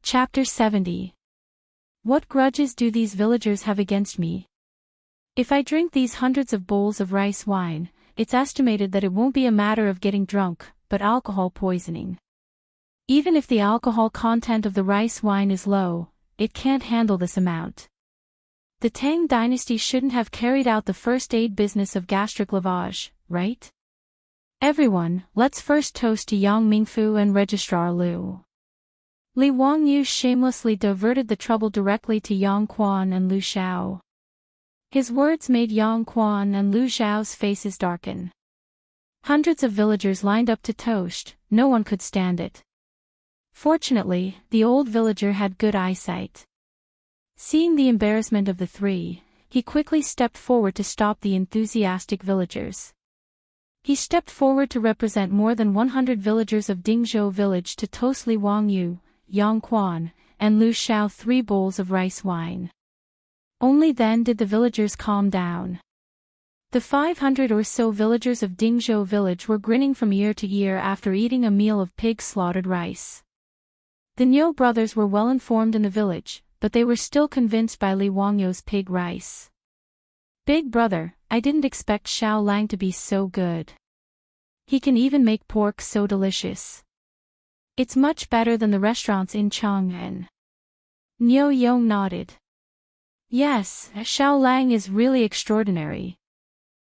Chapter 70. What grudges do these villagers have against me? If I drink these hundreds of bowls of rice wine, it's estimated that it won't be a matter of getting drunk, but alcohol poisoning. Even if the alcohol content of the rice wine is low, it can't handle this amount. The Tang dynasty shouldn't have carried out the first aid business of gastric lavage, right? Everyone, let's first toast to Yang Mingfu and Registrar Liu. Li Wangyu shamelessly diverted the trouble directly to Yang Quan and Lu Xiao. His words made Yang Quan and Lu Xiao's faces darken. Hundreds of villagers lined up to toast, no one could stand it. Fortunately, the old villager had good eyesight. Seeing the embarrassment of the three, he quickly stepped forward to stop the enthusiastic villagers. He stepped forward to represent more than 100 villagers of Dingzhou village to toast Li Wangyu, Yang Quan, and Lu Xiao 3 bowls of rice wine. Only then did the villagers calm down. The 500 or so villagers of Dingzhou village were grinning from ear to ear after eating a meal of pig slaughtered rice. The Niu brothers were well informed in the village, but they were still convinced by Li Wangyu's pig rice. Big brother, I didn't expect Xiao Lang to be so good. He can even make pork so delicious. It's much better than the restaurants in Chang'an. Niu Yong nodded. Yes, Xiao Lang is really extraordinary.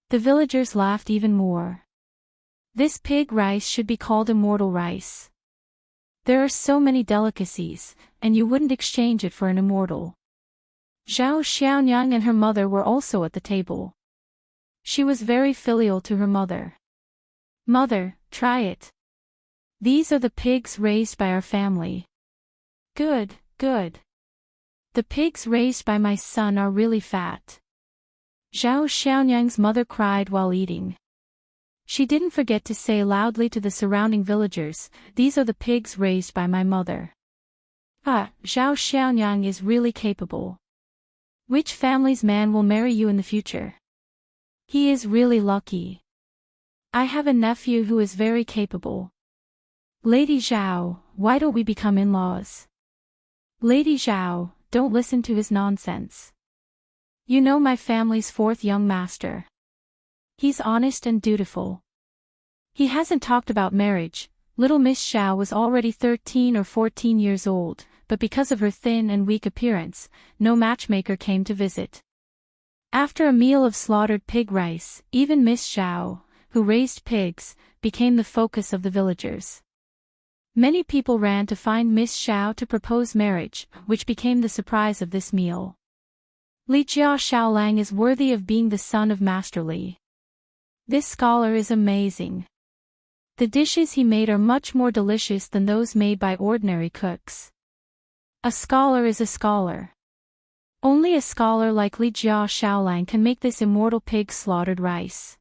The villagers laughed even more. This pig rice should be called immortal rice. There are so many delicacies, and you wouldn't exchange it for an immortal. Zhao Xiaonyang and her mother were also at the table. She was very filial to her mother. Mother, try it. These are the pigs raised by our family. Good, good. The pigs raised by my son are really fat. Zhao Xiaonyang's mother cried while eating. She didn't forget to say loudly to the surrounding villagers, these are the pigs raised by my mother. Ah, Zhao Xiaonyang is really capable. Which family's man will marry you in the future? He is really lucky. I have a nephew who is very capable. Lady Zhao, why don't we become in-laws? Lady Zhao, don't listen to his nonsense. You know my family's 4th young master. He's honest and dutiful. He hasn't talked about marriage. Little Miss Xiao was already 13 or 14 years old, but because of her thin and weak appearance, no matchmaker came to visit. After a meal of slaughtered pig rice, even Miss Xiao, who raised pigs, became the focus of the villagers. Many people ran to find Miss Xiao to propose marriage, which became the surprise of this meal. Li Jia Xiaolang is worthy of being the son of Master Li. This scholar is amazing. The dishes he made are much more delicious than those made by ordinary cooks. A scholar is a scholar. Only a scholar like Li Jia Xiaolang can make this immortal pig slaughtered rice.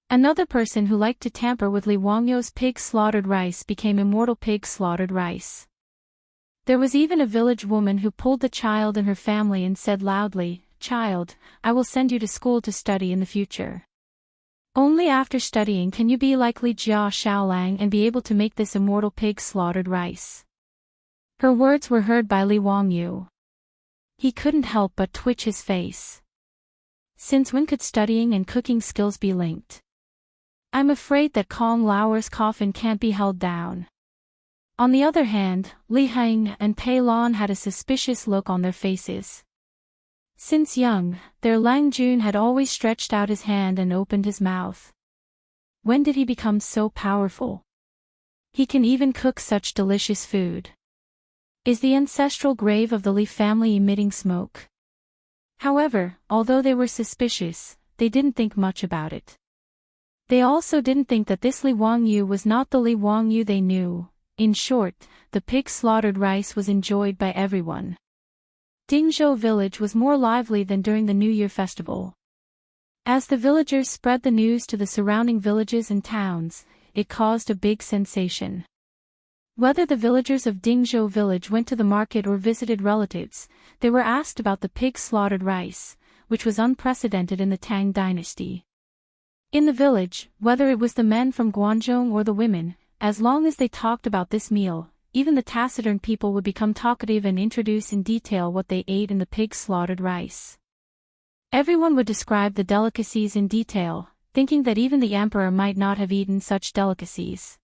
Another person who liked to tamper with Li Wangyu's pig slaughtered rice became immortal pig slaughtered rice. There was even a village woman who pulled the child in her family and said loudly, "Child, I will send you to school to study in the future. Only after studying can you be like Li Jia Xiaolang and be able to make this immortal pig slaughtered rice." Her words were heard by Li Wangyu. He couldn't help but twitch his face. Since when could studying and cooking skills be linked? I'm afraid that Kong Lauer's coffin can't be held down. On the other hand, Li Heng and Pei Lan had a suspicious look on their faces. Since young, their Lang Jun had always stretched out his hand and opened his mouth. When did he become so powerful? He can even cook such delicious food. Is the ancestral grave of the Li family emitting smoke? However, although they were suspicious, they didn't think much about it. They also didn't think that this Li Wangyu was not the Li Wangyu they knew. In short, the pig slaughtered rice was enjoyed by everyone. Dingzhou village was more lively than during the New Year festival. As the villagers spread the news to the surrounding villages and towns, it caused a big sensation. Whether the villagers of Dingzhou village went to the market or visited relatives, they were asked about the pig slaughtered rice, which was unprecedented in the Tang dynasty. In the village, whether it was the men from Guangzhou or the women, as long as they talked about this meal, even the taciturn people would become talkative and introduce in detail what they ate in the pig-slaughtered rice. Everyone would describe the delicacies in detail, thinking that even the emperor might not have eaten such delicacies.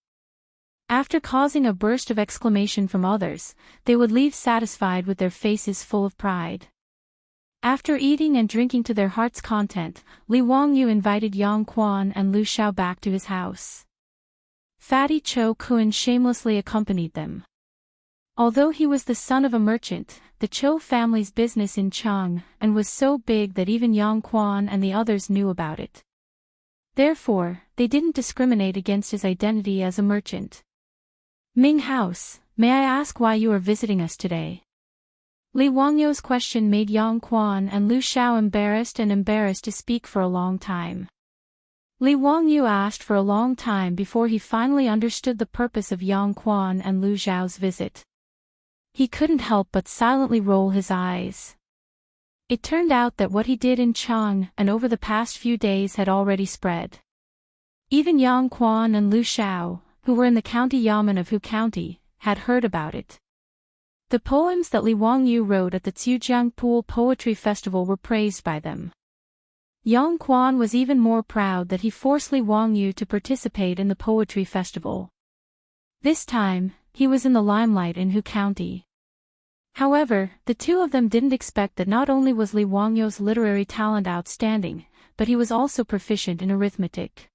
After causing a burst of exclamation from others, they would leave satisfied with their faces full of pride. After eating and drinking to their heart's content, Li Wangyu invited Yang Quan and Lu Xiao back to his house. Fatty Cho Kun shamelessly accompanied them. Although he was the son of a merchant, the Cho family's business in Chang and was so big that even Yang Quan and the others knew about it. Therefore, they didn't discriminate against his identity as a merchant. Ming House, may I ask why you are visiting us today? Li Wangyu's question made Yang Quan and Lu Xiao embarrassed to speak for a long time. Li Wangyu asked for a long time before he finally understood the purpose of Yang Quan and Lu Xiao's visit. He couldn't help but silently roll his eyes. It turned out that what he did in Chang and over the past few days had already spread. Even Yang Quan and Lu Xiao, who were in the county yamen of Hu County, had heard about it. The poems that Li Wangyu wrote at the Zhujiang Pool Poetry Festival were praised by them. Yang Quan was even more proud that he forced Li Wangyu to participate in the poetry festival. This time, he was in the limelight in Hu County. However, the two of them didn't expect that not only was Li Wangyu's literary talent outstanding, but he was also proficient in arithmetic.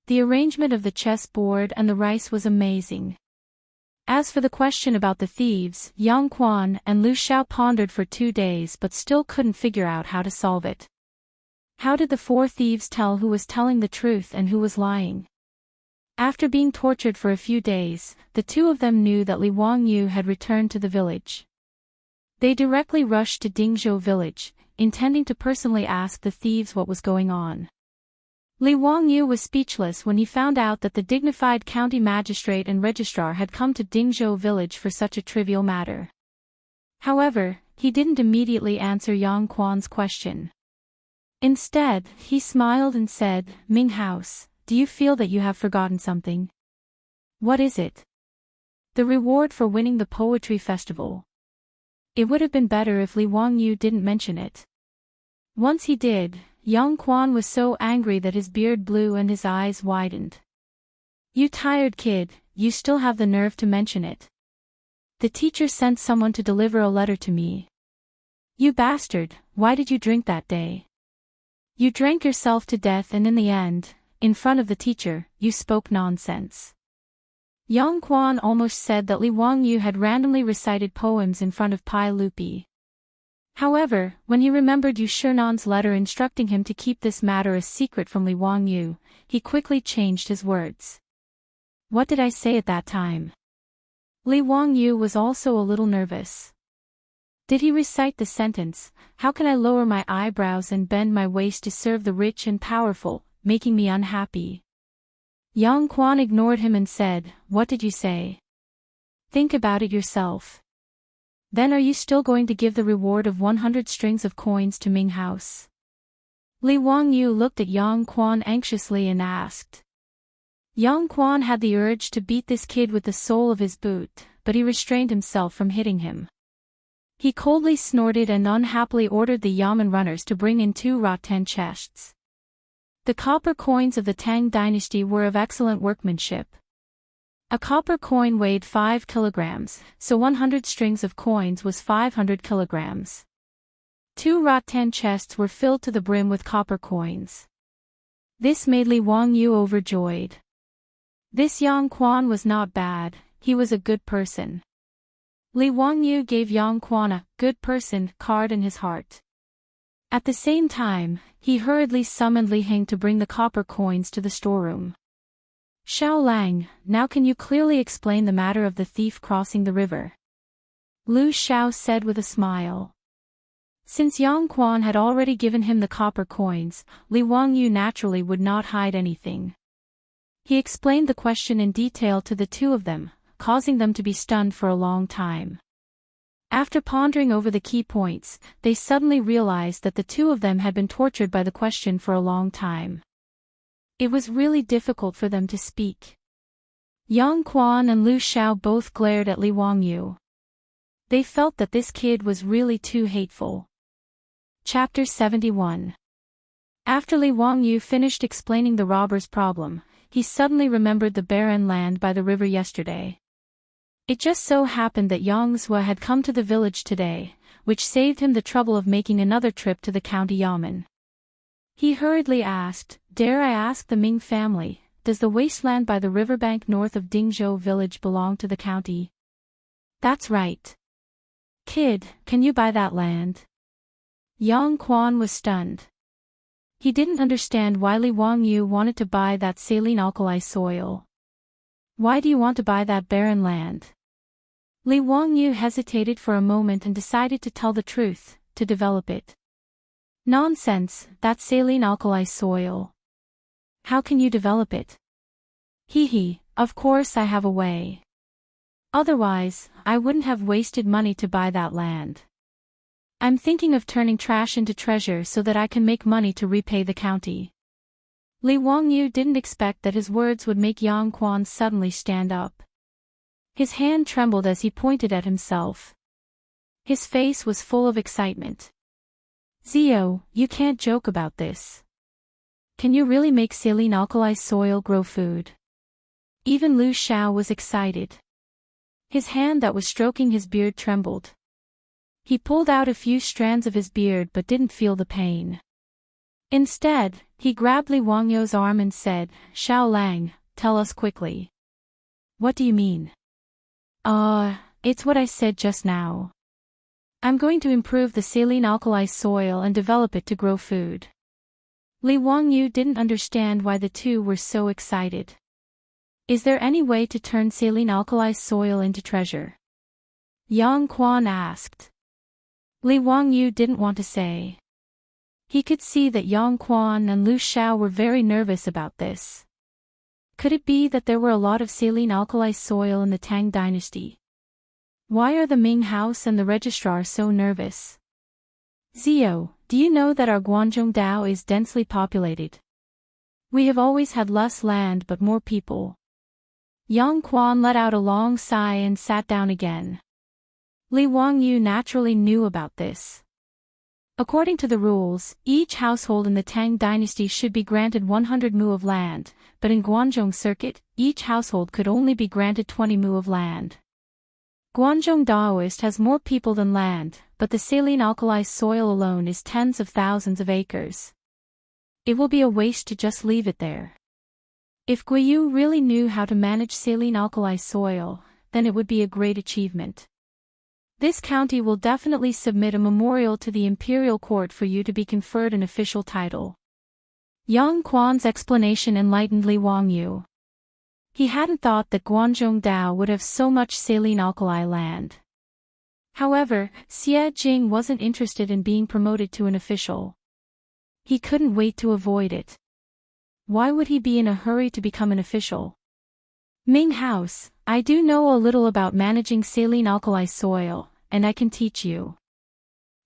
The arrangement of the chessboard and the rice was amazing. As for the question about the thieves, Yang Quan and Lu Xiao pondered for 2 days but still couldn't figure out how to solve it. How did the 4 thieves tell who was telling the truth and who was lying? After being tortured for a few days, the two of them knew that Li Wangyu had returned to the village. They directly rushed to Dingzhou village, intending to personally ask the thieves what was going on. Li Wangyu was speechless when he found out that the dignified county magistrate and registrar had come to Dingzhou village for such a trivial matter. However, he didn't immediately answer Yang Quan's question. Instead, he smiled and said, "Ming House, do you feel that you have forgotten something? What is it?" "The reward for winning the poetry festival." It would have been better if Li Wangyu didn't mention it. Once he did, Yang Quan was so angry that his beard blew and his eyes widened. "You tired kid, you still have the nerve to mention it. The teacher sent someone to deliver a letter to me. You bastard, why did you drink that day? You drank yourself to death and in the end, in front of the teacher, you spoke nonsense." Yang Quan almost said that Li Wangyu had randomly recited poems in front of Pai Lupi. However, when he remembered Yu Shernan's letter instructing him to keep this matter a secret from Li Wangyu, he quickly changed his words. "What did I say at that time?" Li Wangyu was also a little nervous. Did he recite the sentence, "How can I lower my eyebrows and bend my waist to serve the rich and powerful, making me unhappy?" Yang Quan ignored him and said, "What did you say? Think about it yourself. Then are you still going to give the reward of 100 strings of coins to Ming House?" Li Wangyu looked at Yang Quan anxiously and asked. Yang Quan had the urge to beat this kid with the sole of his boot, but he restrained himself from hitting him. He coldly snorted and unhappily ordered the yamen runners to bring in 2 rattan chests. The copper coins of the Tang dynasty were of excellent workmanship. A copper coin weighed 5 kilograms, so 100 strings of coins was 500 kilograms. 2 rattan chests were filled to the brim with copper coins. This made Li Wangyu overjoyed. This Yang Quan was not bad, he was a good person. Li Wangyu gave Yang Quan a "good person" card in his heart. At the same time, he hurriedly summoned Li Hing to bring the copper coins to the storeroom. "Xiao Lang, now can you clearly explain the matter of the thief crossing the river?" Lu Xiao said with a smile. Since Yang Quan had already given him the copper coins, Li Wangyu naturally would not hide anything. He explained the question in detail to the two of them, causing them to be stunned for a long time. After pondering over the key points, they suddenly realized that the two of them had been tortured by the question for a long time. It was really difficult for them to speak. Yang Quan and Lu Xiao both glared at Li Wangyu. They felt that this kid was really too hateful. Chapter 71. After Li Wangyu finished explaining the robber's problem, he suddenly remembered the barren land by the river yesterday. It just so happened that Yang Zhua had come to the village today, which saved him the trouble of making another trip to the county yamen. He hurriedly asked, "Dare I ask the Ming family, does the wasteland by the riverbank north of Dingzhou village belong to the county?" "That's right. Kid, can you buy that land?" Yang Quan was stunned. He didn't understand why Li Wangyu wanted to buy that saline alkali soil. "Why do you want to buy that barren land?" Li Wangyu hesitated for a moment and decided to tell the truth, to develop it. "Nonsense, that's saline alkali soil. How can you develop it?" Hee, of course I have a way. Otherwise, I wouldn't have wasted money to buy that land. I'm thinking of turning trash into treasure so that I can make money to repay the county. Li Wangyu didn't expect that his words would make Yang Quan suddenly stand up. His hand trembled as he pointed at himself. His face was full of excitement. "Zio, you can't joke about this. Can you really make saline alkali soil grow food?" Even Lu Xiao was excited. His hand that was stroking his beard trembled. He pulled out a few strands of his beard but didn't feel the pain. Instead, he grabbed Li Wangyu's arm and said, "Xiao Lang, tell us quickly. What do you mean?" It's what I said just now. I'm going to improve the saline alkali soil and develop it to grow food." Li Wangyu didn't understand why the two were so excited. "Is there any way to turn saline alkali soil into treasure?" Yang Quan asked. Li Wangyu didn't want to say. He could see that Yang Quan and Lu Xiao were very nervous about this. Could it be that there were a lot of saline alkali soil in the Tang dynasty? Why are the Ming house and the registrar so nervous? "Zio, do you know that our Guangzhong Dao is densely populated? We have always had less land but more people." Yang Quan let out a long sigh and sat down again. Li Wangyu naturally knew about this. According to the rules, each household in the Tang dynasty should be granted 100 mu of land, but in Guangzhong circuit, each household could only be granted 20 mu of land. Guangzhong Daoist has more people than land, but the saline alkali soil alone is tens of thousands of acres. It will be a waste to just leave it there. If Guiyu really knew how to manage saline alkali soil, then it would be a great achievement. This county will definitely submit a memorial to the imperial court for you to be conferred an official title. Yang Quan's explanation enlightened Li Wangyu. He hadn't thought that Guangzhong Dao would have so much saline alkali land. However, Xie Jing wasn't interested in being promoted to an official. He couldn't wait to avoid it. Why would he be in a hurry to become an official? "Ming House, I do know a little about managing saline alkali soil, and I can teach you.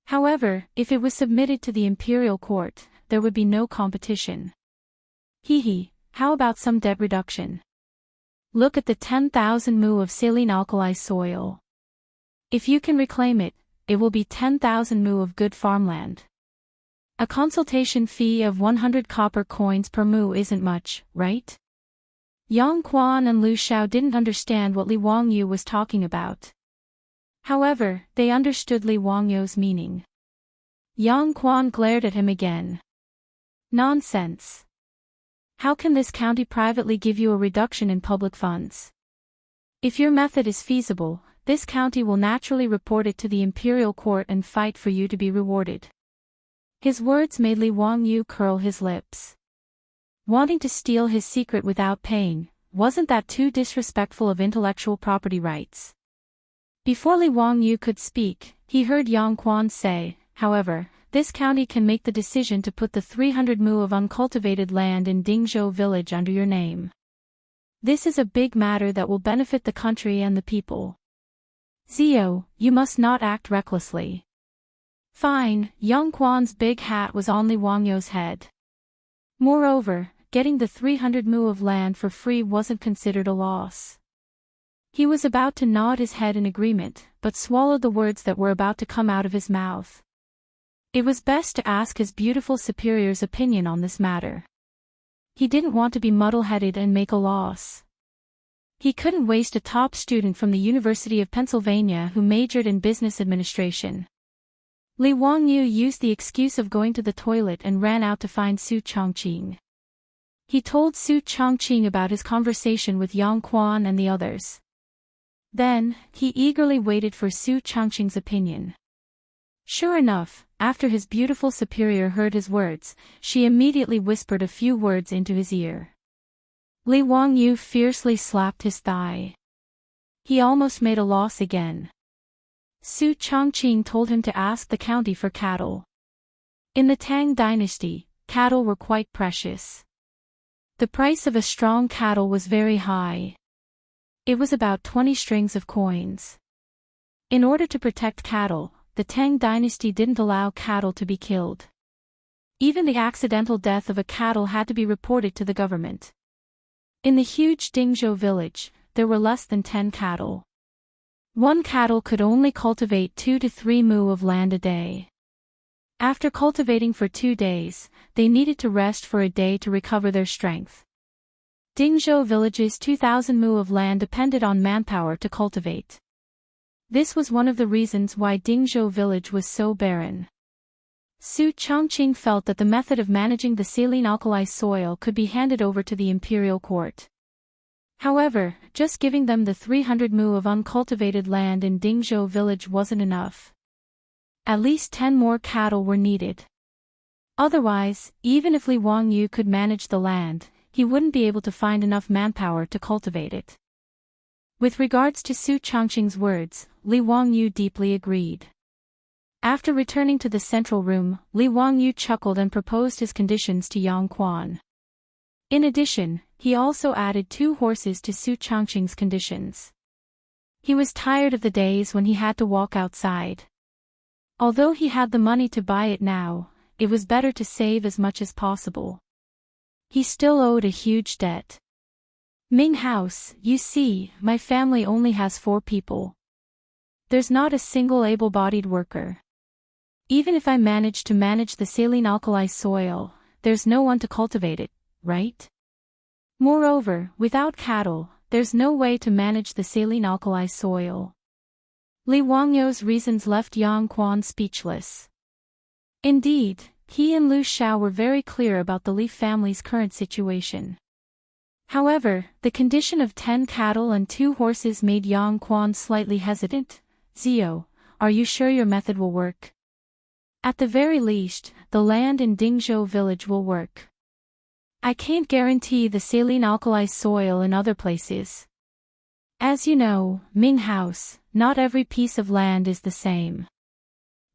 However, if it was submitted to the imperial court, there would be no competition. How about some debt reduction? Look at the 10,000 mu of saline alkali soil. If you can reclaim it, it will be 10,000 mu of good farmland. A consultation fee of 100 copper coins per mu isn't much, right?" Yang Quan and Lu Xiao didn't understand what Li Wangyu was talking about. However, they understood Li Wangyu's meaning. Yang Quan glared at him again. "Nonsense. How can this county privately give you a reduction in public funds? If your method is feasible, this county will naturally report it to the imperial court and fight for you to be rewarded." His words made Li Wangyu curl his lips. Wanting to steal his secret without paying, wasn't that too disrespectful of intellectual property rights? Before Li Wangyu could speak, he heard Yang Quan say, "However, this county can make the decision to put the 300 mu of uncultivated land in Dingzhou village under your name. This is a big matter that will benefit the country and the people. Zio, you must not act recklessly." "Fine." Yang Quan's big hat was on Li Wangyu's head. "Moreover, getting the 300 mu of land for free wasn't considered a loss. He was about to nod his head in agreement, but swallowed the words that were about to come out of his mouth. It was best to ask his beautiful superior's opinion on this matter. He didn't want to be muddle-headed and make a loss. He couldn't waste a top student from the University of Pennsylvania who majored in business administration. Li Wangyu used the excuse of going to the toilet and ran out to find Su Chongqing. He told Su Chongqing about his conversation with Yang Quan and the others. Then, he eagerly waited for Su Chongqing's opinion. Sure enough, after his beautiful superior heard his words, she immediately whispered a few words into his ear. Li Wangyu fiercely slapped his thigh. He almost made a loss again. Su Chongqing told him to ask the county for cattle. In the Tang dynasty, cattle were quite precious. The price of a strong cattle was very high. It was about 20 strings of coins. In order to protect cattle, the Tang dynasty didn't allow cattle to be killed. Even the accidental death of a cattle had to be reported to the government. In the huge Dingzhou village, there were less than 10 cattle. One cattle could only cultivate 2 to 3 mu of land a day. After cultivating for 2 days, they needed to rest for a day to recover their strength. Dingzhou village's 2,000 mu of land depended on manpower to cultivate. This was one of the reasons why Dingzhou village was so barren. Su Chongqing felt that the method of managing the saline alkali soil could be handed over to the imperial court. However, just giving them the 300 mu of uncultivated land in Dingzhou village wasn't enough. At least 10 more cattle were needed. Otherwise, even if Li Wangyu could manage the land, he wouldn't be able to find enough manpower to cultivate it. With regards to Su Chongqing's words, Li Wangyu deeply agreed. After returning to the central room, Li Wangyu chuckled and proposed his conditions to Yang Quan. In addition, he also added 2 horses to Su Chongqing's conditions. He was tired of the days when he had to walk outside. Although he had the money to buy it now, it was better to save as much as possible. He still owed a huge debt. Ming House, you see, my family only has 4 people. There's not a single able-bodied worker. Even if I manage to manage the saline alkali soil, there's no one to cultivate it, right? Moreover, without cattle, there's no way to manage the saline alkali soil. Li Wangyu's reasons left Yang Quan speechless. Indeed, he and Lu Xiao were very clear about the Li family's current situation. However, the condition of 10 cattle and 2 horses made Yang Quan slightly hesitant. Zio, are you sure your method will work? At the very least, the land in Dingzhou village will work. I can't guarantee the saline alkali soil in other places. As you know, Ming House, not every piece of land is the same.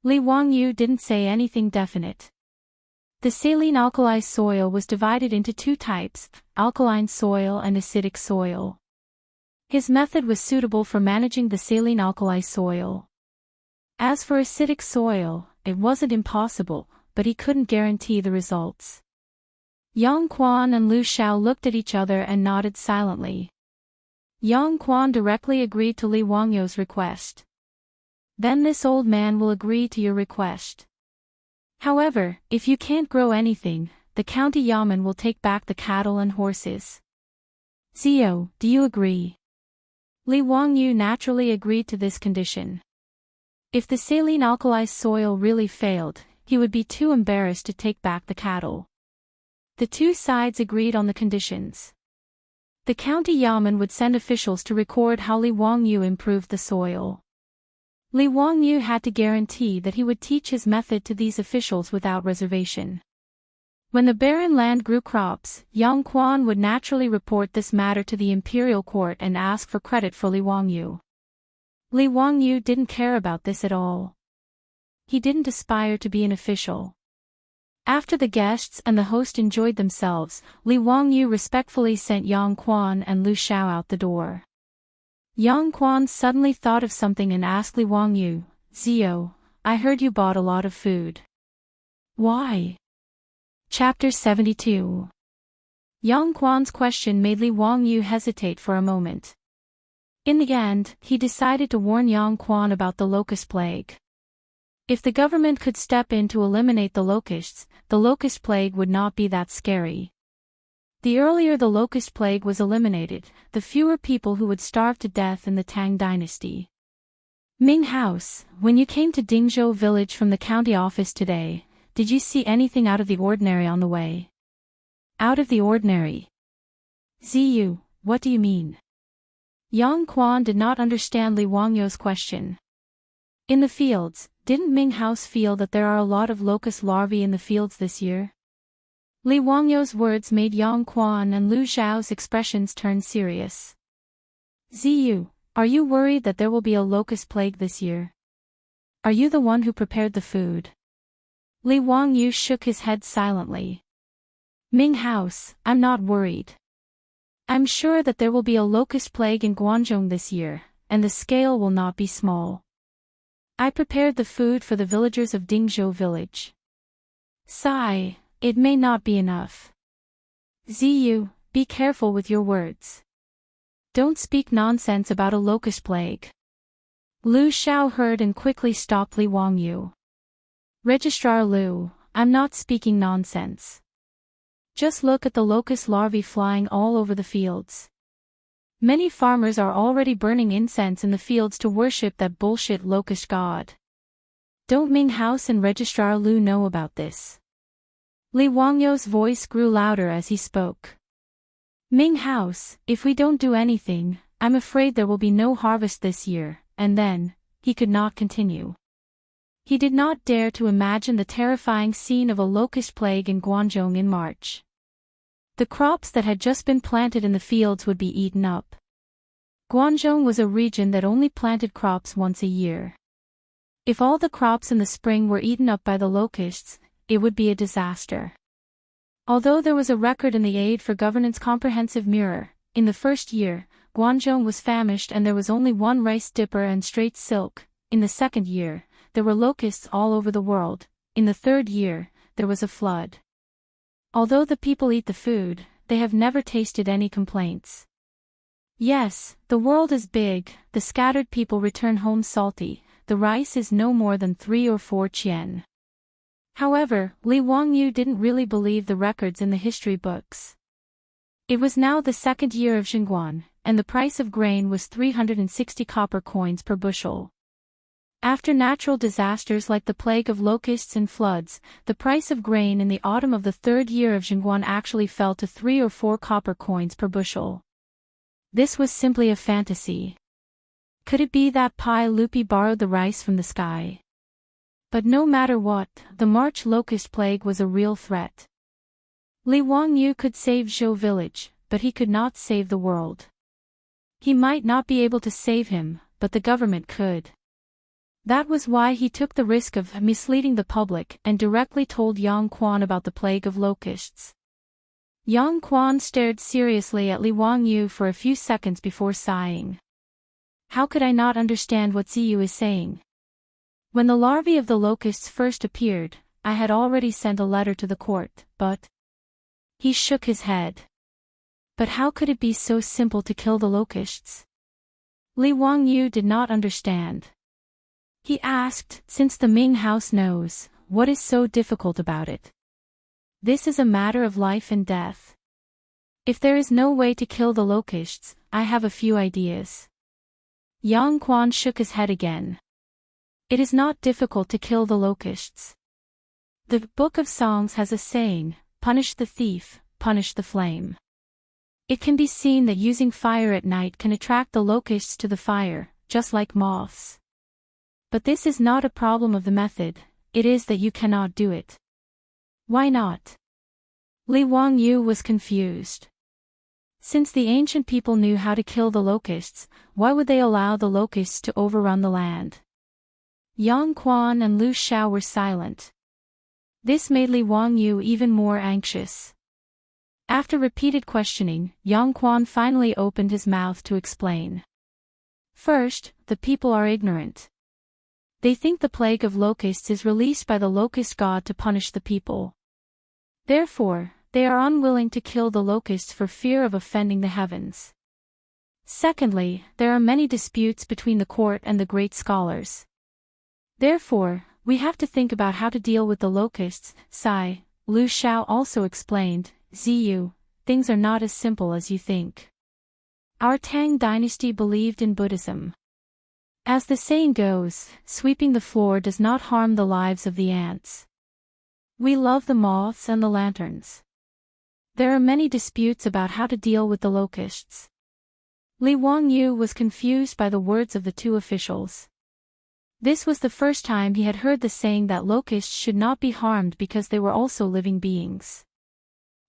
Li Wangyu didn't say anything definite. The saline alkali soil was divided into 2 types, alkaline soil and acidic soil. His method was suitable for managing the saline alkali soil. As for acidic soil, it wasn't impossible, but he couldn't guarantee the results. Yang Quan and Lu Xiao looked at each other and nodded silently. Yang Quan directly agreed to Li Wangyu's request. Then this old man will agree to your request. However, if you can't grow anything, the county yamen will take back the cattle and horses. Zio, do you agree? Li Wangyu naturally agreed to this condition. If the saline alkali soil really failed, he would be too embarrassed to take back the cattle. The 2 sides agreed on the conditions. The county yamen would send officials to record how Li Wangyu improved the soil. Li Wangyu had to guarantee that he would teach his method to these officials without reservation. When the barren land grew crops, Yang Quan would naturally report this matter to the imperial court and ask for credit for Li Wangyu. Li Wangyu didn't care about this at all. He didn't aspire to be an official. After the guests and the host enjoyed themselves, Li Wangyu respectfully sent Yang Quan and Lu Xiao out the door. Yang Quan suddenly thought of something and asked Li Wangyu, Zio, I heard you bought a lot of food. Why? Chapter 72. Yang Quan's question made Li Wangyu hesitate for a moment. In the end, he decided to warn Yang Quan about the locust plague. If the government could step in to eliminate the locust plague would not be that scary. The earlier the locust plague was eliminated, the fewer people who would starve to death in the Tang dynasty. Ming House, when you came to Dingzhou village from the county office today, did you see anything out of the ordinary on the way? Out of the ordinary? Ziyu, what do you mean? Yang Quan did not understand Li Wangyu's question. In the fields, didn't Ming House feel that there are a lot of locust larvae in the fields this year? Li Wangyu's words made Yang Quan and Lu Zhao's expressions turn serious. Ziyu, are you worried that there will be a locust plague this year? Are you the one who prepared the food? Li Wangyu shook his head silently. Ming House, I'm not worried. I'm sure that there will be a locust plague in Guangzhou this year, and the scale will not be small. I prepared the food for the villagers of Dingzhou village. Sigh, it may not be enough. Ziyu, be careful with your words. Don't speak nonsense about a locust plague. Lu Xiao heard and quickly stopped Li Wangyu. Registrar Lu, I'm not speaking nonsense. Just look at the locust larvae flying all over the fields. Many farmers are already burning incense in the fields to worship that bullshit locust god. Don't Ming House and Registrar Lu know about this? Li Wangyu's voice grew louder as he spoke. Ming House, if we don't do anything, I'm afraid there will be no harvest this year, and then, he could not continue. He did not dare to imagine the terrifying scene of a locust plague in Guangzhou in March. The crops that had just been planted in the fields would be eaten up. Guangzhou was a region that only planted crops once a year. If all the crops in the spring were eaten up by the locusts, it would be a disaster. Although there was a record in the Aid for Governance Comprehensive Mirror, in the first year, Guangzhou was famished and there was only one rice dipper and straight silk. In the second year, there were locusts all over the world. In the third year, there was a flood. Although the people eat the food, they have never tasted any complaints. Yes, the world is big, the scattered people return home salty, the rice is no more than 3 or 4 qian. However, Li Wangyu didn't really believe the records in the history books. It was now the second year of Xinguan, and the price of grain was 360 copper coins per bushel. After natural disasters like the plague of locusts and floods, the price of grain in the autumn of the third year of Xinguan actually fell to 3 or 4 copper coins per bushel. This was simply a fantasy. Could it be that Pai Lupi borrowed the rice from the sky? But no matter what, the March locust plague was a real threat. Li Wangyu could save Zhou village, but he could not save the world. He might not be able to save him, but the government could. That was why he took the risk of misleading the public and directly told Yang Quan about the plague of locusts. Yang Quan stared seriously at Li Wangyu for a few seconds before sighing. How could I not understand what Ziyu is saying? When the larvae of the locusts first appeared, I had already sent a letter to the court, but... He shook his head. But how could it be so simple to kill the locusts? Li Wangyu did not understand. He asked, since the Ming House knows, what is so difficult about it? This is a matter of life and death. If there is no way to kill the locusts, I have a few ideas. Yang Quan shook his head again. It is not difficult to kill the locusts. The Book of Songs has a saying, punish the thief, punish the flame. It can be seen that using fire at night can attract the locusts to the fire, just like moths. But this is not a problem of the method, it is that you cannot do it. Why not? Li Wangyu was confused. Since the ancient people knew how to kill the locusts, why would they allow the locusts to overrun the land? Yang Quan and Lu Xiao were silent. This made Li Wangyu even more anxious. After repeated questioning, Yang Quan finally opened his mouth to explain. First, the people are ignorant. They think the plague of locusts is released by the locust god to punish the people. Therefore, they are unwilling to kill the locusts for fear of offending the heavens. Secondly, there are many disputes between the court and the great scholars. Therefore, we have to think about how to deal with the locusts. Lu Xiao also explained, Ziyu, things are not as simple as you think. Our Tang dynasty believed in Buddhism. As the saying goes, sweeping the floor does not harm the lives of the ants. We love the moths and the lanterns. There are many disputes about how to deal with the locusts. Li Wangyu was confused by the words of the two officials. This was the first time he had heard the saying that locusts should not be harmed because they were also living beings.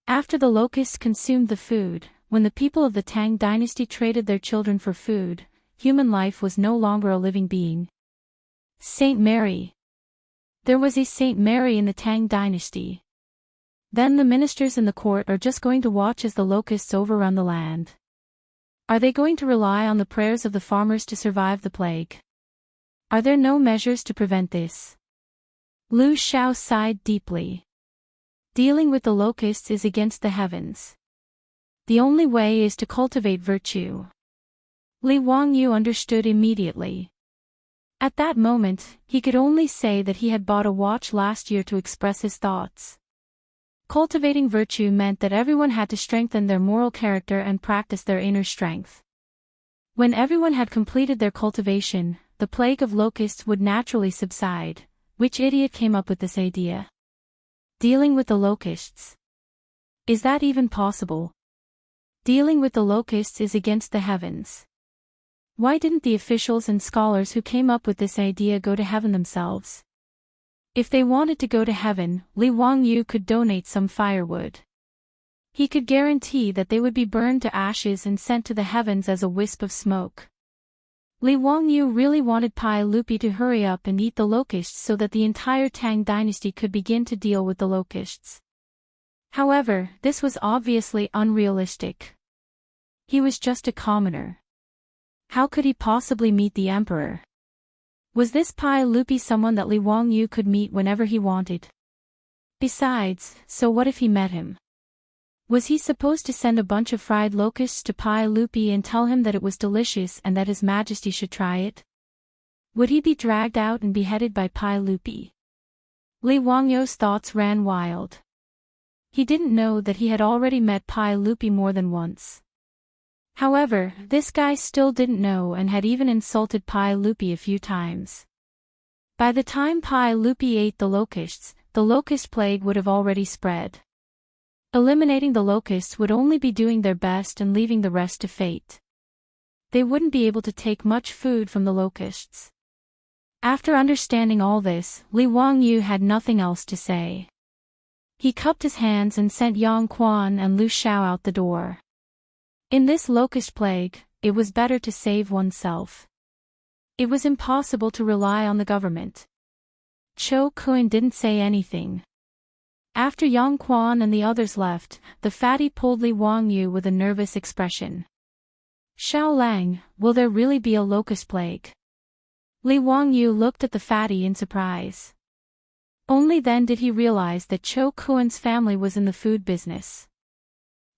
After the locusts consumed the food, when the people of the Tang dynasty traded their children for food, human life was no longer a living being. Saint Mary. There was a Saint Mary in the Tang dynasty. Then the ministers in the court are just going to watch as the locusts overrun the land. Are they going to rely on the prayers of the farmers to survive the plague? Are there no measures to prevent this? Lu Xiao sighed deeply. Dealing with the locusts is against the heavens. The only way is to cultivate virtue. Li Wangyu understood immediately. At that moment, he could only say that he had bought a watch last year to express his thoughts. Cultivating virtue meant that everyone had to strengthen their moral character and practice their inner strength. When everyone had completed their cultivation, the plague of locusts would naturally subside. Which idiot came up with this idea? Dealing with the locusts. Is that even possible? Dealing with the locusts is against the heavens. Why didn't the officials and scholars who came up with this idea go to heaven themselves? If they wanted to go to heaven, Li Wangyu could donate some firewood. He could guarantee that they would be burned to ashes and sent to the heavens as a wisp of smoke. Li Wangyu really wanted Pai Lupi to hurry up and eat the locusts so that the entire Tang dynasty could begin to deal with the locusts. However, this was obviously unrealistic. He was just a commoner. How could he possibly meet the emperor? Was this Pai Lupi someone that Li Wangyu could meet whenever he wanted? Besides, so what if he met him? Was he supposed to send a bunch of fried locusts to Pai Lupi and tell him that it was delicious and that His Majesty should try it? Would he be dragged out and beheaded by Pai Lupi? Li Wangyu's thoughts ran wild. He didn't know that he had already met Pai Lupi more than once. However, this guy still didn't know and had even insulted Pai Lupi a few times. By the time Pai Lupi ate the locust plague would have already spread. Eliminating the locusts would only be doing their best and leaving the rest to fate. They wouldn't be able to take much food from the locusts. After understanding all this, Li Wangyu had nothing else to say. He cupped his hands and sent Yang Quan and Lu Xiao out the door. In this locust plague, it was better to save oneself. It was impossible to rely on the government. Cho Kun didn't say anything. After Yang Quan and the others left, the fatty pulled Li Wangyu with a nervous expression. Xiao Lang, will there really be a locust plague? Li Wangyu looked at the fatty in surprise. Only then did he realize that Cho Kuan's family was in the food business.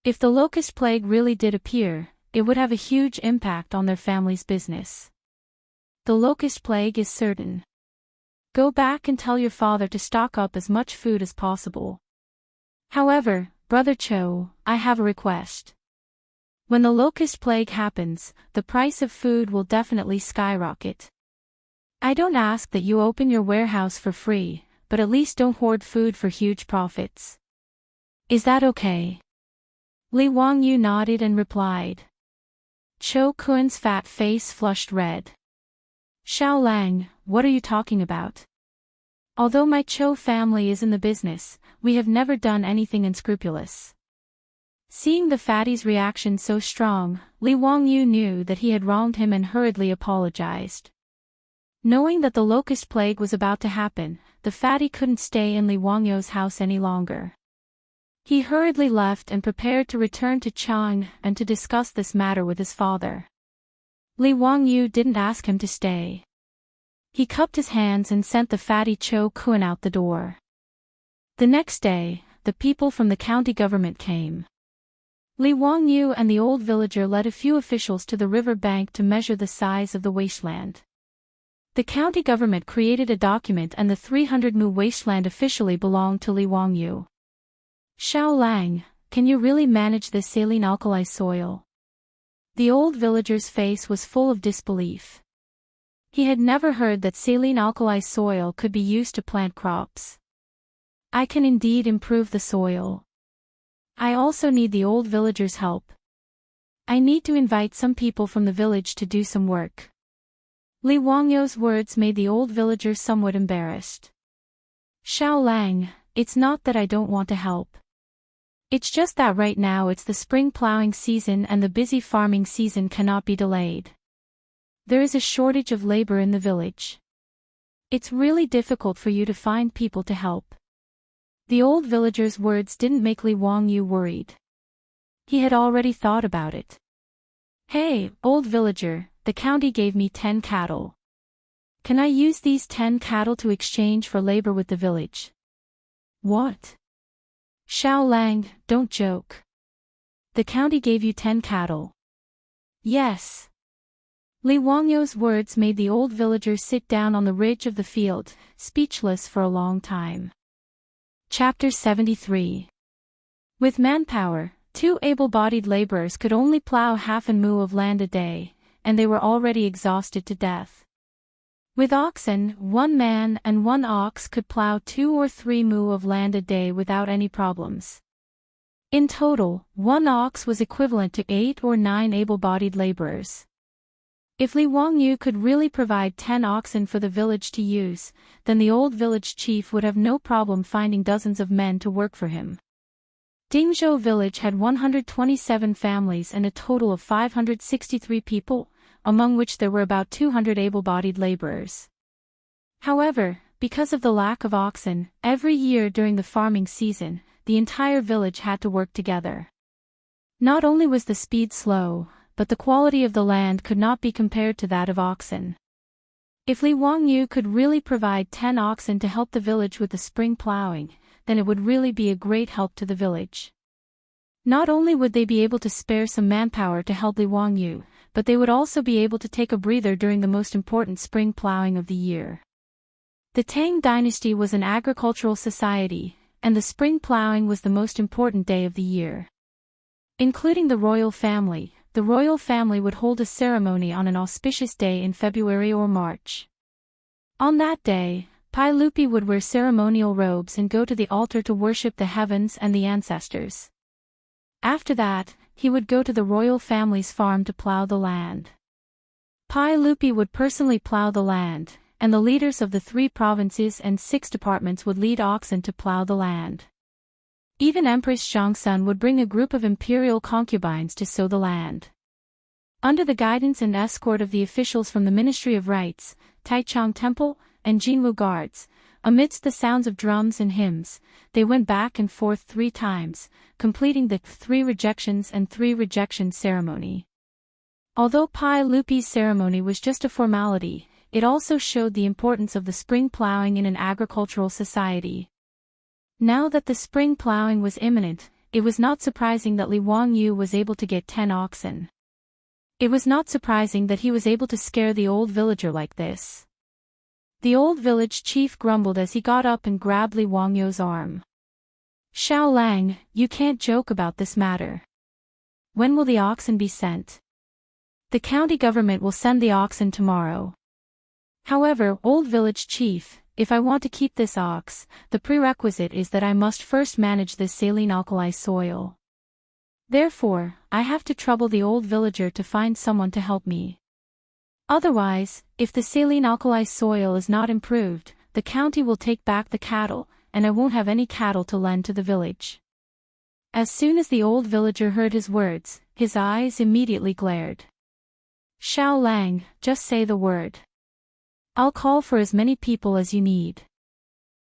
If the locust plague really did appear, it would have a huge impact on their family's business. The locust plague is certain. Go back and tell your father to stock up as much food as possible. However, Brother Cho, I have a request. When the locust plague happens, the price of food will definitely skyrocket. I don't ask that you open your warehouse for free, but at least don't hoard food for huge profits. Is that okay? Li Wangyu nodded and replied. Cho Kun's fat face flushed red. Xiao Lang, what are you talking about? Although my Cho family is in the business, we have never done anything unscrupulous. Seeing the fatty's reaction so strong, Li Wangyu knew that he had wronged him and hurriedly apologized. Knowing that the locust plague was about to happen, the fatty couldn't stay in Li Wangyu's house any longer. He hurriedly left and prepared to return to Chang and to discuss this matter with his father. Li Wangyu didn't ask him to stay. He cupped his hands and sent the fatty Cho Kun out the door. The next day, the people from the county government came. Li Wangyu and the old villager led a few officials to the river bank to measure the size of the wasteland. The county government created a document and the 300 mu wasteland officially belonged to Li Wangyu. Xiao Lang, can you really manage this saline alkali soil? The old villager's face was full of disbelief. He had never heard that saline alkali soil could be used to plant crops. I can indeed improve the soil. I also need the old villager's help. I need to invite some people from the village to do some work. Li Wangyu's words made the old villager somewhat embarrassed. Xiao Lang, it's not that I don't want to help. It's just that right now it's the spring plowing season and the busy farming season cannot be delayed. There is a shortage of labor in the village. It's really difficult for you to find people to help. The old villager's words didn't make Li Wangyu worried. He had already thought about it. Hey, old villager, the county gave me 10 cattle. Can I use these 10 cattle to exchange for labor with the village? What? Xiao Lang, don't joke. The county gave you 10 cattle. Yes. Li Wangyu's words made the old villager sit down on the ridge of the field, speechless for a long time. Chapter 73. With manpower, 2 able-bodied laborers could only plow half an mu of land a day, and they were already exhausted to death. With oxen, 1 man and 1 ox could plow 2 or 3 mu of land a day without any problems. In total, 1 ox was equivalent to 8 or 9 able-bodied laborers. If Li Wangyu could really provide 10 oxen for the village to use, then the old village chief would have no problem finding dozens of men to work for him. Dingzhou village had 127 families and a total of 563 people, among which there were about 200 able-bodied laborers. However, because of the lack of oxen, every year during the farming season, the entire village had to work together. Not only was the speed slow, but the quality of the land could not be compared to that of oxen. If Li Wangyu could really provide 10 oxen to help the village with the spring plowing, then it would really be a great help to the village. Not only would they be able to spare some manpower to help Li Wangyu, but they would also be able to take a breather during the most important spring plowing of the year. The Tang dynasty was an agricultural society, and the spring plowing was the most important day of the year. Including the royal family would hold a ceremony on an auspicious day in February or March. On that day, Pai Lupi would wear ceremonial robes and go to the altar to worship the heavens and the ancestors. After that, he would go to the royal family's farm to plow the land. Pai Lupi would personally plow the land, and the leaders of the 3 provinces and 6 departments would lead oxen to plow the land. Even Empress Xiangsun would bring a group of imperial concubines to sow the land. Under the guidance and escort of the officials from the Ministry of Rites, Taichung Temple, and Jinwu Guards, amidst the sounds of drums and hymns, they went back and forth 3 times, completing the 3 rejections and 3 rejections ceremony. Although Pai Lupi's ceremony was just a formality, it also showed the importance of the spring plowing in an agricultural society. Now that the spring plowing was imminent, it was not surprising that Li Wangyu was able to get 10 oxen. It was not surprising that he was able to scare the old villager like this. The old village chief grumbled as he got up and grabbed Li Wangyu's arm. Xiao Lang, you can't joke about this matter. When will the oxen be sent? The county government will send the oxen tomorrow. However, old village chief, if I want to keep this ox, the prerequisite is that I must first manage this saline alkali soil. Therefore, I have to trouble the old villager to find someone to help me. Otherwise, if the saline alkali soil is not improved, the county will take back the cattle, and I won't have any cattle to lend to the village. As soon as the old villager heard his words, his eyes immediately glared. Xiao Lang, just say the word. I'll call for as many people as you need.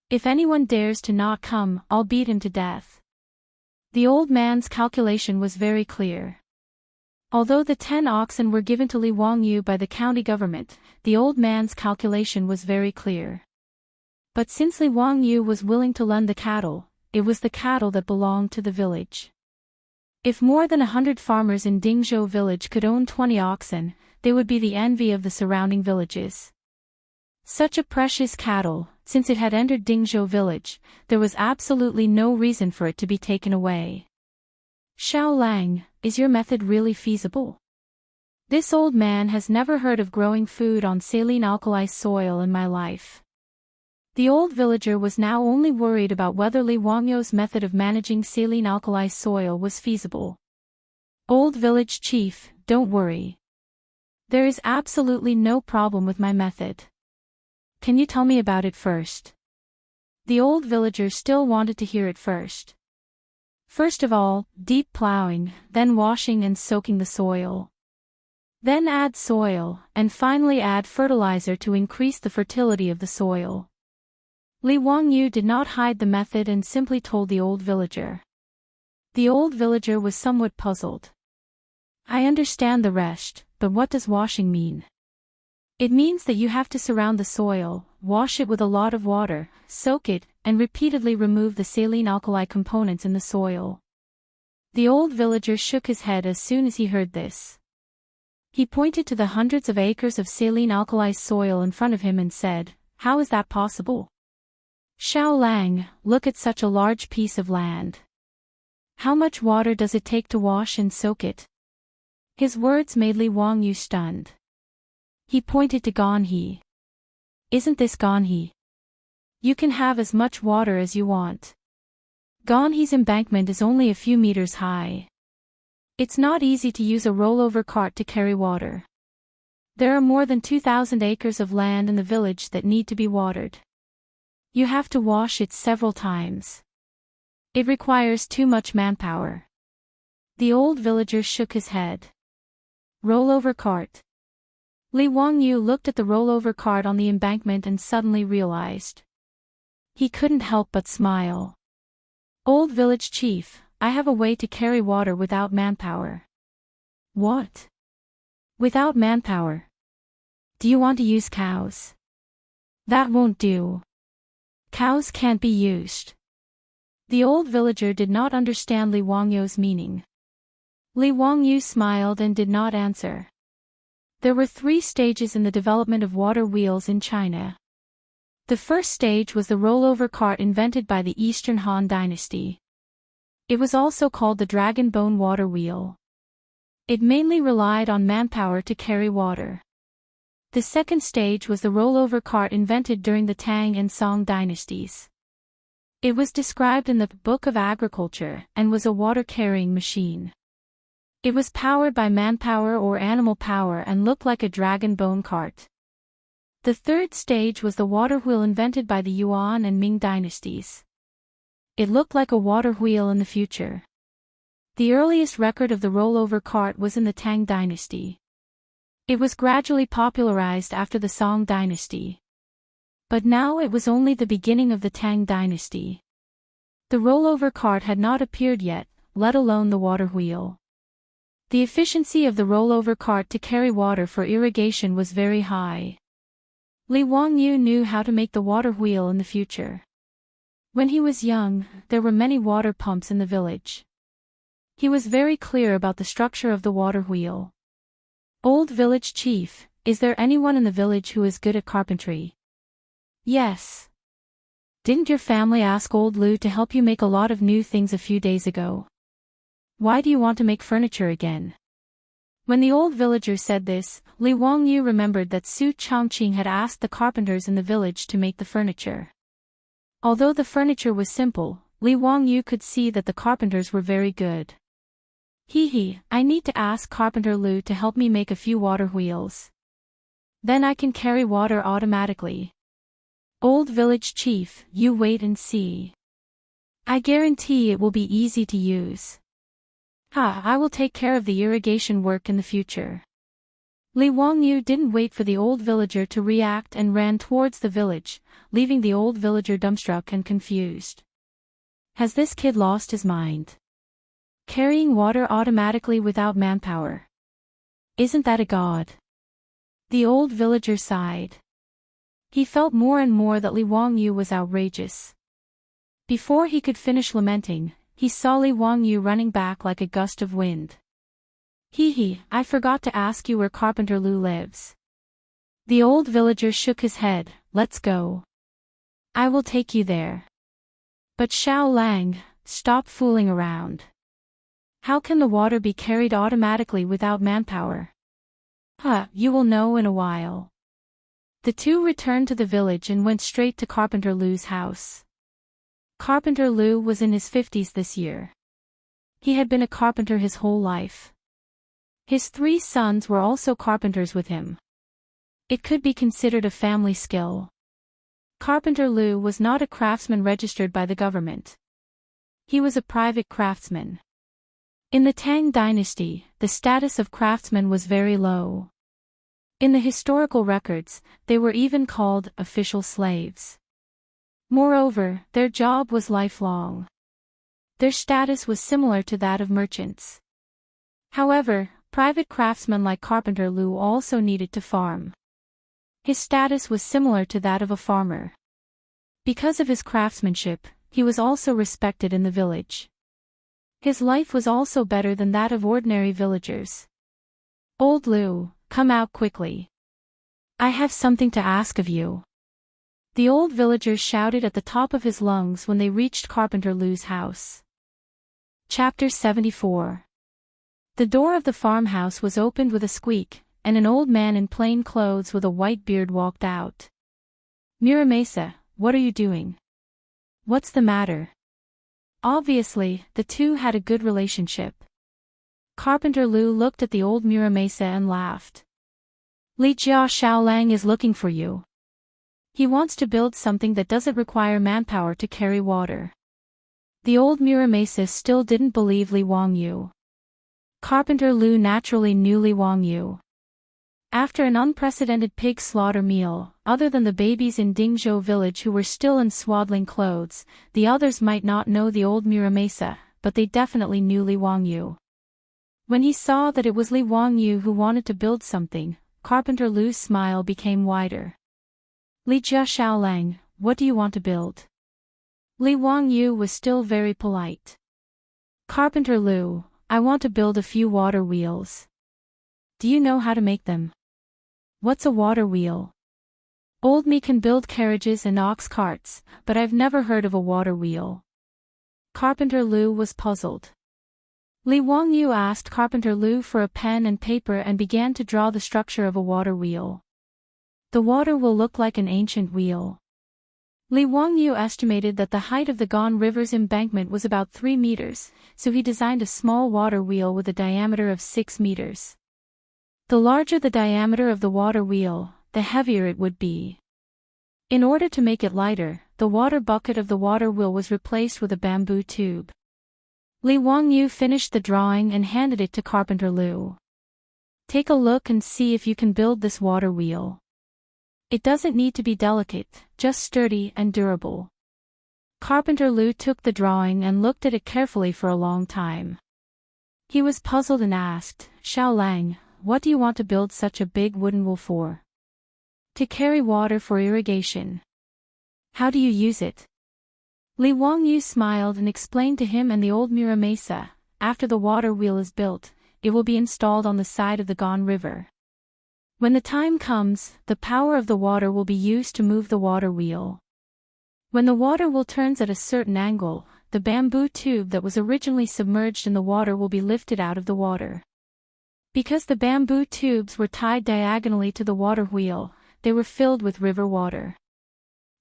If anyone dares to not come, I'll beat him to death. The old man's calculation was very clear. Although the 10 oxen were given to Li Wangyu by the county government, the old man's calculation was very clear. But since Li Wangyu was willing to lend the cattle, it was the cattle that belonged to the village. If more than 100 farmers in Dingzhou village could own 20 oxen, they would be the envy of the surrounding villages. Such a precious cattle, since it had entered Dingzhou village, there was absolutely no reason for it to be taken away. Xiao Lang, is your method really feasible? This old man has never heard of growing food on saline alkali soil in my life. The old villager was now only worried about whether Li Wangyou's method of managing saline alkali soil was feasible. Old village chief, don't worry. There is absolutely no problem with my method. Can you tell me about it first? The old villager still wanted to hear it first. First of all, deep plowing, then washing and soaking the soil. Then add soil, and finally add fertilizer to increase the fertility of the soil. Li Wangyu did not hide the method and simply told the old villager. The old villager was somewhat puzzled. I understand the rest, but what does washing mean? It means that you have to surround the soil, wash it with a lot of water, soak it, and repeatedly remove the saline alkali components in the soil. The old villager shook his head as soon as he heard this. He pointed to the hundreds of acres of saline alkali soil in front of him and said, "How is that possible? Xiao Lang, look at such a large piece of land. How much water does it take to wash and soak it?" His words made Li Wangyu stunned. He pointed to Ganhe. Isn't this Ganhe? You can have as much water as you want. Ganhe's embankment is only a few meters high. It's not easy to use a rollover cart to carry water. There are more than 2,000 acres of land in the village that need to be watered. You have to wash it several times. It requires too much manpower. The old villager shook his head. Rollover cart. Li Wangyu looked at the rollover cart on the embankment and suddenly realized. He couldn't help but smile. Old village chief, I have a way to carry water without manpower. What? Without manpower? Do you want to use cows? That won't do. Cows can't be used. The old villager did not understand Li Wangyu's meaning. Li Wangyu smiled and did not answer. There were 3 stages in the development of water wheels in China. The first stage was the rollover cart invented by the Eastern Han Dynasty. It was also called the dragon bone water wheel. It mainly relied on manpower to carry water. The second stage was the rollover cart invented during the Tang and Song dynasties. It was described in the Book of Agriculture and was a water-carrying machine. It was powered by manpower or animal power and looked like a dragon bone cart. The third stage was the water wheel invented by the Yuan and Ming dynasties. It looked like a water wheel in the future. The earliest record of the rollover cart was in the Tang dynasty. It was gradually popularized after the Song dynasty. But now it was only the beginning of the Tang dynasty. The rollover cart had not appeared yet, let alone the water wheel. The efficiency of the rollover cart to carry water for irrigation was very high. Li Wangyu knew how to make the water wheel in the future. When he was young, there were many water pumps in the village. He was very clear about the structure of the water wheel. Old village chief, is there anyone in the village who is good at carpentry? Yes. Didn't your family ask old Lu to help you make a lot of new things a few days ago? Why do you want to make furniture again? When the old villager said this, Li Wangyu remembered that Su Chongqing had asked the carpenters in the village to make the furniture. Although the furniture was simple, Li Wangyu could see that the carpenters were very good. I need to ask Carpenter Lu to help me make a few water wheels. Then I can carry water automatically. Old village chief, you wait and see. I guarantee it will be easy to use. I will take care of the irrigation work in the future. Li Wangyu didn't wait for the old villager to react and ran towards the village, leaving the old villager dumbstruck and confused. Has this kid lost his mind? Carrying water automatically without manpower. Isn't that a god? The old villager sighed. He felt more and more that Li Wangyu was outrageous. Before he could finish lamenting, he saw Li Wangyu running back like a gust of wind. Hee, I forgot to ask you where Carpenter Lu lives. The old villager shook his head. Let's go. I will take you there. But Xiao Lang, stop fooling around. How can the water be carried automatically without manpower? You will know in a while. The two returned to the village and went straight to Carpenter Lu's house. Carpenter Lu was in his 50s this year. He had been a carpenter his whole life. His 3 sons were also carpenters with him. It could be considered a family skill. Carpenter Lu was not a craftsman registered by the government. He was a private craftsman. In the Tang dynasty, the status of craftsmen was very low. In the historical records, they were even called official slaves. Moreover, their job was lifelong. Their status was similar to that of merchants. However, private craftsmen like Carpenter Lu also needed to farm. His status was similar to that of a farmer. Because of his craftsmanship, he was also respected in the village. His life was also better than that of ordinary villagers. Old Lu, come out quickly. I have something to ask of you. The old villager shouted at the top of his lungs when they reached Carpenter Lu's house. Chapter 74. The door of the farmhouse was opened with a squeak, and an old man in plain clothes with a white beard walked out. Muramesa, what are you doing? What's the matter? Obviously, the two had a good relationship. Carpenter Lu looked at the old Muramesa and laughed. Li Jia Xiaolang is looking for you. He wants to build something that doesn't require manpower to carry water. The old Muramesa still didn't believe Li Wangyu. Carpenter Lu naturally knew Li Wangyu. After an unprecedented pig slaughter meal, other than the babies in Dingzhou village who were still in swaddling clothes, the others might not know the old Muramesa, but they definitely knew Li Wangyu. When he saw that it was Li Wangyu who wanted to build something, Carpenter Lu's smile became wider. Li Jia Xiaolang, what do you want to build? Li Wangyu was still very polite. Carpenter Lu, I want to build a few water wheels. Do you know how to make them? What's a water wheel? Old me can build carriages and ox carts, but I've never heard of a water wheel. Carpenter Lu was puzzled. Li Wangyu asked Carpenter Lu for a pen and paper and began to draw the structure of a water wheel. The water will look like an ancient wheel. Li Wangyu estimated that the height of the Gan River's embankment was about 3 meters, so he designed a small water wheel with a diameter of 6 meters. The larger the diameter of the water wheel, the heavier it would be. In order to make it lighter, the water bucket of the water wheel was replaced with a bamboo tube. Li Wangyu finished the drawing and handed it to Carpenter Lu. Take a look and see if you can build this water wheel. It doesn't need to be delicate, just sturdy and durable. Carpenter Lu took the drawing and looked at it carefully for a long time. He was puzzled and asked, Xiaolang, what do you want to build such a big wooden wheel for? To carry water for irrigation. How do you use it? Li Wangyu smiled and explained to him and the old Muramesa, after the water wheel is built, it will be installed on the side of the Gan River. When the time comes, the power of the water will be used to move the water wheel. When the water wheel turns at a certain angle, the bamboo tube that was originally submerged in the water will be lifted out of the water. Because the bamboo tubes were tied diagonally to the water wheel, they were filled with river water.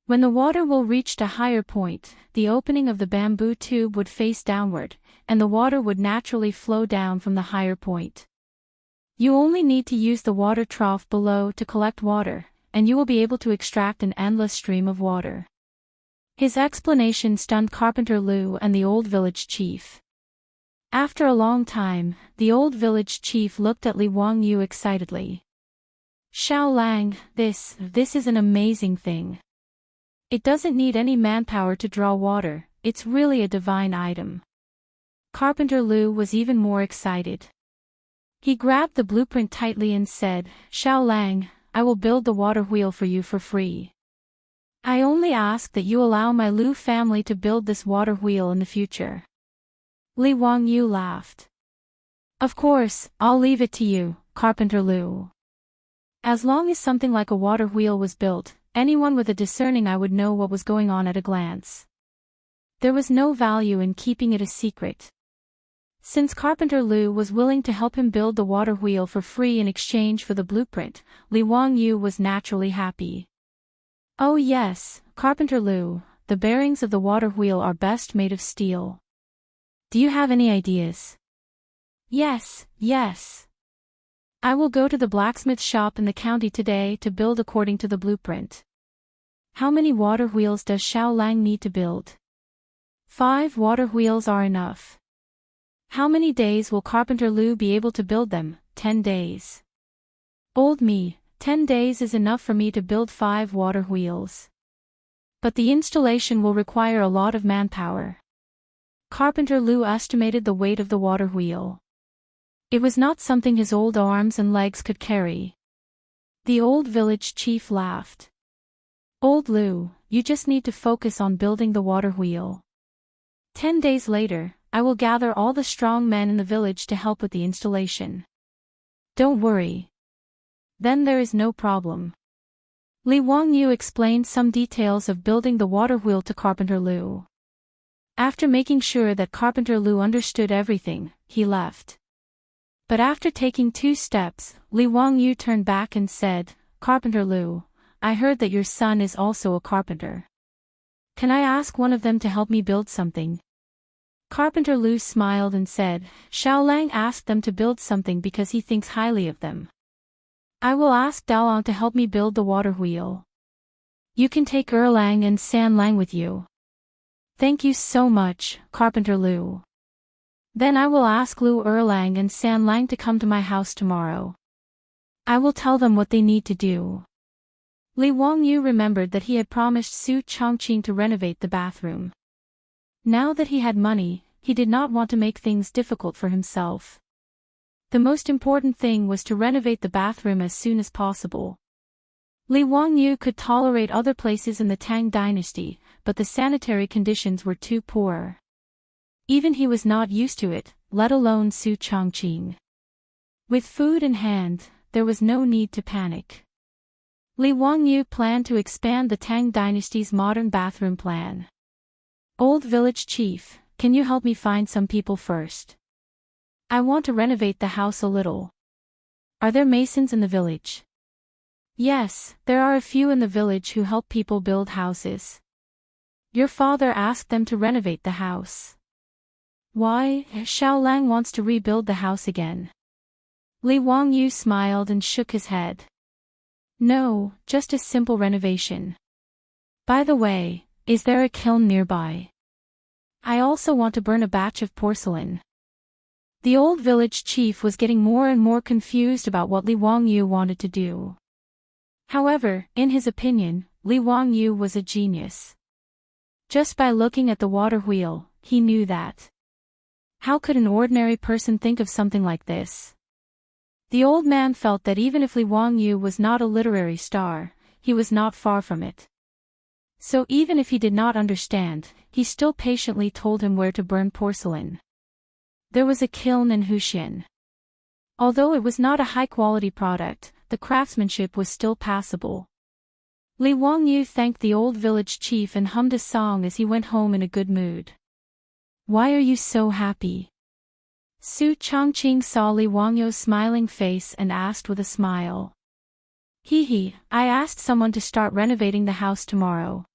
When the water wheel reached a higher point, the opening of the bamboo tube would face downward, and the water would naturally flow down from the higher point. You only need to use the water trough below to collect water, and you will be able to extract an endless stream of water. His explanation stunned Carpenter Lu and the old village chief. After a long time, the old village chief looked at Li Wangyu excitedly. Xiaolang, this is an amazing thing. It doesn't need any manpower to draw water, it's really a divine item. Carpenter Lu was even more excited. He grabbed the blueprint tightly and said, Xiaolang, I will build the water wheel for you for free. I only only ask that you allow my Lu family to build this water wheel in the future." Li Wangyu laughed. "Of course, I'll leave it to you, Carpenter Lu. As long as something like a water wheel was built, anyone with a discerning eye would know what was going on at a glance. There was no value in keeping it a secret." Since Carpenter Lu was willing to help him build the water wheel for free in exchange for the blueprint, Li Wangyu was naturally happy. "Oh yes, Carpenter Lu, the bearings of the water wheel are best made of steel. Do you have any ideas?" "Yes, yes. I will go to the blacksmith shop in the county today to build according to the blueprint." "How many water wheels does Xiao Lang need to build?" 5 water wheels are enough." "How many days will Carpenter Lu be able to build them?" 10 days. "Old me, 10 days is enough for me to build 5 water wheels. But the installation will require a lot of manpower." Carpenter Lu estimated the weight of the water wheel. It was not something his old arms and legs could carry. The old village chief laughed. "Old Lu, you just need to focus on building the water wheel. 10 days later, I will gather all the strong men in the village to help with the installation. Don't worry. Then there is no problem." Li Wangyu explained some details of building the water wheel to Carpenter Lu. After making sure that Carpenter Lu understood everything, he left. But after taking 2 steps, Li Wangyu turned back and said, "Carpenter Lu, I heard that your son is also a carpenter. Can I ask one of them to help me build something?" Carpenter Lu smiled and said, "Xiao Lang asked them to build something because he thinks highly of them. I will ask Daoist to help me build the water wheel. You can take Erlang and San Lang with you." "Thank you so much, Carpenter Lu. Then I will ask Lu Erlang and San Lang to come to my house tomorrow. I will tell them what they need to do." Li Wangyu remembered that he had promised Su Chongqing to renovate the bathroom. Now that he had money, he did not want to make things difficult for himself. The most important thing was to renovate the bathroom as soon as possible. Li Wangyu could tolerate other places in the Tang dynasty, but the sanitary conditions were too poor. Even he was not used to it, let alone Su Chongqing. With food in hand, there was no need to panic. Li Wangyu planned to expand the Tang dynasty's modern bathroom plan. "Old village chief, can you help me find some people first? I want to renovate the house a little. Are there masons in the village?" "Yes, there are a few in the village who help people build houses." "Your father asked them to renovate the house." "Why, Xiao Lang wants to rebuild the house again." Li Wangyu smiled and shook his head. "No, just a simple renovation. By the way, is there a kiln nearby? I also want to burn a batch of porcelain." The old village chief was getting more and more confused about what Li Wangyu wanted to do. However, in his opinion, Li Wangyu was a genius. Just by looking at the water wheel, he knew that. How could an ordinary person think of something like this? The old man felt that even if Li Wangyu was not a literary star, he was not far from it. So even if he did not understand, he still patiently told him where to burn porcelain. There was a kiln in Wuxian. Although it was not a high-quality product, the craftsmanship was still passable. Li Wangyu thanked the old village chief and hummed a song as he went home in a good mood. "Why are you so happy?" Su Chongqing saw Li Wangyu's smiling face and asked with a smile. "Hee, I asked someone to start renovating the house tomorrow.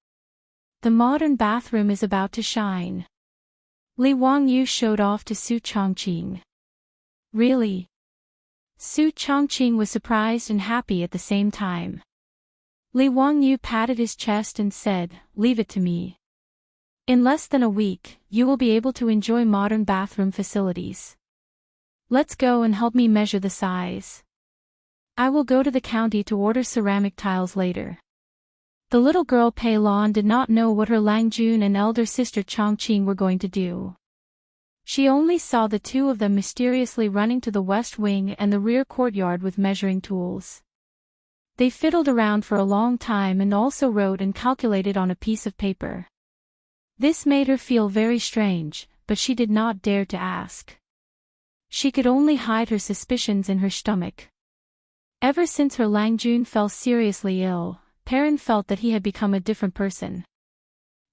The modern bathroom is about to shine." Li Wangyu showed off to Su Chongqing. "Really?" Su Chongqing was surprised and happy at the same time. Li Wangyu patted his chest and said, "Leave it to me. In less than a week, you will be able to enjoy modern bathroom facilities. Let's go and help me measure the size. I will go to the county to order ceramic tiles later." The little girl Pei Lan did not know what her Langjun and elder sister Chongqing were going to do. She only saw the two of them mysteriously running to the west wing and the rear courtyard with measuring tools. They fiddled around for a long time and also wrote and calculated on a piece of paper. This made her feel very strange, but she did not dare to ask. She could only hide her suspicions in her stomach. Ever since her Langjun fell seriously ill, Perrin felt that he had become a different person.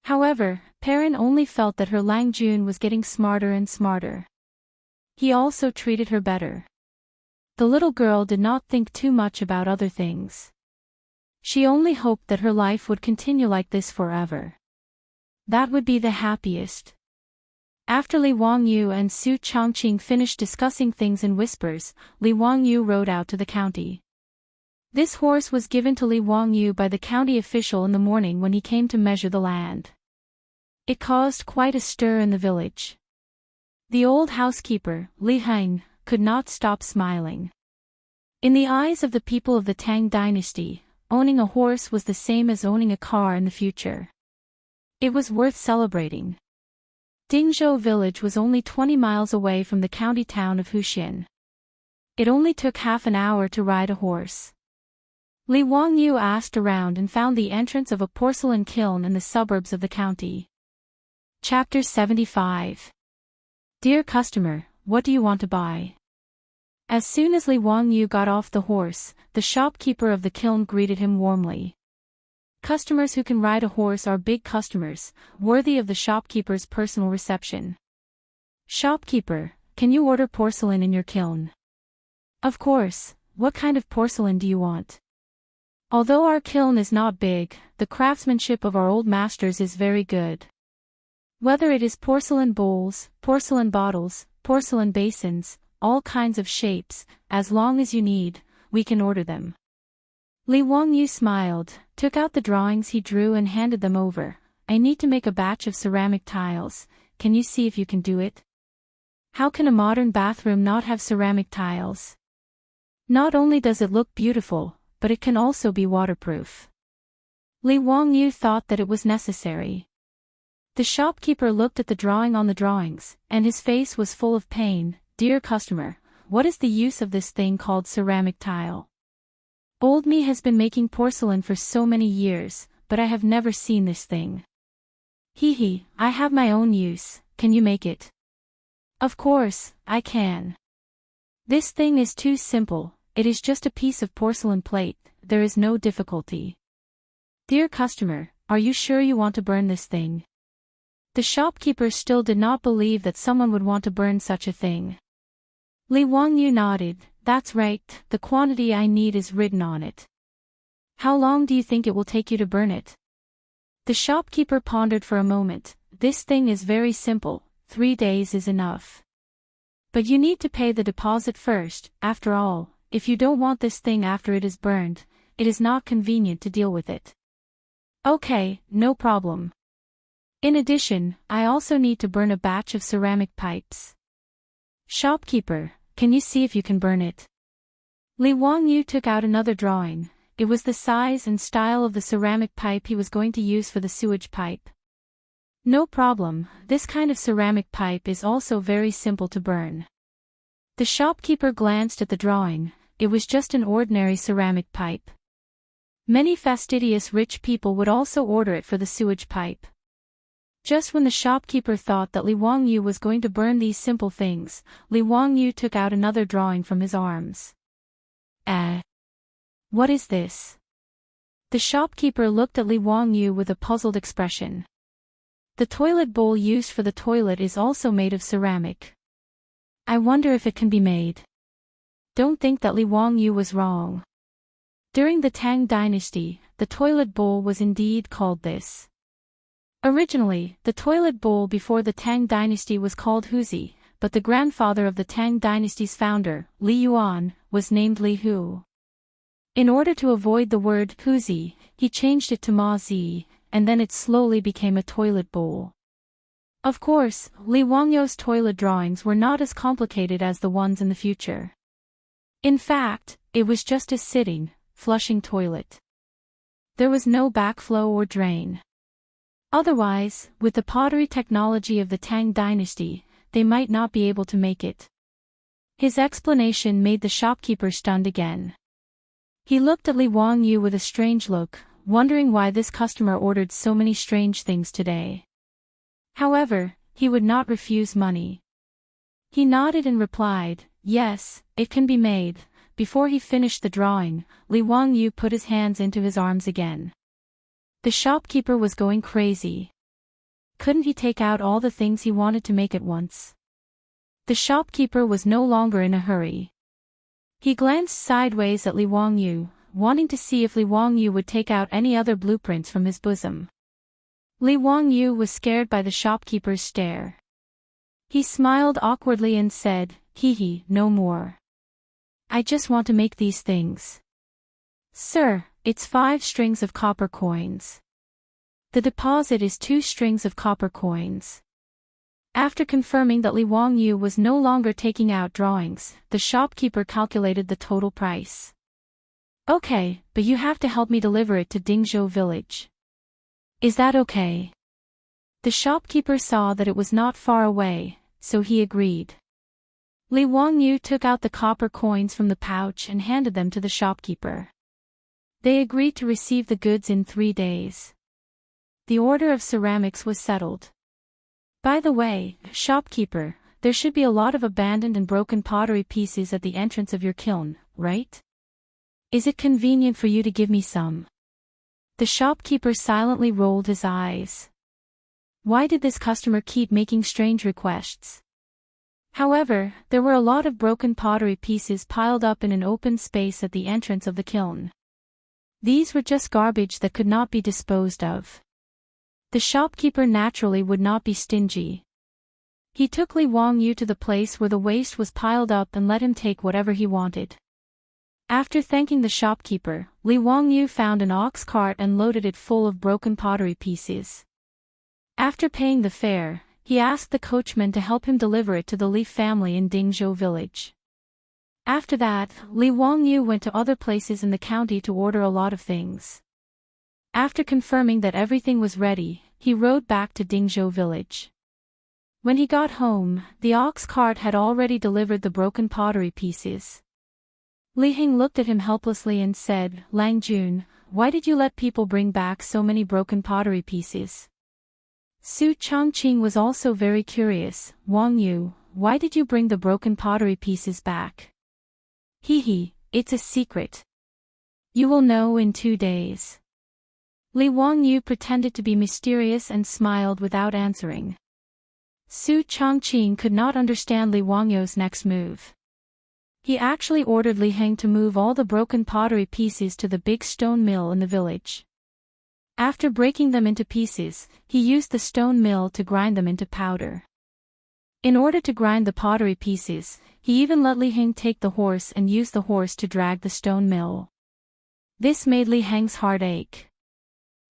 However, Perrin only felt that her Langjun was getting smarter and smarter. He also treated her better. The little girl did not think too much about other things. She only hoped that her life would continue like this forever. That would be the happiest. After Li Wangyu and Su Chongqing finished discussing things in whispers, Li Wangyu rode out to the county. This horse was given to Li Wangyu by the county official in the morning when he came to measure the land. It caused quite a stir in the village. The old housekeeper, Li Heng, could not stop smiling. In the eyes of the people of the Tang dynasty, owning a horse was the same as owning a car in the future. It was worth celebrating. Dingzhou village was only 20 miles away from the county town of Huxian. It only took half an hour to ride a horse. Li Wangyu asked around and found the entrance of a porcelain kiln in the suburbs of the county. Chapter 75. Dear customer, what do you want to buy? As soon as Li Wangyu got off the horse, the shopkeeper of the kiln greeted him warmly. Customers who can ride a horse are big customers, worthy of the shopkeeper's personal reception. Shopkeeper, can you order porcelain in your kiln? Of course, what kind of porcelain do you want? Although our kiln is not big, the craftsmanship of our old masters is very good. Whether it is porcelain bowls, porcelain bottles, porcelain basins, all kinds of shapes, as long as you need, we can order them. Li Wangyu smiled, took out the drawings he drew and handed them over. I need to make a batch of ceramic tiles, can you see if you can do it? How can a modern bathroom not have ceramic tiles? Not only does it look beautiful, but it can also be waterproof. Li Wangyu thought that it was necessary. The shopkeeper looked at the drawing on the drawings, and his face was full of pain. Dear customer, what is the use of this thing called ceramic tile? Old me has been making porcelain for so many years, but I have never seen this thing. Hee, I have my own use, can you make it? Of course, I can. This thing is too simple, it is just a piece of porcelain plate, there is no difficulty. Dear customer, are you sure you want to burn this thing? The shopkeeper still did not believe that someone would want to burn such a thing. Li Wangyu nodded, that's right, the quantity I need is written on it. How long do you think it will take you to burn it? The shopkeeper pondered for a moment, this thing is very simple, 3 days is enough. But you need to pay the deposit first, after all, if you don't want this thing after it is burned, it is not convenient to deal with it. Okay, no problem. In addition, I also need to burn a batch of ceramic pipes. Shopkeeper, can you see if you can burn it? Li Wangyu took out another drawing. It was the size and style of the ceramic pipe he was going to use for the sewage pipe. No problem, this kind of ceramic pipe is also very simple to burn. The shopkeeper glanced at the drawing, it was just an ordinary ceramic pipe. Many fastidious rich people would also order it for the sewage pipe. Just when the shopkeeper thought that Li Wangyu was going to burn these simple things, Li Wangyu took out another drawing from his arms. What is this? The shopkeeper looked at Li Wangyu with a puzzled expression. The toilet bowl used for the toilet is also made of ceramic. I wonder if it can be made. Don't think that Li Wangyu was wrong. During the Tang dynasty, the toilet bowl was indeed called this. Originally, the toilet bowl before the Tang dynasty was called Huzi, but the grandfather of the Tang dynasty's founder, Li Yuan, was named Li Hu. In order to avoid the word Huzi, he changed it to Ma Zi, and then it slowly became a toilet bowl. Of course, Li Wangyu's toilet drawings were not as complicated as the ones in the future. In fact, it was just a sitting, flushing toilet. There was no backflow or drain. Otherwise, with the pottery technology of the Tang dynasty, they might not be able to make it. His explanation made the shopkeeper stunned again. He looked at Li Wangyu with a strange look, wondering why this customer ordered so many strange things today. However, he would not refuse money. He nodded and replied, "Yes, it can be made." Before he finished the drawing, Li Wangyu put his hands into his arms again. The shopkeeper was going crazy. Couldn't he take out all the things he wanted to make at once? The shopkeeper was no longer in a hurry. He glanced sideways at Li Wangyu, wanting to see if Li Wangyu would take out any other blueprints from his bosom. Li Wangyu was scared by the shopkeeper's stare. He smiled awkwardly and said, "Hee, no more. I just want to make these things." "Sir, it's 5 strings of copper coins. The deposit is 2 strings of copper coins." After confirming that Li Wangyu was no longer taking out drawings, the shopkeeper calculated the total price. "Okay, but you have to help me deliver it to Dingzhou village. Is that okay?" The shopkeeper saw that it was not far away, so he agreed. Li Wangyu took out the copper coins from the pouch and handed them to the shopkeeper. They agreed to receive the goods in 3 days. The order of ceramics was settled. "By the way, shopkeeper, there should be a lot of abandoned and broken pottery pieces at the entrance of your kiln, right? Is it convenient for you to give me some?" The shopkeeper silently rolled his eyes. Why did this customer keep making strange requests? However, there were a lot of broken pottery pieces piled up in an open space at the entrance of the kiln. These were just garbage that could not be disposed of. The shopkeeper naturally would not be stingy. He took Li Wangyu to the place where the waste was piled up and let him take whatever he wanted. After thanking the shopkeeper, Li Wangyu found an ox cart and loaded it full of broken pottery pieces. After paying the fare, he asked the coachman to help him deliver it to the Li family in Dingzhou village. After that, Li Wangyu went to other places in the county to order a lot of things. After confirming that everything was ready, he rode back to Dingzhou village. When he got home, the ox cart had already delivered the broken pottery pieces. Li Hing looked at him helplessly and said, "Lang Jun, why did you let people bring back so many broken pottery pieces?" Su Chongqing was also very curious. "Wang Yu, why did you bring the broken pottery pieces back?" "Hee, it's a secret. You will know in 2 days." Li Wangyu pretended to be mysterious and smiled without answering. Su Chongqing could not understand Li Wangyu's next move. He actually ordered Li Heng to move all the broken pottery pieces to the big stone mill in the village. After breaking them into pieces, he used the stone mill to grind them into powder. In order to grind the pottery pieces, he even let Li Heng take the horse and use the horse to drag the stone mill. This made Li Heng's heart ache.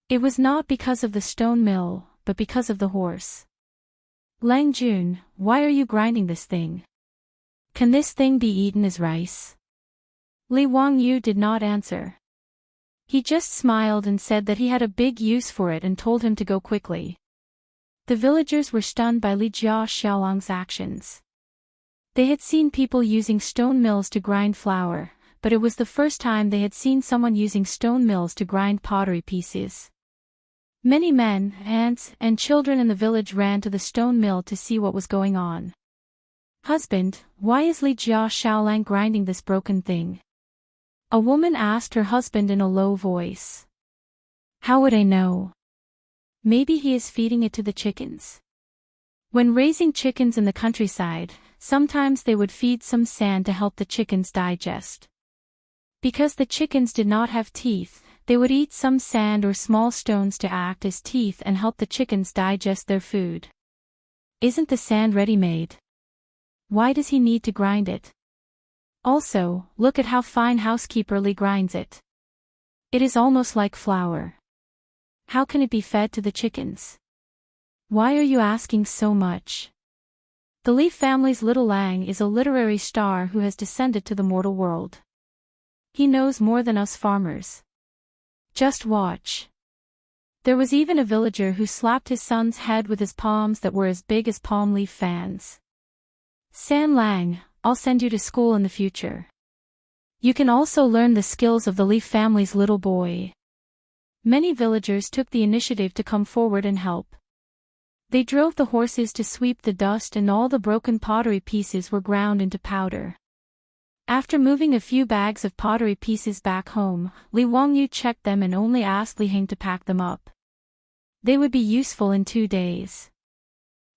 It was not because of the stone mill, but because of the horse. "Lang Jun, why are you grinding this thing? Can this thing be eaten as rice?" Li Wangyu did not answer. He just smiled and said that he had a big use for it and told him to go quickly. The villagers were stunned by Li Xiaolang's actions. They had seen people using stone mills to grind flour, but it was the first time they had seen someone using stone mills to grind pottery pieces. Many men, ants, and children in the village ran to the stone mill to see what was going on. "Husband, why is Li Xiaolang grinding this broken thing?" A woman asked her husband in a low voice. "How would I know? Maybe he is feeding it to the chickens." When raising chickens in the countryside, sometimes they would feed some sand to help the chickens digest. Because the chickens did not have teeth, they would eat some sand or small stones to act as teeth and help the chickens digest their food. Isn't the sand ready-made? Why does he need to grind it? Also, look at how fine housekeeper Li grinds it. It is almost like flour. How can it be fed to the chickens? Why are you asking so much? The Li family's little Lang is a literary star who has descended to the mortal world. He knows more than us farmers. Just watch. There was even a villager who slapped his son's head with his palms that were as big as palm leaf fans. "San Lang, I'll send you to school in the future." You can also learn the skills of the Li family's little boy. Many villagers took the initiative to come forward and help. They drove the horses to sweep the dust, and all the broken pottery pieces were ground into powder. After moving a few bags of pottery pieces back home, Li Wangyu checked them and only asked Li Heng to pack them up. They would be useful in 2 days.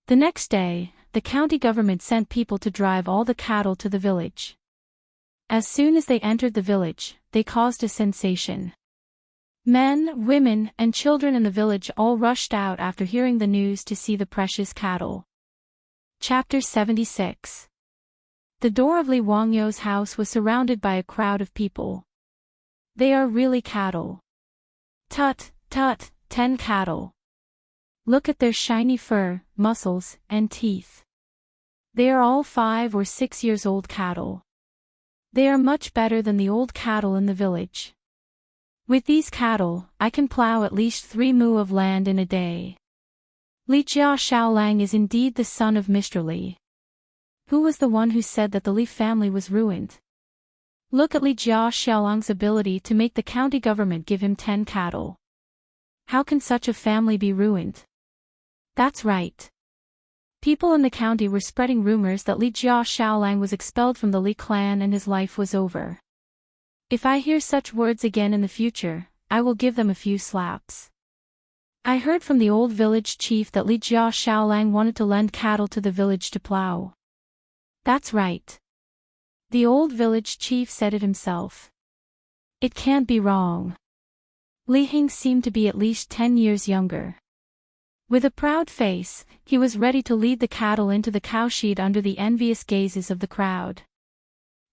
The next day, the county government sent people to drive all the cattle to the village. As soon as they entered the village, they caused a sensation. Men, women, and children in the village all rushed out after hearing the news to see the precious cattle. Chapter 76. The door of Li Wangyu's house was surrounded by a crowd of people. They are really cattle. Tut, tut, 10 cattle. Look at their shiny fur, muscles, and teeth. They are all 5 or 6 years old cattle. They are much better than the old cattle in the village. With these cattle, I can plow at least 3 mu of land in a day. Li Jia Xiaolang is indeed the son of Mr. Li. Who was the one who said that the Li family was ruined? Look at Li Jia Xiaolang's ability to make the county government give him 10 cattle. How can such a family be ruined? That's right. People in the county were spreading rumors that Li Jia Xiaolang was expelled from the Li clan and his life was over. If I hear such words again in the future, I will give them a few slaps. I heard from the old village chief that Li Jia Xiaolang wanted to lend cattle to the village to plow. That's right. The old village chief said it himself. It can't be wrong. Li Heng seemed to be at least 10 years younger. With a proud face, he was ready to lead the cattle into the cowshed under the envious gazes of the crowd.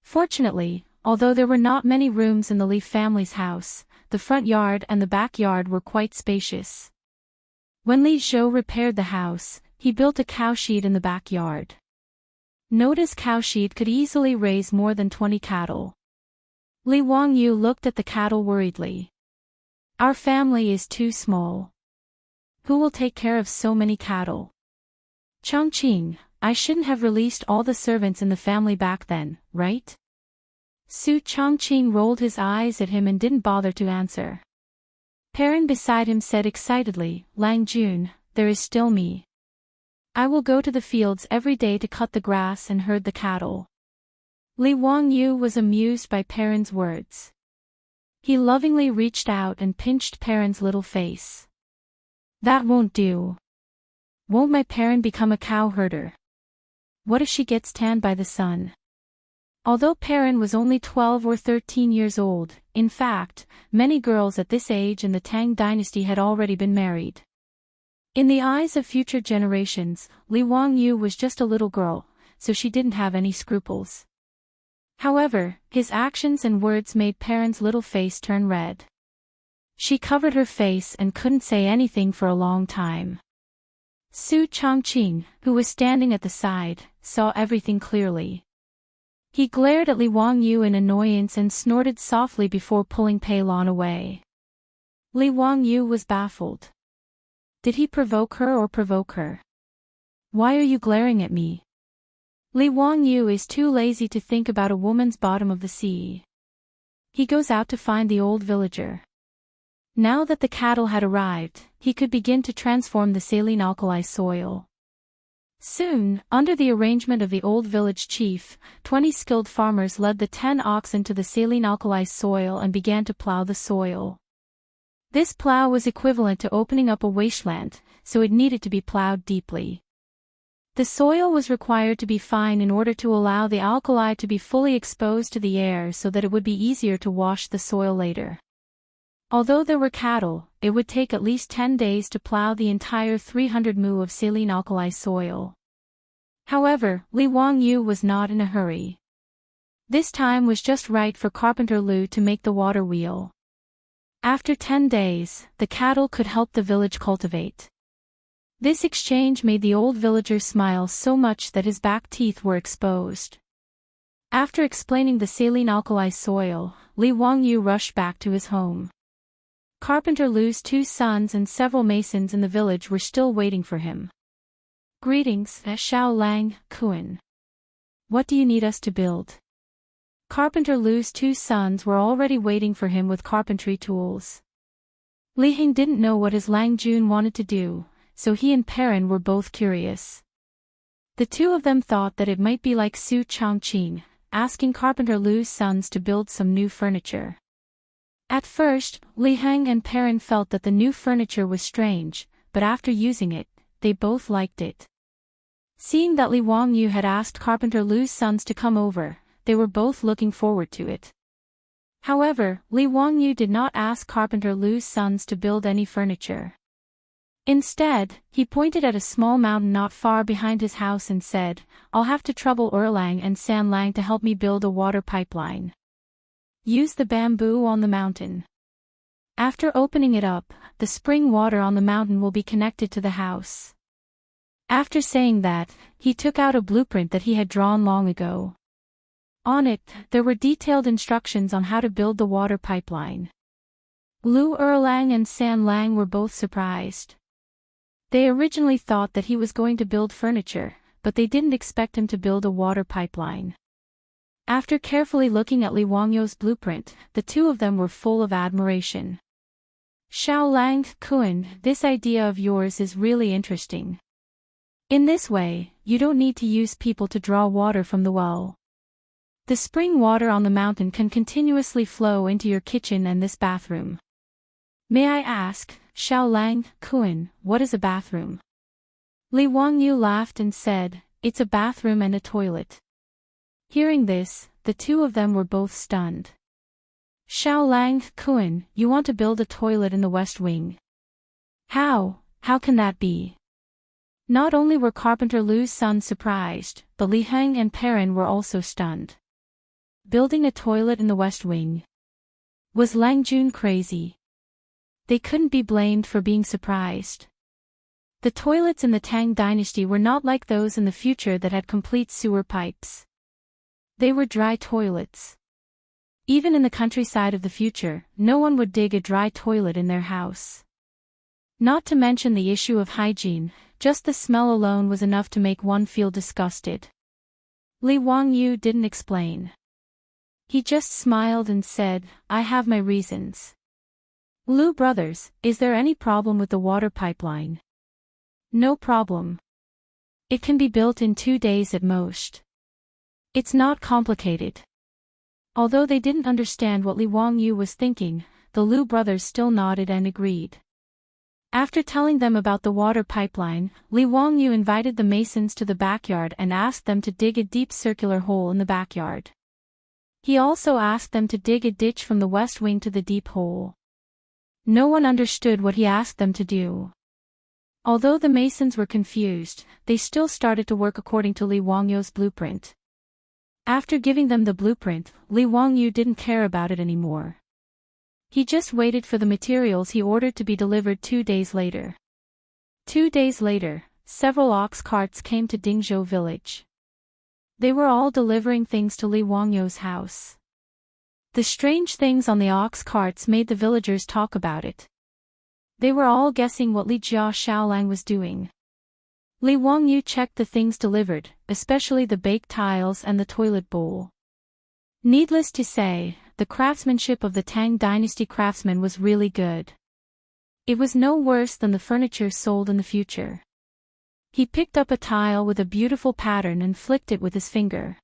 Fortunately, although there were not many rooms in the Li family's house, the front yard and the backyard were quite spacious. When Li Zhou repaired the house, he built a cowshed in the backyard. Notice cowshed could easily raise more than 20 cattle. Li Wangyu looked at the cattle worriedly. Our family is too small. Who will take care of so many cattle? Chongqing, I shouldn't have released all the servants in the family back then, right? Su Chongqing rolled his eyes at him and didn't bother to answer. Perrin beside him said excitedly, Lang Jun, there is still me. I will go to the fields every day to cut the grass and herd the cattle. Li Wangyu was amused by Perrin's words. He lovingly reached out and pinched Perrin's little face. That won't do. Won't my Perrin become a cow herder? What if she gets tanned by the sun? Although Perrin was only 12 or 13 years old, in fact, many girls at this age in the Tang dynasty had already been married. In the eyes of future generations, Li Wangyu was just a little girl, so she didn't have any scruples. However, his actions and words made Perrin's little face turn red. She covered her face and couldn't say anything for a long time. Su Chongqing, who was standing at the side, saw everything clearly. He glared at Li Wangyu in annoyance and snorted softly before pulling Pei Lan away. Li Wangyu was baffled. Did he provoke her or provoke her? Why are you glaring at me? Li Wangyu is too lazy to think about a woman's bottom of the sea. He goes out to find the old villager. Now that the cattle had arrived, he could begin to transform the saline alkali soil. Soon, under the arrangement of the old village chief, 20 skilled farmers led the 10 oxen to the saline alkali soil and began to plow the soil. This plow was equivalent to opening up a wasteland, so it needed to be plowed deeply. The soil was required to be fine in order to allow the alkali to be fully exposed to the air so that it would be easier to wash the soil later. Although there were cattle, it would take at least 10 days to plow the entire 300 mu of saline alkali soil. However, Li Wangyu was not in a hurry. This time was just right for Carpenter Lu to make the water wheel. After 10 days, the cattle could help the village cultivate. This exchange made the old villager smile so much that his back teeth were exposed. After explaining the saline alkali soil, Li Wangyu rushed back to his home. Carpenter Lu's 2 sons and several masons in the village were still waiting for him. Greetings, Xiao Lang, Kun. What do you need us to build? Carpenter Lu's two sons were already waiting for him with carpentry tools. Li Heng didn't know what his Lang Jun wanted to do, so he and Perrin were both curious. The two of them thought that it might be like Su Changqing, asking Carpenter Lu's sons to build some new furniture. At first, Li Heng and Perrin felt that the new furniture was strange, but after using it, they both liked it. Seeing that Li Wangyu had asked Carpenter Lu's sons to come over, they were both looking forward to it. However, Li Wangyu did not ask Carpenter Lu's sons to build any furniture. Instead, he pointed at a small mountain not far behind his house and said, "I'll have to trouble Erlang and Sanlang to help me build a water pipeline. Use the bamboo on the mountain. After opening it up, the spring water on the mountain will be connected to the house." After saying that, he took out a blueprint that he had drawn long ago. On it, there were detailed instructions on how to build the water pipeline. Lu Erlang and San Lang were both surprised. They originally thought that he was going to build furniture, but they didn't expect him to build a water pipeline. After carefully looking at Li Wangyu's blueprint, the two of them were full of admiration. "Xiao Lang, Kun, this idea of yours is really interesting. In this way, you don't need to use people to draw water from the well. The spring water on the mountain can continuously flow into your kitchen and this bathroom. May I ask, Xiao Lang, Kun, what is a bathroom?" Li Wangyu laughed and said, "It's a bathroom and a toilet." Hearing this, the two of them were both stunned. "Xiao Lang, Kun, you want to build a toilet in the West Wing? How can that be?" Not only were Carpenter Lu's sons surprised, but Li Heng and Perrin were also stunned. Building a toilet in the West Wing? Was Lang Jun crazy? They couldn't be blamed for being surprised. The toilets in the Tang dynasty were not like those in the future that had complete sewer pipes. They were dry toilets. Even in the countryside of the future, no one would dig a dry toilet in their house. Not to mention the issue of hygiene, just the smell alone was enough to make one feel disgusted. Li Wangyu didn't explain. He just smiled and said, "I have my reasons." "Lu brothers, is there any problem with the water pipeline?" "No problem. It can be built in 2 days at most. It's not complicated." Although they didn't understand what Li Wangyu was thinking, the Lu brothers still nodded and agreed. After telling them about the water pipeline, Li Wangyu invited the masons to the backyard and asked them to dig a deep circular hole in the backyard. He also asked them to dig a ditch from the west wing to the deep hole. No one understood what he asked them to do. Although the masons were confused, they still started to work according to Li Wangyu's blueprint. After giving them the blueprint, Li Wangyu didn't care about it anymore. He just waited for the materials he ordered to be delivered 2 days later. 2 days later, several ox carts came to Dingzhou village. They were all delivering things to Li Wangyu's house. The strange things on the ox carts made the villagers talk about it. They were all guessing what Li Jia Xiaolang was doing. Li Wangyu checked the things delivered, especially the baked tiles and the toilet bowl. Needless to say, the craftsmanship of the Tang dynasty craftsmen was really good. It was no worse than the furniture sold in the future. He picked up a tile with a beautiful pattern and flicked it with his finger.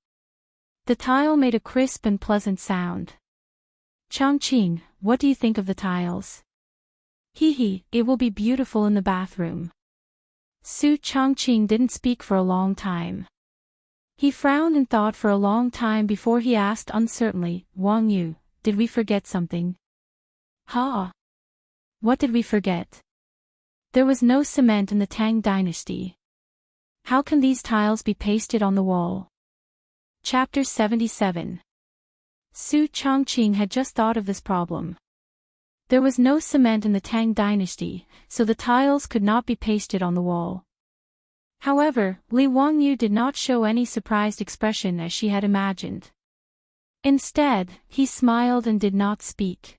The tile made a crisp and pleasant sound. "Changqing, what do you think of the tiles?" "Hee, it will be beautiful in the bathroom." Su Changqing didn't speak for a long time. He frowned and thought for a long time before he asked uncertainly, "Wang Yu, did we forget something?" "Ha! What did we forget?" "There was no cement in the Tang dynasty. How can these tiles be pasted on the wall?" Chapter 77. Su Changqing had just thought of this problem. There was no cement in the Tang dynasty, so the tiles could not be pasted on the wall. However, Li Wangyu did not show any surprised expression as she had imagined. Instead, he smiled and did not speak.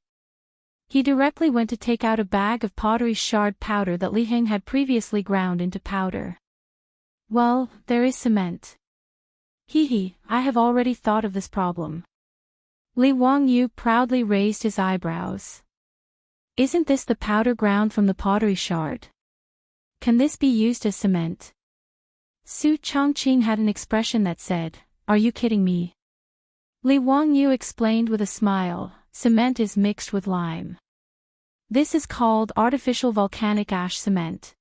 He directly went to take out a bag of pottery shard powder that Li Heng had previously ground into powder. "Well, there is cement. I have already thought of this problem. Li Wangyu proudly raised his eyebrows. Isn't this the powder ground from the pottery shard? Can this be used as cement? Su Chongqing had an expression that said, "Are you kidding me?" Li Wangyu explained with a smile, "Cement is mixed with lime. This is called artificial volcanic ash cement.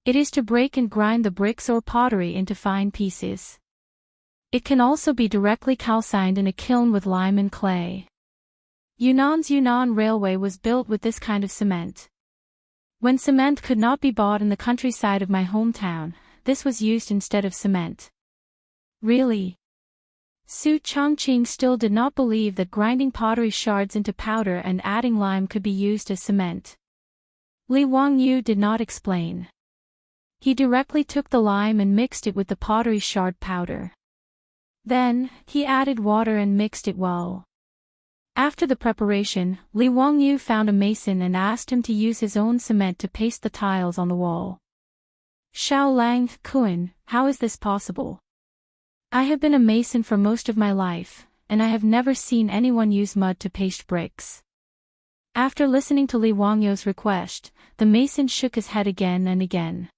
It is to break and grind the bricks or pottery into fine pieces. It can also be directly calcined in a kiln with lime and clay. Yunnan's Yunnan Railway was built with this kind of cement. When cement could not be bought in the countryside of my hometown, this was used instead of cement." Really? Su Chongqing still did not believe that grinding pottery shards into powder and adding lime could be used as cement. Li Wangyu did not explain. He directly took the lime and mixed it with the pottery shard powder. Then, he added water and mixed it well. After the preparation, Li Wangyu found a mason and asked him to use his own cement to paste the tiles on the wall. Xiaolang Kun, how is this possible? I have been a mason for most of my life, and I have never seen anyone use mud to paste bricks. After listening to Li Wangyu's request, the mason shook his head again and again.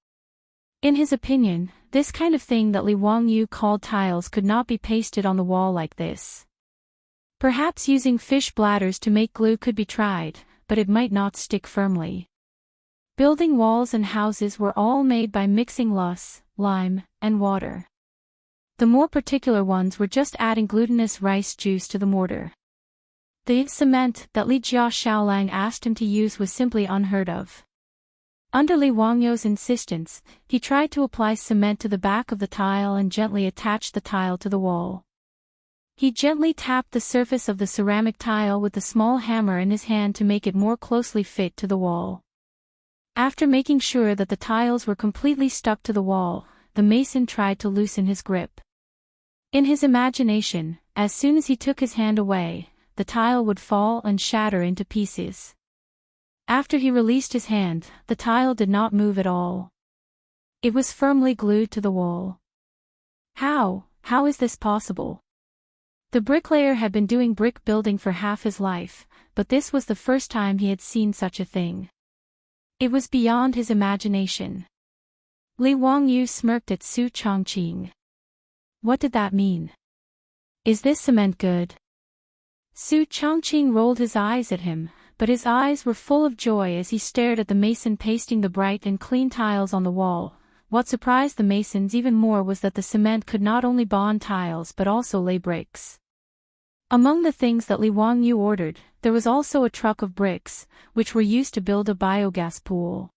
In his opinion, this kind of thing that Li Wangyu called tiles could not be pasted on the wall like this. Perhaps using fish bladders to make glue could be tried, but it might not stick firmly. Building walls and houses were all made by mixing loess, lime, and water. The more particular ones were just adding glutinous rice juice to the mortar. The cement that Li Xiaolang asked him to use was simply unheard of. Under Li Wangyu's insistence, he tried to apply cement to the back of the tile and gently attached the tile to the wall. He gently tapped the surface of the ceramic tile with the small hammer in his hand to make it more closely fit to the wall. After making sure that the tiles were completely stuck to the wall, the mason tried to loosen his grip. In his imagination, as soon as he took his hand away, the tile would fall and shatter into pieces. After he released his hand, the tile did not move at all. It was firmly glued to the wall. How is this possible? The bricklayer had been doing brick building for half his life, but this was the first time he had seen such a thing. It was beyond his imagination. Li Wangyu smirked at Su Chongqing. What did that mean? Is this cement good? Su Chongqing rolled his eyes at him, but his eyes were full of joy as he stared at the mason pasting the bright and clean tiles on the wall. What surprised the masons even more was that the cement could not only bond tiles but also lay bricks. Among the things that Li Wangyu ordered, there was also a truck of bricks, which were used to build a biogas pool.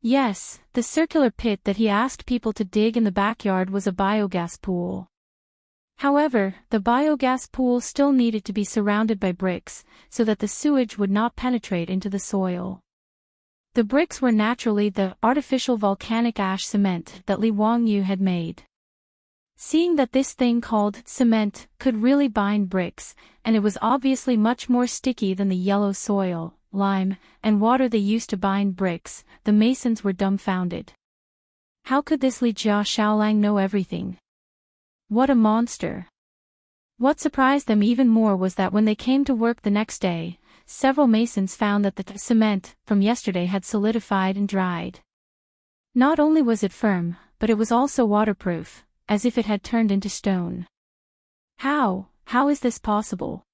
Yes, the circular pit that he asked people to dig in the backyard was a biogas pool. However, the biogas pool still needed to be surrounded by bricks, so that the sewage would not penetrate into the soil. The bricks were naturally the artificial volcanic ash cement that Li Wangyu had made. Seeing that this thing called cement could really bind bricks, and it was obviously much more sticky than the yellow soil, lime, and water they used to bind bricks, the masons were dumbfounded. How could this Li Xiaolang know everything? What a monster! What surprised them even more was that when they came to work the next day, several masons found that the cement from yesterday had solidified and dried. Not only was it firm, but it was also waterproof, as if it had turned into stone. How is this possible?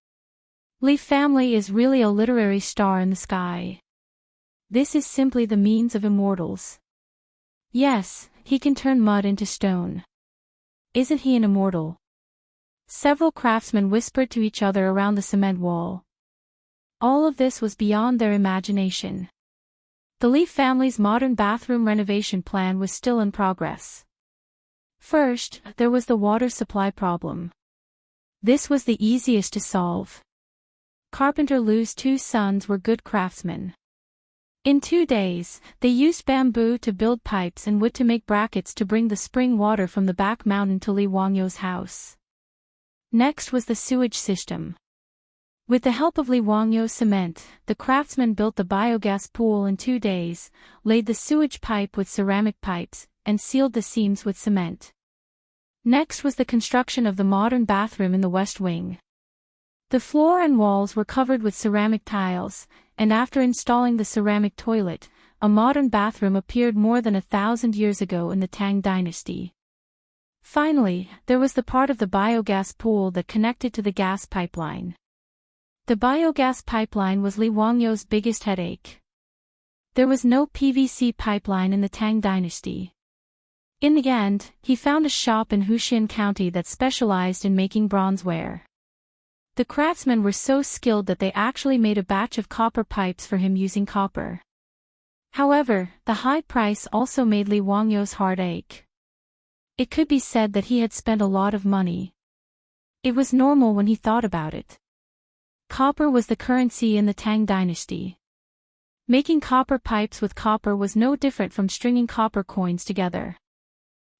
Li family is really a literary star in the sky. This is simply the means of immortals. Yes, he can turn mud into stone. Isn't he an immortal? Several craftsmen whispered to each other around the cement wall. All of this was beyond their imagination. The Li family's modern bathroom renovation plan was still in progress. First, there was the water supply problem. This was the easiest to solve. Carpenter Lu's two sons were good craftsmen. In 2 days, they used bamboo to build pipes and wood to make brackets to bring the spring water from the back mountain to Li Wangyu's house. Next was the sewage system. With the help of Li Wangyu's cement, the craftsmen built the biogas pool in 2 days, laid the sewage pipe with ceramic pipes, and sealed the seams with cement. Next was the construction of the modern bathroom in the West Wing. The floor and walls were covered with ceramic tiles, and after installing the ceramic toilet, a modern bathroom appeared more than 1,000 years ago in the Tang dynasty. Finally, there was the part of the biogas pool that connected to the gas pipeline. The biogas pipeline was Li Wangyou's biggest headache. There was no PVC pipeline in the Tang dynasty. In the end, he found a shop in Wuxia County that specialized in making bronzeware. The craftsmen were so skilled that they actually made a batch of copper pipes for him using copper. However, the high price also made Li Wangyou's heart ache. It could be said that he had spent a lot of money. It was normal when he thought about it. Copper was the currency in the Tang dynasty. Making copper pipes with copper was no different from stringing copper coins together.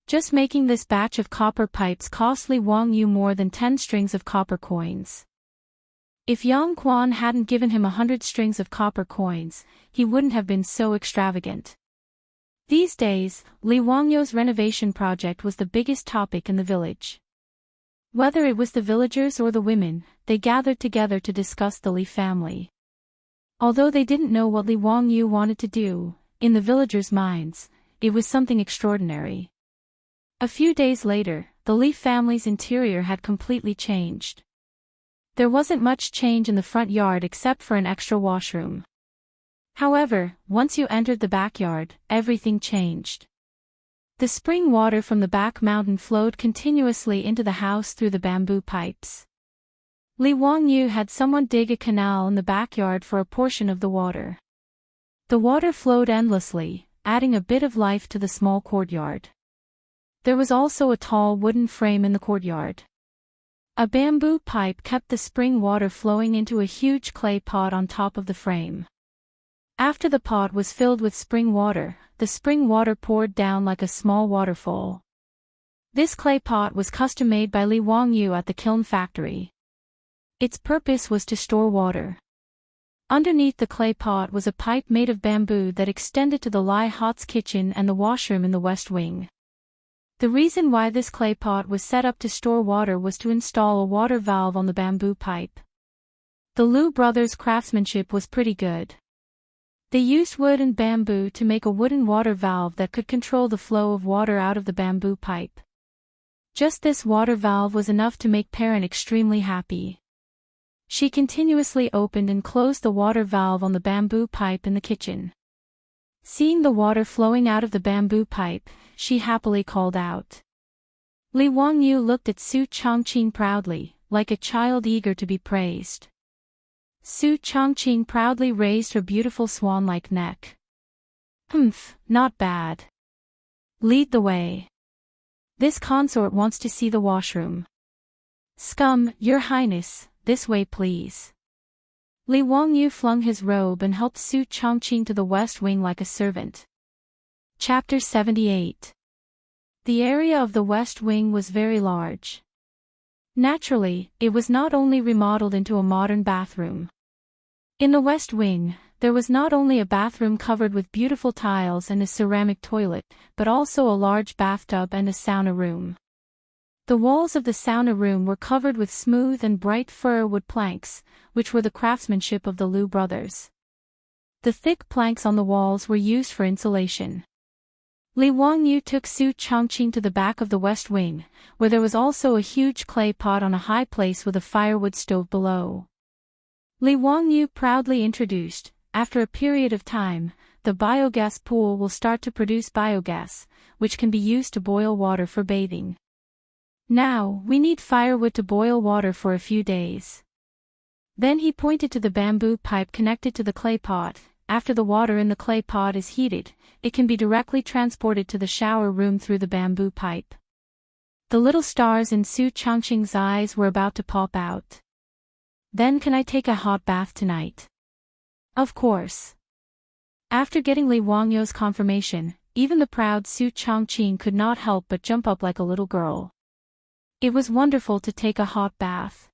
Just making this batch of copper pipes cost Li Wangyou more than 10 strings of copper coins. If Yang Quan hadn't given him 100 strings of copper coins, he wouldn't have been so extravagant. These days, Li Wangyou's renovation project was the biggest topic in the village. Whether it was the villagers or the women, they gathered together to discuss the Li family. Although they didn't know what Li Wangyou wanted to do, in the villagers' minds, it was something extraordinary. A few days later, the Li family's interior had completely changed. There wasn't much change in the front yard except for an extra washroom. However, once you entered the backyard, everything changed. The spring water from the back mountain flowed continuously into the house through the bamboo pipes. Li Wangyou had someone dig a canal in the backyard for a portion of the water. The water flowed endlessly, adding a bit of life to the small courtyard. There was also a tall wooden frame in the courtyard. A bamboo pipe kept the spring water flowing into a huge clay pot on top of the frame. After the pot was filled with spring water, the spring water poured down like a small waterfall. This clay pot was custom-made by Li Wangyou at the kiln factory. Its purpose was to store water. Underneath the clay pot was a pipe made of bamboo that extended to the Lai Hot's kitchen and the washroom in the west wing. The reason why this clay pot was set up to store water was to install a water valve on the bamboo pipe. The Liu brothers' craftsmanship was pretty good. They used wood and bamboo to make a wooden water valve that could control the flow of water out of the bamboo pipe. Just this water valve was enough to make Perrin extremely happy. She continuously opened and closed the water valve on the bamboo pipe in the kitchen. Seeing the water flowing out of the bamboo pipe, she happily called out. Li Wangyou looked at Su Chongqing proudly, like a child eager to be praised. Su Chongqing proudly raised her beautiful swan-like neck. Not bad. Lead the way. This consort wants to see the washroom. Scum, Your Highness, this way please. Li Wangyou flung his robe and helped Su Chongqing to the west wing like a servant. Chapter 78. The area of the west wing was very large. Naturally, it was not only remodeled into a modern bathroom. In the west wing, there was not only a bathroom covered with beautiful tiles and a ceramic toilet, but also a large bathtub and a sauna room. The walls of the sauna room were covered with smooth and bright fir wood planks, which were the craftsmanship of the Liu brothers. The thick planks on the walls were used for insulation. Li Wangyou took Su Chongqing to the back of the west wing, where there was also a huge clay pot on a high place with a firewood stove below. Li Wangyou proudly introduced, after a period of time, the biogas pool will start to produce biogas, which can be used to boil water for bathing. Now, we need firewood to boil water for a few days. Then he pointed to the bamboo pipe connected to the clay pot. After the water in the clay pot is heated, it can be directly transported to the shower room through the bamboo pipe. The little stars in Su Chongqing's eyes were about to pop out. Then can I take a hot bath tonight? Of course. After getting Li Wangyou's confirmation, even the proud Su Chongqing could not help but jump up like a little girl. It was wonderful to take a hot bath.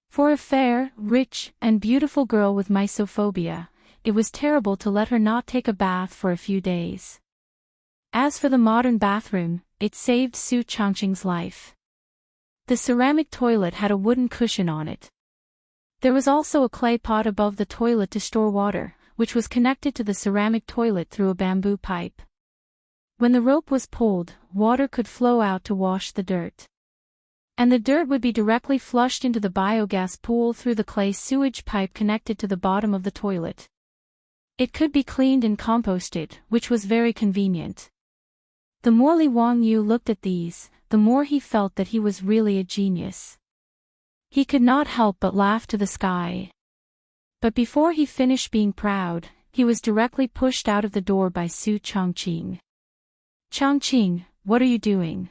For a fair, rich, and beautiful girl with mysophobia, it was terrible to let her not take a bath for a few days. As for the modern bathroom, it saved Su Chongqing's life. The ceramic toilet had a wooden cushion on it. There was also a clay pot above the toilet to store water, which was connected to the ceramic toilet through a bamboo pipe. When the rope was pulled, water could flow out to wash the dirt. And the dirt would be directly flushed into the biogas pool through the clay sewage pipe connected to the bottom of the toilet. It could be cleaned and composted, which was very convenient. The more Li Wangyu looked at these, the more he felt that he was really a genius. He could not help but laugh to the sky. But before he finished being proud, he was directly pushed out of the door by Su Chongqing. "Chongqing, what are you doing?"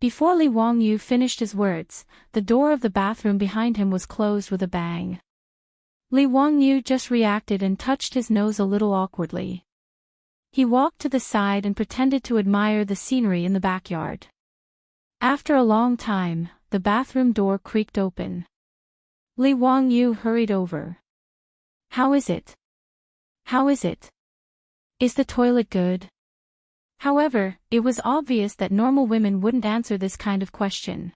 Before Li Wangyu finished his words, the door of the bathroom behind him was closed with a bang. Li Wangyu just reacted and touched his nose a little awkwardly. He walked to the side and pretended to admire the scenery in the backyard. After a long time, the bathroom door creaked open. Li Wangyu hurried over. "How is it? How is it? Is the toilet good?" However, it was obvious that normal women wouldn't answer this kind of question.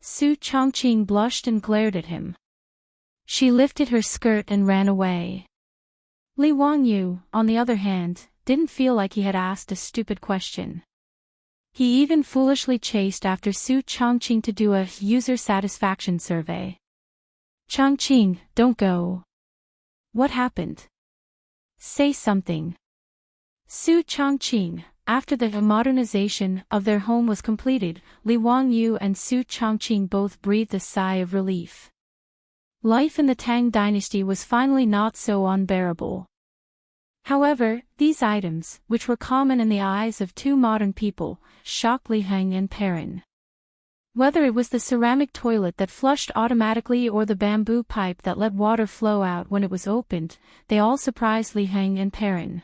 Su Chongqing blushed and glared at him. She lifted her skirt and ran away. Li Wangyu, on the other hand, didn't feel like he had asked a stupid question. He even foolishly chased after Su Chongqing to do a user satisfaction survey. "Chongqing, don't go. What happened? Say something." Su Chongqing, after the modernization of their home was completed, Li Wangyu and Su Chongqing both breathed a sigh of relief. Life in the Tang dynasty was finally not so unbearable. However, these items, which were common in the eyes of two modern people, shocked Li Heng and Perrin. Whether it was the ceramic toilet that flushed automatically or the bamboo pipe that let water flow out when it was opened, they all surprised Li Heng and Perrin.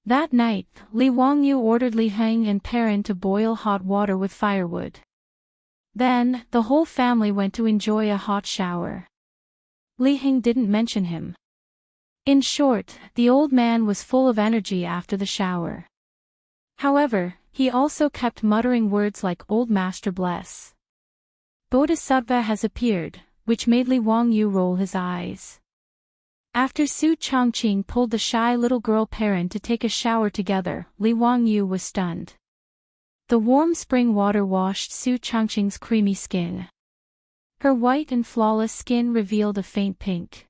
That night, Li Wangyu ordered Li Heng and Perrin to boil hot water with firewood. Then, the whole family went to enjoy a hot shower. Li Heng didn't mention him. In short, the old man was full of energy after the shower. However, he also kept muttering words like "Old Master bless." Bodhisattva has appeared, which made Li Wangyu roll his eyes. After Su Chongqing pulled the shy little girl Perrin to take a shower together, Li Wangyu was stunned. The warm spring water washed Su Chongqing's creamy skin. Her white and flawless skin revealed a faint pink.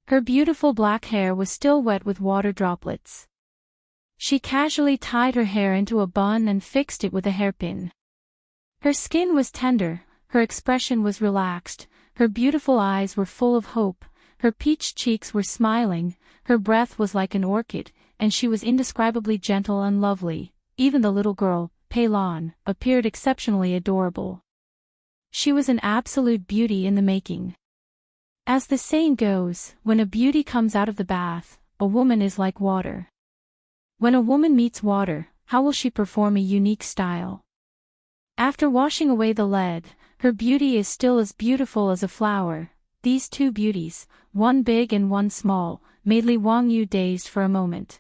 Her beautiful black hair was still wet with water droplets. She casually tied her hair into a bun and fixed it with a hairpin. Her skin was tender, her expression was relaxed, her beautiful eyes were full of hope, her peach cheeks were smiling, her breath was like an orchid, and she was indescribably gentle and lovely. Even the little girl, Pei Lan, appeared exceptionally adorable. She was an absolute beauty in the making. As the saying goes, when a beauty comes out of the bath, a woman is like water. When a woman meets water, how will she perform a unique style? After washing away the lead, her beauty is still as beautiful as a flower. These two beauties, one big and one small, made Li Wangyu dazed for a moment.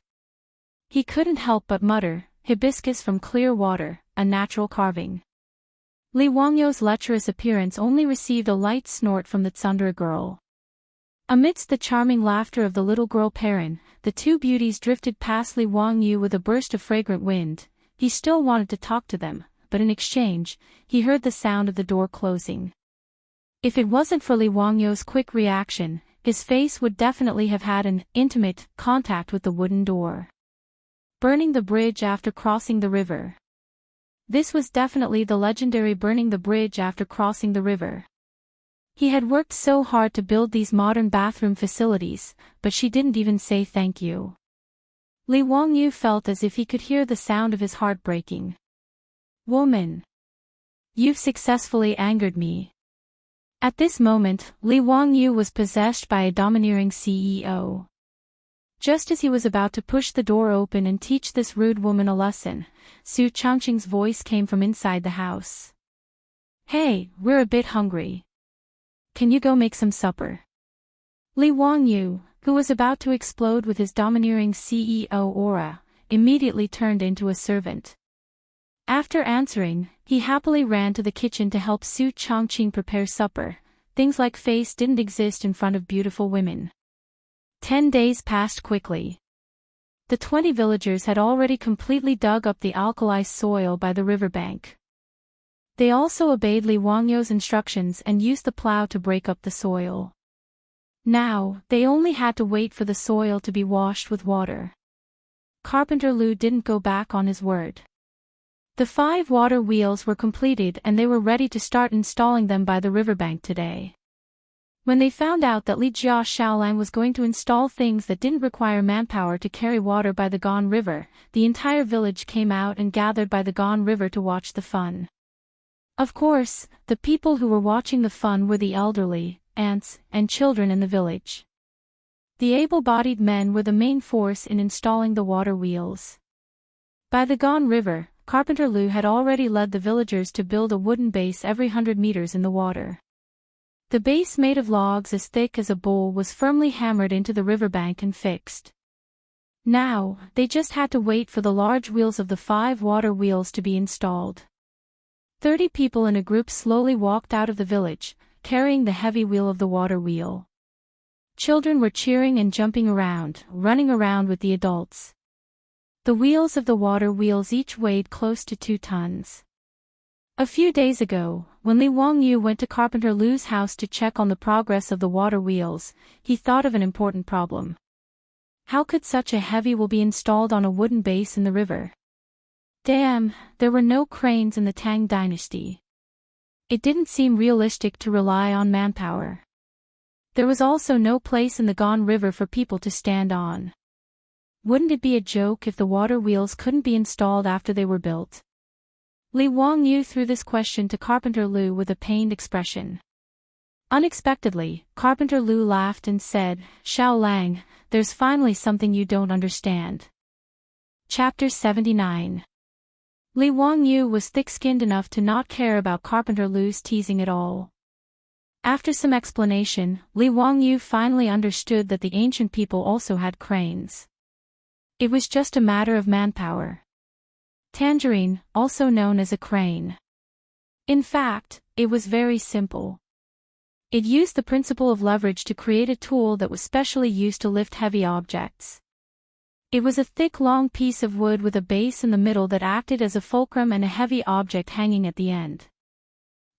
He couldn't help but mutter, "Hibiscus from clear water, a natural carving." Li Wangyu's lecherous appearance only received a light snort from the tsundere girl. Amidst the charming laughter of the little girl Perrin, the two beauties drifted past Li Wangyu with a burst of fragrant wind. He still wanted to talk to them, but in exchange, he heard the sound of the door closing. If it wasn't for Li Wangyu's quick reaction, his face would definitely have had an intimate contact with the wooden door. Burning the bridge after crossing the river. This was definitely the legendary burning the bridge after crossing the river. He had worked so hard to build these modern bathroom facilities, but she didn't even say thank you. Li Wangyu felt as if he could hear the sound of his heart breaking. "Woman! You've successfully angered me." At this moment, Li Wangyu was possessed by a domineering CEO. Just as he was about to push the door open and teach this rude woman a lesson, Su Chongqing's voice came from inside the house. "Hey, we're a bit hungry. Can you go make some supper?" Li Wangyu, who was about to explode with his domineering CEO aura, immediately turned into a servant. After answering, he happily ran to the kitchen to help Su Chongqing prepare supper. things like face didn't exist in front of beautiful women. 10 days passed quickly. The 20 villagers had already completely dug up the alkali soil by the riverbank. They also obeyed Li Wangyu's instructions and used the plow to break up the soil. Now, they only had to wait for the soil to be washed with water. Carpenter Lu didn't go back on his word. The 5 water wheels were completed and they were ready to start installing them by the riverbank today. When they found out that Li Xiaolang was going to install things that didn't require manpower to carry water by the Gone River, the entire village came out and gathered by the Gone River to watch the fun. Of course, the people who were watching the fun were the elderly, aunts, and children in the village. The able-bodied men were the main force in installing the water wheels. By the Gone River, Carpenter Lu had already led the villagers to build a wooden base every 100 meters in the water. The base made of logs as thick as a bowl was firmly hammered into the riverbank and fixed. Now, they just had to wait for the large wheels of the 5 water wheels to be installed. 30 people in a group slowly walked out of the village, carrying the heavy wheel of the water wheel. Children were cheering and jumping around, running around with the adults. The wheels of the water wheels each weighed close to 2 tons. A few days ago, when Li Wangyu went to Carpenter Lu's house to check on the progress of the water wheels, he thought of an important problem. How could such a heavy wheel be installed on a wooden base in the river? Damn, there were no cranes in the Tang dynasty. It didn't seem realistic to rely on manpower. There was also no place in the Gone River for people to stand on. Wouldn't it be a joke if the water wheels couldn't be installed after they were built? Li Wangyu threw this question to Carpenter Lu with a pained expression. Unexpectedly, Carpenter Lu laughed and said, "Xiao Lang, there's finally something you don't understand." Chapter 79. Li Wangyu was thick-skinned enough to not care about Carpenter Lu's teasing at all. After some explanation, Li Wangyu finally understood that the ancient people also had cranes. It was just a matter of manpower. Tangerine, also known as a crane. In fact, it was very simple. It used the principle of leverage to create a tool that was specially used to lift heavy objects. It was a thick long piece of wood with a base in the middle that acted as a fulcrum and a heavy object hanging at the end.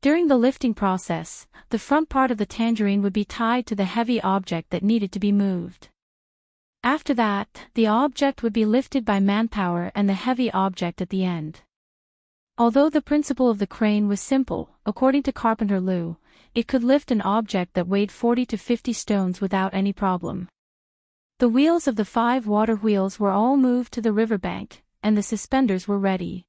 During the lifting process, the front part of the tangerine would be tied to the heavy object that needed to be moved. After that, the object would be lifted by manpower and the heavy object at the end. Although the principle of the crane was simple, according to Carpenter Lu, it could lift an object that weighed 40 to 50 stones without any problem. The wheels of the 5 water wheels were all moved to the riverbank, and the suspenders were ready.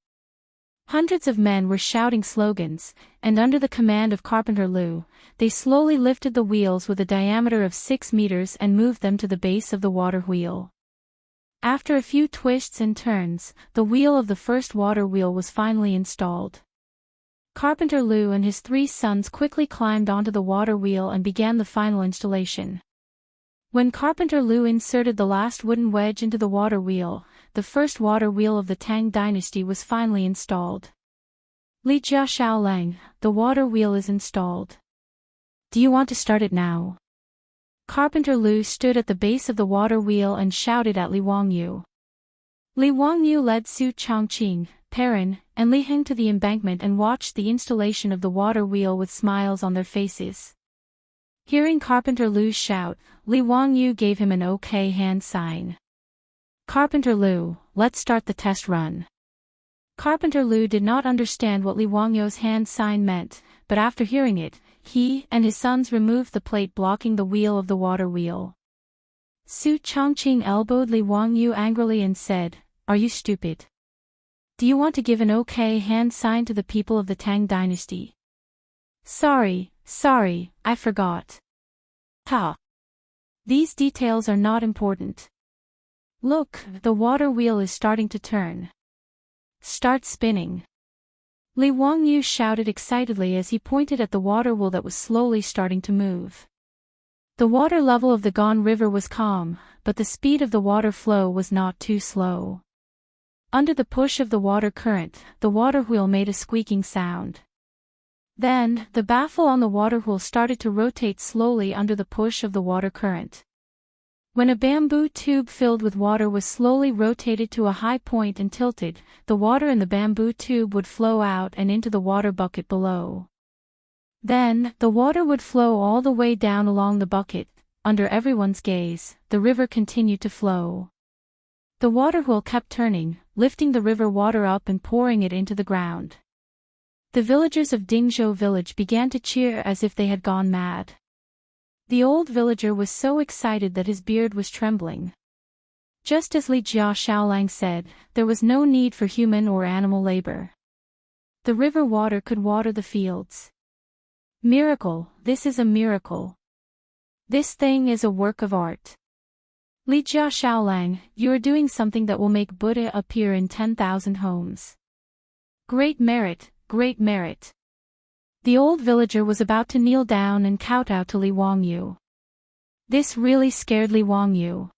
Hundreds of men were shouting slogans, and under the command of Carpenter Lu, they slowly lifted the wheels with a diameter of 6 meters and moved them to the base of the water wheel. After a few twists and turns, the wheel of the first water wheel was finally installed. Carpenter Lu and his 3 sons quickly climbed onto the water wheel and began the final installation. When Carpenter Lu inserted the last wooden wedge into the water wheel, the first water wheel of the Tang dynasty was finally installed. Li Xiaolang, the water wheel is installed. Do you want to start it now? Carpenter Lu stood at the base of the water wheel and shouted at Li Wangyu. Li Wangyu led Su Chongqing, Perrin, and Li Heng to the embankment and watched the installation of the water wheel with smiles on their faces. Hearing Carpenter Lu's shout, Li Wangyu gave him an OK hand sign. Carpenter Lu, let's start the test run. Carpenter Lu did not understand what Li Wangyu's hand sign meant, but after hearing it, he and his sons removed the plate blocking the wheel of the water wheel. Su Chongqing elbowed Li Wangyu angrily and said, "Are you stupid? Do you want to give an OK hand sign to the people of the Tang dynasty?" Sorry, I forgot. Ha! These details are not important. Look, the water wheel is starting to turn. Start spinning. Li Wangyu shouted excitedly as he pointed at the water wheel that was slowly starting to move. The water level of the Gone River was calm, but the speed of the water flow was not too slow. Under the push of the water current, the water wheel made a squeaking sound. Then, the baffle on the water wheel started to rotate slowly under the push of the water current. When a bamboo tube filled with water was slowly rotated to a high point and tilted, the water in the bamboo tube would flow out and into the water bucket below. Then, the water would flow all the way down along the bucket. Under everyone's gaze, the river continued to flow. The water wheel kept turning, lifting the river water up and pouring it into the ground. The villagers of Dingzhou village began to cheer as if they had gone mad. The old villager was so excited that his beard was trembling. Just as Li Jia Xiaolang said, there was no need for human or animal labor. The river water could water the fields. Miracle, this is a miracle. This thing is a work of art. Li Jia Xiaolang, you are doing something that will make Buddha appear in 10,000 homes. Great merit, great merit. The old villager was about to kneel down and kowtow to Li Wangyu. This really scared Li Wangyu.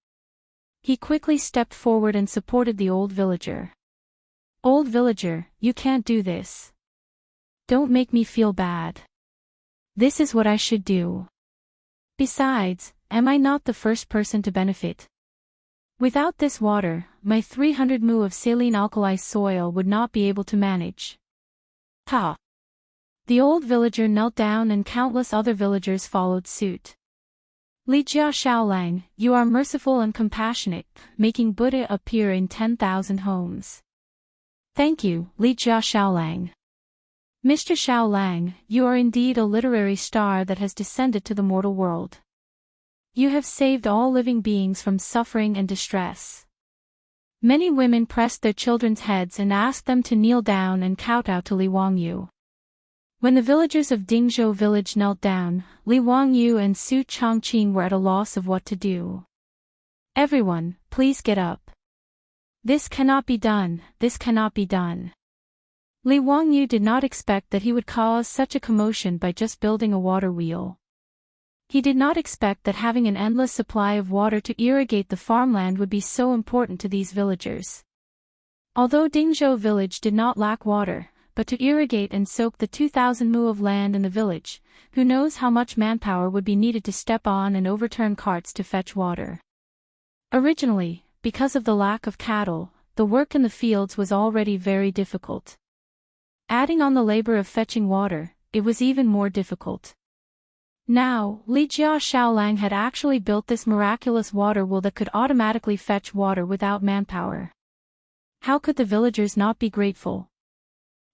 He quickly stepped forward and supported the old villager. Old villager, you can't do this. Don't make me feel bad. This is what I should do. Besides, am I not the first person to benefit? Without this water, my 300 mu of saline alkali soil would not be able to manage. Ha! The old villager knelt down and countless other villagers followed suit. Li Jia Xiaolang, you are merciful and compassionate, making Buddha appear in 10,000 homes. Thank you, Li Jia Xiaolang. Mr. Xiaolang, you are indeed a literary star that has descended to the mortal world. You have saved all living beings from suffering and distress. Many women pressed their children's heads and asked them to kneel down and kowtow to Li Wangyu. When the villagers of Dingzhou village knelt down, Li Wangyu and Su Chongqing were at a loss of what to do. Everyone, please get up. This cannot be done, this cannot be done. Li Wangyu did not expect that he would cause such a commotion by just building a water wheel. He did not expect that having an endless supply of water to irrigate the farmland would be so important to these villagers. Although Dingzhou village did not lack water, but to irrigate and soak the 2,000 mu of land in the village, who knows how much manpower would be needed to step on and overturn carts to fetch water. Originally, because of the lack of cattle, the work in the fields was already very difficult. Adding on the labor of fetching water, it was even more difficult. Now, Li Jia Xiaolang had actually built this miraculous water wheel that could automatically fetch water without manpower. How could the villagers not be grateful?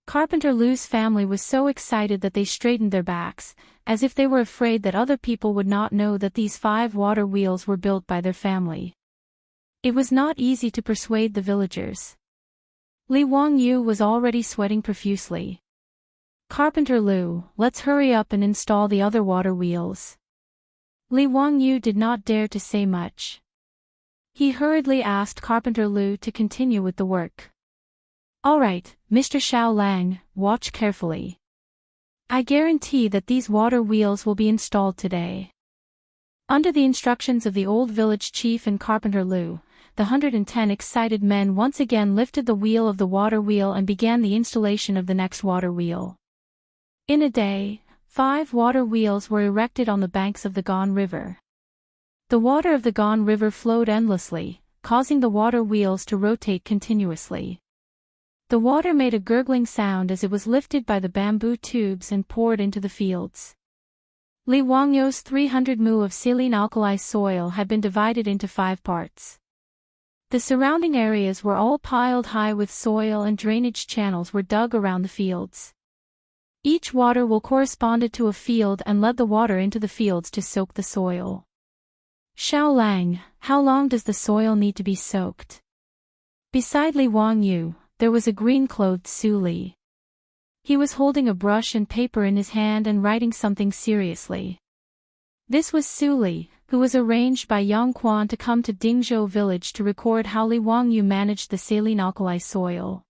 Carpenter Lu's family was so excited that they straightened their backs, as if they were afraid that other people would not know that these 5 water wheels were built by their family. It was not easy to persuade the villagers. Li Wangyu was already sweating profusely. Carpenter Lu, let's hurry up and install the other water wheels. Li Wangyu did not dare to say much. He hurriedly asked Carpenter Lu to continue with the work. All right, Mr. Xiaolang, watch carefully. I guarantee that these water wheels will be installed today. Under the instructions of the old village chief and Carpenter Lu, the 110 excited men once again lifted the wheel of the water wheel and began the installation of the next water wheel. In a day, 5 water wheels were erected on the banks of the Gan River. The water of the Gan River flowed endlessly, causing the water wheels to rotate continuously. The water made a gurgling sound as it was lifted by the bamboo tubes and poured into the fields. Li Wangyu's 300 mu of saline alkali soil had been divided into 5 parts. The surrounding areas were all piled high with soil and drainage channels were dug around the fields. Each water wheel corresponded to a field and led the water into the fields to soak the soil. Xiaolang, how long does the soil need to be soaked? Beside Li Wangyu, there was a green-clothed Su Li. He was holding a brush and paper in his hand and writing something seriously. This was Su Li, who was arranged by Yang Quan to come to Dingzhou village to record how Li Wangyu managed the saline alkali soil.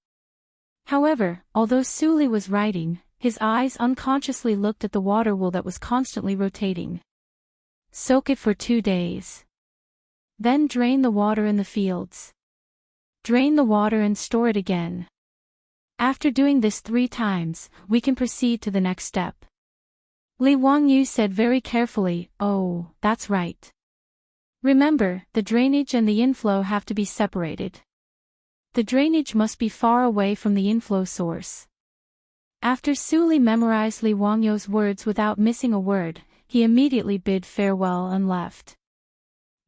However, although Su Li was writing, his eyes unconsciously looked at the water wheel that was constantly rotating. Soak it for 2 days. Then drain the water in the fields. Drain the water and store it again. After doing this 3 times, we can proceed to the next step. Li Wangyu said very carefully, "Oh, that's right. Remember, the drainage and the inflow have to be separated. The drainage must be far away from the inflow source." After Su Li memorized Li Wangyu's words without missing a word, he immediately bid farewell and left.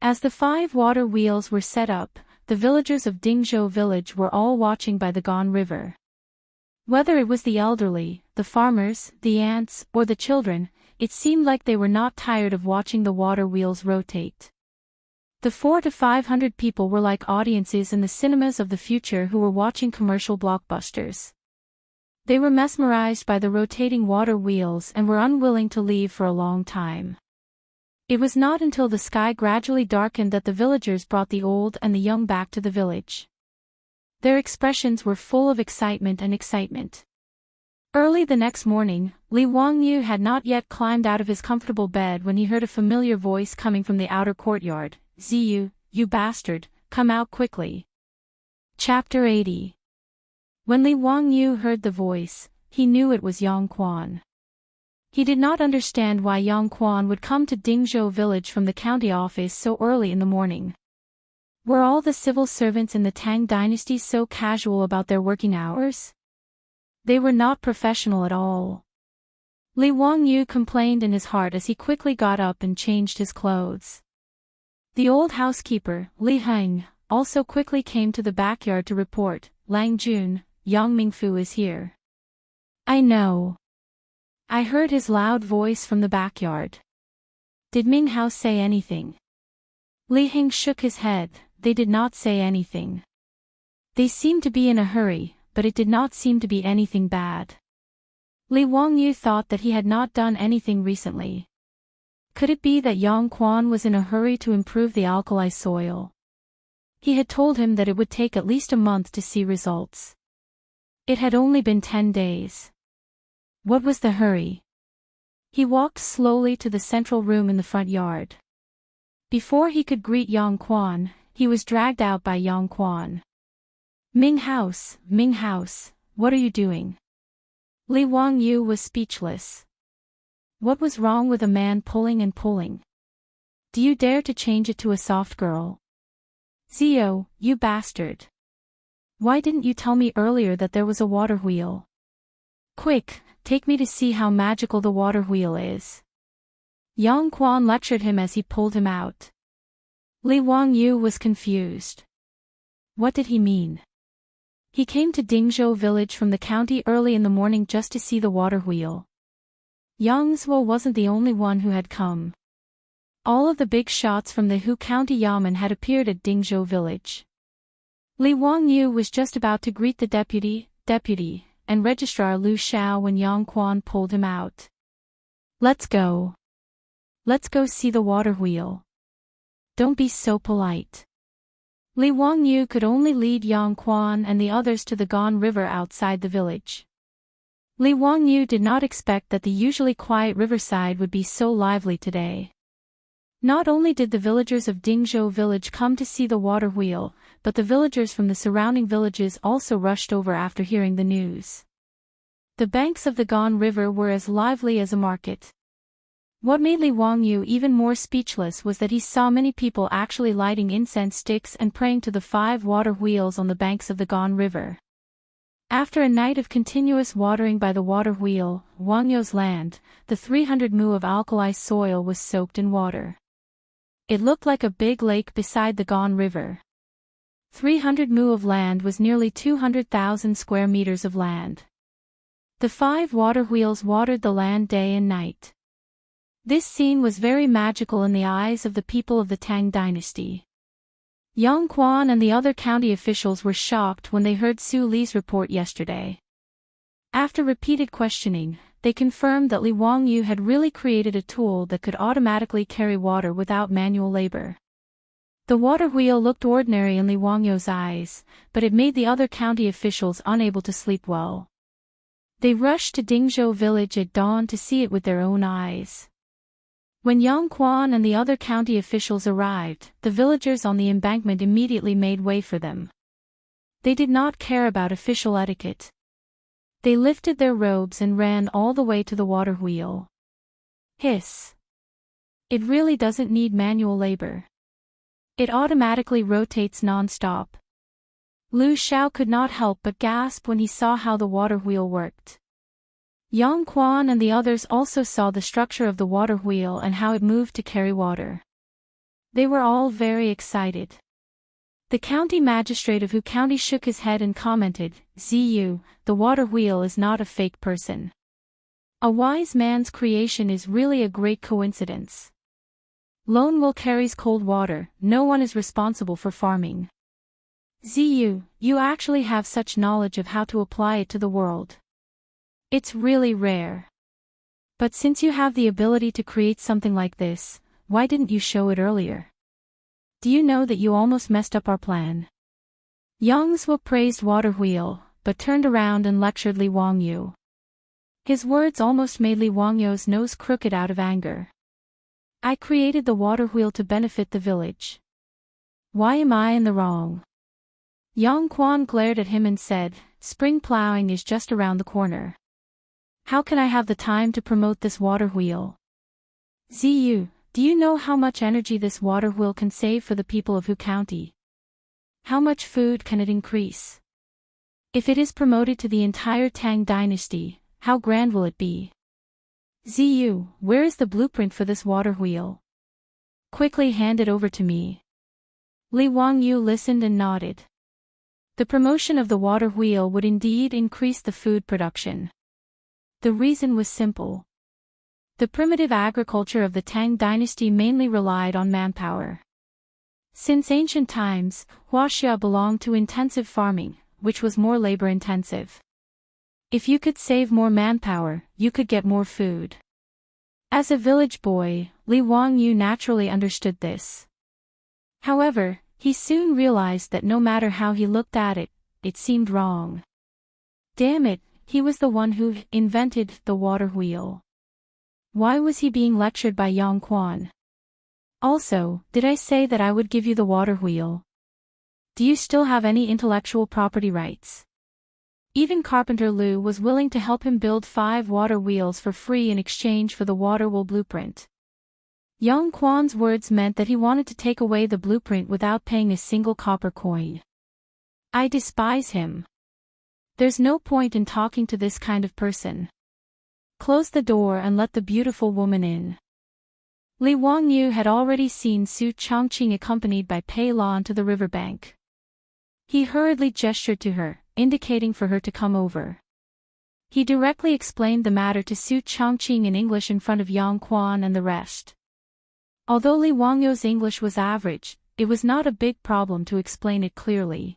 As the 5 water wheels were set up, the villagers of Dingzhou village were all watching by the Gone River. Whether it was the elderly, the farmers, the ants, or the children, it seemed like they were not tired of watching the water wheels rotate. The 400 to 500 people were like audiences in the cinemas of the future who were watching commercial blockbusters. They were mesmerized by the rotating water wheels and were unwilling to leave for a long time. It was not until the sky gradually darkened that the villagers brought the old and the young back to the village. Their expressions were full of excitement and excitement. Early the next morning, Li Wangyu had not yet climbed out of his comfortable bed when he heard a familiar voice coming from the outer courtyard. "Ziyu, you bastard, come out quickly." Chapter 80. When Li Wangyu heard the voice, he knew it was Yang Quan. He did not understand why Yang Quan would come to Dingzhou village from the county office so early in the morning. Were all the civil servants in the Tang dynasty so casual about their working hours? They were not professional at all. Li Wangyu complained in his heart as he quickly got up and changed his clothes. The old housekeeper, Li Heng, also quickly came to the backyard to report, "Lang Jun, Yang Mingfu is here." "I know. I heard his loud voice from the backyard." "Did Ming Hao say anything?" Li Heng shook his head. "They did not say anything. They seemed to be in a hurry, but it did not seem to be anything bad." Li Wangyu thought that he had not done anything recently. Could it be that Yang Quan was in a hurry to improve the alkali soil? He had told him that it would take at least a month to see results. It had only been 10 days. What was the hurry? He walked slowly to the central room in the front yard. Before he could greet Yang Quan, he was dragged out by Yang Quan. Ming House, what are you doing?" Li Wangyu was speechless. What was wrong with a man pulling and pulling? "Do you dare to change it to a soft girl? Zio, you bastard. Why didn't you tell me earlier that there was a water wheel? Quick, take me to see how magical the water wheel is." Yang Quan lectured him as he pulled him out. Li Wangyu was confused. What did he mean? He came to Dingzhou village from the county early in the morning just to see the water wheel. Yang Zhuo wasn't the only one who had come. All of the big shots from the Hu County Yamen had appeared at Dingzhou village. Li Wangyu was just about to greet the deputy, and Registrar Lu Xiao when Yang Quan pulled him out. Let's go. Let's go see the water wheel. Don't be so polite." Li Wangyu could only lead Yang Quan and the others to the Gone River outside the village. Li Wangyu did not expect that the usually quiet riverside would be so lively today. Not only did the villagers of Dingzhou village come to see the water wheel, but the villagers from the surrounding villages also rushed over after hearing the news. The banks of the Gone River were as lively as a market. What made Li Wangyu even more speechless was that he saw many people actually lighting incense sticks and praying to the 5 water wheels on the banks of the Gone River. After a night of continuous watering by the water wheel, Wangyu's land, the 300 mu of alkali soil was soaked in water. It looked like a big lake beside the Gone River. 300 mu of land was nearly 200,000 square meters of land. The 5 water wheels watered the land day and night. This scene was very magical in the eyes of the people of the Tang dynasty. Yang Quan and the other county officials were shocked when they heard Su Li's report yesterday. After repeated questioning, they confirmed that Li Wangyu had really created a tool that could automatically carry water without manual labor. The water wheel looked ordinary in Li Wangyu's eyes, but it made the other county officials unable to sleep well. They rushed to Dingzhou village at dawn to see it with their own eyes. When Yang Quan and the other county officials arrived, the villagers on the embankment immediately made way for them. They did not care about official etiquette. They lifted their robes and ran all the way to the water wheel. Hiss. It really doesn't need manual labor. It automatically rotates non-stop. Lu Xiao could not help but gasp when he saw how the water wheel worked. Yang Quan and the others also saw the structure of the water wheel and how it moved to carry water. They were all very excited. The county magistrate of Hu County shook his head and commented, "Ziyu, the water wheel is not a fake person. A wise man's creation is really a great coincidence. Lone Wolf carries cold water, no one is responsible for farming. Ziyu, you actually have such knowledge of how to apply it to the world. It's really rare. But since you have the ability to create something like this, why didn't you show it earlier? Do you know that you almost messed up our plan?" Yang Zhuo praised Water Wheel, but turned around and lectured Li Wangyu. His words almost made Li Wangyu's nose crooked out of anger. "I created the water wheel to benefit the village. Why am I in the wrong?" Yang Quan glared at him and said, "Spring plowing is just around the corner. How can I have the time to promote this water wheel? Ziyu, do you know how much energy this water wheel can save for the people of Hu County? How much food can it increase? If it is promoted to the entire Tang dynasty, how grand will it be? Ziyu, where is the blueprint for this water wheel? Quickly hand it over to me." Li Wangyu listened and nodded. The promotion of the water wheel would indeed increase the food production. The reason was simple. The primitive agriculture of the Tang dynasty mainly relied on manpower. Since ancient times, Wuxia belonged to intensive farming, which was more labor-intensive. If you could save more manpower, you could get more food. As a village boy, Li Wangyu naturally understood this. However, he soon realized that no matter how he looked at it, it seemed wrong. Damn it, he was the one who invented the water wheel. Why was he being lectured by Yang Quan? Also, did I say that I would give you the water wheel? Do you still have any intellectual property rights? Even Carpenter Lu was willing to help him build 5 water wheels for free in exchange for the water wheel blueprint. Yang Quan's words meant that he wanted to take away the blueprint without paying a single copper coin. I despise him. There's no point in talking to this kind of person. Close the door and let the beautiful woman in. Li Wangyu had already seen Su Chongqing accompanied by Pei Lan to the riverbank. He hurriedly gestured to her, indicating for her to come over. He directly explained the matter to Su Chongqing in English in front of Yang Quan and the rest. Although Li Wangyu's English was average, it was not a big problem to explain it clearly.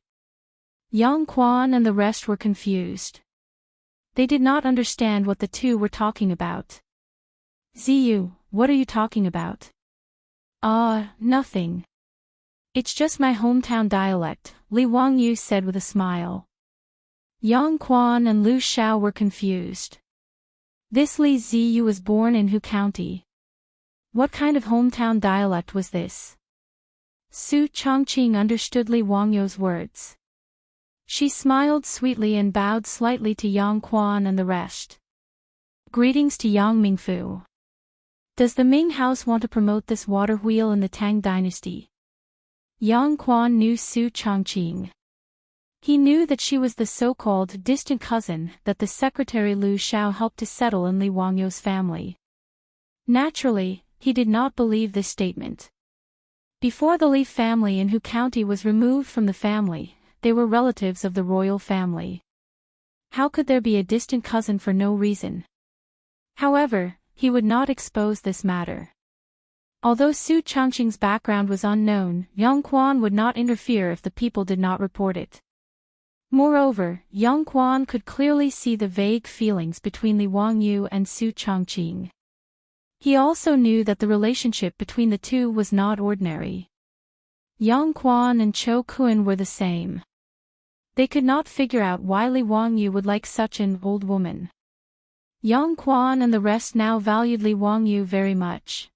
Yang Quan and the rest were confused. They did not understand what the two were talking about. "Ziyu, what are you talking about?" Nothing. It's just my hometown dialect," Li Wangyu said with a smile. Yang Quan and Lu Xiao were confused. This Li Ziyu was born in Hu County. What kind of hometown dialect was this? Su Chongqing understood Li Wangyu's words. She smiled sweetly and bowed slightly to Yang Quan and the rest. "Greetings to Yang Mingfu. Does the Ming house want to promote this water wheel in the Tang dynasty?" Yang Quan knew Su Chongqing. He knew that she was the so-called distant cousin that the secretary Lu Xiao helped to settle in Li Wangyu's family. Naturally, he did not believe this statement. Before the Li family in Hu County was removed from the family, they were relatives of the royal family. How could there be a distant cousin for no reason? However, he would not expose this matter. Although Su Chongqing's background was unknown, Yang Quan would not interfere if the people did not report it. Moreover, Yang Quan could clearly see the vague feelings between Li Wangyu and Su Chongqing. He also knew that the relationship between the two was not ordinary. Yang Quan and Cho Kun were the same. They could not figure out why Li Wangyu would like such an old woman. Yang Quan and the rest now valued Li Wangyu very much.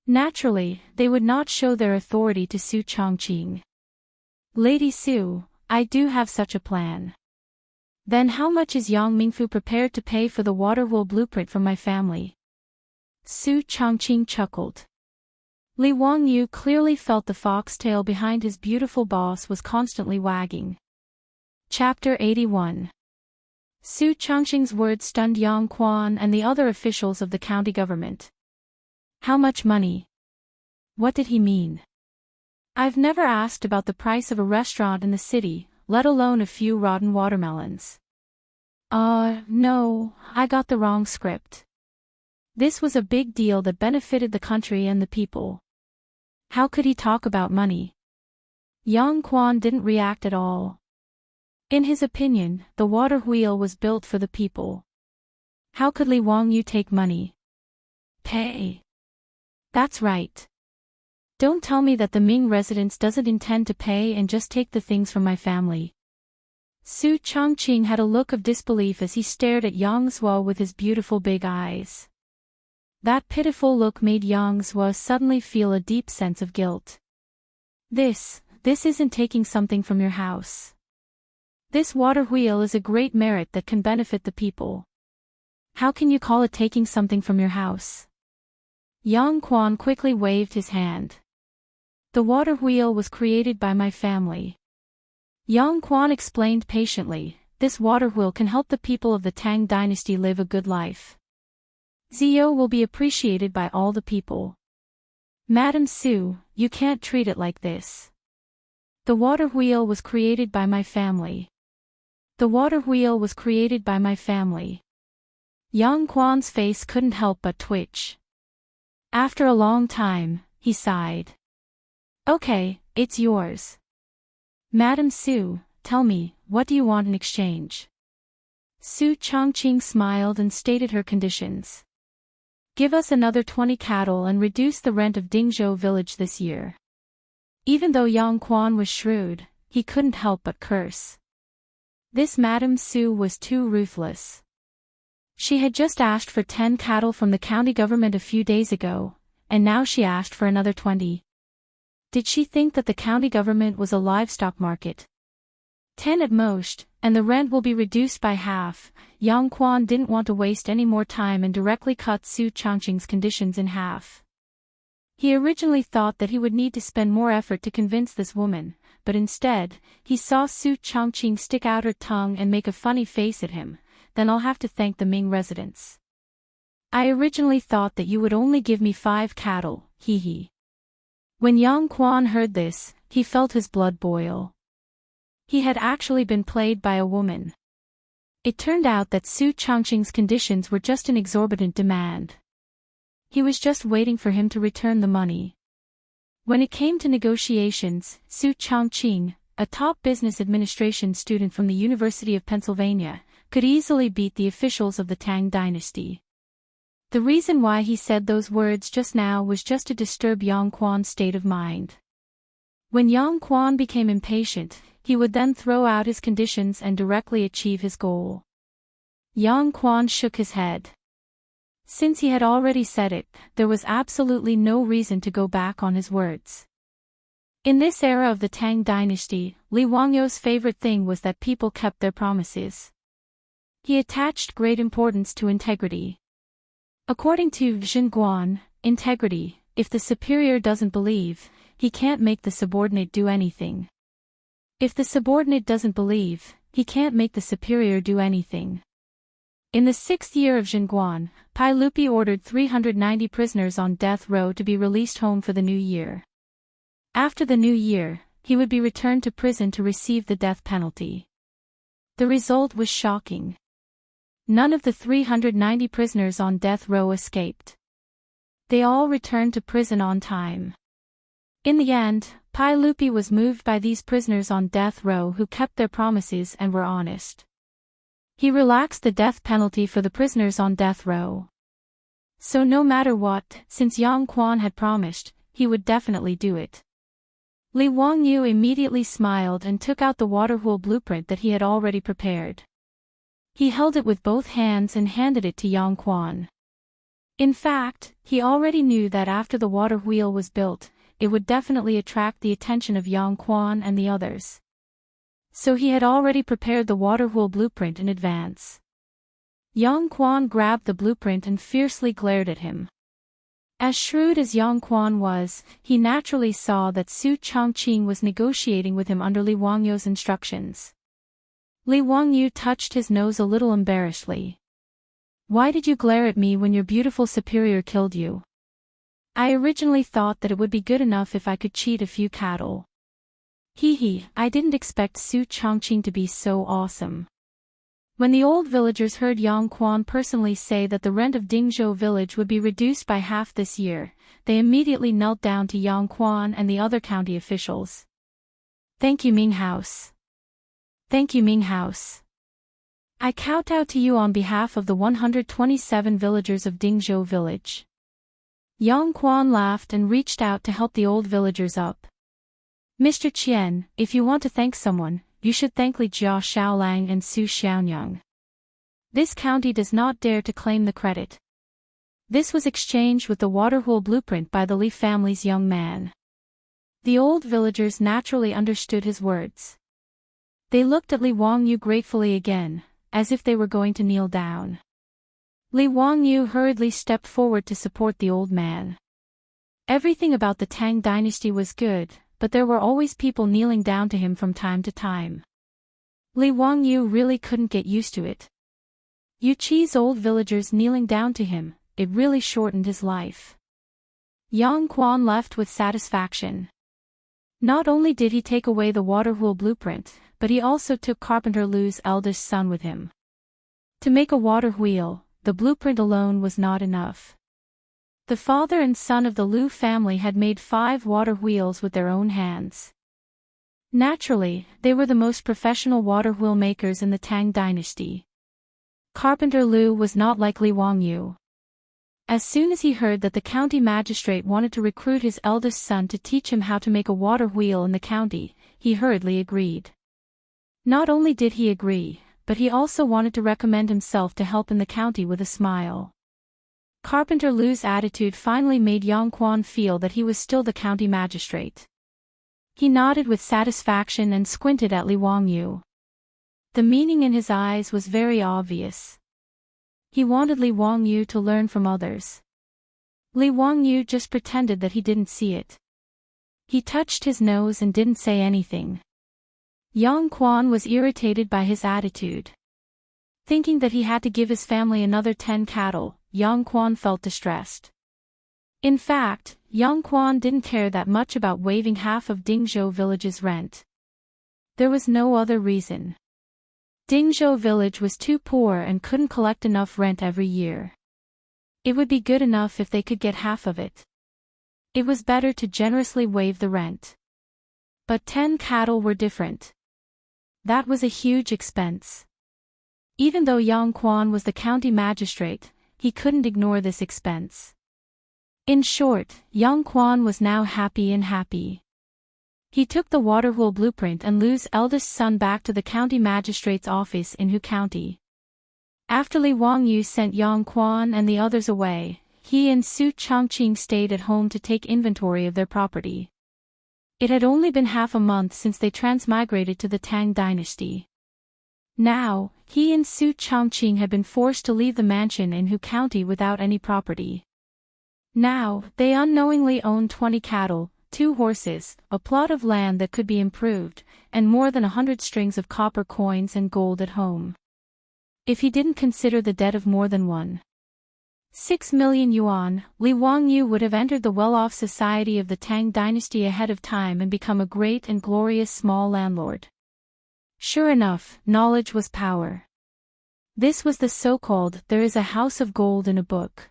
Naturally, they would not show their authority to Su Chongqing. "Lady Su, I do have such a plan. Then how much is Yang Mingfu prepared to pay for the water wheel blueprint from my family? Su Changqing chuckled. Li Wangyu clearly felt the foxtail behind his beautiful boss was constantly wagging. Chapter 81. Su Changqing's words stunned Yang Quan and the other officials of the county government. How much money? What did he mean? I've never asked about the price of a restaurant in the city, let alone a few rotten watermelons. No, I got the wrong script. This was a big deal that benefited the country and the people. How could he talk about money? Yang Quan didn't react at all. In his opinion, the water wheel was built for the people. How could Li Wangyu take money? Pay. That's right. Don't tell me that the Ming residence doesn't intend to pay and just take the things from my family. Su Changqing had a look of disbelief as he stared at Yang Zhuo with his beautiful big eyes. That pitiful look made Yang Zhuo suddenly feel a deep sense of guilt. This isn't taking something from your house. This water wheel is a great merit that can benefit the people. How can you call it taking something from your house? Yang Quan quickly waved his hand. The water wheel was created by my family. Yang Quan explained patiently, this water wheel can help the people of the Tang dynasty live a good life. Zio will be appreciated by all the people. Madam Su, you can't treat it like this. The water wheel was created by my family. The water wheel was created by my family. Yang Quan's face couldn't help but twitch. After a long time, he sighed. Okay, it's yours. Madam Su, tell me, what do you want in exchange? Su Changqing smiled and stated her conditions. Give us another 20 cattle and reduce the rent of Dingzhou village this year. Even though Yang Quan was shrewd, he couldn't help but curse. This Madam Su was too ruthless. She had just asked for 10 cattle from the county government a few days ago, and now she asked for another 20. Did she think that the county government was a livestock market? 10 at most, and the rent will be reduced by half. Yang Quan didn't want to waste any more time and directly cut Su Changqing's conditions in half. He originally thought that he would need to spend more effort to convince this woman, but instead, he saw Su Changqing stick out her tongue and make a funny face at him. Then I'll have to thank the Ming residents. I originally thought that you would only give me 5 cattle, hee hee. When Yang Quan heard this, he felt his blood boil. He had actually been played by a woman. It turned out that Su Changqing's conditions were just an exorbitant demand. He was just waiting for him to return the money. When it came to negotiations, Su Changqing, a top business administration student from the University of Pennsylvania, could easily beat the officials of the Tang dynasty. The reason why he said those words just now was just to disturb Yang Quan's state of mind. When Yang Quan became impatient, he would then throw out his conditions and directly achieve his goal. Yang Quan shook his head. Since he had already said it, there was absolutely no reason to go back on his words. In this era of the Tang dynasty, Li Wangyu's favorite thing was that people kept their promises. He attached great importance to integrity. According to Zhenguan, integrity, if the superior doesn't believe, he can't make the subordinate do anything. If the subordinate doesn't believe, he can't make the superior do anything. In the 6th year of Zhenguan, Pai Lupi ordered 390 prisoners on death row to be released home for the new year. After the new year, he would be returned to prison to receive the death penalty. The result was shocking. None of the 390 prisoners on death row escaped. They all returned to prison on time. In the end, Pai Lupi was moved by these prisoners on death row who kept their promises and were honest. He relaxed the death penalty for the prisoners on death row. So no matter what, since Yang Quan had promised, he would definitely do it. Li Wangyu immediately smiled and took out the water wheel blueprint that he had already prepared. He held it with both hands and handed it to Yang Quan. In fact, he already knew that after the water wheel was built, it would definitely attract the attention of Yang Quan and the others. So he had already prepared the water wheel blueprint in advance. Yang Quan grabbed the blueprint and fiercely glared at him. As shrewd as Yang Quan was, he naturally saw that Su Chongqing was negotiating with him under Li Wangyu's instructions. Li Wangyu touched his nose a little embarrassedly. "Why did you glare at me when your beautiful superior killed you? I originally thought that it would be good enough if I could cheat a few cattle. Hee, I didn't expect Su Chongqing to be so awesome." When the old villagers heard Yang Quan personally say that the rent of Dingzhou village would be reduced by half this year, they immediately knelt down to Yang Quan and the other county officials. "Thank you, Ming House. Thank you, Ming House. I kowtow to you on behalf of the 127 villagers of Dingzhou village." Yang Quan laughed and reached out to help the old villagers up. "Mr. Qian, if you want to thank someone, you should thank Li Jia Xiaolang and Su Xiaonyang. This county does not dare to claim the credit." This was exchanged with the waterhole blueprint by the Li family's young man. The old villagers naturally understood his words. They looked at Li Wangyu gratefully again, as if they were going to kneel down. Li Wangyu hurriedly stepped forward to support the old man. Everything about the Tang dynasty was good, but there were always people kneeling down to him from time to time. Li Wangyu really couldn't get used to it. Yuqi's old villagers kneeling down to him, it really shortened his life. Yang Quan left with satisfaction. Not only did he take away the waterwheel blueprint, but he also took Carpenter Lu's eldest son with him. To make a water wheel, the blueprint alone was not enough. The father and son of the Lu family had made 5 water wheels with their own hands. Naturally, they were the most professional water wheel makers in the Tang dynasty. Carpenter Lu was not like Li Wangyu. As soon as he heard that the county magistrate wanted to recruit his eldest son to teach him how to make a water wheel in the county, he hurriedly agreed. Not only did he agree, but he also wanted to recommend himself to help in the county with a smile. Carpenter Lu's attitude finally made Yang Quan feel that he was still the county magistrate. He nodded with satisfaction and squinted at Li Wangyu. The meaning in his eyes was very obvious. He wanted Li Wangyu to learn from others. Li Wangyu just pretended that he didn't see it. He touched his nose and didn't say anything. Yang Quan was irritated by his attitude. Thinking that he had to give his family another 10 cattle, Yang Quan felt distressed. In fact, Yang Quan didn't care that much about waiving half of Dingzhou village's rent. There was no other reason. Dingzhou village was too poor and couldn't collect enough rent every year. It would be good enough if they could get half of it. It was better to generously waive the rent. But 10 cattle were different. That was a huge expense. Even though Yang Quan was the county magistrate, he couldn't ignore this expense. In short, Yang Quan was now happy. He took the waterwheel blueprint and Lu's eldest son back to the county magistrate's office in Hu County. After Li Wangyu sent Yang Quan and the others away, he and Su Chongqing stayed at home to take inventory of their property. It had only been half a month since they transmigrated to the Tang dynasty. Now, he and Su Chongqing had been forced to leave the mansion in Hu County without any property. Now, they unknowingly owned 20 cattle, 2 horses, a plot of land that could be improved, and more than 100 strings of copper coins and gold at home. If he didn't consider the debt of more than 1.6 million yuan, Li Wangyu would have entered the well-off society of the Tang dynasty ahead of time and become a great and glorious small landlord. Sure enough, knowledge was power. This was the so-called "there is a house of gold in a book."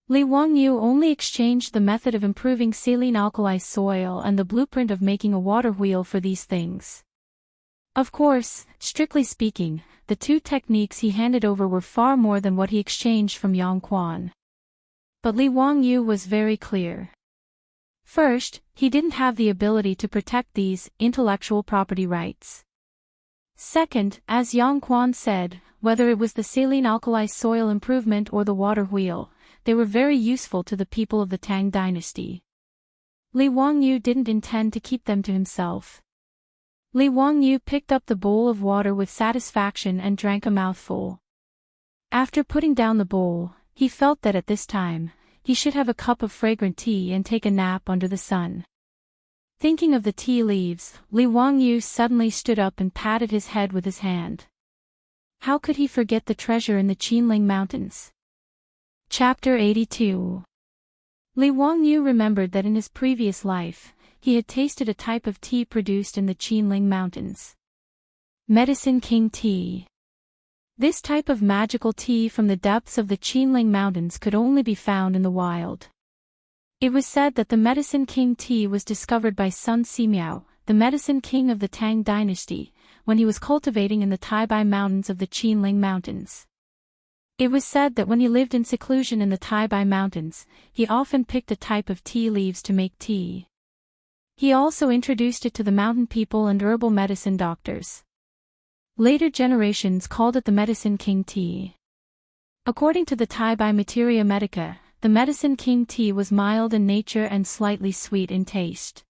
Li Wangyu only exchanged the method of improving saline alkali soil and the blueprint of making a water wheel for these things. Of course, strictly speaking, the 2 techniques he handed over were far more than what he exchanged from Yang Quan. But Li Wangyu was very clear. First, he didn't have the ability to protect these intellectual property rights. Second, as Yang Quan said, whether it was the saline alkali soil improvement or the water wheel, they were very useful to the people of the Tang dynasty. Li Wangyu didn't intend to keep them to himself. Li Wangyu picked up the bowl of water with satisfaction and drank a mouthful. After putting down the bowl, he felt that at this time, he should have a cup of fragrant tea and take a nap under the sun. Thinking of the tea leaves, Li Wangyu suddenly stood up and patted his head with his hand. How could he forget the treasure in the Qinling Mountains? Chapter 82. Li Wangyu remembered that in his previous life, he had tasted a type of tea produced in the Qinling Mountains. Medicine King Tea. This type of magical tea from the depths of the Qinling Mountains could only be found in the wild. It was said that the Medicine King tea was discovered by Sun Simiao, the Medicine King of the Tang dynasty, when he was cultivating in the Taibai Mountains of the Qinling Mountains. It was said that when he lived in seclusion in the Taibai Mountains, he often picked a type of tea leaves to make tea. He also introduced it to the mountain people and herbal medicine doctors. Later generations called it the Medicine King tea. According to the Taibai Materia Medica, the Medicine King tea was mild in nature and slightly sweet in taste.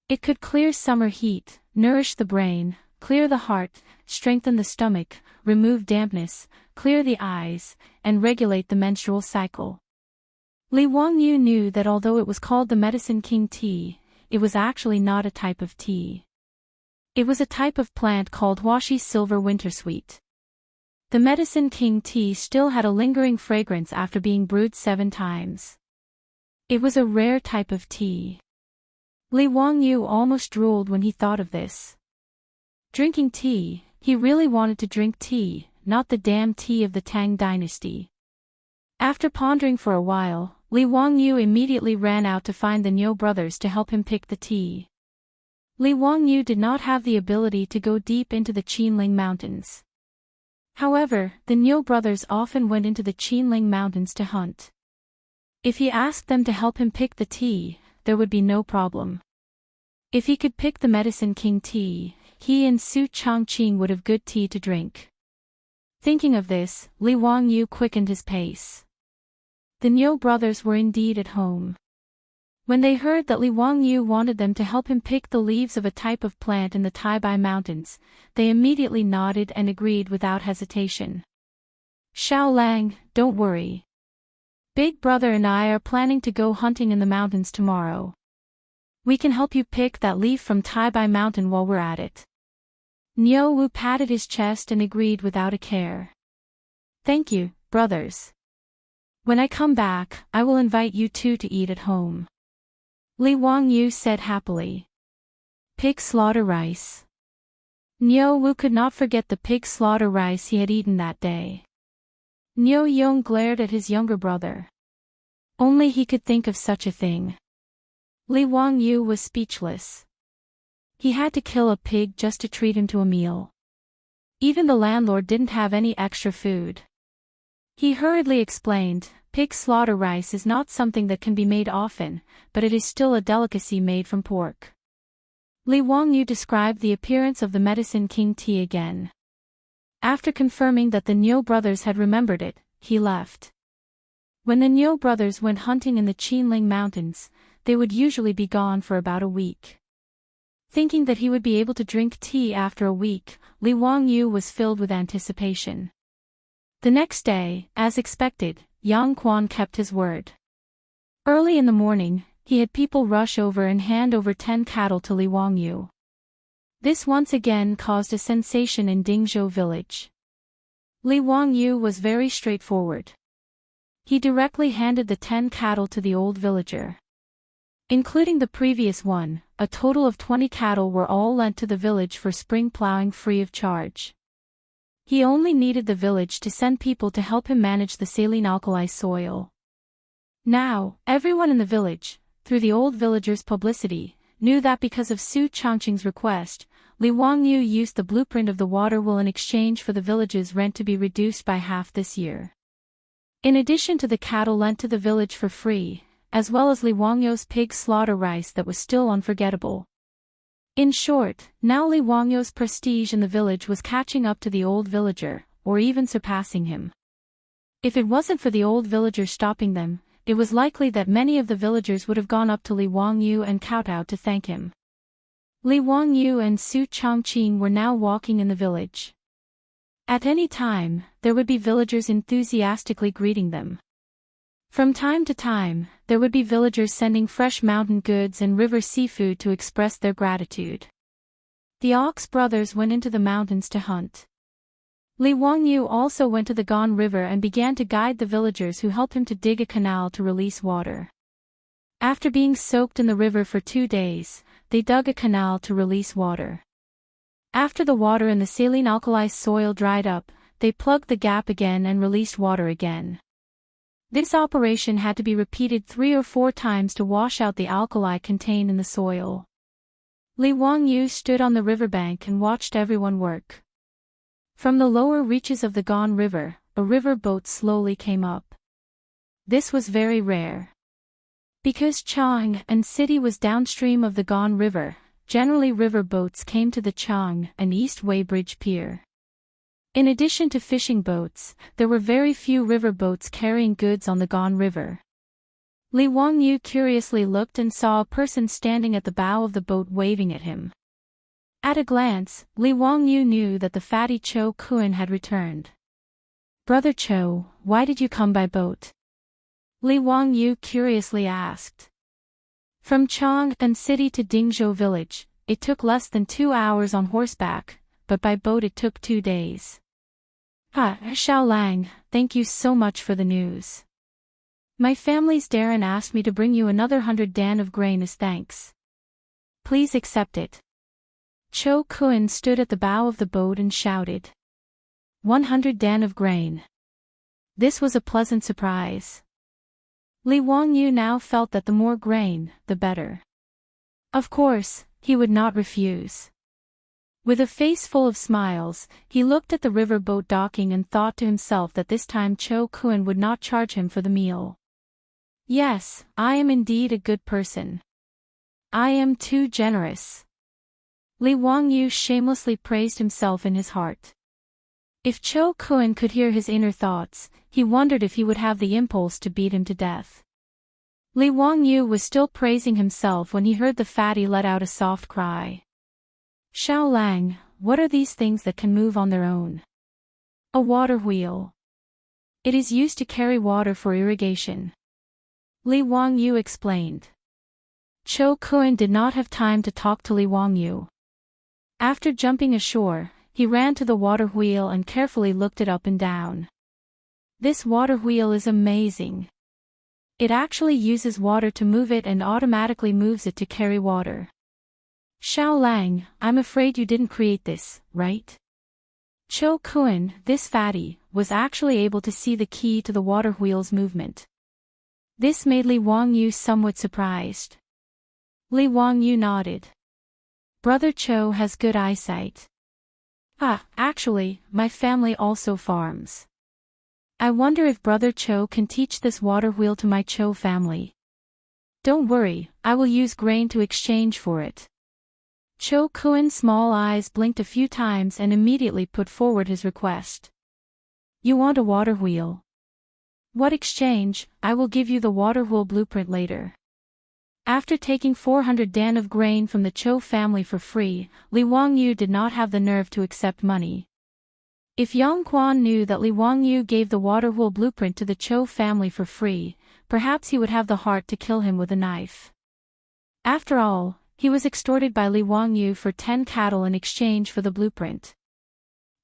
It could clear summer heat, nourish the brain, clear the heart, strengthen the stomach, remove dampness, clear the eyes, and regulate the menstrual cycle. Li Wangyu knew that although it was called the Medicine King tea, it was actually not a type of tea. It was a type of plant called Huashi silver wintersweet. The Medicine King tea still had a lingering fragrance after being brewed 7 times. It was a rare type of tea. Li Wangyu almost drooled when he thought of this. Drinking tea, he really wanted to drink tea, not the damn tea of the Tang dynasty. After pondering for a while, Li Wangyu immediately ran out to find the Niu brothers to help him pick the tea. Li Wangyu did not have the ability to go deep into the Qinling Mountains. However, the Niu brothers often went into the Qinling Mountains to hunt. If he asked them to help him pick the tea, there would be no problem. If he could pick the Medicine King tea, he and Su Changqing would have good tea to drink. Thinking of this, Li Wangyu quickened his pace. The Niu brothers were indeed at home. When they heard that Li Wangyu wanted them to help him pick the leaves of a type of plant in the Taibai Mountains, they immediately nodded and agreed without hesitation. Xiao Lang, don't worry. Big brother and I are planning to go hunting in the mountains tomorrow. We can help you pick that leaf from Taibai Mountain while we're at it. Niu Wu patted his chest and agreed without a care. Thank you, brothers. When I come back, I will invite you two to eat at home. Li Wangyu said happily. Pig slaughter rice. Niu Wu could not forget the pig slaughter rice he had eaten that day. Niu Yong glared at his younger brother. Only he could think of such a thing. Li Wangyu was speechless. He had to kill a pig just to treat him to a meal. Even the landlord didn't have any extra food. He hurriedly explained, pig slaughter rice is not something that can be made often, but it is still a delicacy made from pork. Li Wangyu described the appearance of the Medicine King tea again. After confirming that the Niu brothers had remembered it, he left. When the Niu brothers went hunting in the Qinling Mountains, they would usually be gone for about a week. Thinking that he would be able to drink tea after a week, Li Wangyu was filled with anticipation. The next day, as expected, Yang Quan kept his word. Early in the morning, he had people rush over and hand over 10 cattle to Li Wangyu. This once again caused a sensation in Dingzhou village. Li Wangyu was very straightforward. He directly handed the 10 cattle to the old villager. Including the previous one, a total of 20 cattle were all lent to the village for spring plowing free of charge. He only needed the village to send people to help him manage the saline alkali soil. Now, everyone in the village, through the old villager's publicity, knew that because of Su Changqing's request, Li Wangyu used the blueprint of the water will in exchange for the village's rent to be reduced by half this year. In addition to the cattle lent to the village for free, as well as Li Wangyu's pig slaughter rice that was still unforgettable. In short, now Li Wangyu's prestige in the village was catching up to the old villager, or even surpassing him. If it wasn't for the old villager stopping them, it was likely that many of the villagers would have gone up to Li Wangyu and kowtowed to thank him. Li Wangyu and Su Chongqing were now walking in the village. At any time, there would be villagers enthusiastically greeting them. From time to time, there would be villagers sending fresh mountain goods and river seafood to express their gratitude. The Ox brothers went into the mountains to hunt. Li Wangyu also went to the Gan River and began to guide the villagers who helped him to dig a canal to release water. After being soaked in the river for 2 days, they dug a canal to release water. After the water in the saline alkali soil dried up, they plugged the gap again and released water again. This operation had to be repeated 3 or 4 times to wash out the alkali contained in the soil. Li Wangyu stood on the riverbank and watched everyone work. From the lower reaches of the Gan River, a river boat slowly came up. This was very rare. Because Chang and city was downstream of the Gan River, generally river boats came to the Chang and East Way Bridge Pier. In addition to fishing boats, there were very few river boats carrying goods on the Gan River. Li Wangyu curiously looked and saw a person standing at the bow of the boat waving at him. At a glance, Li Wangyu knew that the fatty Cho Kun had returned. "Brother Cho, why did you come by boat?" Li Wangyu curiously asked. From Chang and city to Dingzhou village, it took less than 2 hours on horseback, but by boat it took 2 days. Xiao Lang, thank you so much for the news. My family's Darren asked me to bring you another 100 dan of grain as thanks. Please accept it. Cho Kun stood at the bow of the boat and shouted. 100 dan of grain. This was a pleasant surprise. Li Wangyu now felt that the more grain, the better. Of course, he would not refuse. With a face full of smiles, he looked at the river boat docking and thought to himself that this time Cho Kun would not charge him for the meal. Yes, I am indeed a good person. I am too generous. Li Wangyu shamelessly praised himself in his heart. If Cho Kun could hear his inner thoughts, he wondered if he would have the impulse to beat him to death. Li Wangyu was still praising himself when he heard the fatty let out a soft cry. Xiao Lang, what are these things that can move on their own? A water wheel. It is used to carry water for irrigation. Li Wangyu explained. Cho Kun did not have time to talk to Li Wangyu. After jumping ashore, he ran to the water wheel and carefully looked it up and down. This water wheel is amazing. It actually uses water to move it and automatically moves it to carry water. Xiao Lang, I'm afraid you didn't create this, right? Cho Kun, this fatty, was actually able to see the key to the water wheel's movement. This made Li Wangyu somewhat surprised. Li Wangyu nodded. Brother Cho has good eyesight. Actually, my family also farms. I wonder if Brother Cho can teach this water wheel to my Cho family. Don't worry, I will use grain to exchange for it. Cho Kun's small eyes blinked a few times and immediately put forward his request. You want a water wheel? What exchange? I will give you the water wheel blueprint later. After taking 400 dan of grain from the Cho family for free, Li Wangyu did not have the nerve to accept money. If Yang Quan knew that Li Wangyu gave the water wheel blueprint to the Cho family for free, perhaps he would have the heart to kill him with a knife. After all, he was extorted by Li Wangyu for 10 cattle in exchange for the blueprint.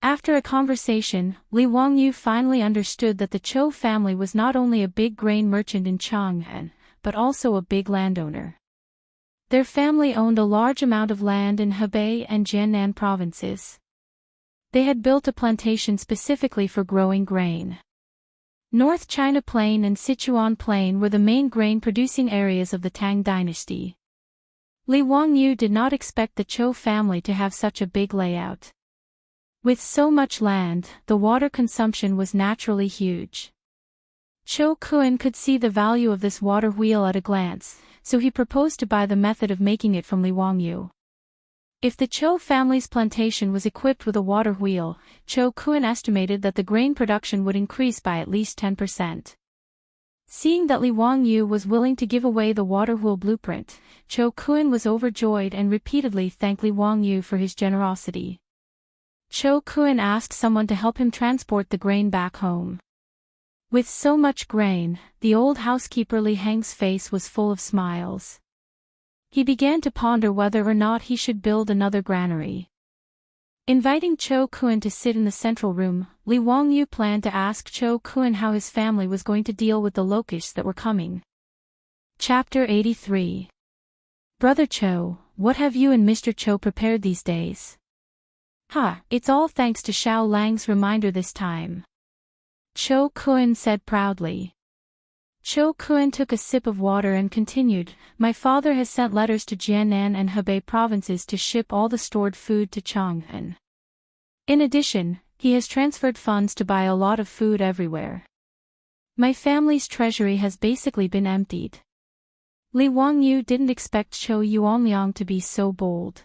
After a conversation, Li Wangyu finally understood that the Cho family was not only a big grain merchant in Chang'an, but also a big landowner. Their family owned a large amount of land in Hebei and Jiannan provinces. They had built a plantation specifically for growing grain. North China Plain and Sichuan Plain were the main grain-producing areas of the Tang dynasty. Li Wangyu did not expect the Cho family to have such a big layout. With so much land, the water consumption was naturally huge. Cho Kun could see the value of this water wheel at a glance, so he proposed to buy the method of making it from Li Wangyu. If the Cho family's plantation was equipped with a water wheel, Cho Kun estimated that the grain production would increase by at least 10%. Seeing that Li Wangyu was willing to give away the waterhole blueprint, Cho Kun was overjoyed and repeatedly thanked Li Wangyu for his generosity. Cho Kun asked someone to help him transport the grain back home. With so much grain, the old housekeeper Li Heng's face was full of smiles. He began to ponder whether or not he should build another granary. Inviting Cho Kun to sit in the central room, Li Wangyu planned to ask Cho Kun how his family was going to deal with the locusts that were coming. Chapter 83. Brother Cho, what have you and Mr. Cho prepared these days? It's all thanks to Xiao Lang's reminder this time. Cho Kun said proudly. Cho Kun took a sip of water and continued, my father has sent letters to Jiannan and Hebei provinces to ship all the stored food to Chang'an. In addition, he has transferred funds to buy a lot of food everywhere. My family's treasury has basically been emptied. Li Wangyu didn't expect Zhou Yuanliang to be so bold.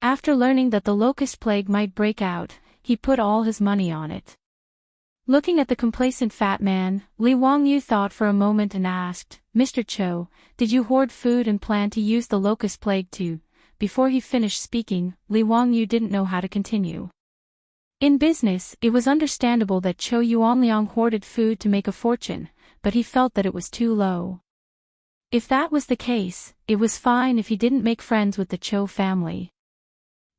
After learning that the locust plague might break out, he put all his money on it. Looking at the complacent fat man, Li Wangyu thought for a moment and asked, Mr. Cho, did you hoard food and plan to use the locust plague too? Before he finished speaking, Li Wangyu didn't know how to continue. In business, it was understandable that Zhou Yuanliang hoarded food to make a fortune, but he felt that it was too low. If that was the case, it was fine if he didn't make friends with the Cho family.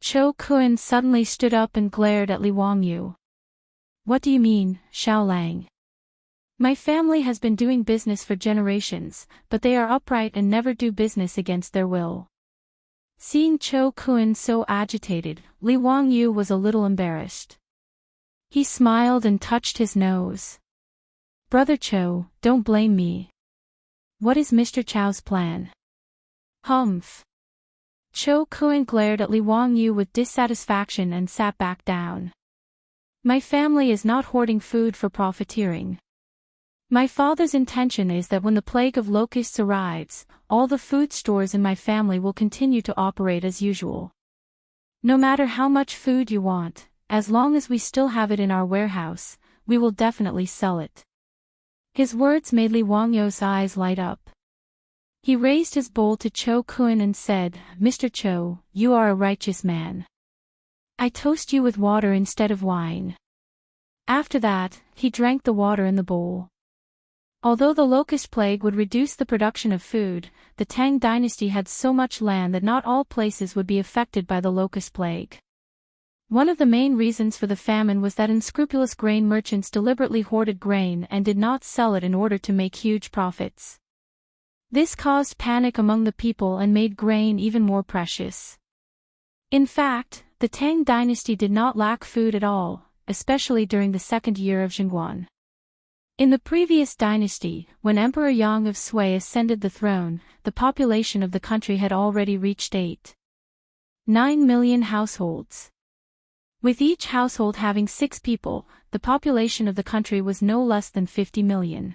Cho Kun suddenly stood up and glared at Li Wangyu. What do you mean, Xiao Lang? My family has been doing business for generations, but they are upright and never do business against their will. Seeing Cho Kun so agitated, Li Wangyu was a little embarrassed. He smiled and touched his nose. Brother Cho, don't blame me. What is Mr. Chow's plan? Humph. Cho Kun glared at Li Wangyu with dissatisfaction and sat back down. My family is not hoarding food for profiteering. My father's intention is that when the plague of locusts arrives, all the food stores in my family will continue to operate as usual. No matter how much food you want, as long as we still have it in our warehouse, we will definitely sell it. His words made Li Wangyu's eyes light up. He raised his bowl to Cho Kun and said, Mr. Cho, you are a righteous man. I toast you with water instead of wine. After that, he drank the water in the bowl. Although the locust plague would reduce the production of food, the Tang dynasty had so much land that not all places would be affected by the locust plague. One of the main reasons for the famine was that unscrupulous grain merchants deliberately hoarded grain and did not sell it in order to make huge profits. This caused panic among the people and made grain even more precious. In fact, the Tang dynasty did not lack food at all, especially during the second year of Zhengguan. In the previous dynasty, when Emperor Yang of Sui ascended the throne, the population of the country had already reached 8.9 million households. With each household having 6 people, the population of the country was no less than 50 million.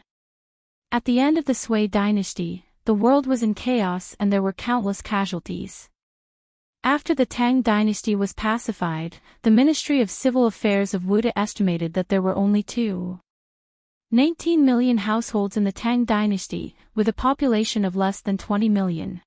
At the end of the Sui dynasty, the world was in chaos and there were countless casualties. After the Tang dynasty was pacified, the Ministry of Civil Affairs of Wuda estimated that there were only 2.19 million households in the Tang dynasty, with a population of less than 20 million.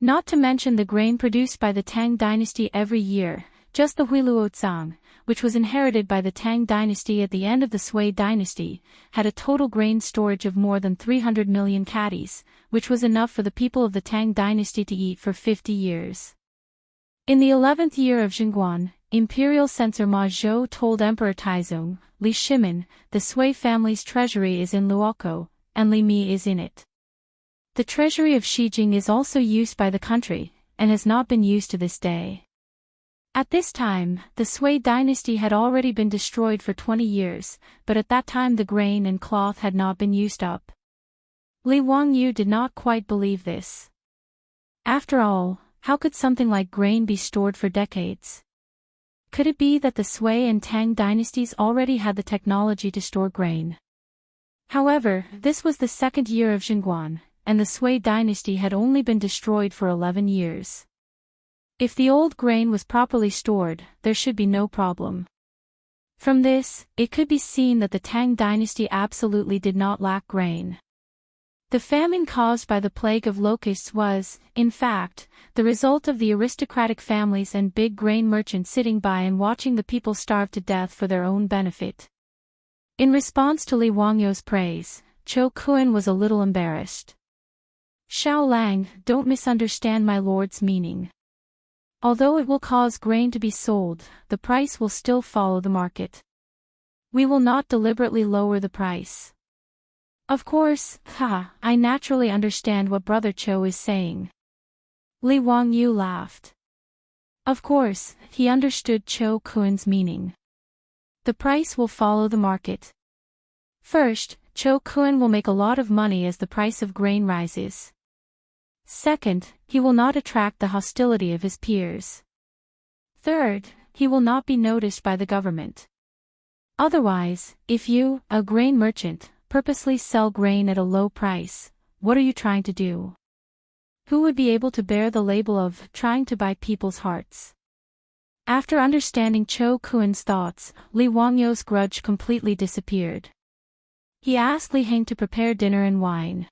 Not to mention the grain produced by the Tang dynasty every year, just the Huiluozang, which was inherited by the Tang dynasty at the end of the Sui dynasty, had a total grain storage of more than 300 million catties, which was enough for the people of the Tang dynasty to eat for 50 years. In the 11th year of Zhengguan, Imperial Censor Ma Zhou told Emperor Taizong, Li Shimin, the Sui family's treasury is in Luokou, and Li Mi is in it. The treasury of Xijing is also used by the country, and has not been used to this day. At this time, the Sui dynasty had already been destroyed for 20 years, but at that time the grain and cloth had not been used up. Li Wangyu did not quite believe this. After all, how could something like grain be stored for decades? Could it be that the Sui and Tang dynasties already had the technology to store grain? However, this was the second year of Zhengguan, and the Sui dynasty had only been destroyed for 11 years. If the old grain was properly stored, there should be no problem. From this, it could be seen that the Tang dynasty absolutely did not lack grain. The famine caused by the plague of locusts was, in fact, the result of the aristocratic families and big grain merchants sitting by and watching the people starve to death for their own benefit. In response to Li Wangyou's praise, Chou Kun was a little embarrassed. Xiao Lang, don't misunderstand my lord's meaning. Although it will cause grain to be sold, the price will still follow the market. We will not deliberately lower the price. Of course, I naturally understand what Brother Chou is saying. Li Wangyou laughed. Of course, he understood Chou Kun's meaning. The price will follow the market. First, Chou Kun will make a lot of money as the price of grain rises. Second, he will not attract the hostility of his peers. Third, he will not be noticed by the government. Otherwise, if you, a grain merchant, purposely sell grain at a low price, what are you trying to do? Who would be able to bear the label of trying to buy people's hearts? After understanding Chou Kun's thoughts, Li Wangyou's grudge completely disappeared. He asked Li Heng to prepare dinner and wine.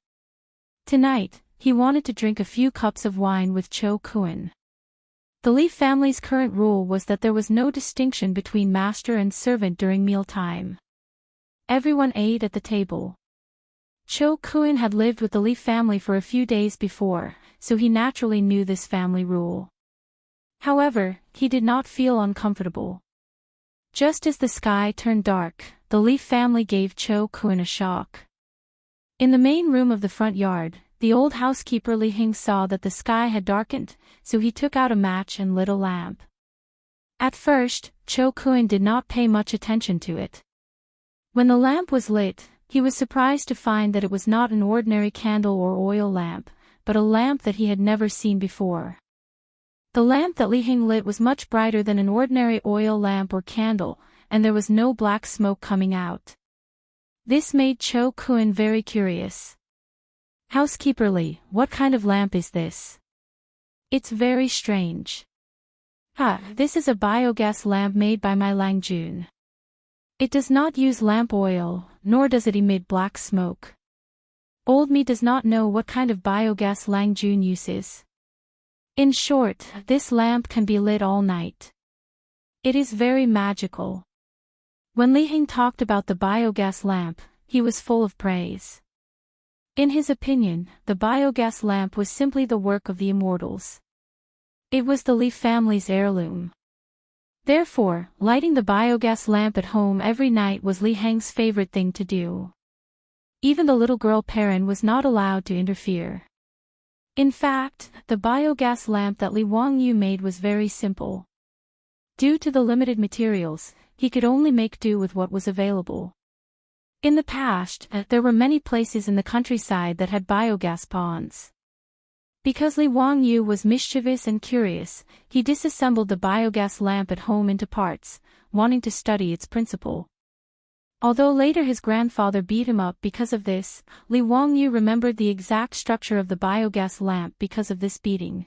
Tonight, he wanted to drink a few cups of wine with Chou Kun. The Li family's current rule was that there was no distinction between master and servant during mealtime. Everyone ate at the table. Chou Kun had lived with the Li family for a few days before, so he naturally knew this family rule. However, he did not feel uncomfortable. Just as the sky turned dark, the Li family gave Chou Kun a shock. In the main room of the front yard, the old housekeeper Li Heng saw that the sky had darkened, so he took out a match and lit a lamp. At first, Chou Kun did not pay much attention to it. When the lamp was lit, he was surprised to find that it was not an ordinary candle or oil lamp, but a lamp that he had never seen before. The lamp that Li Heng lit was much brighter than an ordinary oil lamp or candle, and there was no black smoke coming out. This made Chou Kun very curious. Housekeeper Li, what kind of lamp is this? It's very strange. This is a biogas lamp made by my Langjun. It does not use lamp oil, nor does it emit black smoke. Old me does not know what kind of biogas Langjun uses. In short, this lamp can be lit all night. It is very magical. When Li Heng talked about the biogas lamp, he was full of praise. In his opinion, the biogas lamp was simply the work of the immortals. It was the Li family's heirloom. Therefore, lighting the biogas lamp at home every night was Li Heng's favorite thing to do. Even the little girl Perrin was not allowed to interfere. In fact, the biogas lamp that Li Wangyou made was very simple. Due to the limited materials, he could only make do with what was available. In the past, there were many places in the countryside that had biogas ponds. Because Li Wangyou was mischievous and curious, he disassembled the biogas lamp at home into parts, wanting to study its principle. Although later his grandfather beat him up because of this, Li Wangyou remembered the exact structure of the biogas lamp because of this beating.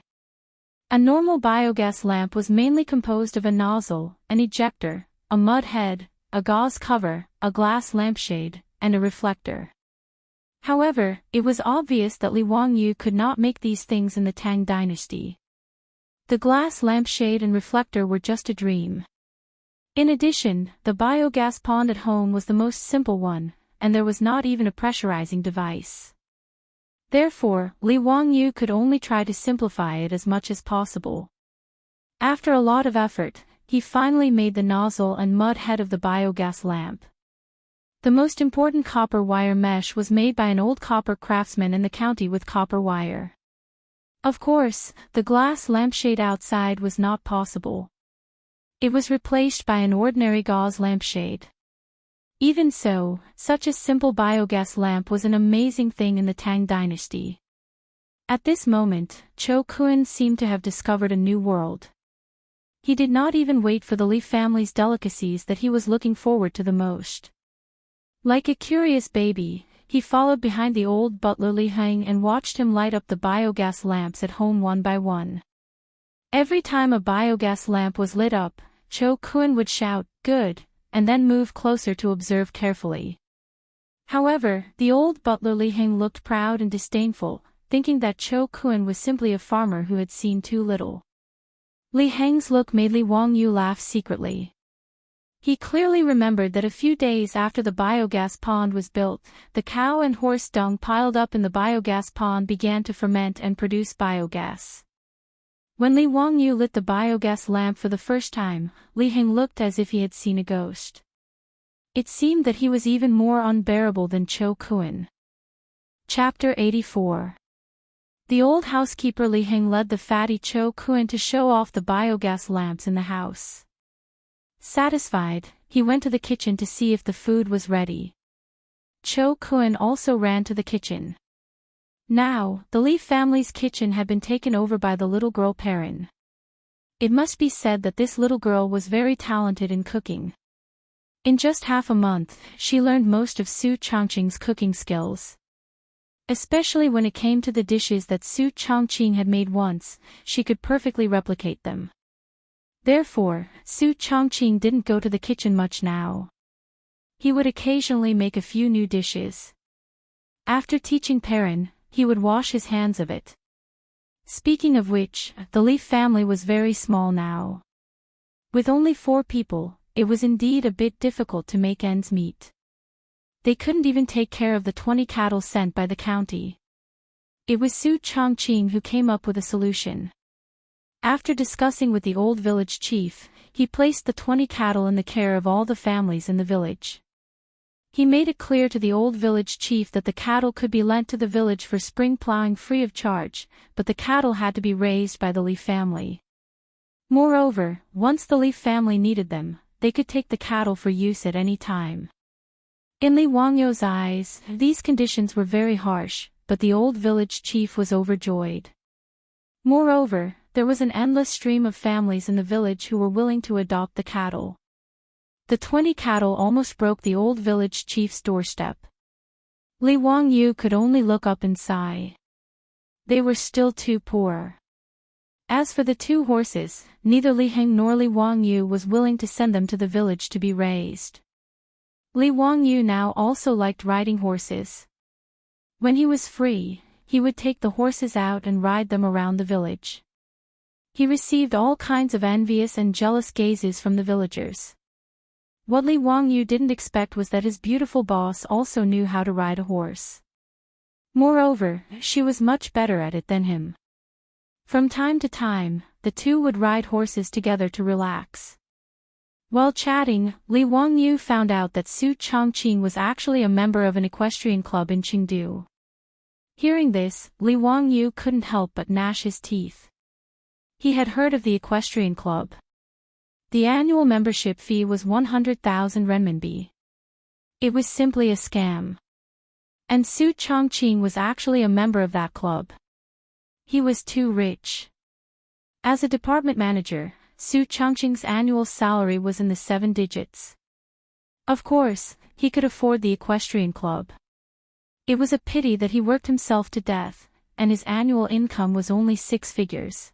A normal biogas lamp was mainly composed of a nozzle, an ejector, a mud head, a gauze cover, a glass lampshade, and a reflector. However, it was obvious that Li Wangyou could not make these things in the Tang dynasty. The glass lampshade and reflector were just a dream. In addition, the biogas pond at home was the most simple one, and there was not even a pressurizing device. Therefore, Li Wangyou could only try to simplify it as much as possible. After a lot of effort, he finally made the nozzle and mud head of the biogas lamp. The most important copper wire mesh was made by an old copper craftsman in the county with copper wire. Of course, the glass lampshade outside was not possible. It was replaced by an ordinary gauze lampshade. Even so, such a simple biogas lamp was an amazing thing in the Tang dynasty. At this moment, Chou Kun seemed to have discovered a new world. He did not even wait for the Li family's delicacies that he was looking forward to the most. Like a curious baby, he followed behind the old butler Li Heng and watched him light up the biogas lamps at home one by one. Every time a biogas lamp was lit up, Chou Kun would shout, "Good," and then moved closer to observe carefully. However, the old butler Li Heng looked proud and disdainful, thinking that Cho Kun was simply a farmer who had seen too little. Li Heng's look made Li Wangyu laugh secretly. He clearly remembered that a few days after the biogas pond was built, the cow and horse dung piled up in the biogas pond began to ferment and produce biogas. When Li Wangyu lit the biogas lamp for the first time, Li Heng looked as if he had seen a ghost. It seemed that he was even more unbearable than Cho Kun. Chapter 84. The old housekeeper Li Heng led the fatty Cho Kun to show off the biogas lamps in the house. Satisfied, he went to the kitchen to see if the food was ready. Cho Kun also ran to the kitchen. Now, the Li family's kitchen had been taken over by the little girl Perrin. It must be said that this little girl was very talented in cooking. In just half a month, she learned most of Su Chongqing's cooking skills. Especially when it came to the dishes that Su Chongqing had made once, she could perfectly replicate them. Therefore, Su Chongqing didn't go to the kitchen much now. He would occasionally make a few new dishes. After teaching Perrin, he would wash his hands of it. Speaking of which, the Li family was very small now. With only 4 people, it was indeed a bit difficult to make ends meet. They couldn't even take care of the 20 cattle sent by the county. It was Su Chongqing who came up with a solution. After discussing with the old village chief, he placed the 20 cattle in the care of all the families in the village. He made it clear to the old village chief that the cattle could be lent to the village for spring plowing free of charge, but the cattle had to be raised by the Li family. Moreover, once the Li family needed them, they could take the cattle for use at any time. In Li Wangyu's eyes, these conditions were very harsh, but the old village chief was overjoyed. Moreover, there was an endless stream of families in the village who were willing to adopt the cattle. The 20 cattle almost broke the old village chief's doorstep. Li Wangyu could only look up and sigh. They were still too poor. As for the 2 horses, neither Li Heng nor Li Wangyu was willing to send them to the village to be raised. Li Wangyu now also liked riding horses. When he was free, he would take the horses out and ride them around the village. He received all kinds of envious and jealous gazes from the villagers. What Li Wangyu didn't expect was that his beautiful boss also knew how to ride a horse. Moreover, she was much better at it than him. From time to time, the 2 would ride horses together to relax. While chatting, Li Wangyu found out that Su Chongqing was actually a member of an equestrian club in Chengdu. Hearing this, Li Wangyu couldn't help but gnash his teeth. He had heard of the equestrian club. The annual membership fee was 100,000 renminbi. It was simply a scam. And Su Chongqing was actually a member of that club. He was too rich. As a department manager, Su Chongqing's annual salary was in the 7 digits. Of course, he could afford the equestrian club. It was a pity that he worked himself to death, and his annual income was only 6 figures.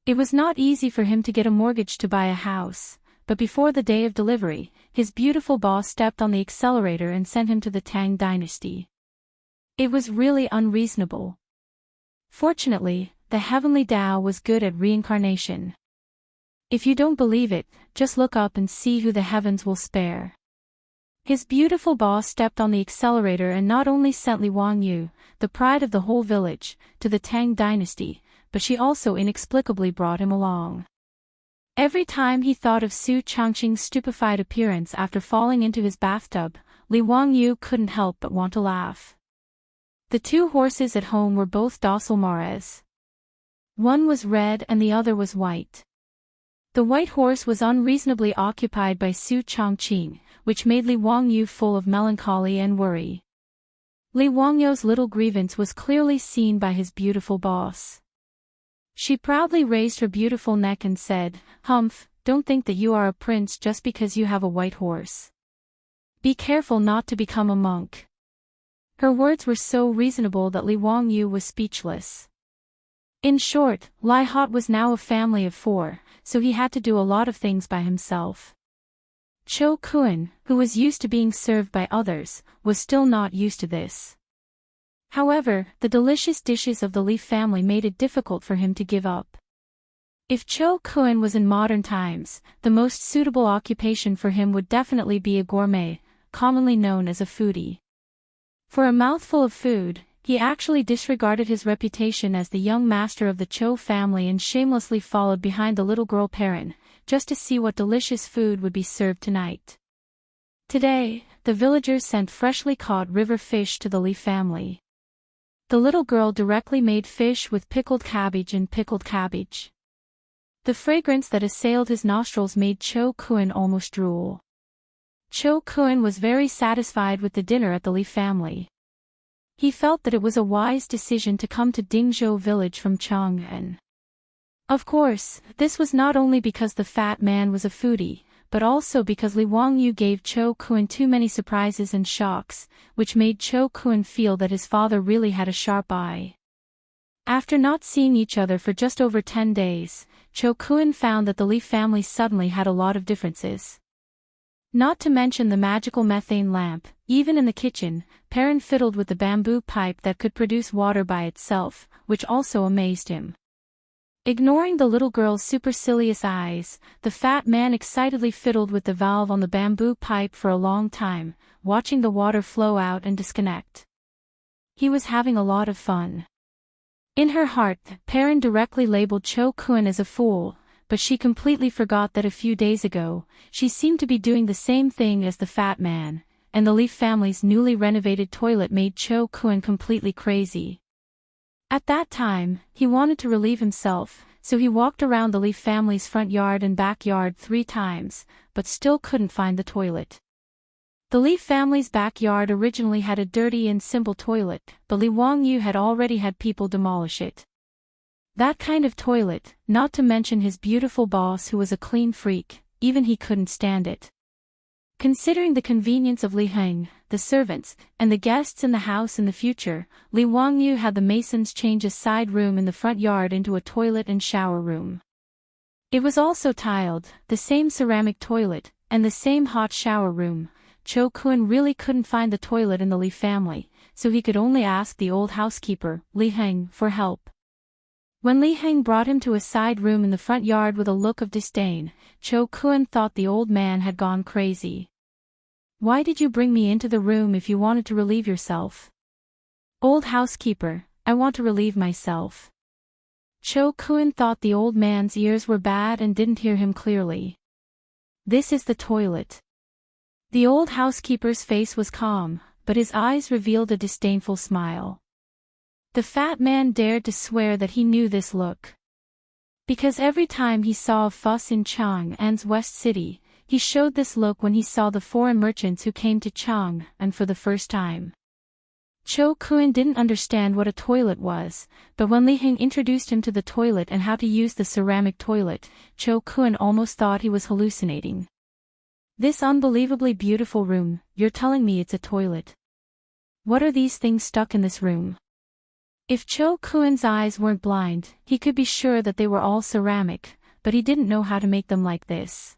It was not easy for him to get a mortgage to buy a house, but before the day of delivery, his beautiful boss stepped on the accelerator and sent him to the Tang dynasty. It was really unreasonable. Fortunately, the heavenly Tao was good at reincarnation. If you don't believe it, just look up and see who the heavens will spare. His beautiful boss stepped on the accelerator and not only sent Li Wangyu, the pride of the whole village, to the Tang dynasty, but she also inexplicably brought him along. Every time he thought of Su Chongqing's stupefied appearance after falling into his bathtub, Li Wangyu couldn't help but want to laugh. The 2 horses at home were both docile mares. One was red and the other was white. The white horse was unreasonably occupied by Su Chongqing, which made Li Wangyu full of melancholy and worry. Li Wangyu's little grievance was clearly seen by his beautiful boss. She proudly raised her beautiful neck and said, "Humph, don't think that you are a prince just because you have a white horse. Be careful not to become a monk." Her words were so reasonable that Li Wangyu was speechless. In short, Lai Hot was now a family of 4, so he had to do a lot of things by himself. Cho Kun, who was used to being served by others, was still not used to this. However, the delicious dishes of the Li family made it difficult for him to give up. If Cho Kun was in modern times, the most suitable occupation for him would definitely be a gourmet, commonly known as a foodie. For a mouthful of food, he actually disregarded his reputation as the young master of the Cho family and shamelessly followed behind the little girl Perrin, just to see what delicious food would be served tonight. Today, the villagers sent freshly caught river fish to the Li family. The little girl directly made fish with pickled cabbage and pickled cabbage. The fragrance that assailed his nostrils made Cho Kun almost drool. Cho Kun was very satisfied with the dinner at the Li family. He felt that it was a wise decision to come to Dingzhou village from Chang'an. Of course, this was not only because the fat man was a foodie, but also because Li Wangyu gave Cho Kun too many surprises and shocks, which made Cho Kun feel that his father really had a sharp eye. After not seeing each other for just over 10 days, Cho Kun found that the Li family suddenly had a lot of differences. Not to mention the magical methane lamp, even in the kitchen, Perrin fiddled with the bamboo pipe that could produce water by itself, which also amazed him. Ignoring the little girl's supercilious eyes, the fat man excitedly fiddled with the valve on the bamboo pipe for a long time, watching the water flow out and disconnect. He was having a lot of fun. In her heart, Perrin directly labeled Cho Kun as a fool, but she completely forgot that a few days ago, she seemed to be doing the same thing as the fat man, and the Li family's newly renovated toilet made Cho Kun completely crazy. At that time, he wanted to relieve himself, so he walked around the Li family's front yard and backyard 3 times, but still couldn't find the toilet. The Li family's backyard originally had a dirty and simple toilet, but Li Wangyu had already had people demolish it. That kind of toilet, not to mention his beautiful boss who was a clean freak, even he couldn't stand it. Considering the convenience of Li Heng, the servants, and the guests in the house in the future, Li Wangyu had the masons change a side room in the front yard into a toilet and shower room. It was also tiled, the same ceramic toilet, and the same hot shower room. Cho Kun really couldn't find the toilet in the Li family, so he could only ask the old housekeeper, Li Heng, for help. When Li Heng brought him to a side room in the front yard with a look of disdain, Cho Kun thought the old man had gone crazy. "Why did you bring me into the room if you wanted to relieve yourself?" "Old housekeeper, I want to relieve myself." Cho Kun thought the old man's ears were bad and didn't hear him clearly. "This is the toilet." The old housekeeper's face was calm, but his eyes revealed a disdainful smile. The fat man dared to swear that he knew this look. Because every time he saw a fuss in Chang'an's West City, he showed this look when he saw the foreign merchants who came to Chang'an for the first time. Cho Kun didn't understand what a toilet was, but when Li Heng introduced him to the toilet and how to use the ceramic toilet, Cho Kun almost thought he was hallucinating. "This unbelievably beautiful room, you're telling me it's a toilet. What are these things stuck in this room?" If Cho Kun's eyes weren't blind, he could be sure that they were all ceramic, but he didn't know how to make them like this.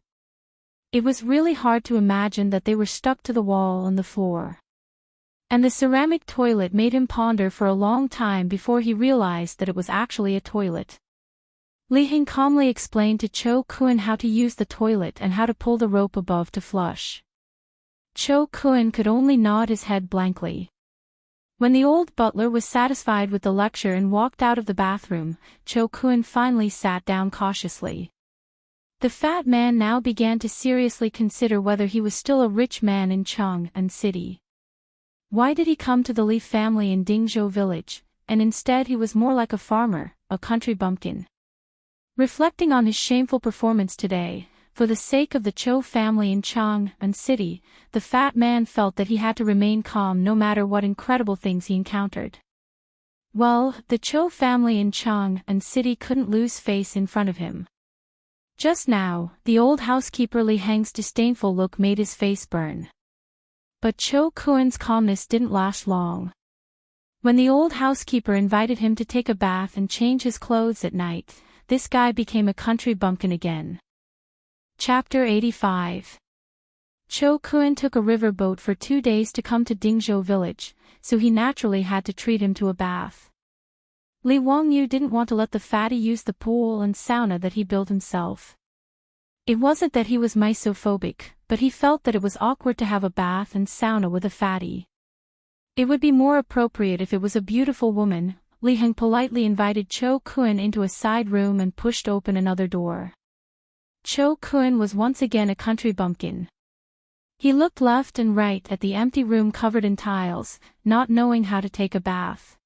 It was really hard to imagine that they were stuck to the wall and the floor. And the ceramic toilet made him ponder for a long time before he realized that it was actually a toilet. Li Heng calmly explained to Cho Kun how to use the toilet and how to pull the rope above to flush. Cho Kun could only nod his head blankly. When the old butler was satisfied with the lecture and walked out of the bathroom, Cho Kun finally sat down cautiously. The fat man now began to seriously consider whether he was still a rich man in Chang'an City. Why did he come to the Li family in Dingzhou village, and instead he was more like a farmer, a country bumpkin? Reflecting on his shameful performance today, for the sake of the Cho family in Chang'an City, the fat man felt that he had to remain calm no matter what incredible things he encountered. Well, the Cho family in Chang'an City couldn't lose face in front of him. Just now, the old housekeeper Li Heng's disdainful look made his face burn. But Cho Kun's calmness didn't last long. When the old housekeeper invited him to take a bath and change his clothes at night, this guy became a country bumpkin again. Chapter 85. Cho Kun took a river boat for 2 days to come to Dingzhou village, so he naturally had to treat him to a bath. Li Wangyu didn't want to let the fatty use the pool and sauna that he built himself. It wasn't that he was misophobic, but he felt that it was awkward to have a bath and sauna with a fatty. It would be more appropriate if it was a beautiful woman. Li Heng politely invited Cho Kun into a side room and pushed open another door. Cho Kun was once again a country bumpkin. He looked left and right at the empty room covered in tiles, not knowing how to take a bath.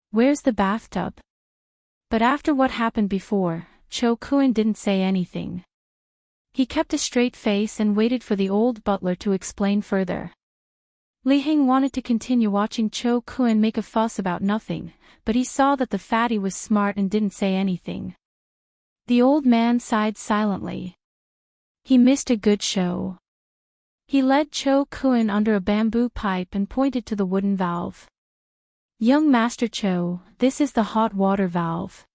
Where's the bathtub? But after what happened before, Cho Kun didn't say anything. He kept a straight face and waited for the old butler to explain further. Li Heng wanted to continue watching Cho Kun make a fuss about nothing, but he saw that the fatty was smart and didn't say anything. The old man sighed silently. He missed a good show. He led Cho Kun under a bamboo pipe and pointed to the wooden valve. Young Master Cho, this is the hot water valve.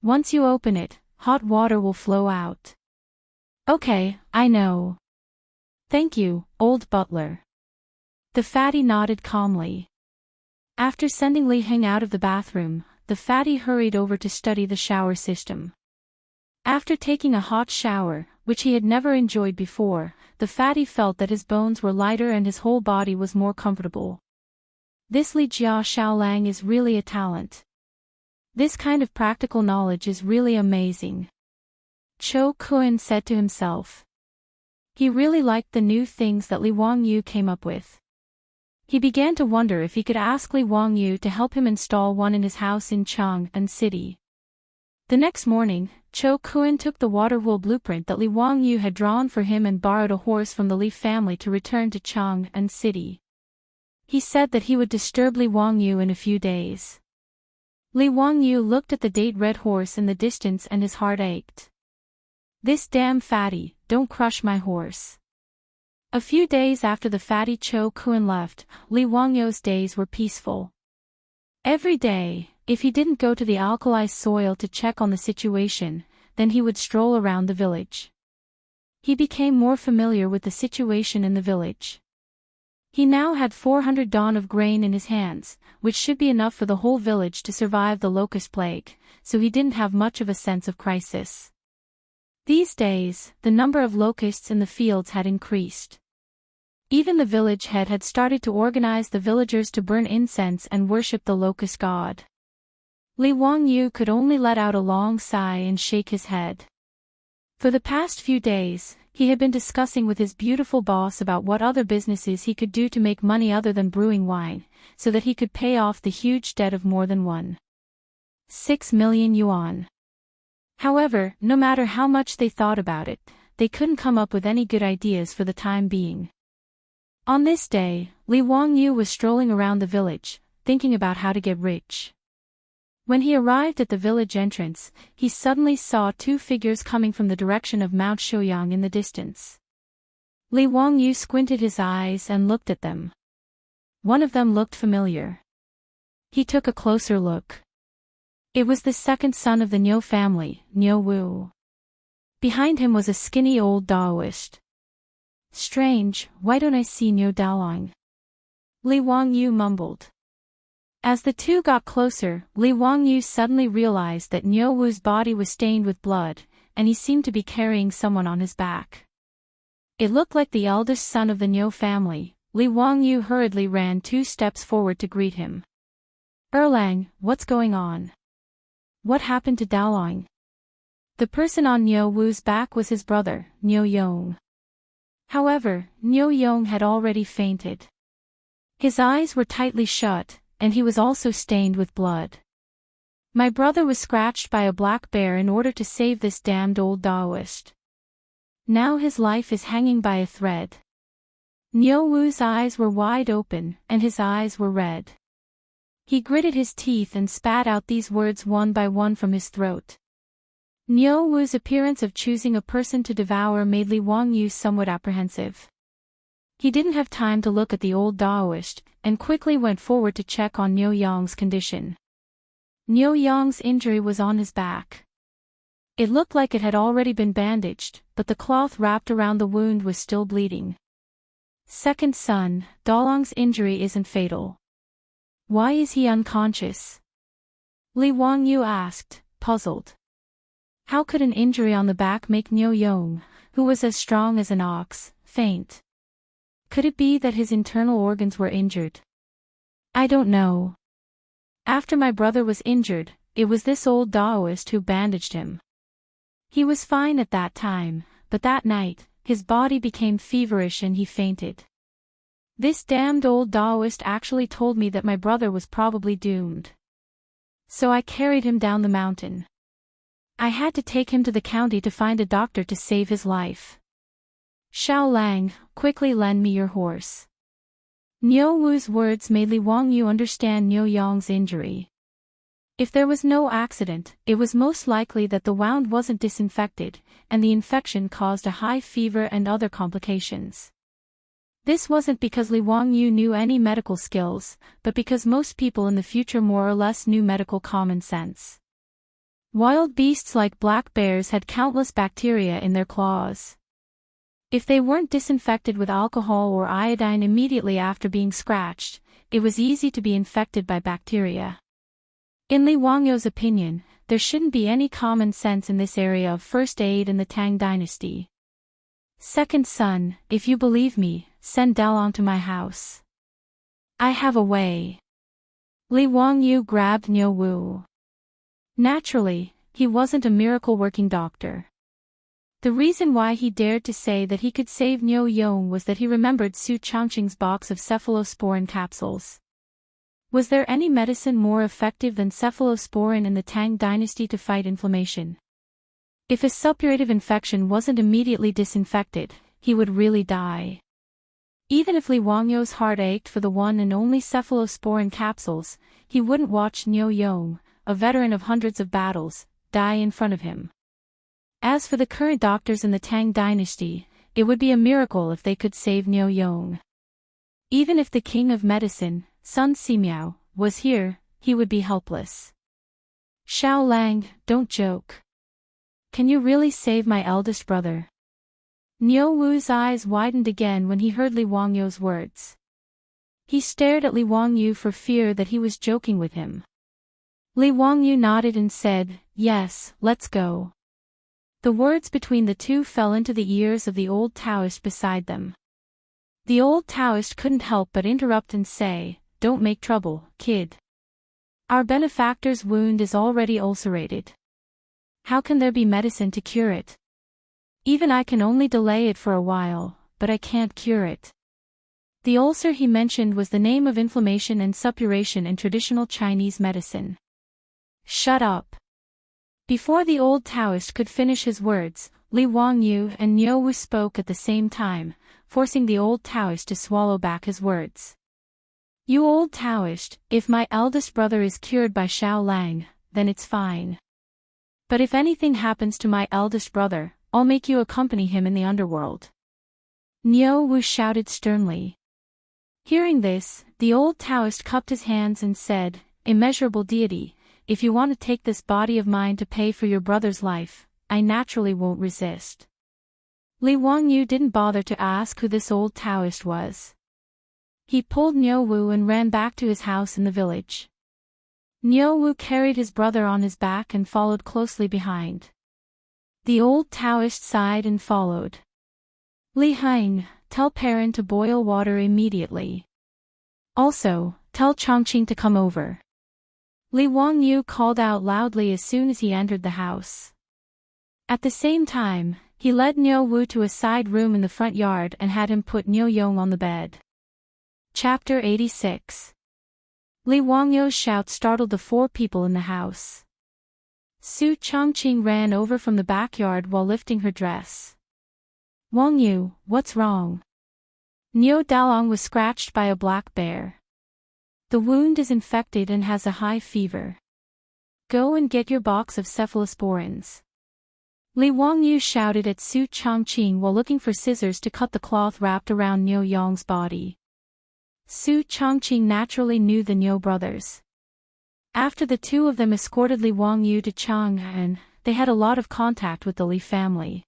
Once you open it, hot water will flow out. Okay, I know. Thank you, old butler. The fatty nodded calmly. After sending Li Heng out of the bathroom, the fatty hurried over to study the shower system. After taking a hot shower, which he had never enjoyed before, the fatty felt that his bones were lighter and his whole body was more comfortable. This Li Jia Xiaolang is really a talent. This kind of practical knowledge is really amazing. Cho Kun said to himself. He really liked the new things that Li Wangyu came up with. He began to wonder if he could ask Li Wangyu to help him install one in his house in Chang'an City. The next morning, Cho Kun took the water-wool blueprint that Li Wangyu had drawn for him and borrowed a horse from the Li family to return to Chang'an City. He said that he would disturb Li Wangyu in a few days. Li Wangyu looked at the date-red horse in the distance and his heart ached. This damn fatty, don't crush my horse. A few days after the fatty Cho Kun left, Li Wangyu's days were peaceful. Every day, if he didn't go to the alkali soil to check on the situation, then he would stroll around the village. He became more familiar with the situation in the village. He now had 400 dawn of grain in his hands, which should be enough for the whole village to survive the locust plague, so he didn't have much of a sense of crisis. These days, the number of locusts in the fields had increased. Even the village head had started to organize the villagers to burn incense and worship the locust god. Li Wangyu could only let out a long sigh and shake his head. For the past few days, he had been discussing with his beautiful boss about what other businesses he could do to make money other than brewing wine, so that he could pay off the huge debt of more than 1.6 million yuan. However, no matter how much they thought about it, they couldn't come up with any good ideas for the time being. On this day, Li Wangyu was strolling around the village, thinking about how to get rich. When he arrived at the village entrance, he suddenly saw 2 figures coming from the direction of Mount Shouyang in the distance. Li Wangyu squinted his eyes and looked at them. One of them looked familiar. He took a closer look. It was the second son of the Niu family, Niu Wu. Behind him was a skinny old Daoist. Strange, why don't I see Niu Daolang? Li Wangyu mumbled. As the two got closer, Li Wangyu suddenly realized that Niu Wu's body was stained with blood, and he seemed to be carrying someone on his back. It looked like the eldest son of the Niu family. Li Wangyu hurriedly ran 2 steps forward to greet him. Erlang, what's going on? What happened to Daolang? The person on Niu Wu's back was his brother, Niu Yong. However, Niu Yong had already fainted. His eyes were tightly shut, and he was also stained with blood. My brother was scratched by a black bear in order to save this damned old Daoist. Now his life is hanging by a thread. Niu Wu's eyes were wide open, and his eyes were red. He gritted his teeth and spat out these words one by one from his throat. Niu Wu's appearance of choosing a person to devour made Li Wangyu somewhat apprehensive. He didn't have time to look at the old Daoist, and quickly went forward to check on Niu Yong's condition. Niu Yong's injury was on his back. It looked like it had already been bandaged, but the cloth wrapped around the wound was still bleeding. Second son, Dalong's injury isn't fatal. Why is he unconscious? Li Wangyu asked, puzzled. How could an injury on the back make Niu Yong, who was as strong as an ox, faint? Could it be that his internal organs were injured? I don't know. After my brother was injured, it was this old Daoist who bandaged him. He was fine at that time, but that night, his body became feverish and he fainted. This damned old Daoist actually told me that my brother was probably doomed. So I carried him down the mountain. I had to take him to the county to find a doctor to save his life. Xiao Lang, quickly lend me your horse. Niu Wu's words made Li Wangyu understand Niu Yong's injury. If there was no accident, it was most likely that the wound wasn't disinfected, and the infection caused a high fever and other complications. This wasn't because Li Wangyu knew any medical skills, but because most people in the future more or less knew medical common sense. Wild beasts like black bears had countless bacteria in their claws. If they weren't disinfected with alcohol or iodine immediately after being scratched, it was easy to be infected by bacteria. In Li Wangyu's opinion, there shouldn't be any common sense in this area of first aid in the Tang dynasty. Second son, if you believe me, send Dalong to my house. I have a way. Li Wangyu grabbed Niu Wu. Naturally, he wasn't a miracle-working doctor. The reason why he dared to say that he could save Niu Yong was that he remembered Su Changqing's box of cephalosporin capsules. Was there any medicine more effective than cephalosporin in the Tang dynasty to fight inflammation? If a suppurative infection wasn't immediately disinfected, he would really die. Even if Li Wangyu's heart ached for the one and only cephalosporin capsules, he wouldn't watch Niu Yong, a veteran of hundreds of battles, die in front of him. As for the current doctors in the Tang dynasty, it would be a miracle if they could save Niu Yong. Even if the king of medicine, Sun Simiao, was here, he would be helpless. Xiao Lang, don't joke. Can you really save my eldest brother? Niu Wu's eyes widened again when he heard Li Wangyu's words. He stared at Li Wangyu for fear that he was joking with him. Li Wangyu nodded and said, yes, let's go. The words between the two fell into the ears of the old Taoist beside them. The old Taoist couldn't help but interrupt and say, don't make trouble, kid. Our benefactor's wound is already ulcerated. How can there be medicine to cure it? Even I can only delay it for a while, but I can't cure it. The ulcer he mentioned was the name of inflammation and suppuration in traditional Chinese medicine. Shut up. Before the old Taoist could finish his words, Li Wangyu and Niu Wu spoke at the same time, forcing the old Taoist to swallow back his words. You old Taoist, if my eldest brother is cured by Xiao Lang, then it's fine. But if anything happens to my eldest brother, I'll make you accompany him in the underworld. Niu Wu shouted sternly. Hearing this, the old Taoist cupped his hands and said, Immeasurable deity, if you want to take this body of mine to pay for your brother's life, I naturally won't resist. Li Wangyu didn't bother to ask who this old Taoist was. He pulled Niu Wu and ran back to his house in the village. Niu Wu carried his brother on his back and followed closely behind. The old Taoist sighed and followed. Li Haing, tell Perrin to boil water immediately. Also, tell Chongqing to come over. Li Wangyu called out loudly as soon as he entered the house. At the same time, he led Niu Wu to a side room in the front yard and had him put Niu Yong on the bed. Chapter 86. Li Wangyu's shout startled the four people in the house. Su Chongqing ran over from the backyard while lifting her dress. Wangyu, what's wrong? Niu Dalong was scratched by a black bear. The wound is infected and has a high fever. Go and get your box of cephalosporins. Li Wangyu shouted at Su Chongqing while looking for scissors to cut the cloth wrapped around Niu Yong's body. Su Chongqing naturally knew the Niu brothers. After the two of them escorted Li Wangyu to Chang'an, they had a lot of contact with the Li family.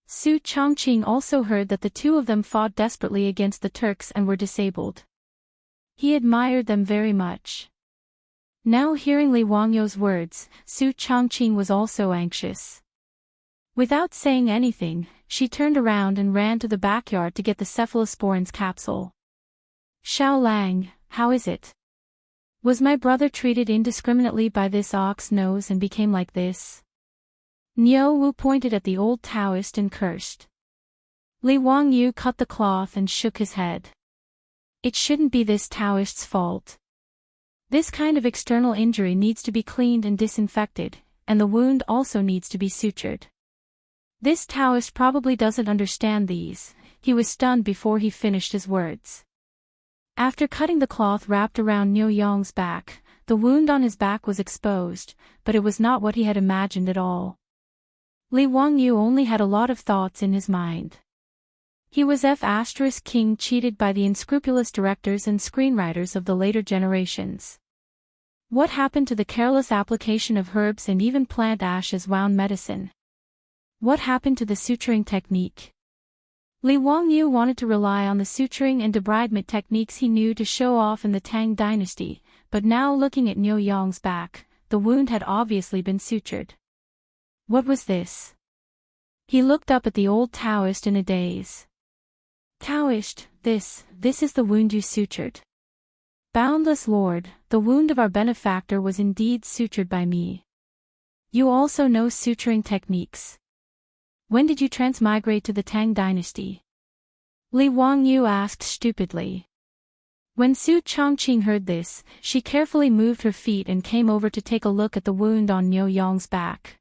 Su Chongqing also heard that the two of them fought desperately against the Turks and were disabled. He admired them very much. Now hearing Li Wangyou's words, Su Chongqing was also anxious. Without saying anything, she turned around and ran to the backyard to get the cephalosporin's capsule. Xiao Lang, how is it? Was my brother treated indiscriminately by this ox nose and became like this? Niu Wu pointed at the old Daoist and cursed. Li Wangyu cut the cloth and shook his head. It shouldn't be this Daoist's fault. This kind of external injury needs to be cleaned and disinfected, and the wound also needs to be sutured. This Daoist probably doesn't understand these. He was stunned before he finished his words. After cutting the cloth wrapped around Niu Yong's back, the wound on his back was exposed, but it was not what he had imagined at all. Li Wangyu only had a lot of thoughts in his mind. He was F***king cheated by the unscrupulous directors and screenwriters of the later generations. What happened to the careless application of herbs and even plant ash as wound medicine? What happened to the suturing technique? Li Wangyu wanted to rely on the suturing and debridement techniques he knew to show off in the Tang dynasty, but now looking at Niu Yong's back, the wound had obviously been sutured. What was this? He looked up at the old Daoist in a daze. Daoist, this is the wound you sutured. Boundless Lord, the wound of our benefactor was indeed sutured by me. You also know suturing techniques. When did you transmigrate to the Tang dynasty? Li Wangyu asked stupidly. When Su Chongqing heard this, she carefully moved her feet and came over to take a look at the wound on Niu Yong's back.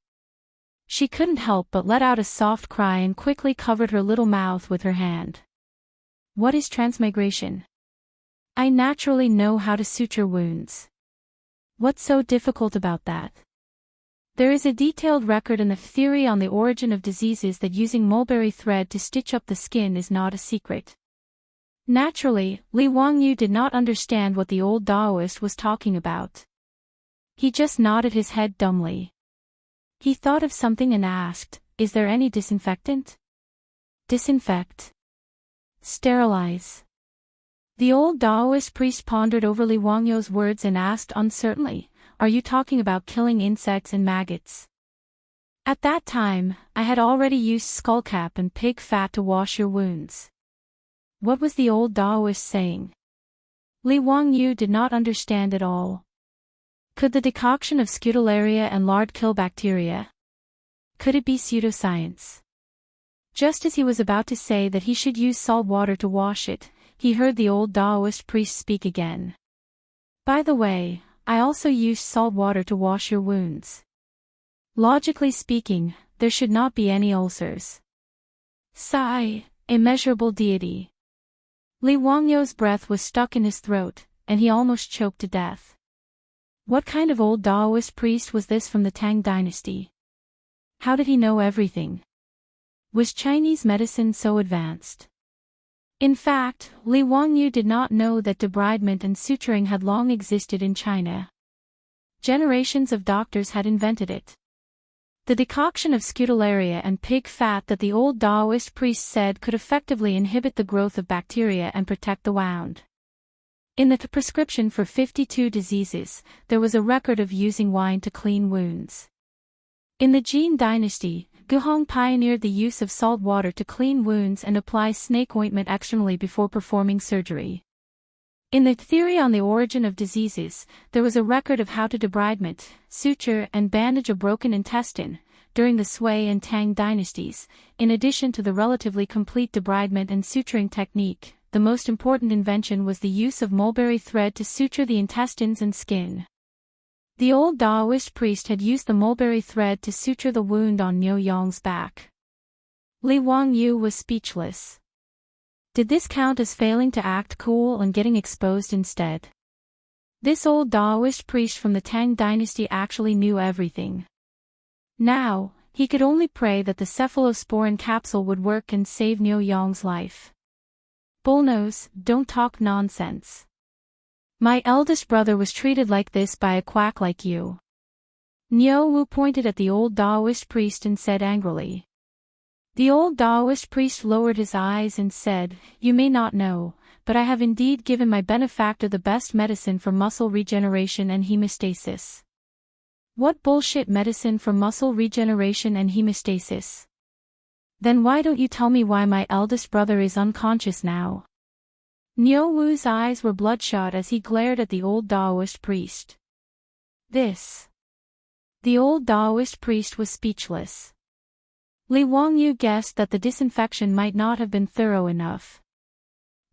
She couldn't help but let out a soft cry and quickly covered her little mouth with her hand. What is transmigration? I naturally know how to suture wounds. What's so difficult about that? There is a detailed record in the theory on the origin of diseases that using mulberry thread to stitch up the skin is not a secret. Naturally, Li Wangyu did not understand what the old Daoist was talking about. He just nodded his head dumbly. He thought of something and asked, "Is there any disinfectant?" Disinfect. Sterilize. The old Daoist priest pondered over Li Wangyou's words and asked uncertainly, "Are you talking about killing insects and maggots?" At that time, I had already used skullcap and pig fat to wash your wounds. What was the old Daoist saying? Li Wangyu did not understand at all. Could the decoction of Scutellaria and lard kill bacteria? Could it be pseudoscience? Just as he was about to say that he should use salt water to wash it, he heard the old Daoist priest speak again. By the way, I also used salt water to wash your wounds. Logically speaking, there should not be any ulcers. Sigh, immeasurable deity. Li Wangyou's breath was stuck in his throat, and he almost choked to death. What kind of old Daoist priest was this from the Tang dynasty? How did he know everything? Was Chinese medicine so advanced? In fact, Li Wangyu did not know that debridement and suturing had long existed in China. Generations of doctors had invented it. The decoction of Scutellaria and pig fat that the old Daoist priest said could effectively inhibit the growth of bacteria and protect the wound. In the prescription for 52 diseases, there was a record of using wine to clean wounds. In the Jin dynasty, Guhong pioneered the use of salt water to clean wounds and apply snake ointment externally before performing surgery. In the theory on the origin of diseases, there was a record of how to debridement, suture and bandage a broken intestine, during the Sui and Tang dynasties. In addition to the relatively complete debridement and suturing technique, the most important invention was the use of mulberry thread to suture the intestines and skin. The old Daoist priest had used the mulberry thread to suture the wound on Niu Yong's back. Li Wangyu was speechless. Did this count as failing to act cool and getting exposed instead? This old Daoist priest from the Tang dynasty actually knew everything. Now, he could only pray that the cephalosporin capsule would work and save Niu Yong's life. Bullnose, don't talk nonsense. My eldest brother was treated like this by a quack like you. Niu Wu pointed at the old Daoist priest and said angrily. The old Daoist priest lowered his eyes and said, "You may not know, but I have indeed given my benefactor the best medicine for muscle regeneration and hemostasis." What bullshit medicine for muscle regeneration and hemostasis? Then why don't you tell me why my eldest brother is unconscious now? Niu Wu's eyes were bloodshot as he glared at the old Daoist priest. This. The old Daoist priest was speechless. Li Wangyu guessed that the disinfection might not have been thorough enough.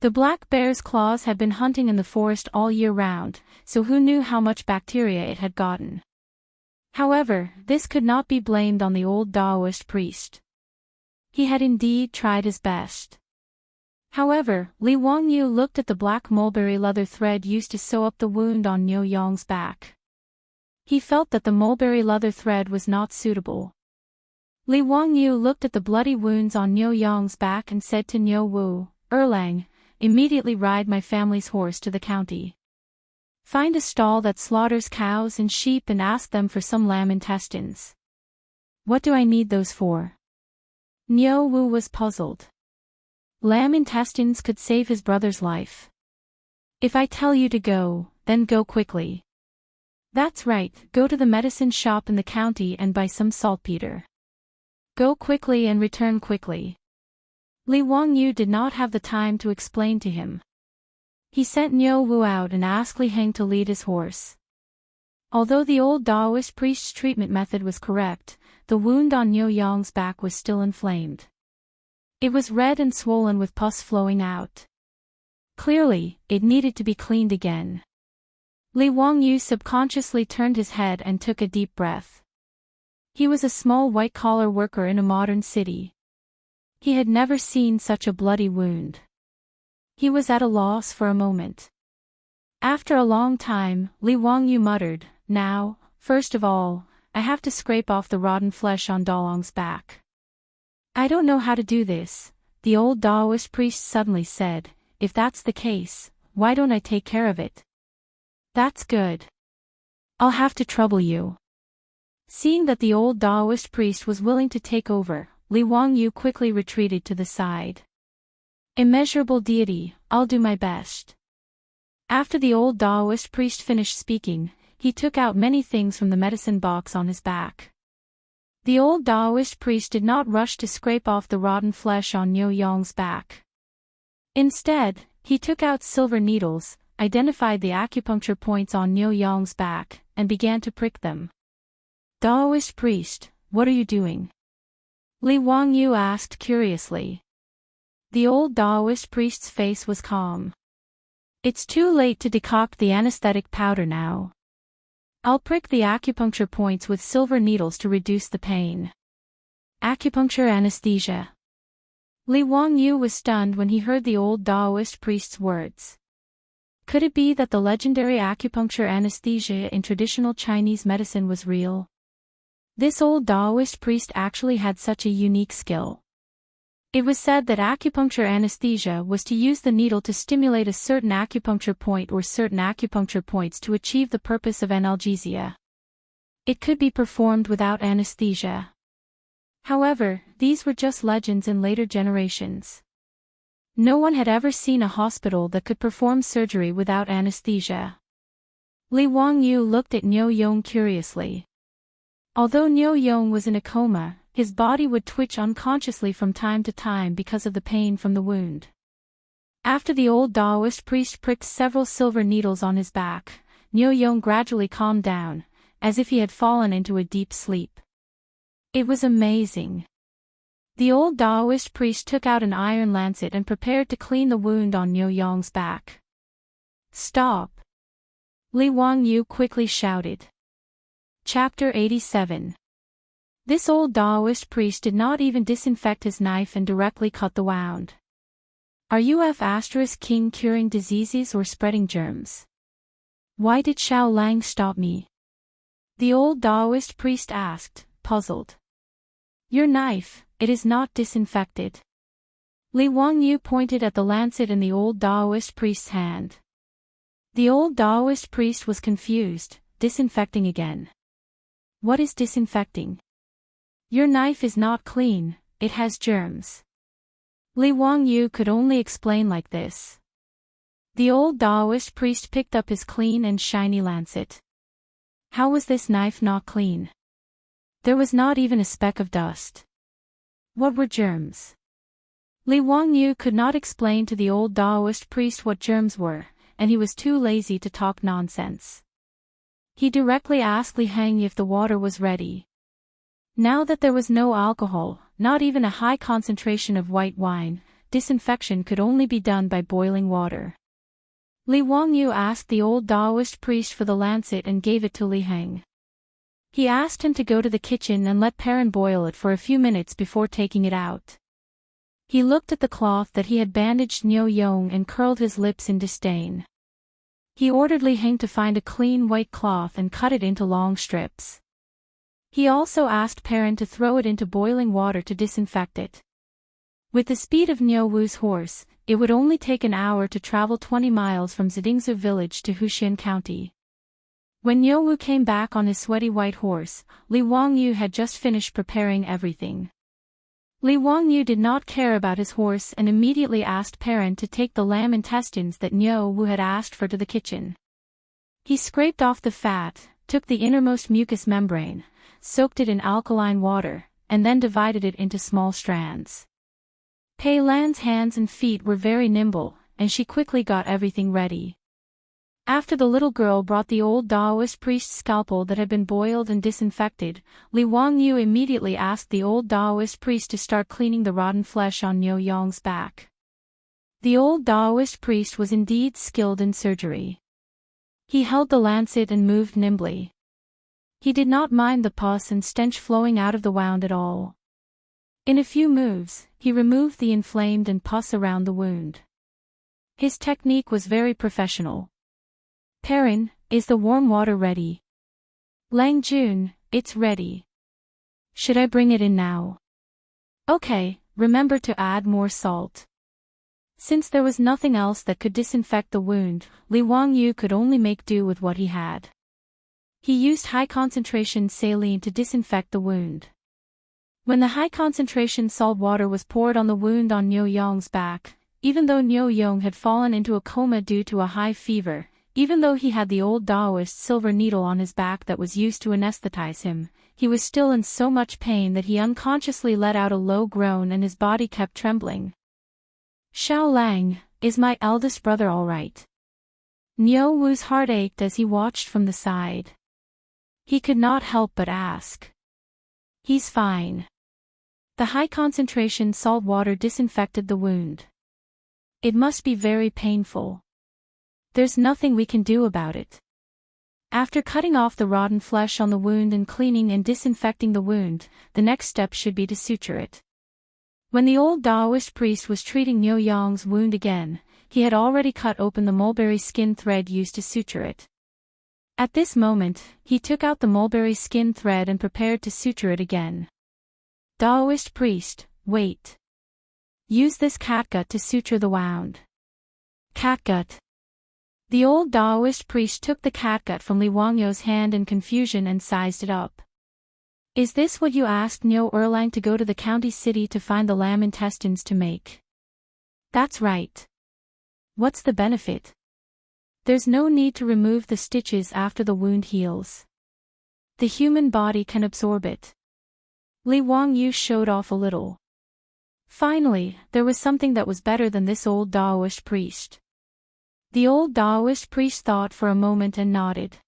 The black bear's claws had been hunting in the forest all year round, so who knew how much bacteria it had gotten. However, this could not be blamed on the old Daoist priest. He had indeed tried his best. However, Li Wangyu looked at the black mulberry leather thread used to sew up the wound on Niu Yong's back. He felt that the mulberry leather thread was not suitable. Li Wangyu looked at the bloody wounds on Niu Yong's back and said to Niu Wu, "Erlang, immediately ride my family's horse to the county. Find a stall that slaughters cows and sheep and ask them for some lamb intestines." "What do I need those for?" Niu Wu was puzzled. Lamb intestines could save his brother's life. "If I tell you to go, then go quickly." "That's right, go to the medicine shop in the county and buy some saltpeter. Go quickly and return quickly." Li Wangyu did not have the time to explain to him. He sent Niu Wu out and asked Li Heng to lead his horse. Although the old Daoist priest's treatment method was correct, the wound on Niu Yong's back was still inflamed. It was red and swollen with pus flowing out. Clearly, it needed to be cleaned again. Li Wangyu subconsciously turned his head and took a deep breath. He was a small white-collar worker in a modern city. He had never seen such a bloody wound. He was at a loss for a moment. After a long time, Li Wangyu muttered, "Now, first of all, I have to scrape off the rotten flesh on Dalong's back." "I don't know how to do this," the old Daoist priest suddenly said. "If that's the case, why don't I take care of it?" "That's good. I'll have to trouble you." Seeing that the old Daoist priest was willing to take over, Li Wangyu quickly retreated to the side. "Immeasurable deity, I'll do my best." After the old Daoist priest finished speaking, he took out many things from the medicine box on his back. The old Daoist priest did not rush to scrape off the rotten flesh on Niu Yong's back. Instead, he took out silver needles, identified the acupuncture points on Niu Yong's back, and began to prick them. "Daoist priest, what are you doing?" Li Wangyu asked curiously. The old Daoist priest's face was calm. "It's too late to decoct the anesthetic powder now. I'll prick the acupuncture points with silver needles to reduce the pain." Acupuncture anesthesia. Li Wangyu was stunned when he heard the old Daoist priest's words. Could it be that the legendary acupuncture anesthesia in traditional Chinese medicine was real? This old Daoist priest actually had such a unique skill. It was said that acupuncture anesthesia was to use the needle to stimulate a certain acupuncture point or certain acupuncture points to achieve the purpose of analgesia. It could be performed without anesthesia. However, these were just legends in later generations. No one had ever seen a hospital that could perform surgery without anesthesia. Li Wangyu looked at Niu Yong curiously. Although Niu Yong was in a coma, his body would twitch unconsciously from time to time because of the pain from the wound. After the old Daoist priest pricked several silver needles on his back, Niu Yong gradually calmed down, as if he had fallen into a deep sleep. It was amazing. The old Daoist priest took out an iron lancet and prepared to clean the wound on Niu Yong's back. "Stop!" Li Wangyu quickly shouted. Chapter 87. This old Daoist priest did not even disinfect his knife and directly cut the wound. Are you *king curing diseases or spreading germs? Why did Xiao Lang stop me? The old Daoist priest asked, puzzled. Your knife, it is not disinfected. Li Wangyu pointed at the lancet in the old Daoist priest's hand. The old Daoist priest was confused, disinfecting again. What is disinfecting? Your knife is not clean, it has germs. Li Wangyu could only explain like this. The old Daoist priest picked up his clean and shiny lancet. How was this knife not clean? There was not even a speck of dust. What were germs? Li Wangyu could not explain to the old Daoist priest what germs were, and he was too lazy to talk nonsense. He directly asked Li Heng if the water was ready. Now that there was no alcohol, not even a high concentration of white wine, disinfection could only be done by boiling water. Li Wangyu asked the old Daoist priest for the lancet and gave it to Li Heng. He asked him to go to the kitchen and let Perrin boil it for a few minutes before taking it out. He looked at the cloth that he had bandaged Niu Yong and curled his lips in disdain. He ordered Li Heng to find a clean white cloth and cut it into long strips. He also asked Perrin to throw it into boiling water to disinfect it. With the speed of Niu Wu's horse, it would only take an hour to travel 20 miles from Zidingzu village to Wuxian County. When Niu Wu came back on his sweaty white horse, Li Wangyu had just finished preparing everything. Li Wangyu did not care about his horse and immediately asked Perrin to take the lamb intestines that Niu Wu had asked for to the kitchen. He scraped off the fat, took the innermost mucous membrane, soaked it in alkaline water, and then divided it into small strands. Pei Lan's hands and feet were very nimble, and she quickly got everything ready. After the little girl brought the old Daoist priest's scalpel that had been boiled and disinfected, Li Wangyu immediately asked the old Daoist priest to start cleaning the rotten flesh on Niu Yong's back. The old Daoist priest was indeed skilled in surgery. He held the lancet and moved nimbly. He did not mind the pus and stench flowing out of the wound at all. In a few moves, he removed the inflamed and pus around the wound. His technique was very professional. Perrin, is the warm water ready? Lang Jun, it's ready. Should I bring it in now? Okay, remember to add more salt. Since there was nothing else that could disinfect the wound, Li Wangyu could only make do with what he had. He used high-concentration saline to disinfect the wound. When the high-concentration salt water was poured on the wound on Niu Yong's back, even though Niu Yong had fallen into a coma due to a high fever, even though he had the old Daoist silver needle on his back that was used to anesthetize him, he was still in so much pain that he unconsciously let out a low groan and his body kept trembling. Xiao Lang, is my eldest brother all right? Niu Wu's heart ached as he watched from the side. He could not help but ask. He's fine. The high-concentration salt water disinfected the wound. It must be very painful. There's nothing we can do about it. After cutting off the rotten flesh on the wound and cleaning and disinfecting the wound, the next step should be to suture it. When the old Daoist priest was treating Niu Yong's wound again, he had already cut open the mulberry skin thread used to suture it. At this moment, he took out the mulberry skin thread and prepared to suture it again. Daoist priest, wait. Use this catgut to suture the wound. Catgut. The old Daoist priest took the catgut from Li Wangyu's hand in confusion and sized it up. Is this what you asked Niu Erlang to go to the county city to find the lamb intestines to make? That's right. What's the benefit? There's no need to remove the stitches after the wound heals. The human body can absorb it. Li Wangyu showed off a little. Finally, there was something that was better than this old Daoist priest. The old Daoist priest thought for a moment and nodded.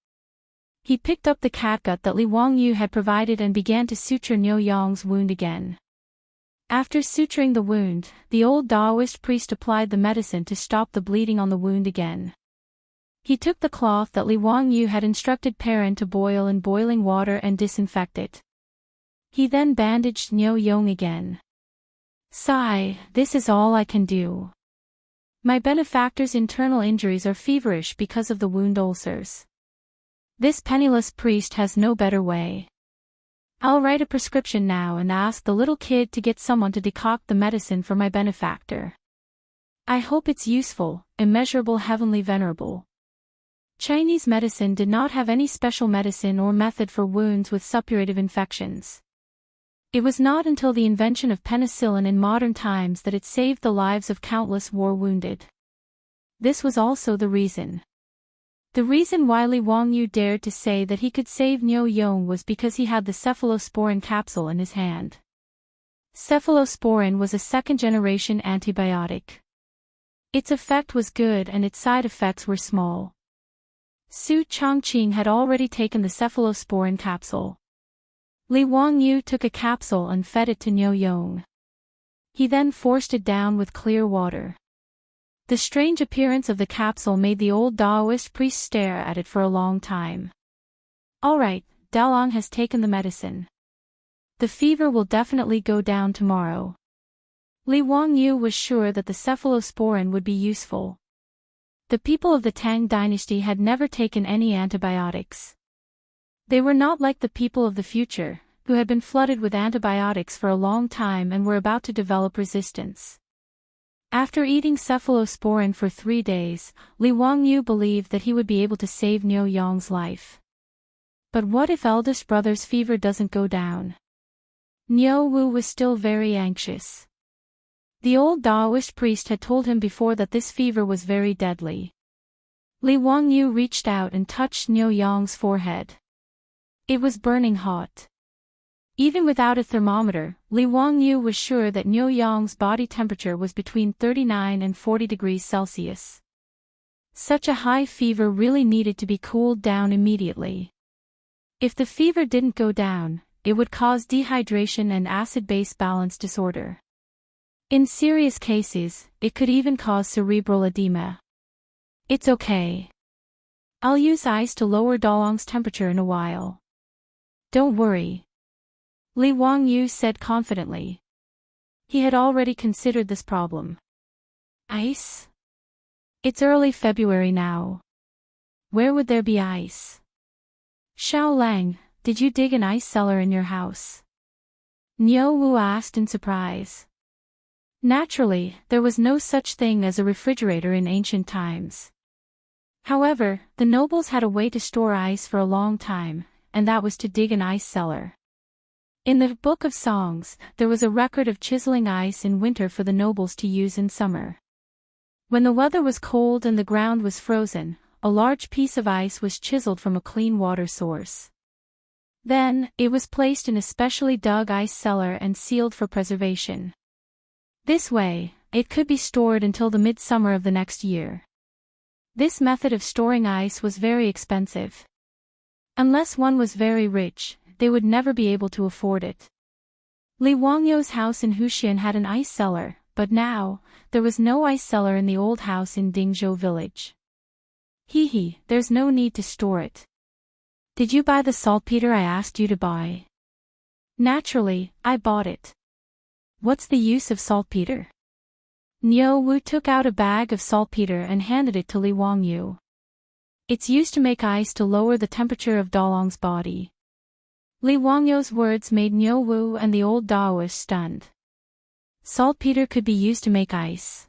He picked up the catgut that Li Wangyu had provided and began to suture Niu Yong's wound again. After suturing the wound, the old Daoist priest applied the medicine to stop the bleeding on the wound again. He took the cloth that Li Wangyu had instructed Perrin to boil in boiling water and disinfect it. He then bandaged Niu Yong again. Sigh, this is all I can do. My benefactor's internal injuries are feverish because of the wound ulcers. This penniless priest has no better way. I'll write a prescription now and ask the little kid to get someone to decoct the medicine for my benefactor. I hope it's useful, immeasurable heavenly venerable. Chinese medicine did not have any special medicine or method for wounds with suppurative infections. It was not until the invention of penicillin in modern times that it saved the lives of countless war-wounded. This was also the reason. The reason why Li Wangyu dared to say that he could save Niu Yong was because he had the cephalosporin capsule in his hand. Cephalosporin was a second-generation antibiotic. Its effect was good and its side effects were small. Su Chongqing had already taken the cephalosporin capsule. Li Wangyu took a capsule and fed it to Niu Yong. He then forced it down with clear water. The strange appearance of the capsule made the old Daoist priest stare at it for a long time. "All right, Dalong has taken the medicine. The fever will definitely go down tomorrow." Li Wangyu was sure that the cephalosporin would be useful. The people of the Tang dynasty had never taken any antibiotics. They were not like the people of the future, who had been flooded with antibiotics for a long time and were about to develop resistance. After eating cephalosporin for 3 days, Li Wangyu believed that he would be able to save Niu Yong's life. But what if eldest brother's fever doesn't go down? Niu Wu was still very anxious. The old Daoist priest had told him before that this fever was very deadly. Li Wangyu reached out and touched Niu Yong's forehead. It was burning hot. Even without a thermometer, Li Wangyu was sure that Niu Yong's body temperature was between 39 and 40 degrees Celsius. Such a high fever really needed to be cooled down immediately. If the fever didn't go down, it would cause dehydration and acid-base balance disorder. In serious cases, it could even cause cerebral edema. "It's okay. I'll use ice to lower Dalong's temperature in a while. Don't worry," Li Wangyu said confidently. He had already considered this problem. Ice? It's early February now. Where would there be ice? "Xiao Lang, did you dig an ice cellar in your house?" Niu Wu asked in surprise. Naturally, there was no such thing as a refrigerator in ancient times. However, the nobles had a way to store ice for a long time, and that was to dig an ice cellar. In the Book of Songs, there was a record of chiseling ice in winter for the nobles to use in summer. When the weather was cold and the ground was frozen, a large piece of ice was chiseled from a clean water source. Then, it was placed in a specially dug ice cellar and sealed for preservation. This way, it could be stored until the midsummer of the next year. This method of storing ice was very expensive. Unless one was very rich, they would never be able to afford it. Li Wangyu's house in Wuxia had an ice cellar, but now, there was no ice cellar in the old house in Dingzhou village. There's no need to store it. Did you buy the saltpeter I asked you to buy? Naturally, I bought it. What's the use of saltpeter? Niu Wu took out a bag of saltpeter and handed it to Li Wangyu. It's used to make ice to lower the temperature of Dalong's body. Li Wangyu's words made Niu Wu and the old Daoist stunned. Saltpeter could be used to make ice.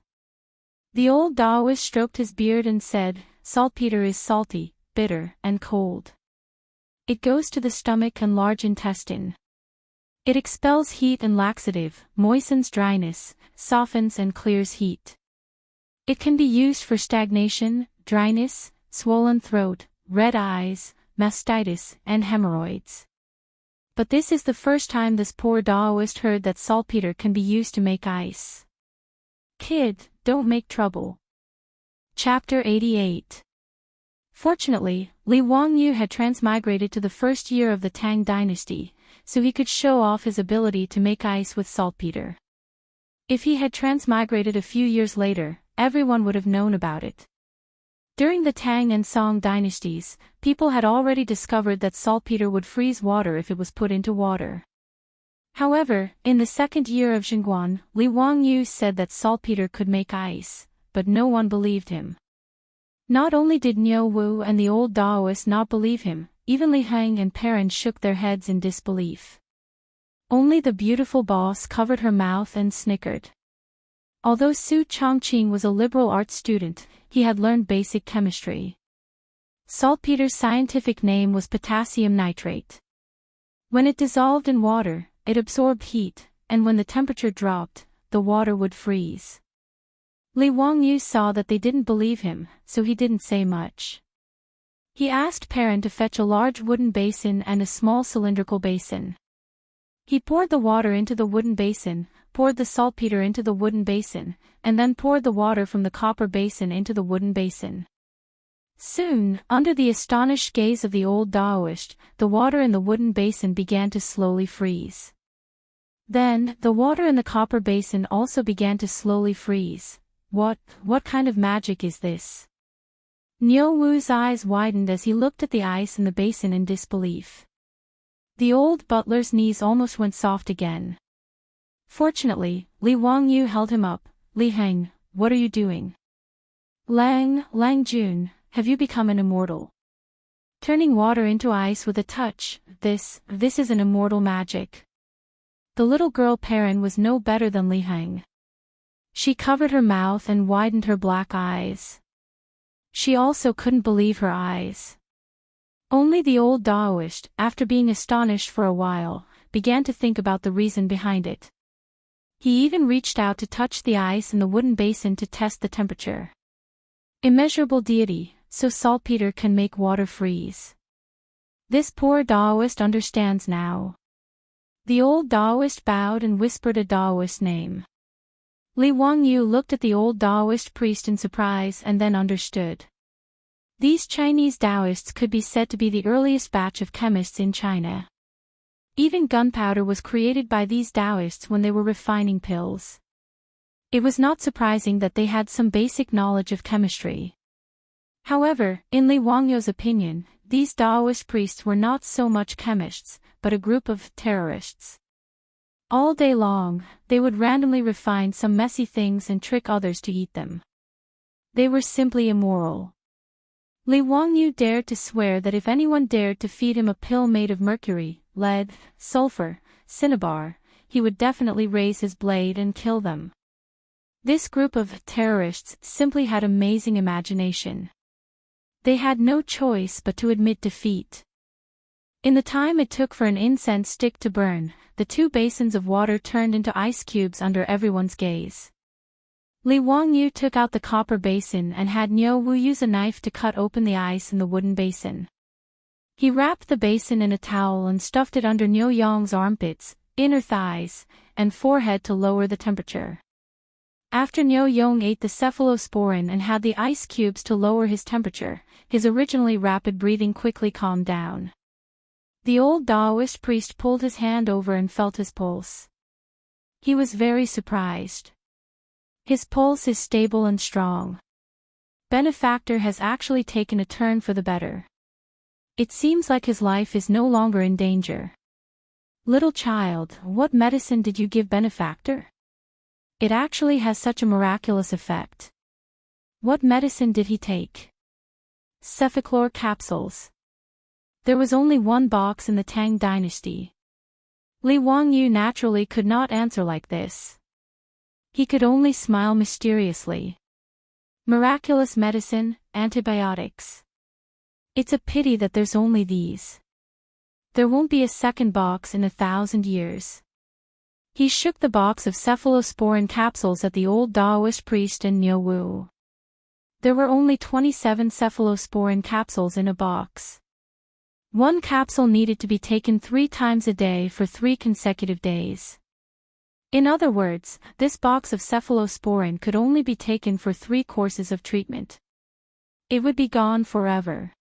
The old Daoist stroked his beard and said, "Saltpeter is salty, bitter, and cold. It goes to the stomach and large intestine. It expels heat and laxative, moistens dryness, softens and clears heat. It can be used for stagnation, dryness, swollen throat, red eyes, mastitis, and hemorrhoids." But this is the first time this poor Daoist heard that saltpeter can be used to make ice. Kid, don't make trouble. Chapter 88. Fortunately, Li Wangyu had transmigrated to the first year of the Tang dynasty, so he could show off his ability to make ice with saltpeter. If he had transmigrated a few years later, everyone would have known about it. During the Tang and Song dynasties, people had already discovered that saltpeter would freeze water if it was put into water. However, in the second year of Zhengguan, Li Wangyu said that saltpeter could make ice, but no one believed him. Not only did Niu Wu and the old Daoist not believe him, even Li Heng and Perrin shook their heads in disbelief. Only the beautiful boss covered her mouth and snickered. Although Su Chongqing was a liberal arts student, he had learned basic chemistry. Saltpeter's scientific name was potassium nitrate. When it dissolved in water, it absorbed heat, and when the temperature dropped, the water would freeze. Li Wangyu saw that they didn't believe him, so he didn't say much. He asked Perrin to fetch a large wooden basin and a small cylindrical basin. He poured the water into the wooden basin, poured the saltpeter into the wooden basin, and then poured the water from the copper basin into the wooden basin. Soon, under the astonished gaze of the old Daoist, the water in the wooden basin began to slowly freeze. Then, the water in the copper basin also began to slowly freeze. What kind of magic is this? Niu Wu's eyes widened as he looked at the ice in the basin in disbelief. The old butler's knees almost went soft again. Fortunately, Li Wangyu held him up. Li Heng, what are you doing? Lang Jun, have you become an immortal? Turning water into ice with a touch, this is an immortal magic. The little girl Perrin was no better than Li Heng. She covered her mouth and widened her black eyes. She also couldn't believe her eyes. Only the old Daoist, after being astonished for a while, began to think about the reason behind it. He even reached out to touch the ice in the wooden basin to test the temperature. Immeasurable deity, so saltpeter can make water freeze. This poor Daoist understands now. The old Daoist bowed and whispered a Daoist name. Li Wangyu looked at the old Daoist priest in surprise and then understood. These Chinese Daoists could be said to be the earliest batch of chemists in China. Even gunpowder was created by these Daoists when they were refining pills. It was not surprising that they had some basic knowledge of chemistry. However, in Li Wangyu's opinion, these Daoist priests were not so much chemists, but a group of terrorists. All day long, they would randomly refine some messy things and trick others to eat them. They were simply immoral. Li Wangyu dared to swear that if anyone dared to feed him a pill made of mercury, lead, sulfur, cinnabar, he would definitely raise his blade and kill them. This group of terrorists simply had amazing imagination. They had no choice but to admit defeat. In the time it took for an incense stick to burn, the 2 basins of water turned into ice cubes under everyone's gaze. Li Wangyu took out the copper basin and had Niu Wu use a knife to cut open the ice in the wooden basin. He wrapped the basin in a towel and stuffed it under Niu Yong's armpits, inner thighs, and forehead to lower the temperature. After Niu Yong ate the cephalosporin and had the ice cubes to lower his temperature, his originally rapid breathing quickly calmed down. The old Daoist priest pulled his hand over and felt his pulse. He was very surprised. His pulse is stable and strong. Benefactor has actually taken a turn for the better. It seems like his life is no longer in danger. Little child, what medicine did you give Benefactor? It actually has such a miraculous effect. What medicine did he take? Cephaclor capsules. There was only one box in the Tang dynasty. Li Wangyu naturally could not answer like this. He could only smile mysteriously. Miraculous medicine, antibiotics. It's a pity that there's only these. There won't be a second box in 1,000 years. He shook the box of cephalosporin capsules at the old Daoist priest and Niu Wu. There were only 27 cephalosporin capsules in a box. One capsule needed to be taken 3 times a day for 3 consecutive days. In other words, this box of cephalosporin could only be taken for 3 courses of treatment. It would be gone forever.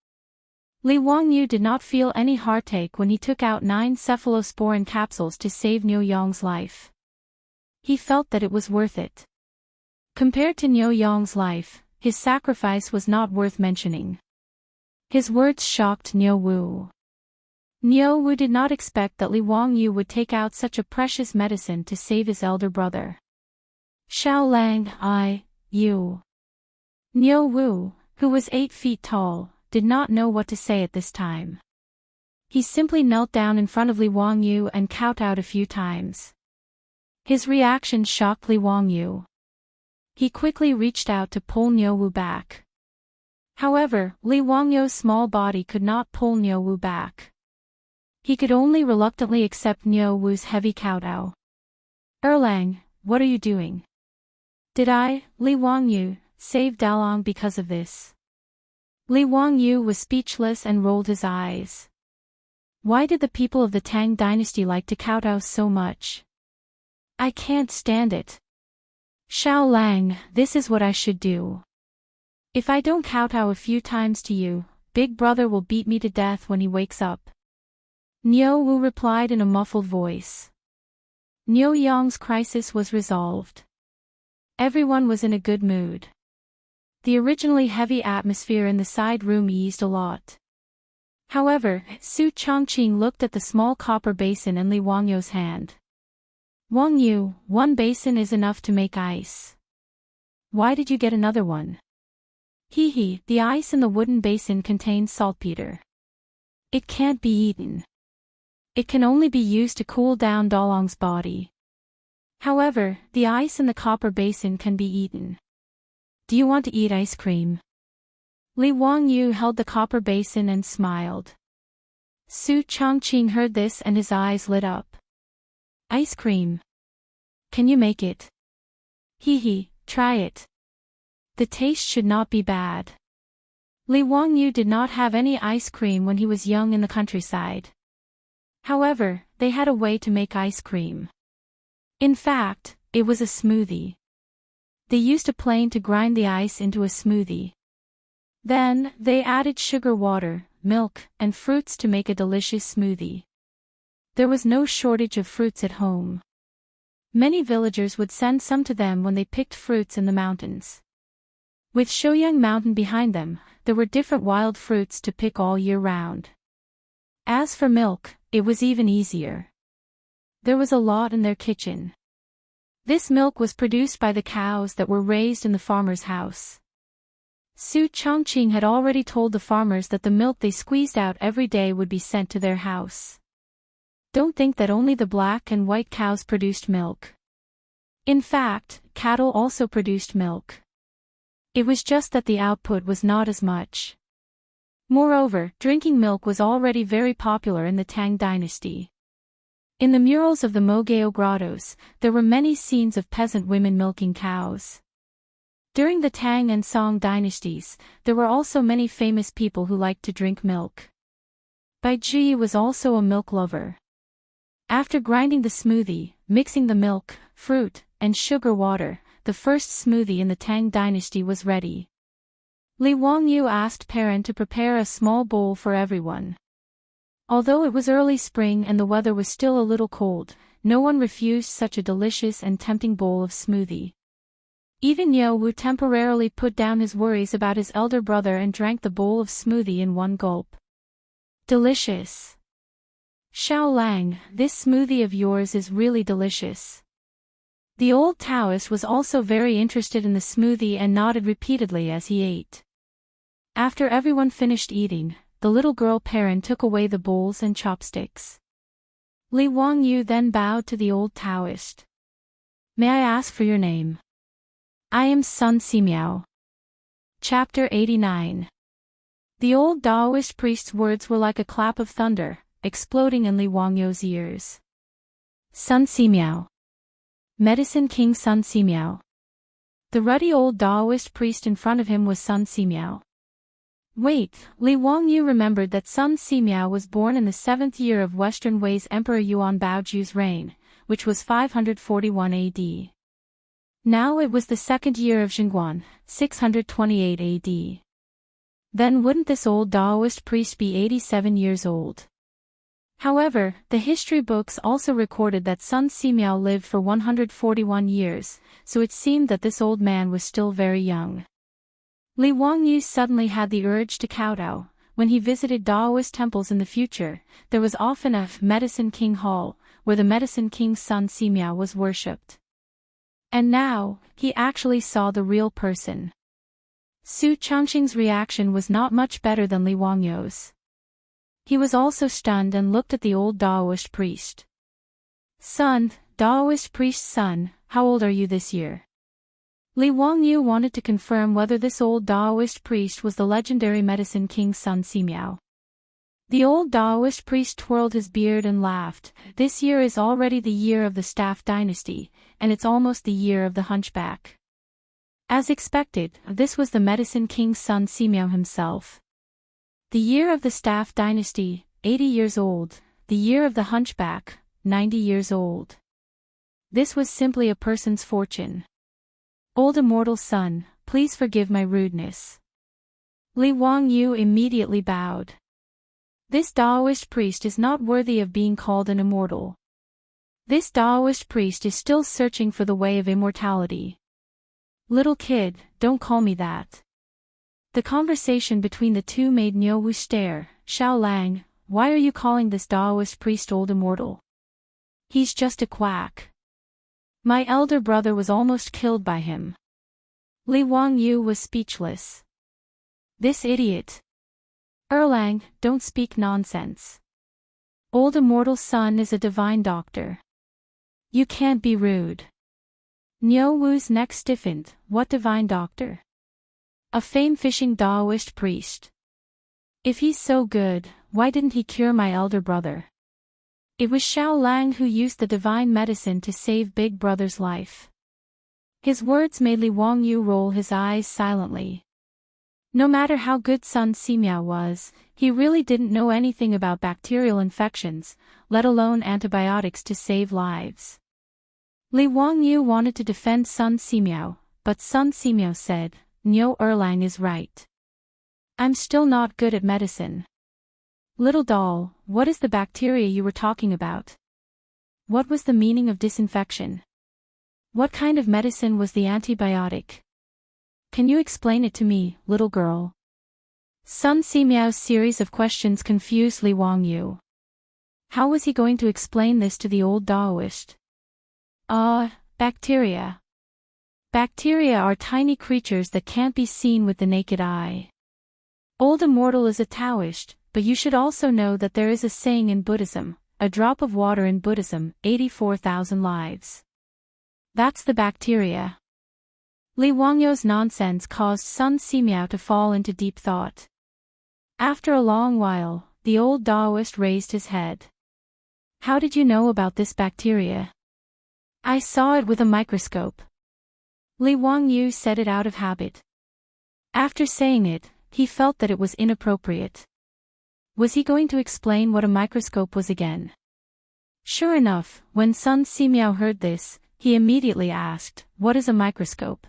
Li Wangyu did not feel any heartache when he took out 9 cephalosporin capsules to save Niu Yong's life. He felt that it was worth it. Compared to Niu Yong's life, his sacrifice was not worth mentioning. His words shocked Niu Wu. Niu Wu did not expect that Li Wangyu would take out such a precious medicine to save his elder brother. Xiao Lang, you. Niu Wu, who was 8 feet tall, did not know what to say at this time. He simply knelt down in front of Li Wangyu and kowtowed a few times. His reaction shocked Li Wangyu. He quickly reached out to pull Niu Wu back. However, Li Wangyou's small body could not pull Niu Wu back. He could only reluctantly accept Niu Wu's heavy kowtow. Erlang, what are you doing? Did I, Li Wangyou, save Dalong because of this? Li Wangyou was speechless and rolled his eyes. Why did the people of the Tang dynasty like to kowtow so much? I can't stand it. Xiao Lang, this is what I should do. If I don't kowtow a few times to you, Big Brother will beat me to death when he wakes up. Niu Wu replied in a muffled voice. Niu Yang's crisis was resolved. Everyone was in a good mood. The originally heavy atmosphere in the side room eased a lot. However, Su Chongqing looked at the small copper basin in Li Wangyou's hand. Wangyou, one basin is enough to make ice. Why did you get another one? Hee, the ice in the wooden basin contains saltpeter. It can't be eaten. It can only be used to cool down Dalong's body. However, the ice in the copper basin can be eaten. Do you want to eat ice cream? Li Wangyou held the copper basin and smiled. Su Chongqing heard this and his eyes lit up. Ice cream. Can you make it? Hee, try it. The taste should not be bad. Li Wangyou did not have any ice cream when he was young in the countryside. However, they had a way to make ice cream. In fact, it was a smoothie. They used a plane to grind the ice into a smoothie. Then, they added sugar water, milk, and fruits to make a delicious smoothie. There was no shortage of fruits at home. Many villagers would send some to them when they picked fruits in the mountains. With Shouyang Mountain behind them, there were different wild fruits to pick all year round. As for milk, it was even easier. There was a lot in their kitchen. This milk was produced by the cows that were raised in the farmer's house. Su Chongqing had already told the farmers that the milk they squeezed out every day would be sent to their house. Don't think that only the black and white cows produced milk. In fact, cattle also produced milk. It was just that the output was not as much. Moreover, drinking milk was already very popular in the Tang dynasty. In the murals of the Mogao grottos, there were many scenes of peasant women milking cows. During the Tang and Song dynasties, there were also many famous people who liked to drink milk. Bai Ji was also a milk lover. After grinding the smoothie, mixing the milk, fruit, and sugar water, the first smoothie in the Tang dynasty was ready. Li Wangyou asked Perrin to prepare a small bowl for everyone. Although it was early spring and the weather was still a little cold, no one refused such a delicious and tempting bowl of smoothie. Even Niu Wu temporarily put down his worries about his elder brother and drank the bowl of smoothie in one gulp. Delicious. Xiao Lang, this smoothie of yours is really delicious. The old Daoist was also very interested in the smoothie and nodded repeatedly as he ate. After everyone finished eating, the little girl Perrin took away the bowls and chopsticks. Li Wangyou then bowed to the old Daoist. May I ask for your name? I am Sun Simiao. Chapter 89. The old Daoist priest's words were like a clap of thunder, exploding in Li Wangyou's ears. Sun Simiao. Medicine King Sun Simiao. The ruddy old Daoist priest in front of him was Sun Simiao. Wait, Li Wangyou remembered that Sun Simiao was born in the 7th year of Western Wei's Emperor Yuan Baoju's reign, which was 541 AD. Now it was the 2nd year of Xinguan, 628 AD. Then wouldn't this old Daoist priest be 87 years old? However, the history books also recorded that Sun Simiao lived for 141 years, so it seemed that this old man was still very young. Li Wangyou suddenly had the urge to kowtow. When he visited Daoist temples in the future, there was often a Medicine King Hall, where the Medicine King Sun Simiao was worshipped. And now, he actually saw the real person. Su Chongqing's reaction was not much better than Li Wangyou's. He was also stunned and looked at the old Daoist priest. Son, Daoist priest's son, how old are you this year? Li Wangyu wanted to confirm whether this old Daoist priest was the legendary medicine king Sun Simiao. The old Daoist priest twirled his beard and laughed. This year is already the year of the Staff Dynasty, and it's almost the year of the Hunchback. As expected, this was the medicine king Sun Simiao himself. The year of the Staff Dynasty, 80 years old, the year of the Hunchback, 90 years old. This was simply a person's fortune. Old immortal son, please forgive my rudeness. Li Wangyu immediately bowed. This Daoist priest is not worthy of being called an immortal. This Daoist priest is still searching for the way of immortality. Little kid, don't call me that. The conversation between the two made Niu Wu stare. Xiao Lang, why are you calling this Daoist priest old immortal? He's just a quack. My elder brother was almost killed by him. Li Wangyu was speechless. This idiot. Erlang, don't speak nonsense. Old immortal son is a divine doctor. You can't be rude. Niu Wu's neck stiffened. What divine doctor? A fame-fishing Daoist priest. If he's so good, why didn't he cure my elder brother? It was Xiao Lang who used the divine medicine to save Big Brother's life. His words made Li Wangyu roll his eyes silently. No matter how good Sun Simiao was, he really didn't know anything about bacterial infections, let alone antibiotics to save lives. Li Wangyu wanted to defend Sun Simiao, but Sun Simiao said, Niu Erlang is right. I'm still not good at medicine. Little doll, what is the bacteria you were talking about? What was the meaning of disinfection? What kind of medicine was the antibiotic? Can you explain it to me, little girl? Sun Simiao's series of questions confused Li Wangyu. How was he going to explain this to the old Daoist? Bacteria. Bacteria are tiny creatures that can't be seen with the naked eye. Old Immortal is a Taoist, but you should also know that there is a saying in Buddhism, a drop of water in Buddhism, 84,000 lives. That's the bacteria. Li Wangyu's nonsense caused Sun Simiao to fall into deep thought. After a long while, the old Daoist raised his head. How did you know about this bacteria? I saw it with a microscope. Li Wangyu said it out of habit. After saying it, he felt that it was inappropriate. Was he going to explain what a microscope was again? Sure enough, when Sun Simiao heard this, he immediately asked, what is a microscope?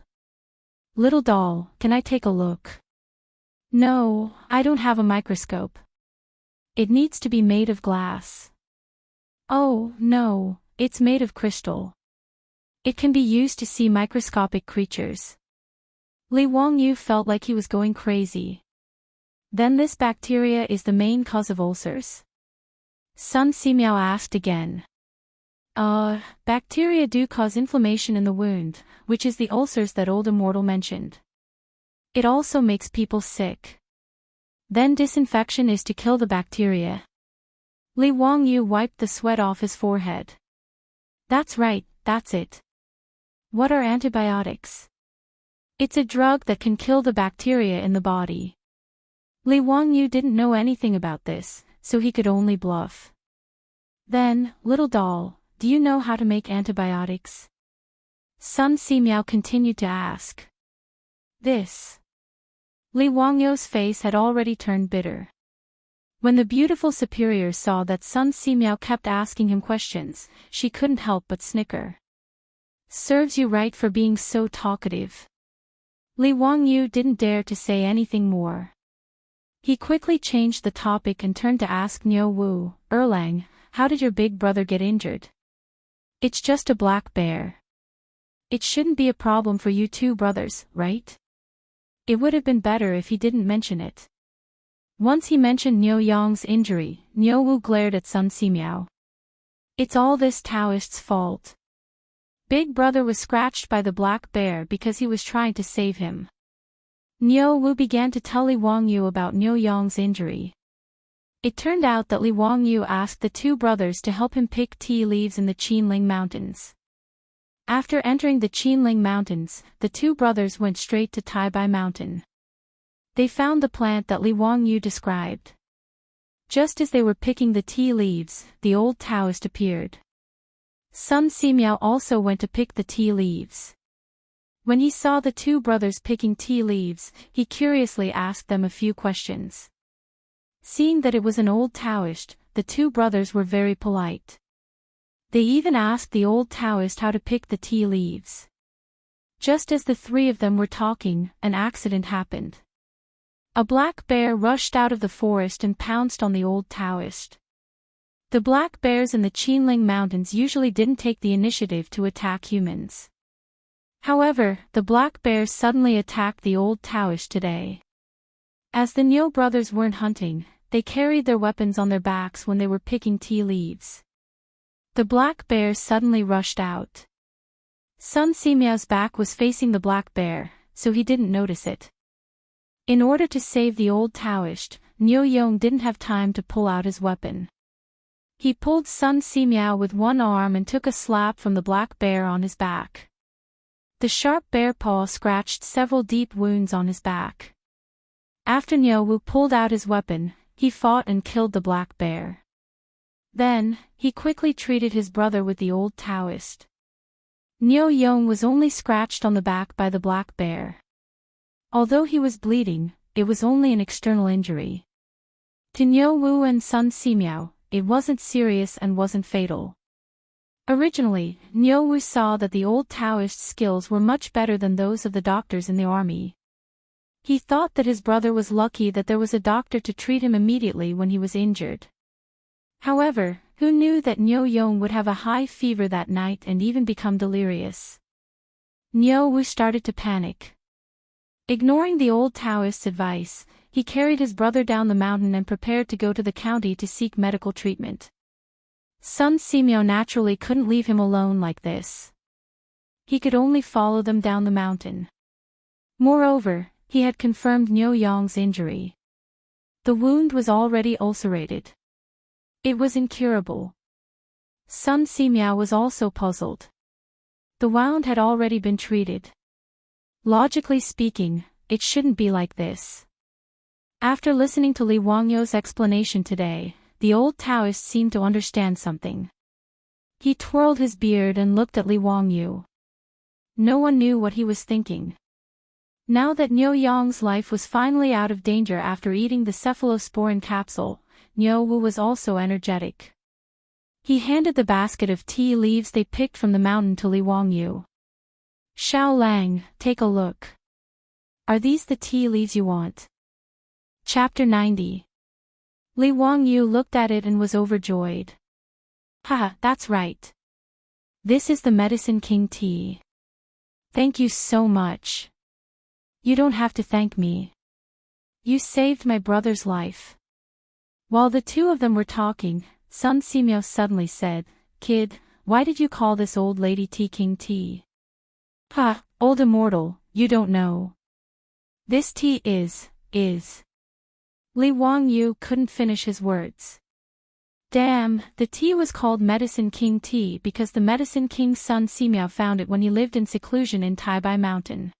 Little doll, can I take a look? No, I don't have a microscope. It needs to be made of glass. Oh, no, it's made of crystal. It can be used to see microscopic creatures. Li Wangyu felt like he was going crazy. Then this bacteria is the main cause of ulcers? Sun Simiao asked again. Bacteria do cause inflammation in the wound, which is the ulcers that old Immortal mentioned. It also makes people sick. Then disinfection is to kill the bacteria. Li Wangyu wiped the sweat off his forehead. That's right, that's it. What are antibiotics? It's a drug that can kill the bacteria in the body. Li Wangyu didn't know anything about this, so he could only bluff. Then, little doll, do you know how to make antibiotics? Sun Simiao continued to ask. This. Li Wangyu's face had already turned bitter. When the beautiful superior saw that Sun Simiao kept asking him questions, she couldn't help but snicker. Serves you right for being so talkative. Li Wangyu didn't dare to say anything more. He quickly changed the topic and turned to ask Niu Wu, Erlang, how did your big brother get injured? It's just a black bear. It shouldn't be a problem for you two brothers, right? It would have been better if he didn't mention it. Once he mentioned Niu Yang's injury, Niu Wu glared at Sun Simiao. It's all this Taoist's fault. Big brother was scratched by the black bear because he was trying to save him. Niu Wu began to tell Li Wangyu about Niu Yang's injury. It turned out that Li Wangyu asked the two brothers to help him pick tea leaves in the Qinling Mountains. After entering the Qinling Mountains, the two brothers went straight to Taibai Mountain. They found the plant that Li Wangyu described. Just as they were picking the tea leaves, the old Taoist appeared. Sun Simiao also went to pick the tea leaves. When he saw the two brothers picking tea leaves, he curiously asked them a few questions. Seeing that it was an old Taoist, the two brothers were very polite. They even asked the old Taoist how to pick the tea leaves. Just as the three of them were talking, an accident happened. A black bear rushed out of the forest and pounced on the old Taoist. The black bears in the Qinling Mountains usually didn't take the initiative to attack humans. However, the black bears suddenly attacked the old Taoist today. As the Niu brothers weren't hunting, they carried their weapons on their backs when they were picking tea leaves. The black bear suddenly rushed out. Sun Simiao's back was facing the black bear, so he didn't notice it. In order to save the old Taoist, Niu Yong didn't have time to pull out his weapon. He pulled Sun Simiao with one arm and took a slap from the black bear on his back. The sharp bear paw scratched several deep wounds on his back. After Niu Wu pulled out his weapon, he fought and killed the black bear. Then, he quickly treated his brother with the old Taoist. Niu Yong was only scratched on the back by the black bear. Although he was bleeding, it was only an external injury. To Niu Wu and Sun Simiao, it wasn't serious and wasn't fatal. Originally, Niu Wu saw that the old Taoist's skills were much better than those of the doctors in the army. He thought that his brother was lucky that there was a doctor to treat him immediately when he was injured. However, who knew that Niu Yong would have a high fever that night and even become delirious? Niu Wu started to panic. Ignoring the old Taoist's advice, he carried his brother down the mountain and prepared to go to the county to seek medical treatment. Sun Simiao naturally couldn't leave him alone like this. He could only follow them down the mountain. Moreover, he had confirmed Niu Yong's injury. The wound was already ulcerated. It was incurable. Sun Simiao was also puzzled. The wound had already been treated. Logically speaking, it shouldn't be like this. After listening to Li Wangyu's explanation today, the old Taoist seemed to understand something. He twirled his beard and looked at Li Wangyu. No one knew what he was thinking. Now that Niu Yong's life was finally out of danger after eating the cephalosporin capsule, Niu Wu was also energetic. He handed the basket of tea leaves they picked from the mountain to Li Wangyu. Xiao Lang, take a look. Are these the tea leaves you want? Chapter 90. Li Wangyu looked at it and was overjoyed. Haha, that's right. This is the Medicine King tea. Thank you so much. You don't have to thank me. You saved my brother's life. While the two of them were talking, Sun Simiao suddenly said, Kid, why did you call this old lady Tea King tea? Ha, old immortal, you don't know. This tea is. Li Wangyu couldn't finish his words. Damn, the tea was called Medicine King tea because the Medicine King Sun Simiao found it when he lived in seclusion in Taibai Mountain.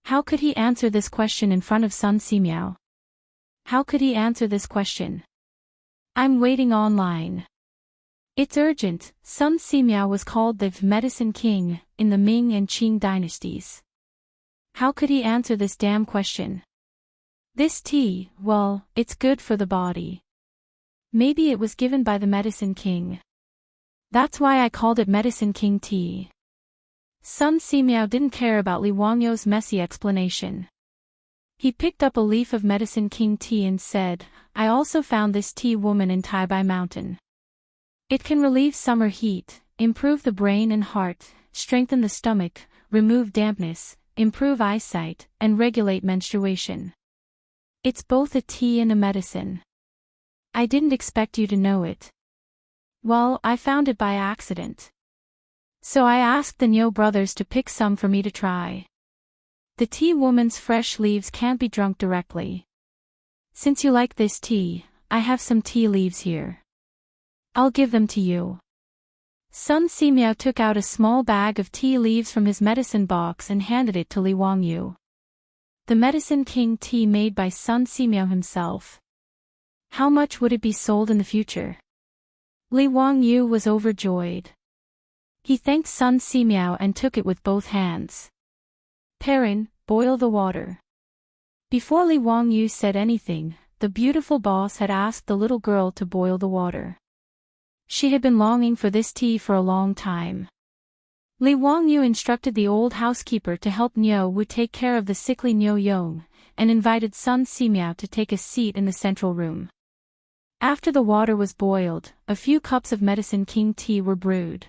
How could he answer this question in front of Sun Simiao? How could he answer this question? I'm waiting online. It's urgent. Sun Simiao was called the Medicine King in the Ming and Qing dynasties. How could he answer this damn question? This tea, well, it's good for the body. Maybe it was given by the Medicine King. That's why I called it Medicine King tea. Sun Simiao didn't care about Li Wangyu's messy explanation. He picked up a leaf of Medicine King tea and said, I also found this tea woman in Taibai Mountain. It can relieve summer heat, improve the brain and heart, strengthen the stomach, remove dampness, improve eyesight, and regulate menstruation. It's both a tea and a medicine. I didn't expect you to know it. Well, I found it by accident. So I asked the Niu brothers to pick some for me to try. The tea woman's fresh leaves can't be drunk directly. Since you like this tea, I have some tea leaves here. I'll give them to you. Sun Simiao took out a small bag of tea leaves from his medicine box and handed it to Li Wangyu. The Medicine King tea made by Sun Simiao himself. How much would it be sold in the future? Li Wangyu was overjoyed. He thanked Sun Simiao and took it with both hands. Perrin, boil the water. Before Li Wangyu said anything, the beautiful boss had asked the little girl to boil the water. She had been longing for this tea for a long time. Li Wangyu instructed the old housekeeper to help Niu Wu take care of the sickly Niu Yong, and invited Sun Simiao to take a seat in the central room. After the water was boiled, a few cups of Medicine King tea were brewed.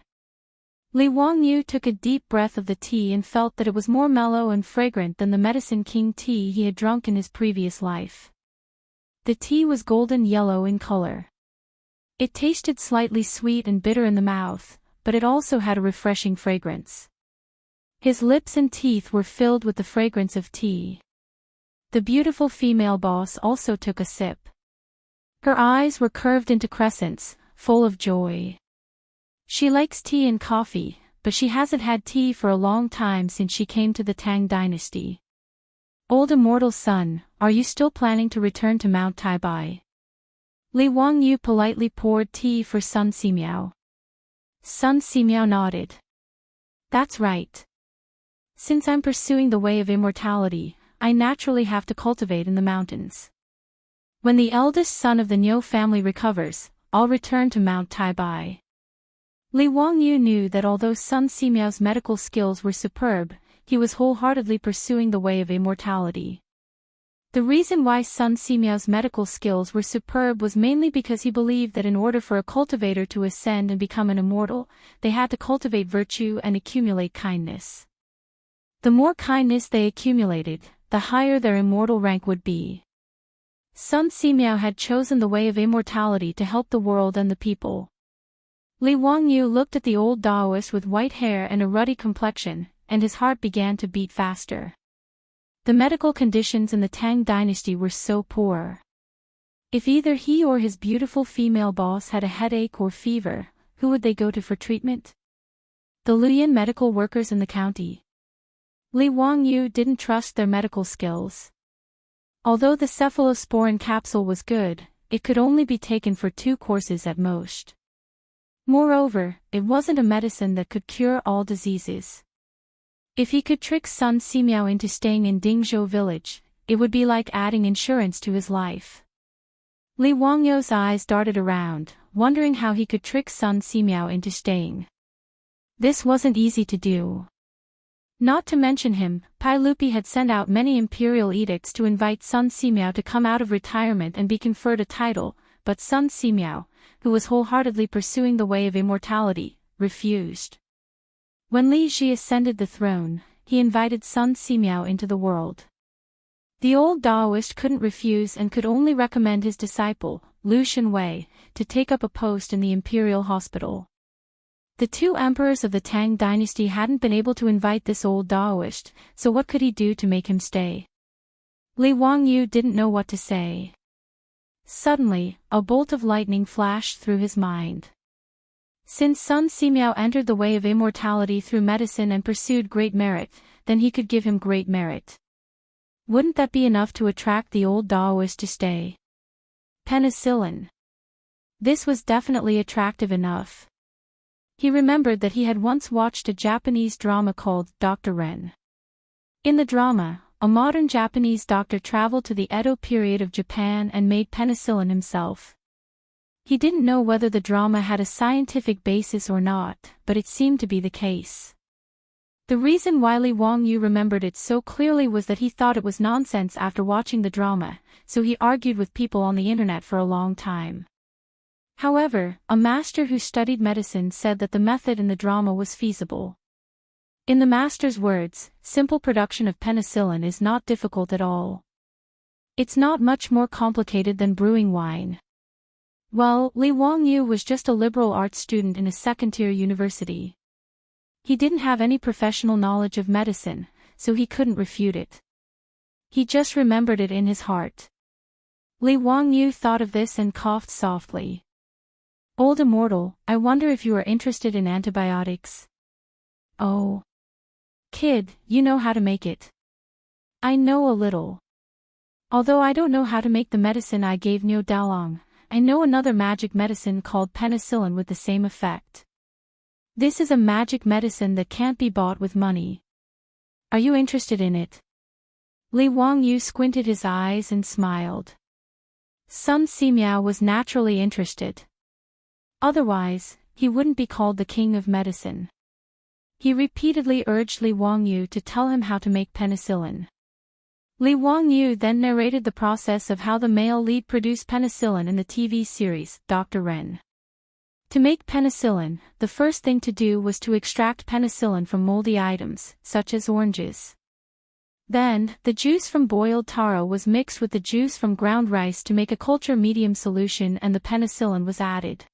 Li Wangyu took a deep breath of the tea and felt that it was more mellow and fragrant than the Medicine King tea he had drunk in his previous life. The tea was golden yellow in color. It tasted slightly sweet and bitter in the mouth, but it also had a refreshing fragrance. His lips and teeth were filled with the fragrance of tea. The beautiful female boss also took a sip. Her eyes were curved into crescents, full of joy. She likes tea and coffee, but she hasn't had tea for a long time since she came to the Tang dynasty. Old immortal son, are you still planning to return to Mount Taibai? Li Wangyu politely poured tea for Sun Simiao. Sun Simiao nodded. That's right. Since I'm pursuing the way of immortality, I naturally have to cultivate in the mountains. When the eldest son of the Niu family recovers, I'll return to Mount Taibai. Li Wangyu knew that although Sun Simiao's medical skills were superb, he was wholeheartedly pursuing the way of immortality. The reason why Sun Simiao's medical skills were superb was mainly because he believed that in order for a cultivator to ascend and become an immortal, they had to cultivate virtue and accumulate kindness. The more kindness they accumulated, the higher their immortal rank would be. Sun Simiao had chosen the way of immortality to help the world and the people. Li Wangyu looked at the old Daoist with white hair and a ruddy complexion, and his heart began to beat faster. The medical conditions in the Tang dynasty were so poor. If either he or his beautiful female boss had a headache or fever, who would they go to for treatment? The Luoyan medical workers in the county. Li Wangyu didn't trust their medical skills. Although the cephalosporin capsule was good, it could only be taken for 2 courses at most. Moreover, it wasn't a medicine that could cure all diseases. If he could trick Sun Simiao into staying in Dingzhou village, it would be like adding insurance to his life. Li Wangyu's eyes darted around, wondering how he could trick Sun Simiao into staying. This wasn't easy to do. Not to mention him, Pai Lupi had sent out many imperial edicts to invite Sun Simiao to come out of retirement and be conferred a title, but Sun Simiao, who was wholeheartedly pursuing the way of immortality, refused. When Li Ji ascended the throne, he invited Sun Simiao into the world. The old Daoist couldn't refuse and could only recommend his disciple, Lu Shenwei, to take up a post in the imperial hospital. The 2 emperors of the Tang dynasty hadn't been able to invite this old Daoist, so what could he do to make him stay? Li Wangyu didn't know what to say. Suddenly, a bolt of lightning flashed through his mind. Since Sun Simiao entered the way of immortality through medicine and pursued great merit, then he could give him great merit. Wouldn't that be enough to attract the old Daoist to stay? Penicillin. This was definitely attractive enough. He remembered that he had once watched a Japanese drama called Dr. Ren. In the drama, a modern Japanese doctor traveled to the Edo period of Japan and made penicillin himself. He didn't know whether the drama had a scientific basis or not, but it seemed to be the case. The reason why Li Wangyu remembered it so clearly was that he thought it was nonsense after watching the drama, so he argued with people on the internet for a long time. However, a master who studied medicine said that the method in the drama was feasible. In the master's words, simple production of penicillin is not difficult at all. It's not much more complicated than brewing wine. Well, Li Wangyu was just a liberal arts student in a second-tier university. He didn't have any professional knowledge of medicine, so he couldn't refute it. He just remembered it in his heart. Li Wangyu thought of this and coughed softly. Old Immortal, I wonder if you are interested in antibiotics. Oh. Kid, you know how to make it. I know a little. Although I don't know how to make the medicine I gave Niu Daolong, I know another magic medicine called penicillin with the same effect. This is a magic medicine that can't be bought with money. Are you interested in it? Li Wangyu squinted his eyes and smiled. Sun Simiao was naturally interested. Otherwise, he wouldn't be called the king of medicine. He repeatedly urged Li Wangyu to tell him how to make penicillin. Li Wangyu then narrated the process of how the male lead produced penicillin in the TV series, Dr. Ren. To make penicillin, the first thing to do was to extract penicillin from moldy items, such as oranges. Then, the juice from boiled taro was mixed with the juice from ground rice to make a culture medium solution and the penicillin was added.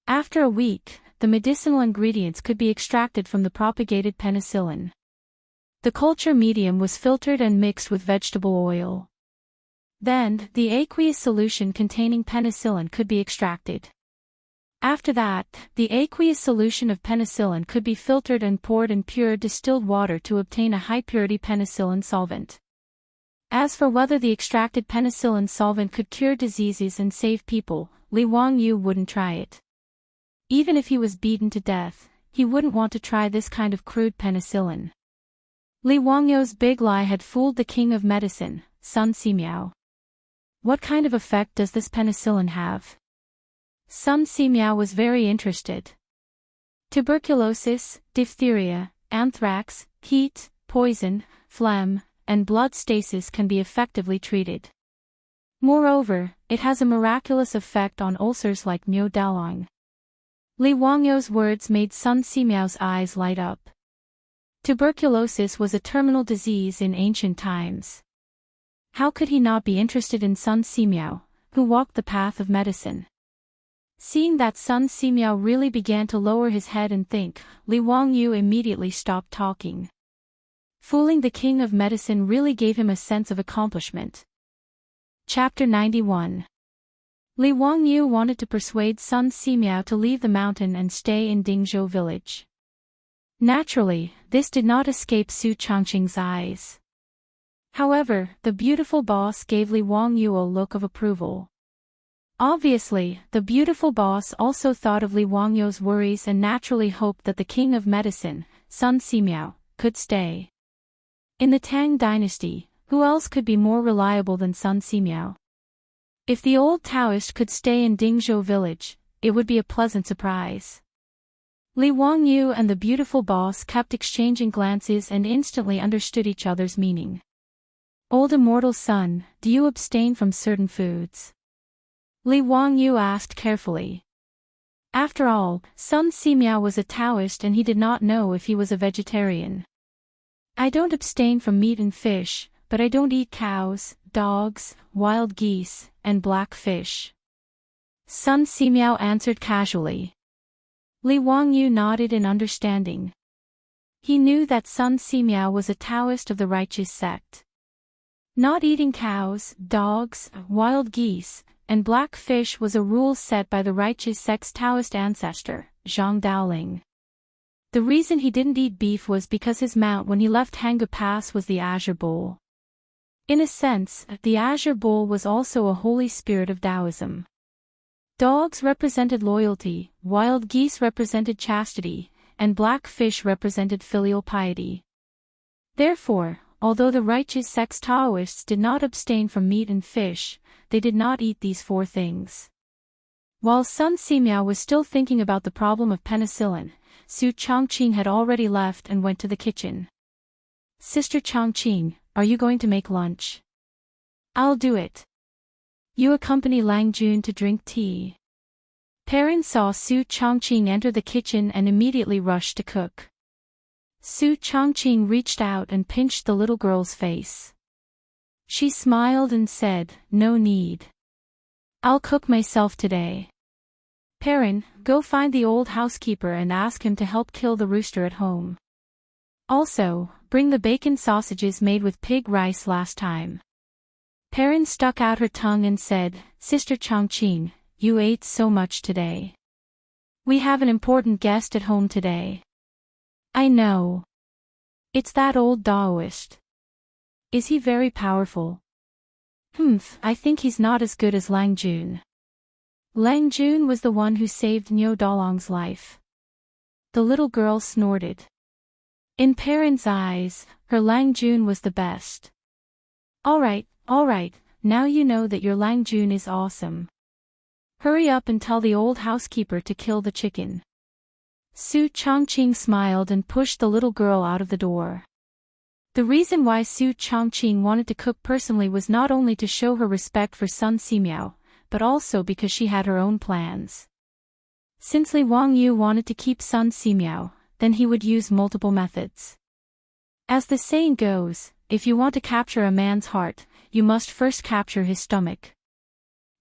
After a week, the medicinal ingredients could be extracted from the propagated penicillin. The culture medium was filtered and mixed with vegetable oil. Then, the aqueous solution containing penicillin could be extracted. After that, the aqueous solution of penicillin could be filtered and poured in pure distilled water to obtain a high-purity penicillin solvent. As for whether the extracted penicillin solvent could cure diseases and save people, Li Wangyu wouldn't try it. Even if he was beaten to death, he wouldn't want to try this kind of crude penicillin. Li Wangyu's big lie had fooled the king of medicine, Sun Simiao. What kind of effect does this penicillin have? Sun Simiao was very interested. Tuberculosis, diphtheria, anthrax, heat, poison, phlegm, and blood stasis can be effectively treated. Moreover, it has a miraculous effect on ulcers like Niu Daolong. Li Wangyu's words made Sun Simiao's eyes light up. Tuberculosis was a terminal disease in ancient times. How could he not be interested in Sun Simiao, who walked the path of medicine? Seeing that Sun Simiao really began to lower his head and think, Li Wangyu immediately stopped talking. Fooling the king of medicine really gave him a sense of accomplishment. Chapter 91. Li Wangyu wanted to persuade Sun Simiao to leave the mountain and stay in Dingzhou village. Naturally, this did not escape Su Changqing's eyes. However, the beautiful boss gave Li Wangyu a look of approval. Obviously, the beautiful boss also thought of Li Wangyu's worries and naturally hoped that the king of medicine, Sun Simiao, could stay. In the Tang dynasty, who else could be more reliable than Sun Simiao? If the old Daoist could stay in Dingzhou village, it would be a pleasant surprise. Li Wangyu and the beautiful boss kept exchanging glances and instantly understood each other's meaning. Old Immortal son, do you abstain from certain foods? Li Wangyu asked carefully. After all, Sun Simiao was a Daoist and he did not know if he was a vegetarian. I don't abstain from meat and fish, but I don't eat cows, dogs, wild geese, and black fish. Sun Simiao answered casually. Li Wangyu nodded in understanding. He knew that Sun Simiao was a Daoist of the righteous sect. Not eating cows, dogs, wild geese, and black fish was a rule set by the righteous sect's Daoist ancestor, Zhang Daoling. The reason he didn't eat beef was because his mount when he left Hanggu Pass was the Azure Bull. In a sense, the Azure Bull was also a holy spirit of Taoism. Dogs represented loyalty, wild geese represented chastity, and black fish represented filial piety. Therefore, although the righteous sect's Taoists did not abstain from meat and fish, they did not eat these four things. While Sun Simiao was still thinking about the problem of penicillin, Su Changqing had already left and went to the kitchen. Sister Changqing, are you going to make lunch? I'll do it. You accompany Lang Jun to drink tea. Perrin saw Su Changqing enter the kitchen and immediately rushed to cook. Su Changqing reached out and pinched the little girl's face. She smiled and said, "No need. I'll cook myself today." Perrin, go find the old housekeeper and ask him to help kill the rooster at home. Also, bring the bacon sausages made with pig rice last time. Perrin stuck out her tongue and said, Sister Changqing, you ate so much today. We have an important guest at home today. I know. It's that old Daoist. Is he very powerful? I think he's not as good as Lang Jun. Lang Jun was the one who saved Niu Dalong's life. The little girl snorted. In Perrin's eyes, her Lang Jun was the best. All right, now you know that your Lang Jun is awesome. Hurry up and tell the old housekeeper to kill the chicken. Su Chongqing smiled and pushed the little girl out of the door. The reason why Su Chongqing wanted to cook personally was not only to show her respect for Sun Simiao, but also because she had her own plans. Since Li Wangyu wanted to keep Sun Simiao, then he would use multiple methods. As the saying goes, if you want to capture a man's heart, you must first capture his stomach.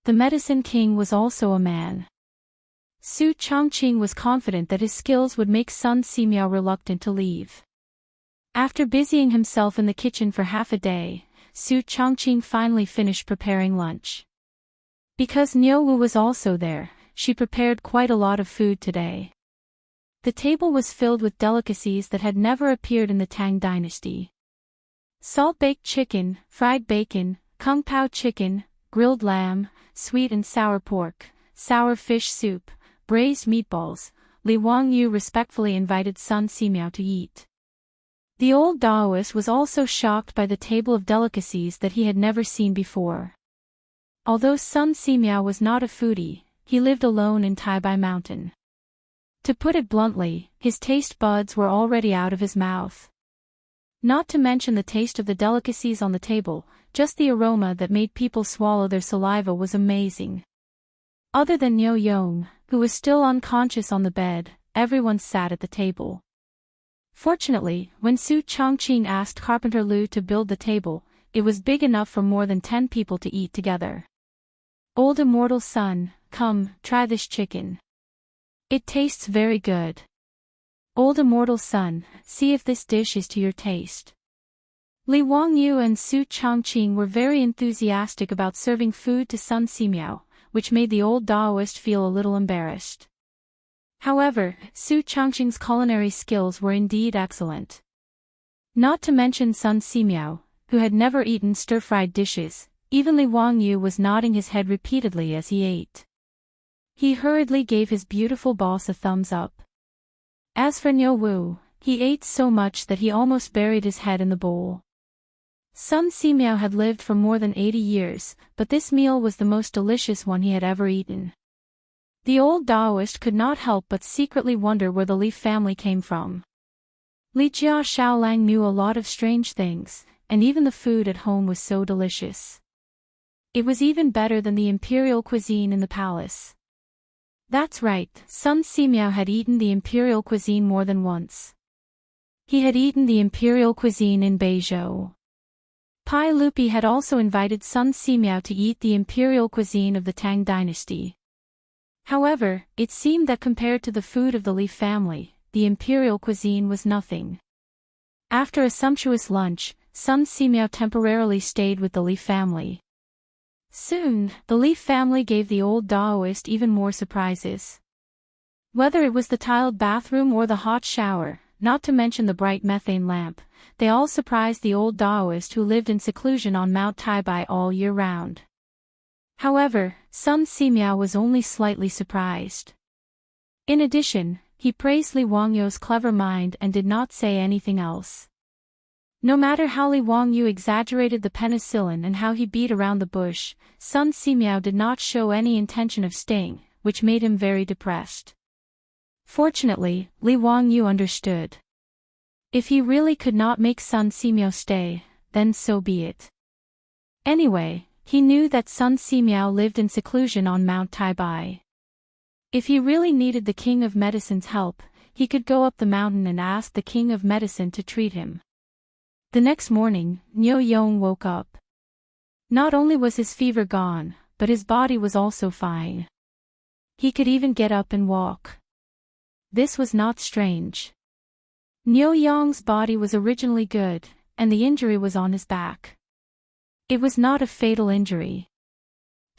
The Medicine King was also a man. Su Chongqing was confident that his skills would make Sun Simiao reluctant to leave. After busying himself in the kitchen for half a day, Su Chongqing finally finished preparing lunch. Because Niu Wu was also there, she prepared quite a lot of food today. The table was filled with delicacies that had never appeared in the Tang dynasty. Salt-baked chicken, fried bacon, kung pao chicken, grilled lamb, sweet and sour pork, sour fish soup, braised meatballs. Li Wangyu respectfully invited Sun Simiao to eat. The old Daoist was also shocked by the table of delicacies that he had never seen before. Although Sun Simiao was not a foodie, he lived alone in Taibai Mountain. To put it bluntly, his taste buds were already out of his mouth. Not to mention the taste of the delicacies on the table, just the aroma that made people swallow their saliva was amazing. Other than Niu Yong, who was still unconscious on the bed, everyone sat at the table. Fortunately, when Su Chongqing asked Carpenter Lu to build the table, it was big enough for more than 10 people to eat together. Old Immortal son, come, try this chicken. It tastes very good. Old Immortal son, see if this dish is to your taste. Li Wangyu and Su Chongqing were very enthusiastic about serving food to Sun Simiao, which made the old Daoist feel a little embarrassed. However, Su Chongqing's culinary skills were indeed excellent. Not to mention Sun Simiao, who had never eaten stir-fried dishes, even Li Wangyu was nodding his head repeatedly as he ate. He hurriedly gave his beautiful boss a thumbs up. As for Niu Wu, he ate so much that he almost buried his head in the bowl. Sun Simiao had lived for more than 80 years, but this meal was the most delicious one he had ever eaten. The old Daoist could not help but secretly wonder where the Li family came from. Li Jia Shaolang knew a lot of strange things, and even the food at home was so delicious. It was even better than the imperial cuisine in the palace. That's right, Sun Simiao had eaten the imperial cuisine more than once. He had eaten the imperial cuisine in Beizhou. Pai Lupi had also invited Sun Simiao to eat the imperial cuisine of the Tang dynasty. However, it seemed that compared to the food of the Li family, the imperial cuisine was nothing. After a sumptuous lunch, Sun Simiao temporarily stayed with the Li family. Soon, the Li family gave the old Daoist even more surprises. Whether it was the tiled bathroom or the hot shower, not to mention the bright methane lamp, they all surprised the old Daoist who lived in seclusion on Mount Taibai all year round. However, Sun Simiao was only slightly surprised. In addition, he praised Li Wangyu's clever mind and did not say anything else. No matter how Li Wangyu exaggerated the penicillin and how he beat around the bush, Sun Simiao did not show any intention of staying, which made him very depressed. Fortunately, Li Wangyu understood. If he really could not make Sun Simiao stay, then so be it. Anyway, he knew that Sun Simiao lived in seclusion on Mount Taibai. If he really needed the King of Medicine's help, he could go up the mountain and ask the King of Medicine to treat him. The next morning, Niu Yong woke up. Not only was his fever gone, but his body was also fine. He could even get up and walk. This was not strange. Niu Yong's body was originally good, and the injury was on his back. It was not a fatal injury.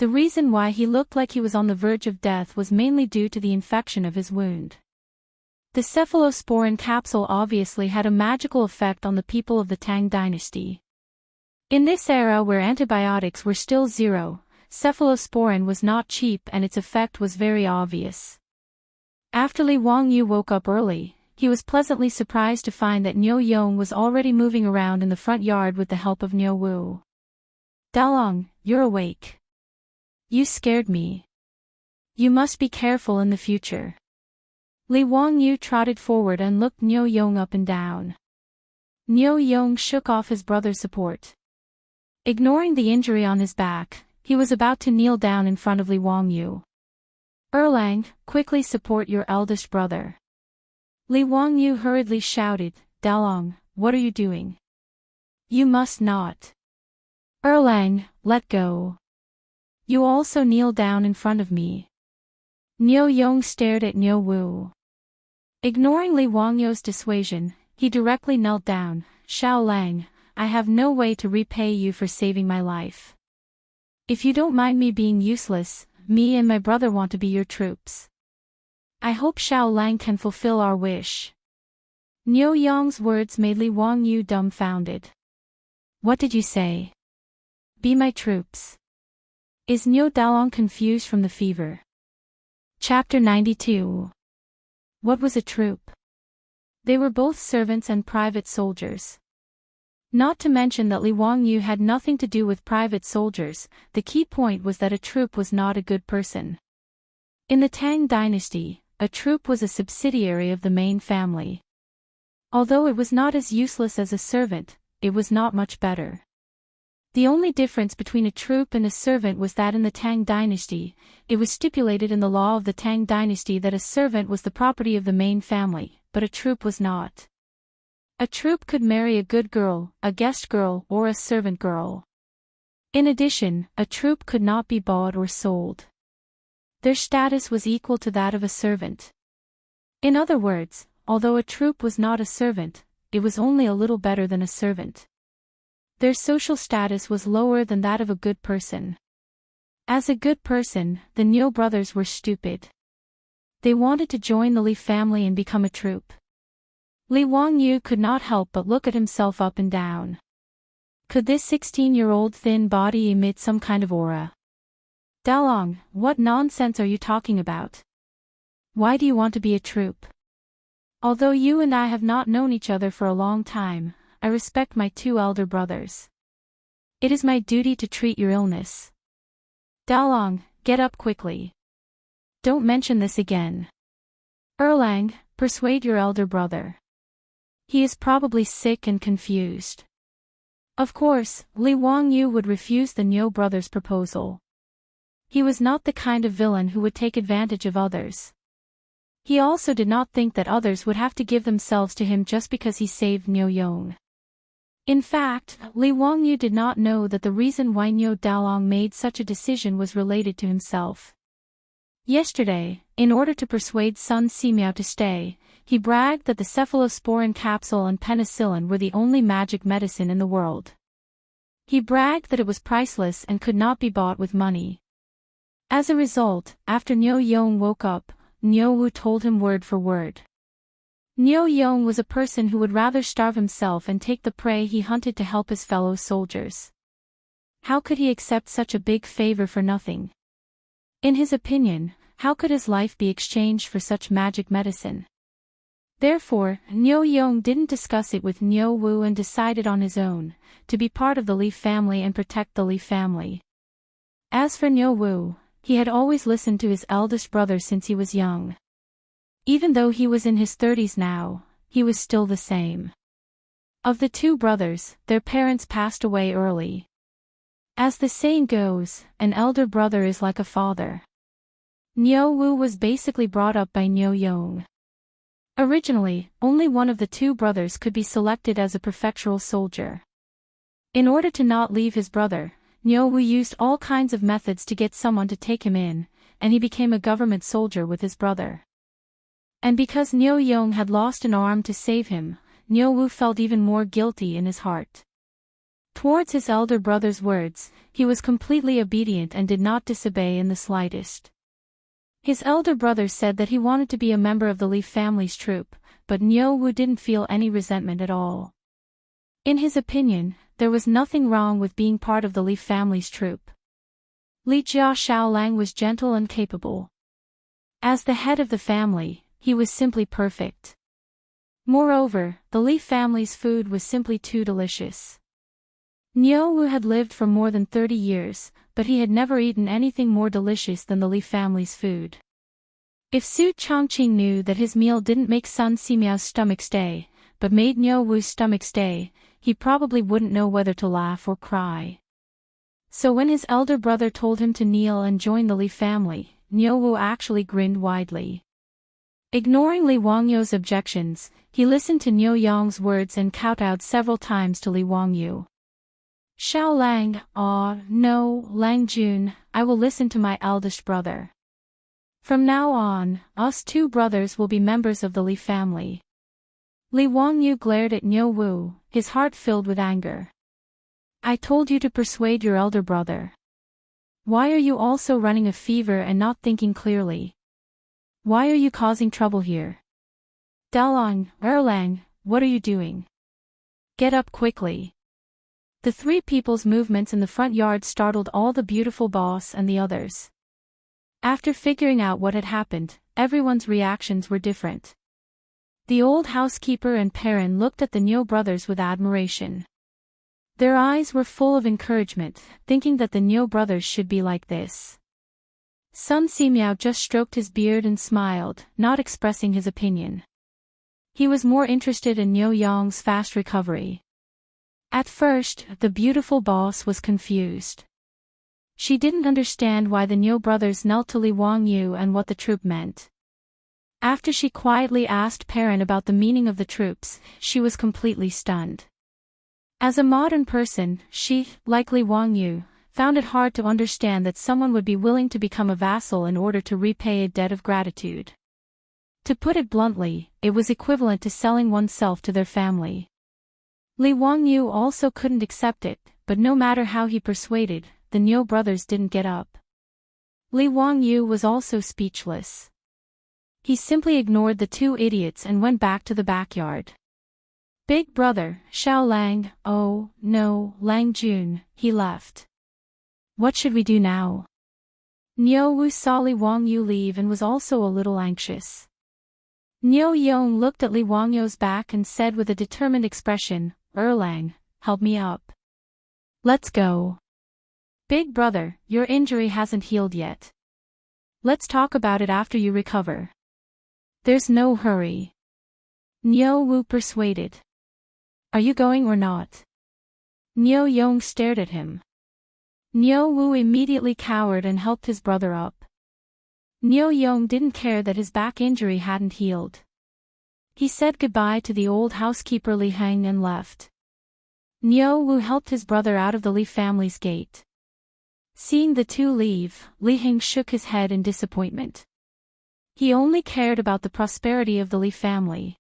The reason why he looked like he was on the verge of death was mainly due to the infection of his wound. The cephalosporin capsule obviously had a magical effect on the people of the Tang dynasty. In this era where antibiotics were still zero, cephalosporin was not cheap and its effect was very obvious. After Li Wangyu woke up early, he was pleasantly surprised to find that Niu Yong was already moving around in the front yard with the help of Niu Wu. "Dalong, you're awake. You scared me. You must be careful in the future." Li Wangyu trotted forward and looked Niu Yong up and down. Niu Yong shook off his brother's support. Ignoring the injury on his back, he was about to kneel down in front of Li Wangyu. "Erlang, quickly support your eldest brother." Li Wangyu hurriedly shouted, "Dalong, what are you doing? You must not." "Erlang, let go. You also kneel down in front of me." Niu Yong stared at Niu Wu. Ignoring Li Wangyu's dissuasion, he directly knelt down. "Xiao Lang, I have no way to repay you for saving my life. If you don't mind me being useless, me and my brother want to be your troops. I hope Xiao Lang can fulfill our wish." Niu Yong's words made Li Wangyu dumbfounded. "What did you say? Be my troops?" Is Niu Dalong confused from the fever? Chapter 92. What was a troop? They were both servants and private soldiers. Not to mention that Li Wangyu had nothing to do with private soldiers, the key point was that a troop was not a good person. In the Tang dynasty, a troop was a subsidiary of the main family. Although it was not as useless as a servant, it was not much better. The only difference between a troop and a servant was that in the Tang dynasty, it was stipulated in the law of the Tang dynasty that a servant was the property of the main family, but a troop was not. A troop could marry a good girl, a guest girl, or a servant girl. In addition, a troop could not be bought or sold. Their status was equal to that of a servant. In other words, although a troop was not a servant, it was only a little better than a servant. Their social status was lower than that of a good person. As a good person, the Niu brothers were stupid. They wanted to join the Li family and become a troop. Li Wangyu could not help but look at himself up and down. Could this 16-year-old thin body emit some kind of aura? "Dalong, what nonsense are you talking about? Why do you want to be a troop? Although you and I have not known each other for a long time, I respect my two elder brothers. It is my duty to treat your illness. Dalong, get up quickly. Don't mention this again. Erlang, persuade your elder brother. He is probably sick and confused." Of course, Li Wangyu would refuse the Niu brothers' proposal. He was not the kind of villain who would take advantage of others. He also did not think that others would have to give themselves to him just because he saved Niu Yong. In fact, Li Wangyu did not know that the reason why Niu Dalong made such a decision was related to himself. Yesterday, in order to persuade Sun Simiao to stay, he bragged that the cephalosporin capsule and penicillin were the only magic medicine in the world. He bragged that it was priceless and could not be bought with money. As a result, after Niu Yong woke up, Niu Wu told him word for word. Niu Yong was a person who would rather starve himself and take the prey he hunted to help his fellow soldiers. How could he accept such a big favor for nothing? In his opinion, how could his life be exchanged for such magic medicine? Therefore, Niu Yong didn't discuss it with Niu Wu and decided on his own, to be part of the Li family and protect the Li family. As for Niu Wu, he had always listened to his eldest brother since he was young. Even though he was in his 30s now, he was still the same. Of the two brothers, their parents passed away early. As the saying goes, an elder brother is like a father. Niu Wu was basically brought up by Niu Yong. Originally, only one of the two brothers could be selected as a prefectural soldier. In order to not leave his brother, Niu Wu used all kinds of methods to get someone to take him in, and he became a government soldier with his brother. And because Niu Yong had lost an arm to save him, Niu Wu felt even more guilty in his heart. Towards his elder brother's words, he was completely obedient and did not disobey in the slightest. His elder brother said that he wanted to be a member of the Li family's troop, but Niu Wu didn't feel any resentment at all. In his opinion, there was nothing wrong with being part of the Li family's troop. Li Jia Xiaolang was gentle and capable. As the head of the family, he was simply perfect. Moreover, the Li family's food was simply too delicious. Niu Wu had lived for more than 30 years, but he had never eaten anything more delicious than the Li family's food. If Su Chongqing knew that his meal didn't make Sun Simiao's stomach stay, but made Niu Wu's stomach stay, he probably wouldn't know whether to laugh or cry. So when his elder brother told him to kneel and join the Li family, Niu Wu actually grinned widely. Ignoring Li Wangyu's objections, he listened to Niu Yong's words and kowtowed several times to Li Wangyu. Xiaolang, no, Lang Jun, I will listen to my eldest brother. From now on, us two brothers will be members of the Li family. Li Wangyu glared at Niu Wu, his heart filled with anger. I told you to persuade your elder brother. Why are you also running a fever and not thinking clearly? Why are you causing trouble here? Dalong, Erlang, what are you doing? Get up quickly. The three people's movements in the front yard startled all the beautiful boss and the others. After figuring out what had happened, everyone's reactions were different. The old housekeeper and Perrin looked at the Niu brothers with admiration. Their eyes were full of encouragement, thinking that the Niu brothers should be like this. Sun Simiao just stroked his beard and smiled, not expressing his opinion. He was more interested in Niu Yong's fast recovery. At first, the beautiful boss was confused. She didn't understand why the Niu brothers knelt to Li Wangyu and what the troop meant. After she quietly asked Perrin about the meaning of the troops, she was completely stunned. As a modern person, she, like Li Wangyu, found it hard to understand that someone would be willing to become a vassal in order to repay a debt of gratitude. To put it bluntly, it was equivalent to selling oneself to their family. Li Wangyu also couldn't accept it, but no matter how he persuaded, the Niu brothers didn't get up. Li Wangyu was also speechless. He simply ignored the two idiots and went back to the backyard. Big brother, Xiaolang, oh, no, Lang Jun, he left. What should we do now? Niu Wu saw Li Wangyu leave and was also a little anxious. Niu Yong looked at Li Wangyu's back and said with a determined expression, Erlang, help me up. Let's go. Big brother, your injury hasn't healed yet. Let's talk about it after you recover. There's no hurry. Niu Wu persuaded. Are you going or not? Niu Yong stared at him. Niu Wu immediately cowered and helped his brother up. Niu Yong didn't care that his back injury hadn't healed. He said goodbye to the old housekeeper Li Heng and left. Niu Wu helped his brother out of the Li family's gate. Seeing the two leave, Li Heng shook his head in disappointment. He only cared about the prosperity of the Li family.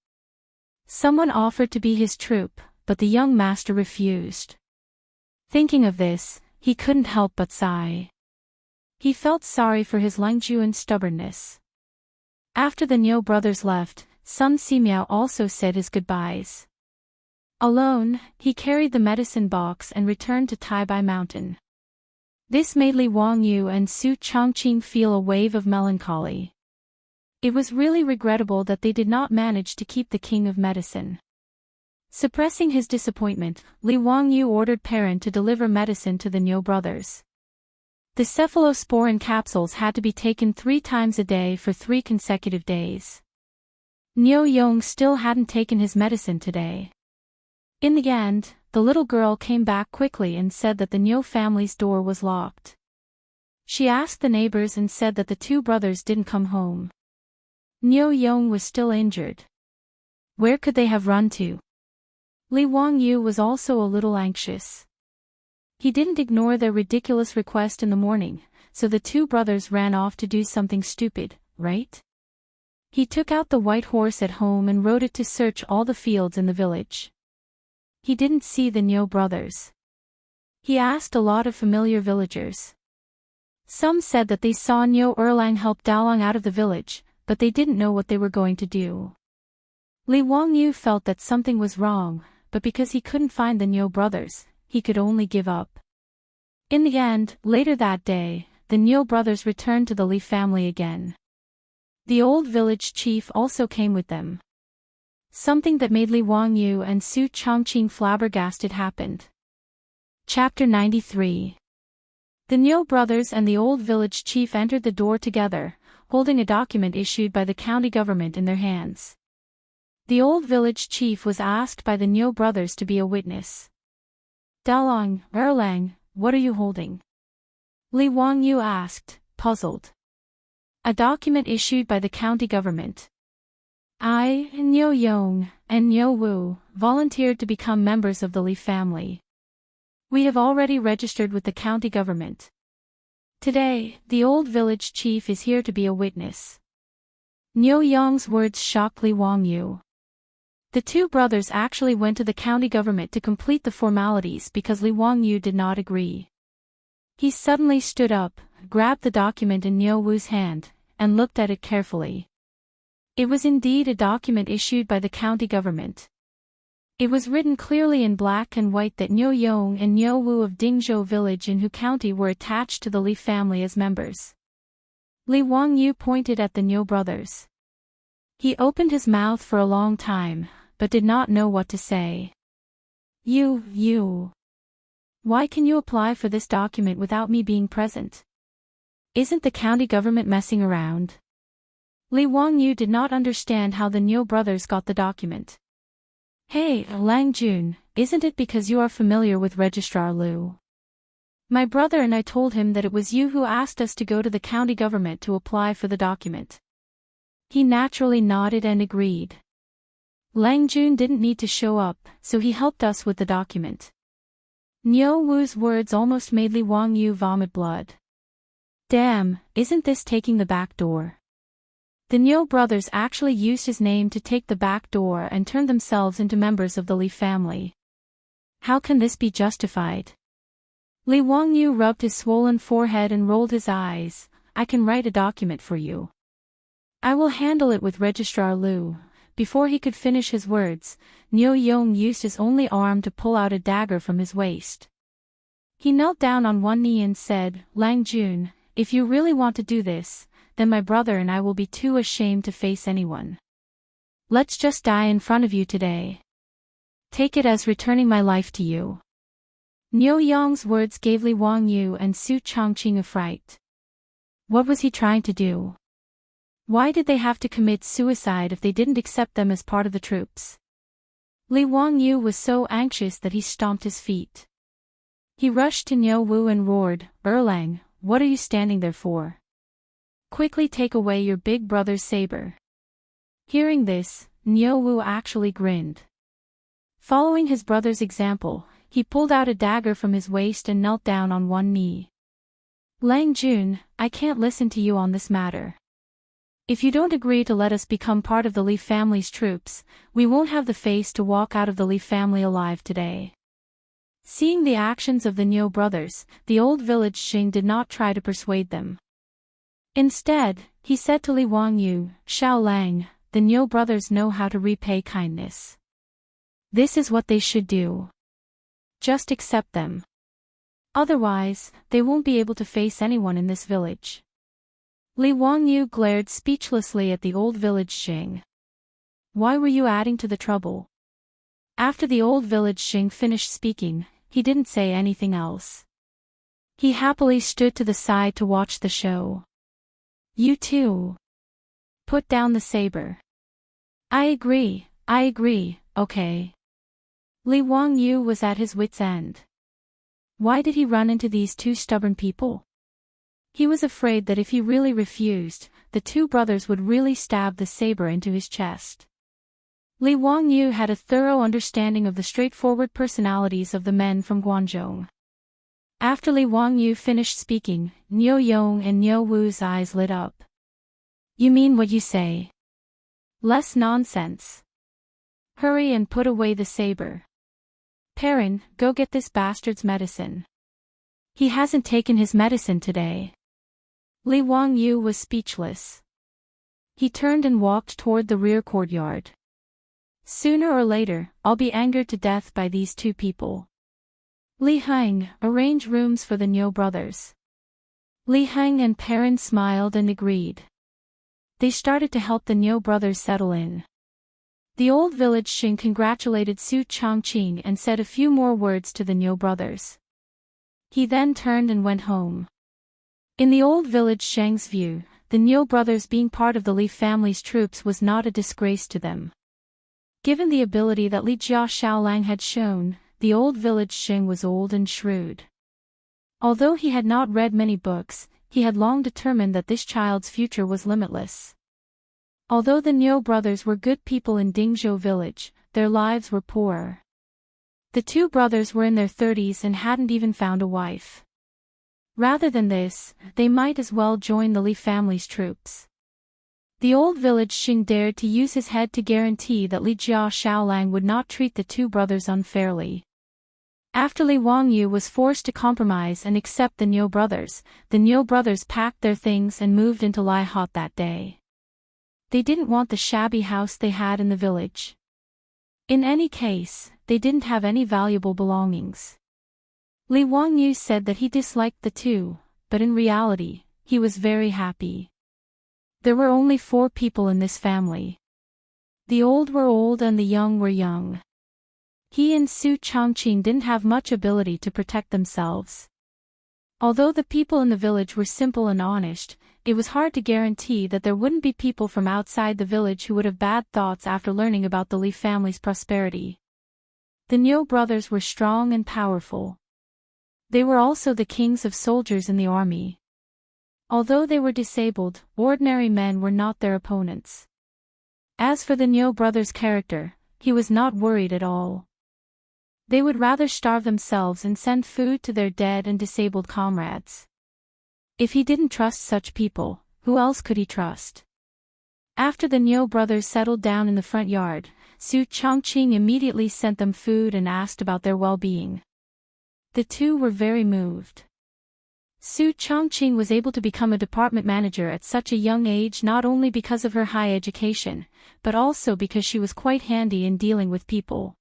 Someone offered to be his troop, but the young master refused. Thinking of this, he couldn't help but sigh. He felt sorry for his Langjuan stubbornness. After the Niu brothers left, Sun Simiao also said his goodbyes. Alone, he carried the medicine box and returned to Taibai Mountain. This made Li Wangyu and Su Chongqing feel a wave of melancholy. It was really regrettable that they did not manage to keep the king of medicine. Suppressing his disappointment, Li Wangyu ordered Perrin to deliver medicine to the Niu brothers. The cephalosporin capsules had to be taken 3 times a day for 3 consecutive days. Niu Yong still hadn't taken his medicine today. In the end, the little girl came back quickly and said that the Niu family's door was locked. She asked the neighbors and said that the two brothers didn't come home. Niu Yong was still injured. Where could they have run to? Li Wangyu was also a little anxious. He didn't ignore their ridiculous request in the morning, so the two brothers ran off to do something stupid, right? He took out the white horse at home and rode it to search all the fields in the village. He didn't see the Niu brothers. He asked a lot of familiar villagers. Some said that they saw Niu Erlang help Daolong out of the village, but they didn't know what they were going to do. Li Wangyu felt that something was wrong, but because he couldn't find the Niu brothers, he could only give up. In the end, later that day, the Niu brothers returned to the Li family again. The old village chief also came with them. Something that made Li Wangyu and Su Chongqing flabbergasted happened. Chapter 93. The Niu brothers and the old village chief entered the door together, holding a document issued by the county government in their hands. The old village chief was asked by the Niu brothers to be a witness. Daolong, Erlang, what are you holding? Li Wangyu asked, puzzled. A document issued by the county government. I, Niu Yong, and Niu Wu, volunteered to become members of the Li family. We have already registered with the county government. Today, the old village chief is here to be a witness. Niu Yong's words shocked Li Wangyu. The two brothers actually went to the county government to complete the formalities because Li Wangyu did not agree. He suddenly stood up, grabbed the document in Niu Wu's hand, and looked at it carefully. It was indeed a document issued by the county government. It was written clearly in black and white that Niu Yong and Niu Wu of Dingzhou village in Hu County were attached to the Li family as members. Li Wangyu pointed at the Niu brothers. He opened his mouth for a long time, but did not know what to say. You. Why can you apply for this document without me being present? Isn't the county government messing around? Li Wangyu did not understand how the Niu brothers got the document. Hey, Lang Jun, isn't it because you are familiar with Registrar Liu? My brother and I told him that it was you who asked us to go to the county government to apply for the document. He naturally nodded and agreed. Lang Jun didn't need to show up, so he helped us with the document. Niu Wu's words almost made Li Wangyu vomit blood. Damn, isn't this taking the back door? The Niu brothers actually used his name to take the back door and turn themselves into members of the Li family. How can this be justified? Li Wangyu rubbed his swollen forehead and rolled his eyes. I can write a document for you. I will handle it with Registrar Liu. Before he could finish his words, Niu Yong used his only arm to pull out a dagger from his waist. He knelt down on one knee and said, Lang Jun, if you really want to do this, then my brother and I will be too ashamed to face anyone. Let's just die in front of you today. Take it as returning my life to you. Niu Yong's words gave Li Wangyu and Su Chongqing a fright. What was he trying to do? Why did they have to commit suicide if they didn't accept them as part of the troops? Li Wangyu was so anxious that he stomped his feet. He rushed to Niu Wu and roared, Erlang, what are you standing there for? Quickly take away your big brother's saber. Hearing this, Niu Wu actually grinned. Following his brother's example, he pulled out a dagger from his waist and knelt down on one knee. Lang Jun, I can't listen to you on this matter. If you don't agree to let us become part of the Li family's troops, we won't have the face to walk out of the Li family alive today. Seeing the actions of the Niu brothers, the old village Xing did not try to persuade them. Instead, he said to Li Wangyu, Xiao Lang, the Niu brothers know how to repay kindness. This is what they should do. Just accept them. Otherwise, they won't be able to face anyone in this village. Li Wangyu glared speechlessly at the old village Xing. Why were you adding to the trouble? After the old village Xing finished speaking, he didn't say anything else. He happily stood to the side to watch the show. You too. Put down the saber. I agree, okay. Li Wangyu was at his wit's end. Why did he run into these two stubborn people? He was afraid that if he really refused, the two brothers would really stab the saber into his chest. Li Wangyu had a thorough understanding of the straightforward personalities of the men from Guangzhou. After Li Wangyu finished speaking, Niu Yong and Niu Wu's eyes lit up. You mean what you say? Less nonsense. Hurry and put away the saber. Perrin, go get this bastard's medicine. He hasn't taken his medicine today. Li Wangyu was speechless. He turned and walked toward the rear courtyard. Sooner or later, I'll be angered to death by these two people. Li Hang, arrange rooms for the Niu brothers. Li Hang and Perrin smiled and agreed. They started to help the Niu brothers settle in. The old village Xing congratulated Su Chongqing and said a few more words to the Niu brothers. He then turned and went home. In the old village Shang's view, the Niu brothers being part of the Li family's troops was not a disgrace to them. Given the ability that Li Jia Xiaolang had shown, the old village Xing was old and shrewd. Although he had not read many books, he had long determined that this child's future was limitless. Although the Niu brothers were good people in Dingzhou village, their lives were poorer. The two brothers were in their 30s and hadn't even found a wife. Rather than this, they might as well join the Li family's troops. The old village Xing dared to use his head to guarantee that Li Jia Xiaolang would not treat the two brothers unfairly. After Li Wangyu was forced to compromise and accept the Niu brothers packed their things and moved into Lai Hot that day. They didn't want the shabby house they had in the village. In any case, they didn't have any valuable belongings. Li Wangyu said that he disliked the two, but in reality, he was very happy. There were only 4 people in this family. The old were old and the young were young. He and Su Chongqing didn't have much ability to protect themselves. Although the people in the village were simple and honest, it was hard to guarantee that there wouldn't be people from outside the village who would have bad thoughts after learning about the Li family's prosperity. The Niu brothers were strong and powerful. They were also the kings of soldiers in the army. Although they were disabled, ordinary men were not their opponents. As for the Niu brothers' character, he was not worried at all. They would rather starve themselves and send food to their dead and disabled comrades. If he didn't trust such people, who else could he trust? After the Niu brothers settled down in the front yard, Su Chongqing immediately sent them food and asked about their well-being. The two were very moved. Su Chongqing was able to become a department manager at such a young age not only because of her high education, but also because she was quite handy in dealing with people.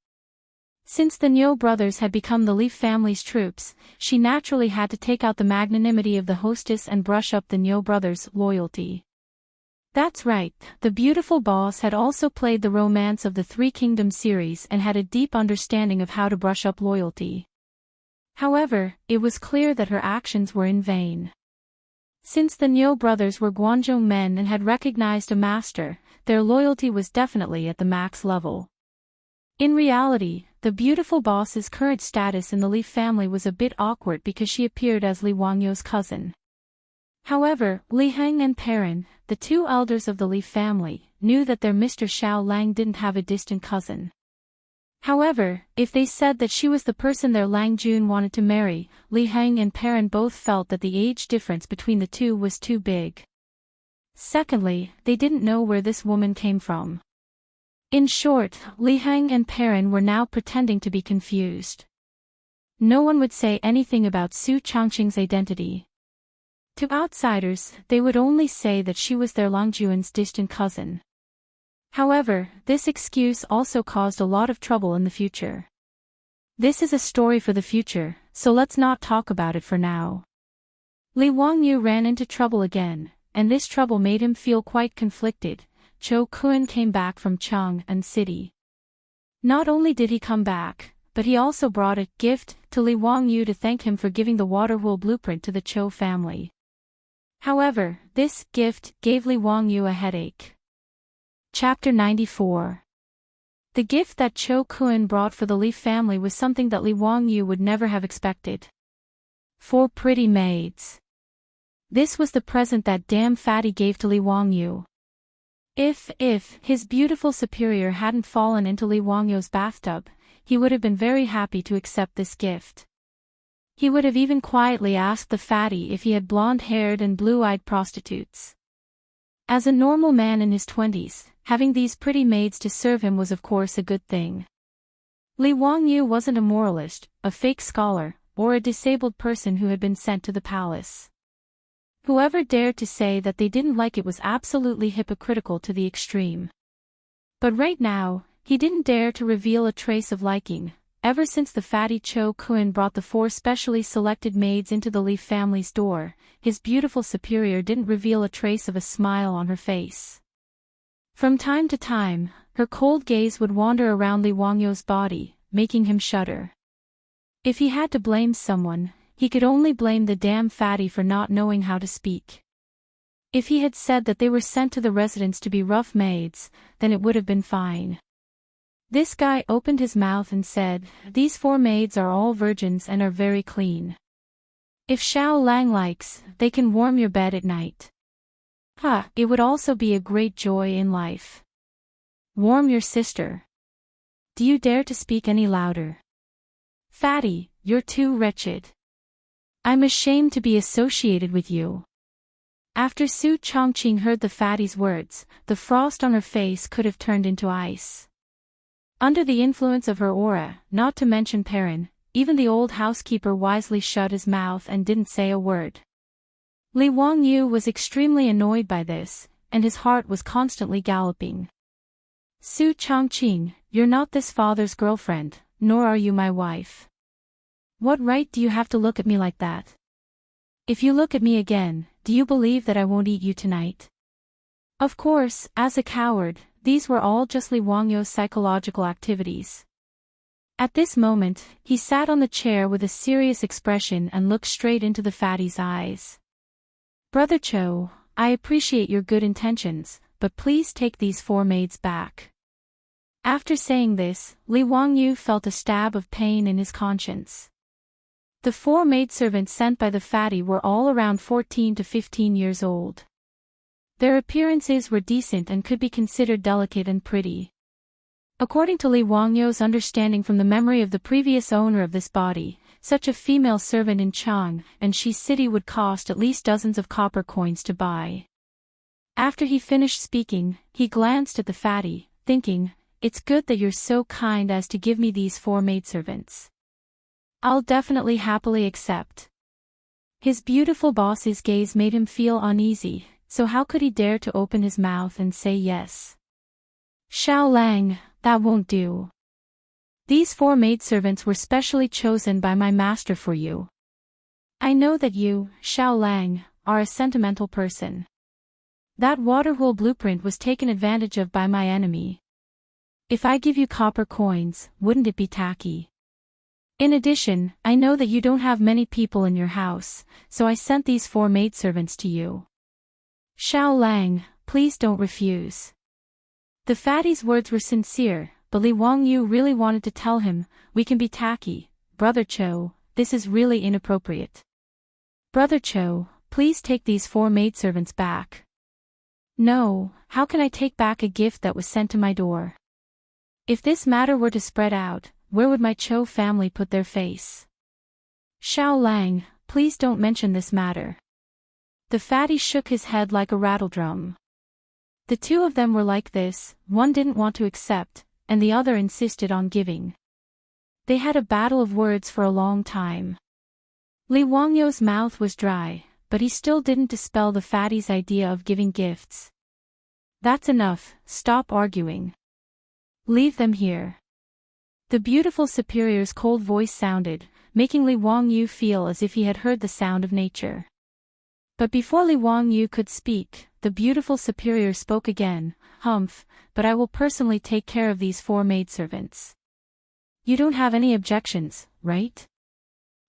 Since the Niu brothers had become the Li family's troops, she naturally had to take out the magnanimity of the hostess and brush up the Niu brothers' loyalty. That's right, the beautiful boss had also played the romance of the Three Kingdoms series and had a deep understanding of how to brush up loyalty. However, it was clear that her actions were in vain. Since the Niu brothers were Guangzhou men and had recognized a master, their loyalty was definitely at the max level. In reality, the beautiful boss's current status in the Li family was a bit awkward because she appeared as Li Wangyu's cousin. However, Li Hang and Perrin, the two elders of the Li family, knew that their Mr. Xiao Lang didn't have a distant cousin. However, if they said that she was the person their Lang Jun wanted to marry, Li Hang and Perrin both felt that the age difference between the two was too big. Secondly, they didn't know where this woman came from. In short, Li Hang and Perrin were now pretending to be confused. No one would say anything about Su Chongqing's identity. To outsiders, they would only say that she was their Longjun's distant cousin. However, this excuse also caused a lot of trouble in the future. This is a story for the future, so let's not talk about it for now. Li Wangyu ran into trouble again, and this trouble made him feel quite conflicted. Cho Kun came back from Chang'an City. Not only did he come back, but he also brought a gift to Li Wangyu to thank him for giving the waterwool blueprint to the Cho family. However, this gift gave Li Wangyu a headache. Chapter 94. The gift that Cho Kun brought for the Li family was something that Li Wangyu would never have expected. 4 pretty maids. This was the present that damn fatty gave to Li Wangyu. If his beautiful superior hadn't fallen into Li Wangyu's bathtub, he would have been very happy to accept this gift. He would have even quietly asked the fatty if he had blonde-haired and blue-eyed prostitutes. As a normal man in his 20s, having these pretty maids to serve him was of course a good thing. Li Wangyu wasn't a moralist, a fake scholar, or a disabled person who had been sent to the palace. Whoever dared to say that they didn't like it was absolutely hypocritical to the extreme. But right now, he didn't dare to reveal a trace of liking. Ever since the fatty Cho Kun brought the 4 specially selected maids into the Li family's door, his beautiful superior didn't reveal a trace of a smile on her face. From time to time, her cold gaze would wander around Li Wangyou's body, making him shudder. If he had to blame someone, he could only blame the damn fatty for not knowing how to speak. If he had said that they were sent to the residence to be rough maids, then it would have been fine. This guy opened his mouth and said, "These 4 maids are all virgins and are very clean. If Xiao Lang likes, they can warm your bed at night. It would also be a great joy in life. Warm your sister. Do you dare to speak any louder? Fatty, you're too wretched. I'm ashamed to be associated with you." After Su Chongqing heard the fatty's words, the frost on her face could have turned into ice. Under the influence of her aura, not to mention Perrin, even the old housekeeper wisely shut his mouth and didn't say a word. Li Wangyu was extremely annoyed by this, and his heart was constantly galloping. "Su Chongqing, you're not this father's girlfriend, nor are you my wife. What right do you have to look at me like that? If you look at me again, do you believe that I won't eat you tonight?" Of course, as a coward, these were all just Li Wangyou's psychological activities. At this moment, he sat on the chair with a serious expression and looked straight into the fatty's eyes. "Brother Cho, I appreciate your good intentions, but please take these 4 maids back." After saying this, Li Wangyu felt a stab of pain in his conscience. The 4 maidservants sent by the fatty were all around 14 to 15 years old. Their appearances were decent and could be considered delicate and pretty. According to Li Wangyou's understanding from the memory of the previous owner of this body, such a female servant in Chang and Shi City would cost at least dozens of copper coins to buy. After he finished speaking, he glanced at the fatty, thinking, "It's good that you're so kind as to give me these 4 maidservants. I'll definitely happily accept." His beautiful boss's gaze made him feel uneasy, so how could he dare to open his mouth and say yes? "Xiao Lang, that won't do. These 4 maidservants were specially chosen by my master for you. I know that you, Xiao Lang, are a sentimental person. That waterhole blueprint was taken advantage of by my enemy. If I give you copper coins, wouldn't it be tacky? In addition, I know that you don't have many people in your house, so I sent these 4 maidservants to you. Xiao Lang, please don't refuse." The fatty's words were sincere, but Li Wangyu really wanted to tell him, "We can be tacky, Brother Cho, this is really inappropriate. Brother Cho, please take these 4 maidservants back." "No, how can I take back a gift that was sent to my door? If this matter were to spread out, where would my Cho family put their face? Xiao Lang, please don't mention this matter." The fatty shook his head like a rattledrum. The 2 of them were like this, one didn't want to accept, and the other insisted on giving. They had a battle of words for a long time. Li Wangyou's mouth was dry, but he still didn't dispel the fatty's idea of giving gifts. "That's enough, stop arguing. Leave them here." The beautiful superior's cold voice sounded, making Li Wangyu feel as if he had heard the sound of nature. But before Li Wangyu could speak, the beautiful superior spoke again, "Humph, but I will personally take care of these 4 maidservants. You don't have any objections, right?"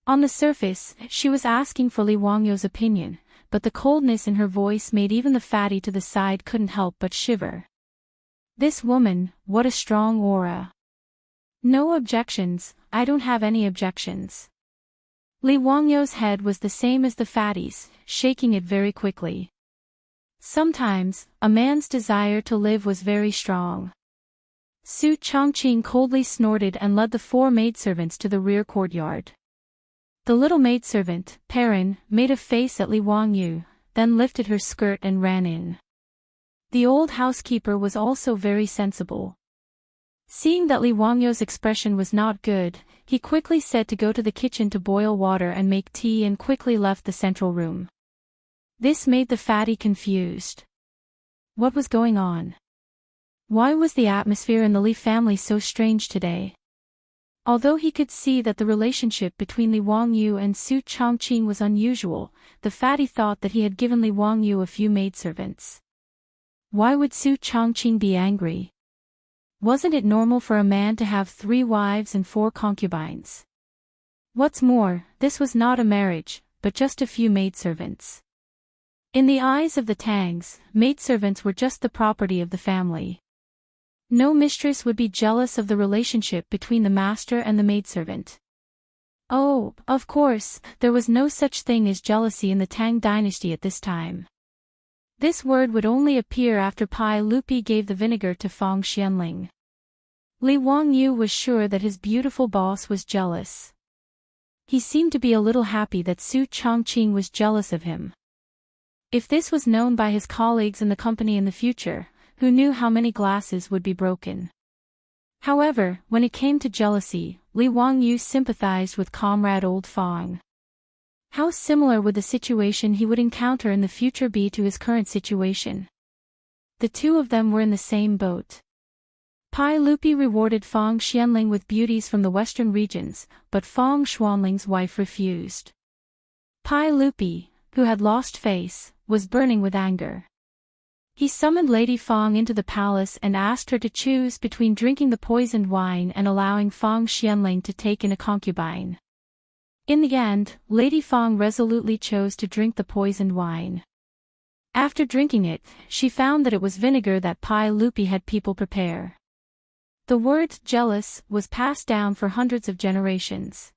On the surface, she was asking for Li Wangyou's opinion, but the coldness in her voice made even the fatty to the side couldn't help but shiver. This woman, what a strong aura. "No objections, I don't have any objections." Li Wangyou's head was the same as the fatty's, shaking it very quickly. Sometimes, a man's desire to live was very strong. Su Chongqing coldly snorted and led the 4 maidservants to the rear courtyard. The little maidservant, Perrin, made a face at Li Wangyu, then lifted her skirt and ran in. The old housekeeper was also very sensible. Seeing that Li Wangyu's expression was not good, he quickly said to go to the kitchen to boil water and make tea and quickly left the central room. This made the fatty confused. What was going on? Why was the atmosphere in the Li family so strange today? Although he could see that the relationship between Li Wangyu and Su Chongqing was unusual, the fatty thought that he had given Li Wangyu a few maidservants. Why would Su Chongqing be angry? Wasn't it normal for a man to have 3 wives and 4 concubines? What's more, this was not a marriage, but just a few maidservants. In the eyes of the Tangs, maidservants were just the property of the family. No mistress would be jealous of the relationship between the master and the maidservant. Oh, of course, there was no such thing as jealousy in the Tang dynasty at this time. This word would only appear after Pai Lupi gave the vinegar to Fang Xianling. Li Wangyu was sure that his beautiful boss was jealous. He seemed to be a little happy that Su Chongqing was jealous of him. If this was known by his colleagues in the company in the future, who knew how many glasses would be broken? However, when it came to jealousy, Li Wangyu sympathized with comrade old Fang. How similar would the situation he would encounter in the future be to his current situation? The two of them were in the same boat. Pai Lupi rewarded Fang Xianling with beauties from the western regions, but Fang Xuanling's wife refused. Pai Lupi, who had lost face, was burning with anger. He summoned Lady Fang into the palace and asked her to choose between drinking the poisoned wine and allowing Fang Xianling to take in a concubine. In the end, Lady Fang resolutely chose to drink the poisoned wine. After drinking it, she found that it was vinegar that Pai Lupi had people prepare. The word jealous was passed down for hundreds of generations.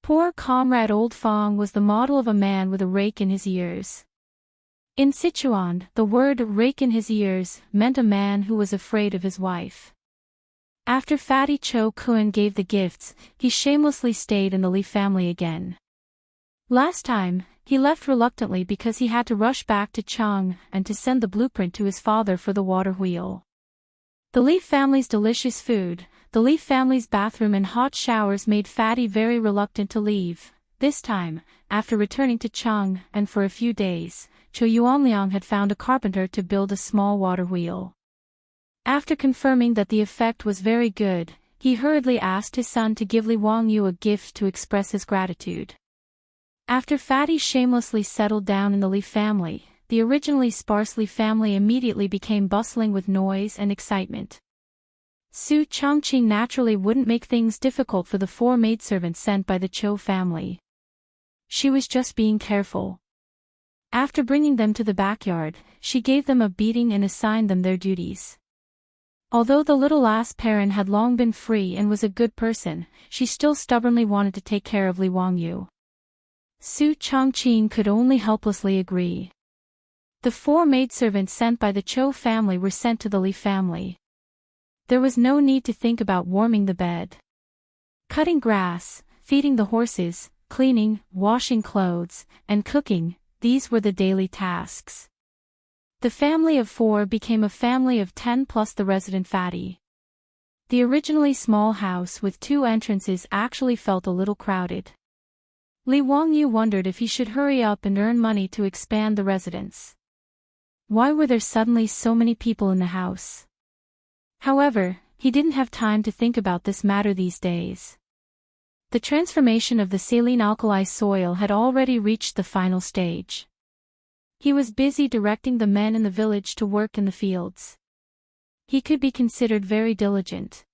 Poor comrade old Fang was the model of a man with a rake in his ears. In Sichuan, the word rake in his ears meant a man who was afraid of his wife. After Fatty Cho Kun gave the gifts, he shamelessly stayed in the Li family again. Last time, he left reluctantly because he had to rush back to Chang and to send the blueprint to his father for the water wheel. The Li family's delicious food, the Li family's bathroom and hot showers made Fatty very reluctant to leave. This time, after returning to Chang and for a few days, Cho Yuanliang had found a carpenter to build a small water wheel. After confirming that the effect was very good, he hurriedly asked his son to give Li Wangyu a gift to express his gratitude. After Fatty shamelessly settled down in the Li family, the originally sparse Li family immediately became bustling with noise and excitement. Su Chongqing naturally wouldn't make things difficult for the 4 maidservants sent by the Cho family. She was just being careful. After bringing them to the backyard, she gave them a beating and assigned them their duties. Although the little lass Perrin had long been free and was a good person, she still stubbornly wanted to take care of Li Wangyu. Su Chongqing could only helplessly agree. The 4 maidservants sent by the Cho family were sent to the Li family. There was no need to think about warming the bed. Cutting grass, feeding the horses, cleaning, washing clothes, and cooking, these were the daily tasks. The family of 4 became a family of 10 plus the resident Fatty. The originally small house with 2 entrances actually felt a little crowded. Li Wangyu wondered if he should hurry up and earn money to expand the residence. Why were there suddenly so many people in the house? However, he didn't have time to think about this matter these days. The transformation of the saline alkali soil had already reached the final stage. He was busy directing the men in the village to work in the fields. He could be considered very diligent.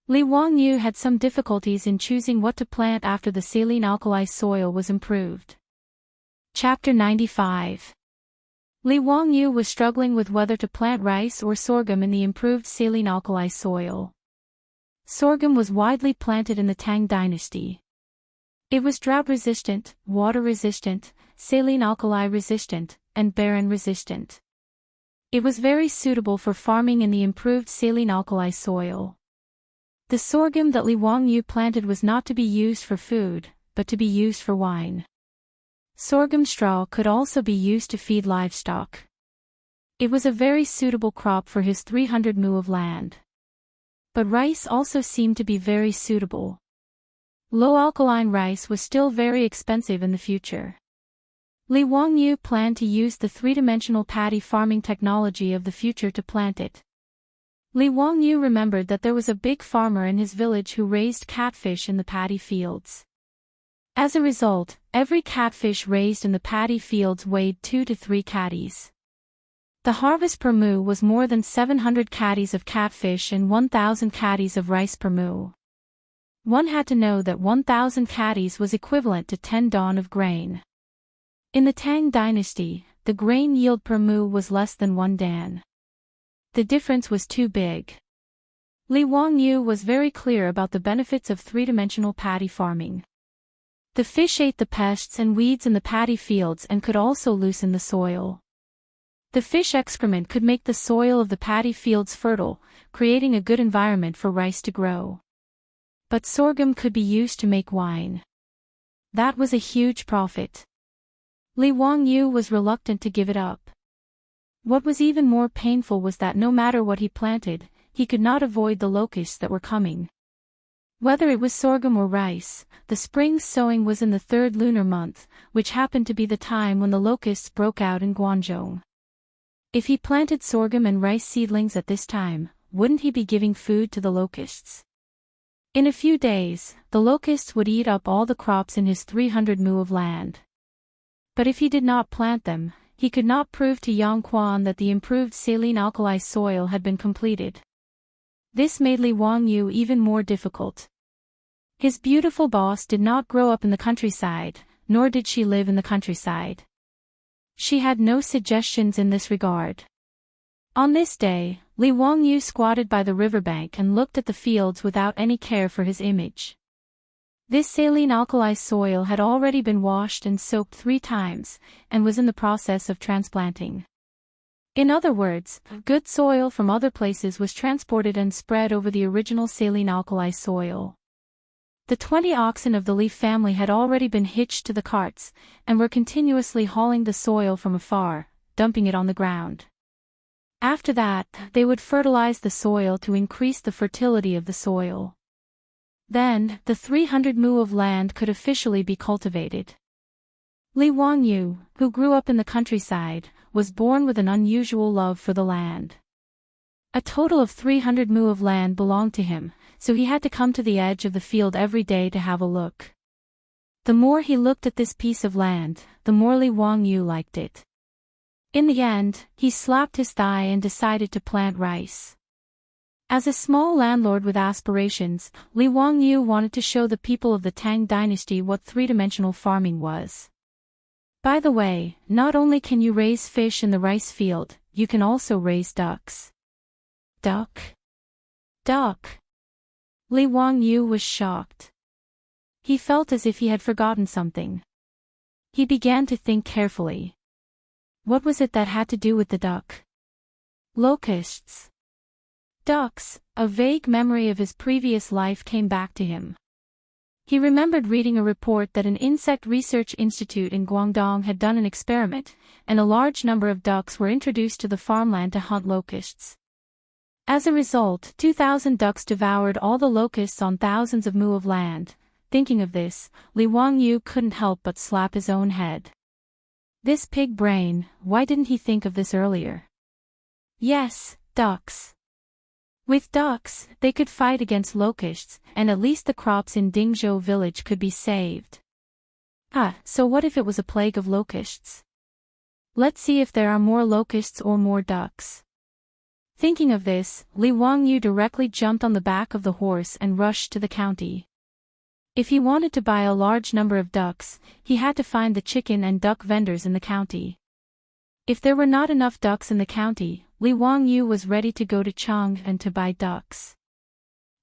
Li Wangyu had some difficulties in choosing what to plant after the saline alkali soil was improved. Chapter 95. Li Wangyu was struggling with whether to plant rice or sorghum in the improved saline alkali soil. Sorghum was widely planted in the Tang dynasty. It was drought-resistant, water-resistant, saline alkali resistant, and barren resistant. It was very suitable for farming in the improved saline alkali soil. The sorghum that Li Wangyu planted was not to be used for food, but to be used for wine. Sorghum straw could also be used to feed livestock. It was a very suitable crop for his 300 mu of land. But rice also seemed to be very suitable. Low-alkaline rice was still very expensive in the future. Li Wangyu planned to use the three-dimensional paddy farming technology of the future to plant it. Li Wangyu remembered that there was a big farmer in his village who raised catfish in the paddy fields. As a result, every catfish raised in the paddy fields weighed 2 to 3 caddies. The harvest per mu was more than 700 caddies of catfish and 1,000 caddies of rice per mu. One had to know that 1,000 caddies was equivalent to 10 dawn of grain. In the Tang dynasty, the grain yield per mu was less than 1 dan. The difference was too big. Li Wangyu was very clear about the benefits of three-dimensional paddy farming. The fish ate the pests and weeds in the paddy fields and could also loosen the soil. The fish excrement could make the soil of the paddy fields fertile, creating a good environment for rice to grow. But sorghum could be used to make wine. That was a huge profit. Li Wangyu was reluctant to give it up. What was even more painful was that no matter what he planted, he could not avoid the locusts that were coming. Whether it was sorghum or rice, the spring sowing was in the 3rd lunar month, which happened to be the time when the locusts broke out in Guangzhou. If he planted sorghum and rice seedlings at this time, wouldn't he be giving food to the locusts? In a few days, the locusts would eat up all the crops in his 300 mu of land. But if he did not plant them, he could not prove to Yang Quan that the improved saline alkali soil had been completed. This made Li Wangyu even more difficult. His beautiful boss did not grow up in the countryside, nor did she live in the countryside. She had no suggestions in this regard. On this day, Li Wangyu squatted by the riverbank and looked at the fields without any care for his image. This saline alkali soil had already been washed and soaked 3 times, and was in the process of transplanting. In other words, good soil from other places was transported and spread over the original saline alkali soil. The 20 oxen of the Li family had already been hitched to the carts, and were continuously hauling the soil from afar, dumping it on the ground. After that, they would fertilize the soil to increase the fertility of the soil. Then, the 300 mu of land could officially be cultivated. Li Wangyu, who grew up in the countryside, was born with an unusual love for the land. A total of 300 mu of land belonged to him, so he had to come to the edge of the field every day to have a look. The more he looked at this piece of land, the more Li Wangyu liked it. In the end, he slapped his thigh and decided to plant rice. As a small landlord with aspirations, Li Wangyu wanted to show the people of the Tang dynasty what three-dimensional farming was. By the way, not only can you raise fish in the rice field, you can also raise ducks. Duck? Duck? Li Wangyu was shocked. He felt as if he had forgotten something. He began to think carefully. What was it that had to do with the duck? Locusts. Ducks, a vague memory of his previous life came back to him. He remembered reading a report that an insect research institute in Guangdong had done an experiment, and a large number of ducks were introduced to the farmland to hunt locusts. As a result, 2,000 ducks devoured all the locusts on thousands of mu of land. Thinking of this, Li Wangyu couldn't help but slap his own head. This pig brain, why didn't he think of this earlier? Yes, ducks. With ducks, they could fight against locusts, and at least the crops in Dingzhou village could be saved. So what if it was a plague of locusts? Let's see if there are more locusts or more ducks. Thinking of this, Li Wangyu directly jumped on the back of the horse and rushed to the county. If he wanted to buy a large number of ducks, he had to find the chicken and duck vendors in the county. If there were not enough ducks in the county, Li Wangyu was ready to go to Chang'an to buy ducks.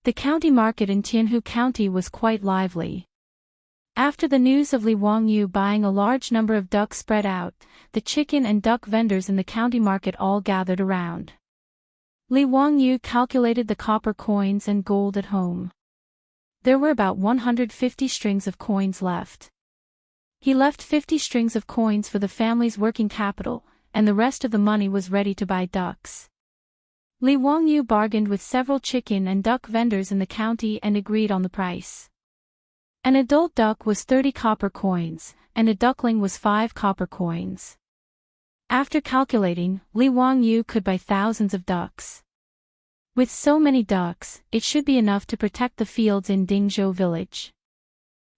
The county market in Tianhu County was quite lively. After the news of Li Wangyu buying a large number of ducks spread out, the chicken and duck vendors in the county market all gathered around. Li Wangyu calculated the copper coins and gold at home. There were about 150 strings of coins left. He left 50 strings of coins for the family's working capital, and the rest of the money was ready to buy ducks. Li Wangyu bargained with several chicken and duck vendors in the county and agreed on the price. An adult duck was 30 copper coins, and a duckling was 5 copper coins. After calculating, Li Wangyu could buy thousands of ducks. With so many ducks, it should be enough to protect the fields in Dingzhou village.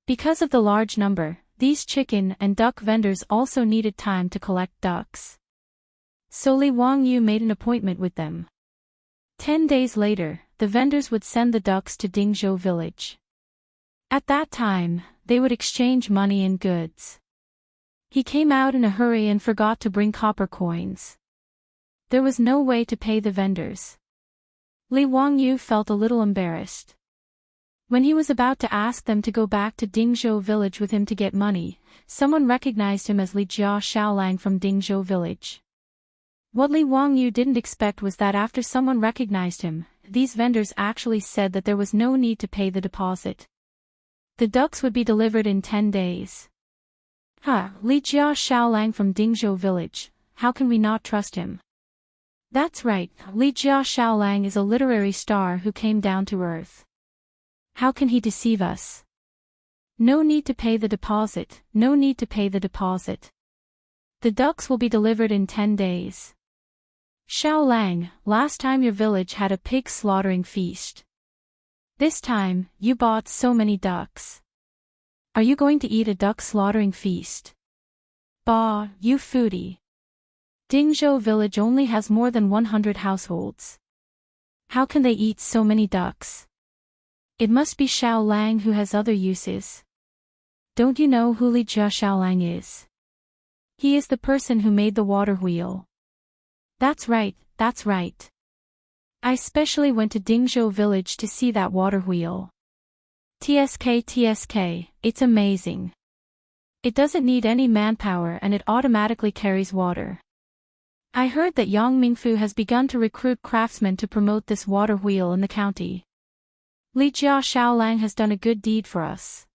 Because of the large number, these chicken and duck vendors also needed time to collect ducks. So Li Wangyu made an appointment with them. 10 days later, the vendors would send the ducks to Dingzhou village. At that time, they would exchange money and goods. He came out in a hurry and forgot to bring copper coins. There was no way to pay the vendors. Li Wangyu felt a little embarrassed. When he was about to ask them to go back to Dingzhou village with him to get money, someone recognized him as Li Xiaolang from Dingzhou village. What Li Wangyu didn't expect was that after someone recognized him, these vendors actually said that there was no need to pay the deposit. The ducks would be delivered in 10 days. Li Xiaolang from Dingzhou village, how can we not trust him? That's right, Li Xiaolang is a literary star who came down to earth. How can he deceive us? No need to pay the deposit, no need to pay the deposit. The ducks will be delivered in 10 days. Xiaolang, last time your village had a pig slaughtering feast. This time, you bought so many ducks. Are you going to eat a duck slaughtering feast? Bah, you foodie. Dingzhou village only has more than 100 households. How can they eat so many ducks? It must be Xiaolang who has other uses. Don't you know who Li Xiaolang is? He is the person who made the water wheel. That's right, that's right. I specially went to Dingzhou village to see that water wheel. TSK, it's amazing. It doesn't need any manpower and it automatically carries water. I heard that Yang Mingfu has begun to recruit craftsmen to promote this water wheel in the county. Li Xiaolang has done a good deed for us.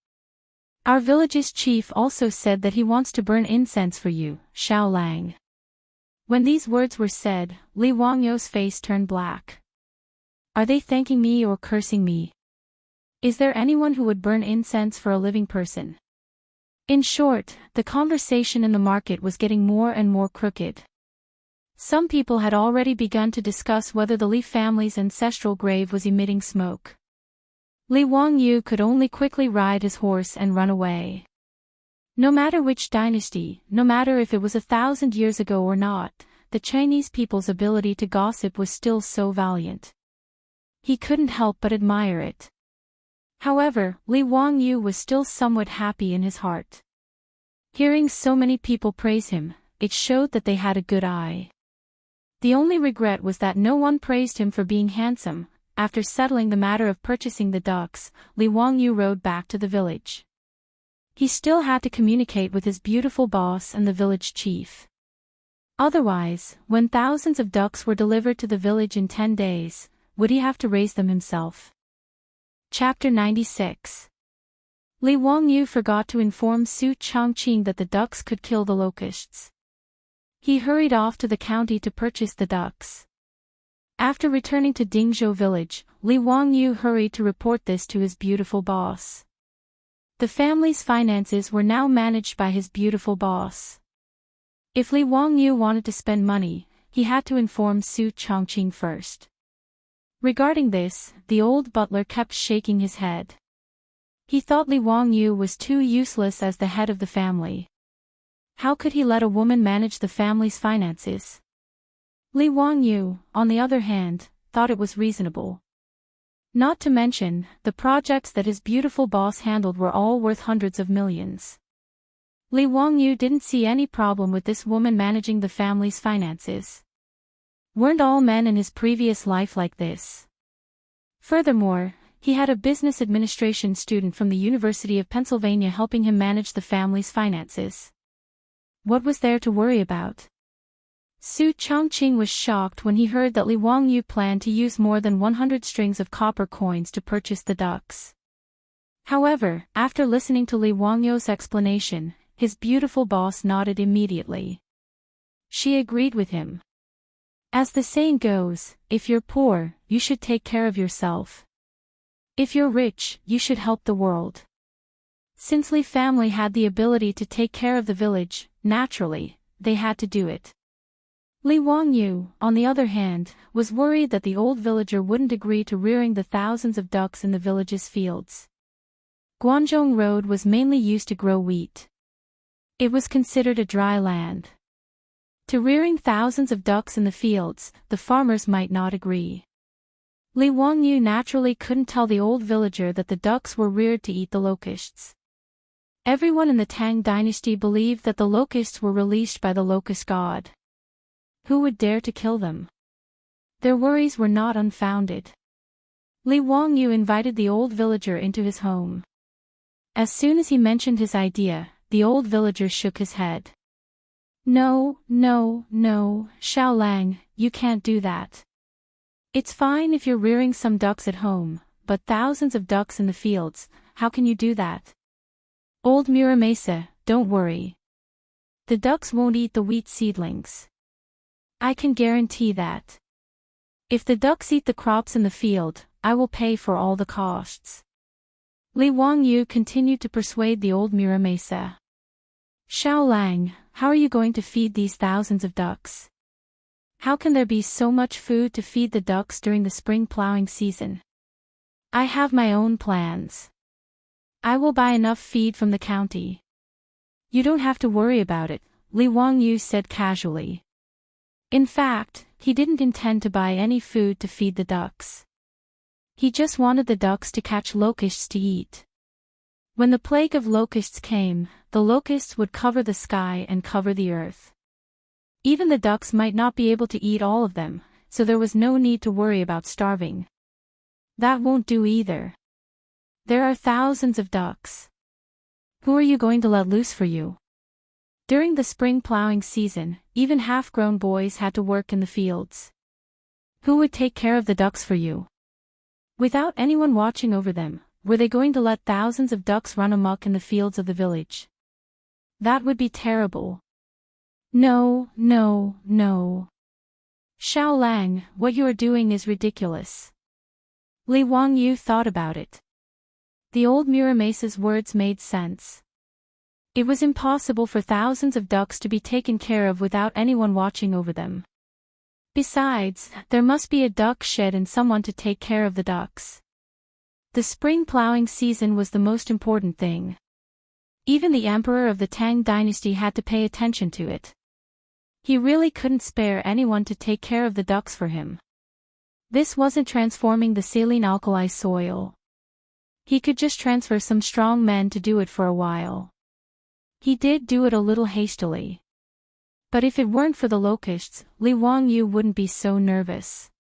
Our village's chief also said that he wants to burn incense for you, Xiaolang. When these words were said, Li Wangyu's face turned black. Are they thanking me or cursing me? Is there anyone who would burn incense for a living person? In short, the conversation in the market was getting more and more crooked. Some people had already begun to discuss whether the Li family's ancestral grave was emitting smoke. Li Wangyu could only quickly ride his horse and run away. No matter which dynasty, no matter if it was 1,000 years ago or not, the Chinese people's ability to gossip was still so valiant. He couldn't help but admire it. However, Li Wangyu was still somewhat happy in his heart. Hearing so many people praise him, it showed that they had a good eye. The only regret was that no one praised him for being handsome. After settling the matter of purchasing the ducks, Li Wangyu rode back to the village. He still had to communicate with his beautiful boss and the village chief. Otherwise, when thousands of ducks were delivered to the village in 10 days, would he have to raise them himself? Chapter 96. Li Wangyu forgot to inform Su Chongqing that the ducks could kill the locusts. He hurried off to the county to purchase the ducks. After returning to Dingzhou village, Li Wangyu hurried to report this to his beautiful boss. The family's finances were now managed by his beautiful boss. If Li Wangyu wanted to spend money, he had to inform Su Chongqing first. Regarding this, the old butler kept shaking his head. He thought Li Wangyu was too useless as the head of the family. How could he let a woman manage the family's finances? Li Wangyu, on the other hand, thought it was reasonable. Not to mention, the projects that his beautiful boss handled were all worth hundreds of millions. Li Wangyu didn't see any problem with this woman managing the family's finances. Weren't all men in his previous life like this? Furthermore, he had a business administration student from the University of Pennsylvania helping him manage the family's finances. What was there to worry about? Su Chongqing was shocked when he heard that Li Wangyu planned to use more than 100 strings of copper coins to purchase the ducks. However, after listening to Li Wangyu's explanation, his beautiful boss nodded immediately. She agreed with him. As the saying goes, if you're poor, you should take care of yourself. If you're rich, you should help the world. Since Li family had the ability to take care of the village, naturally, they had to do it. Li Wangyu, on the other hand, was worried that the old villager wouldn't agree to rearing the thousands of ducks in the village's fields. Guanzhong Road was mainly used to grow wheat. It was considered a dry land. To rearing thousands of ducks in the fields, the farmers might not agree. Li Wangyu naturally couldn't tell the old villager that the ducks were reared to eat the locusts. Everyone in the Tang dynasty believed that the locusts were released by the locust god. Who would dare to kill them? Their worries were not unfounded. Li Wangyu invited the old villager into his home. As soon as he mentioned his idea, the old villager shook his head. No, no, no, Xiao Lang, you can't do that. It's fine if you're rearing some ducks at home, but thousands of ducks in the fields, how can you do that? Old Muramasa, don't worry. The ducks won't eat the wheat seedlings. I can guarantee that. If the ducks eat the crops in the field, I will pay for all the costs. Li Wangyu continued to persuade the old Muramasa. Xiao Lang, how are you going to feed these thousands of ducks? How can there be so much food to feed the ducks during the spring plowing season? I have my own plans. I will buy enough feed from the county. You don't have to worry about it, Li Wangyu said casually. In fact, he didn't intend to buy any food to feed the ducks. He just wanted the ducks to catch locusts to eat. When the plague of locusts came, the locusts would cover the sky and cover the earth. Even the ducks might not be able to eat all of them, so there was no need to worry about starving. That won't do either. There are thousands of ducks. Who are you going to let loose for you? During the spring plowing season, even half-grown boys had to work in the fields. Who would take care of the ducks for you? Without anyone watching over them, were they going to let thousands of ducks run amok in the fields of the village? That would be terrible. No, no, no. Xiao Lang, what you are doing is ridiculous. Li Wangyu thought about it. The old Muramasa's words made sense. It was impossible for thousands of ducks to be taken care of without anyone watching over them. Besides, there must be a duck shed and someone to take care of the ducks. The spring plowing season was the most important thing. Even the emperor of the Tang dynasty had to pay attention to it. He really couldn't spare anyone to take care of the ducks for him. This wasn't transforming the saline alkali soil. He could just transfer some strong men to do it for a while. He did do it a little hastily. But if it weren't for the locusts, Li Wangyu wouldn't be so nervous.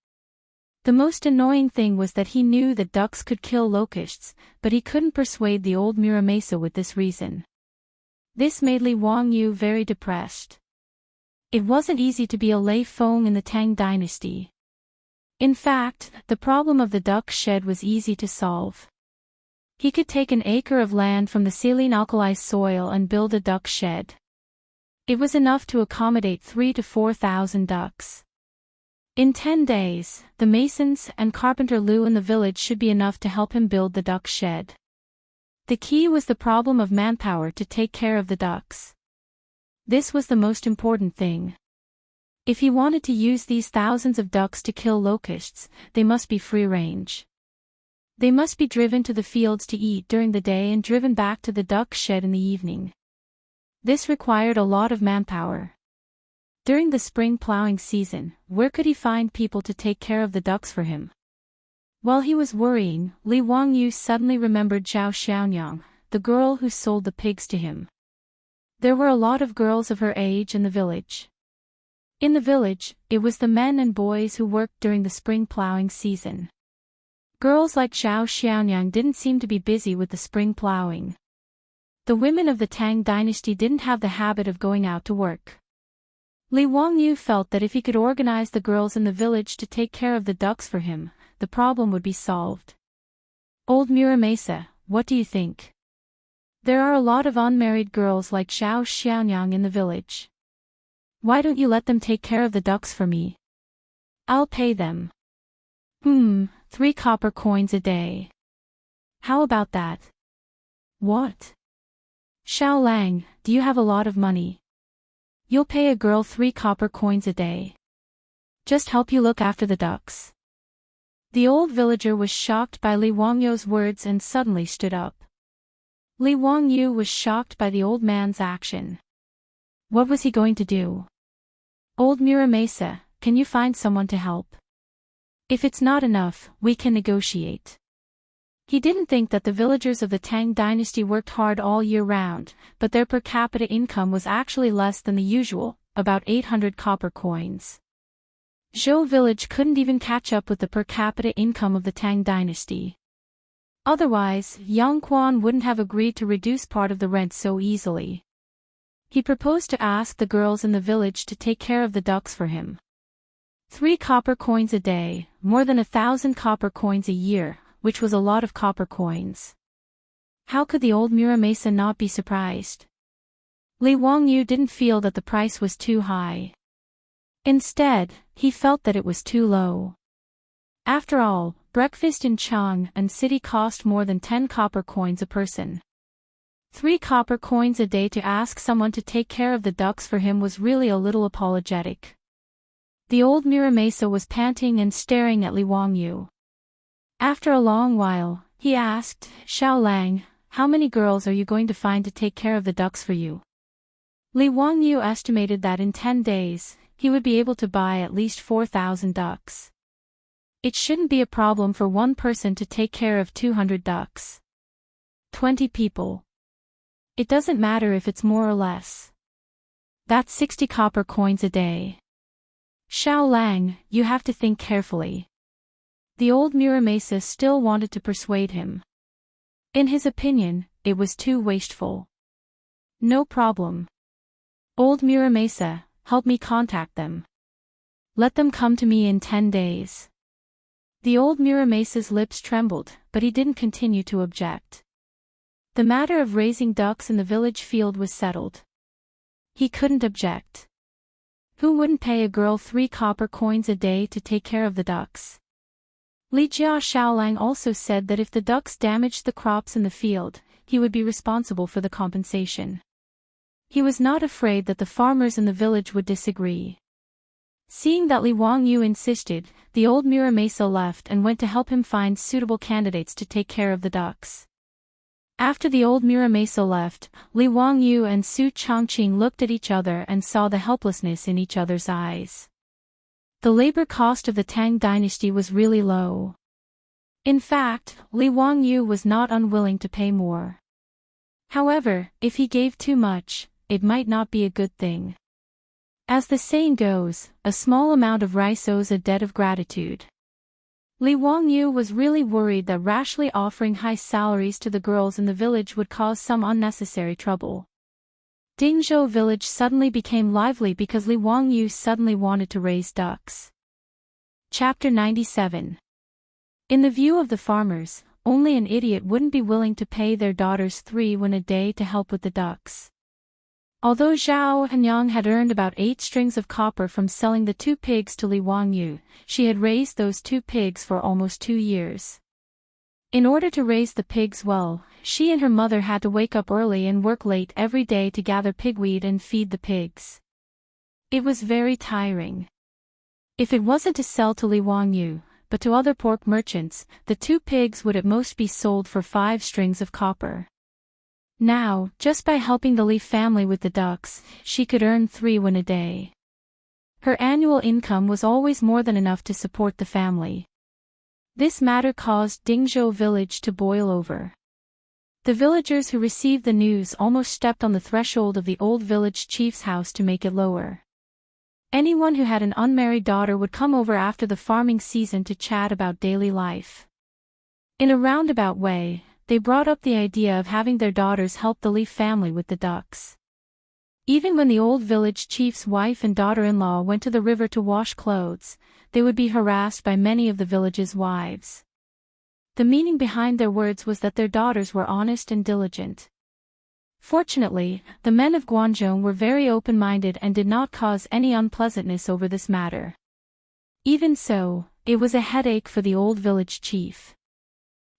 The most annoying thing was that he knew that ducks could kill locusts, but he couldn't persuade the old Muramasa with this reason. This made Li Wangyu very depressed. It wasn't easy to be a Lei Feng in the Tang dynasty. In fact, the problem of the duck shed was easy to solve. He could take an acre of land from the saline alkali soil and build a duck shed. It was enough to accommodate 3,000 to 4,000 ducks. In 10 days, the masons and carpenter Lu in the village should be enough to help him build the duck shed. The key was the problem of manpower to take care of the ducks. This was the most important thing. If he wanted to use these thousands of ducks to kill locusts, they must be free range. They must be driven to the fields to eat during the day and driven back to the duck shed in the evening. This required a lot of manpower. During the spring plowing season, where could he find people to take care of the ducks for him? While he was worrying, Li Wangyu suddenly remembered Zhao Xiaonyang, the girl who sold the pigs to him. There were a lot of girls of her age in the village. In the village, it was the men and boys who worked during the spring plowing season. Girls like Zhao Xiaonyang didn't seem to be busy with the spring plowing. The women of the Tang dynasty didn't have the habit of going out to work. Li Wangyu felt that if he could organize the girls in the village to take care of the ducks for him, the problem would be solved. Old Muramasa, what do you think? There are a lot of unmarried girls like Zhao Xiaonyang in the village. Why don't you let them take care of the ducks for me? I'll pay them. 3 copper coins a day. How about that? What? Xiao Lang, do you have a lot of money? You'll pay a girl 3 copper coins a day. Just help you look after the ducks. The old villager was shocked by Li Wangyu's words and suddenly stood up. Li Wangyu was shocked by the old man's action. What was he going to do? Old Muramasa, can you find someone to help? If it's not enough, we can negotiate. He didn't think that the villagers of the Tang dynasty worked hard all year round, but their per capita income was actually less than the usual, about 800 copper coins. Zhou village couldn't even catch up with the per capita income of the Tang dynasty. Otherwise, Yang Quan wouldn't have agreed to reduce part of the rent so easily. He proposed to ask the girls in the village to take care of the ducks for him. 3 copper coins a day, more than 1,000 copper coins a year, which was a lot of copper coins. How could the old Muramasa not be surprised? Li Wangyu didn't feel that the price was too high. Instead, he felt that it was too low. After all, breakfast in Chang'an City cost more than 10 copper coins a person. 3 copper coins a day to ask someone to take care of the ducks for him was really a little apologetic. The old Muramasa was panting and staring at Li Wangyu. After a long while, he asked, Xiao Lang, how many girls are you going to find to take care of the ducks for you? Li Wangyu estimated that in 10 days, he would be able to buy at least 4,000 ducks. It shouldn't be a problem for one person to take care of 200 ducks. 20 people. It doesn't matter if it's more or less. That's 60 copper coins a day. Xiao Lang, you have to think carefully. The old Muramasa still wanted to persuade him. In his opinion, it was too wasteful. No problem. Old Muramasa, help me contact them. Let them come to me in 10 days. The old Muramasa's lips trembled, but he didn't continue to object. The matter of raising ducks in the village field was settled. He couldn't object. Who wouldn't pay a girl 3 copper coins a day to take care of the ducks? Li Jia Xiaolang also said that if the ducks damaged the crops in the field, he would be responsible for the compensation. He was not afraid that the farmers in the village would disagree. Seeing that Li Wangyu insisted, the old Muramasa left and went to help him find suitable candidates to take care of the ducks. After the old Muramasa left, Li Wangyu and Su Chongqing looked at each other and saw the helplessness in each other's eyes. The labor cost of the Tang dynasty was really low. In fact, Li Wangyu was not unwilling to pay more. However, if he gave too much, it might not be a good thing. As the saying goes, a small amount of rice owes a debt of gratitude. Li Wangyu was really worried that rashly offering high salaries to the girls in the village would cause some unnecessary trouble. Dingzhou village suddenly became lively because Li Wangyu suddenly wanted to raise ducks. Chapter 97. In the view of the farmers, only an idiot wouldn't be willing to pay their daughters 3 won a day to help with the ducks. Although Zhao Hanyang had earned about 8 strings of copper from selling the 2 pigs to Li Wangyu, she had raised those 2 pigs for almost 2 years. In order to raise the pigs well, she and her mother had to wake up early and work late every day to gather pigweed and feed the pigs. It was very tiring. If it wasn't to sell to Li Wangyu, but to other pork merchants, the 2 pigs would at most be sold for 5 strings of copper. Now, just by helping the Li family with the ducks, she could earn 3 won a day. Her annual income was always more than enough to support the family. This matter caused Dingzhou village to boil over. The villagers who received the news almost stepped on the threshold of the old village chief's house to make it lower. Anyone who had an unmarried daughter would come over after the farming season to chat about daily life. In a roundabout way, they brought up the idea of having their daughters help the Li family with the ducks. Even when the old village chief's wife and daughter-in-law went to the river to wash clothes, they would be harassed by many of the village's wives. The meaning behind their words was that their daughters were honest and diligent. Fortunately, the men of Guangzhou were very open-minded and did not cause any unpleasantness over this matter. Even so, it was a headache for the old village chief.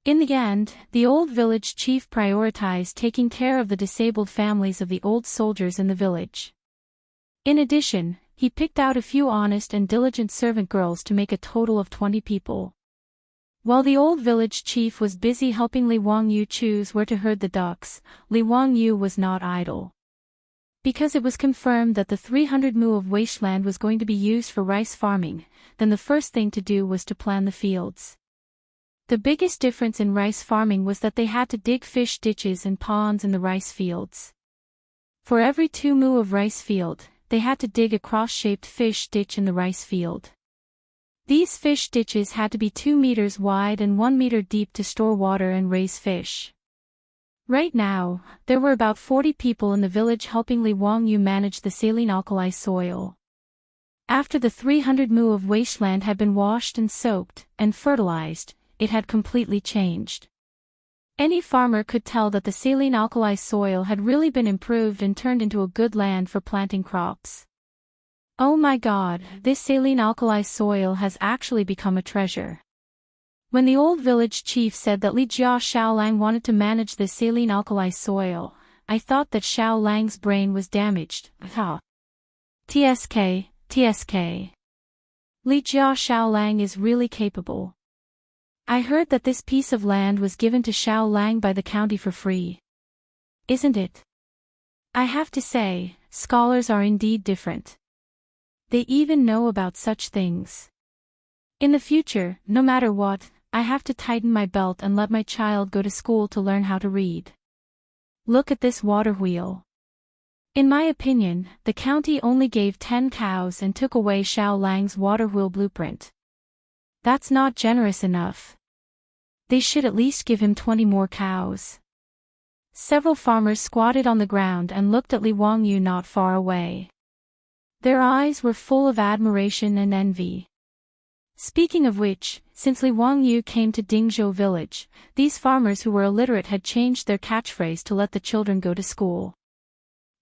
In the end, the old village chief prioritized taking care of the disabled families of the old soldiers in the village. In addition, he picked out a few honest and diligent servant girls to make a total of 20 people. While the old village chief was busy helping Li Wangyu choose where to herd the ducks, Li Wangyu was not idle. Because it was confirmed that the 300 mu of wasteland was going to be used for rice farming, then the first thing to do was to plan the fields. The biggest difference in rice farming was that they had to dig fish ditches and ponds in the rice fields. For every 2 mu of rice field, they had to dig a cross-shaped fish ditch in the rice field. These fish ditches had to be 2 meters wide and 1 meter deep to store water and raise fish. Right now, there were about 40 people in the village helping Li Wangyu manage the saline alkali soil. After the 300 mu of wasteland had been washed and soaked and fertilized, it had completely changed. Any farmer could tell that the saline alkali soil had really been improved and turned into a good land for planting crops. Oh my God, this saline alkali soil has actually become a treasure. When the old village chief said that Li Jia Xiaolang wanted to manage the saline alkali soil, I thought that Xiaolang's brain was damaged. TSK. Li Jia Xiaolang is really capable. I heard that this piece of land was given to Xiaolang by the county for free. Isn't it? I have to say, scholars are indeed different. They even know about such things. In the future, no matter what, I have to tighten my belt and let my child go to school to learn how to read. Look at this water wheel. In my opinion, the county only gave 10 cows and took away Xiaolang's water wheel blueprint. That's not generous enough. They should at least give him 20 more cows. Several farmers squatted on the ground and looked at Li Wangyu not far away. Their eyes were full of admiration and envy. Speaking of which, since Li Wangyu came to Dingzhou village, these farmers who were illiterate had changed their catchphrase to let the children go to school.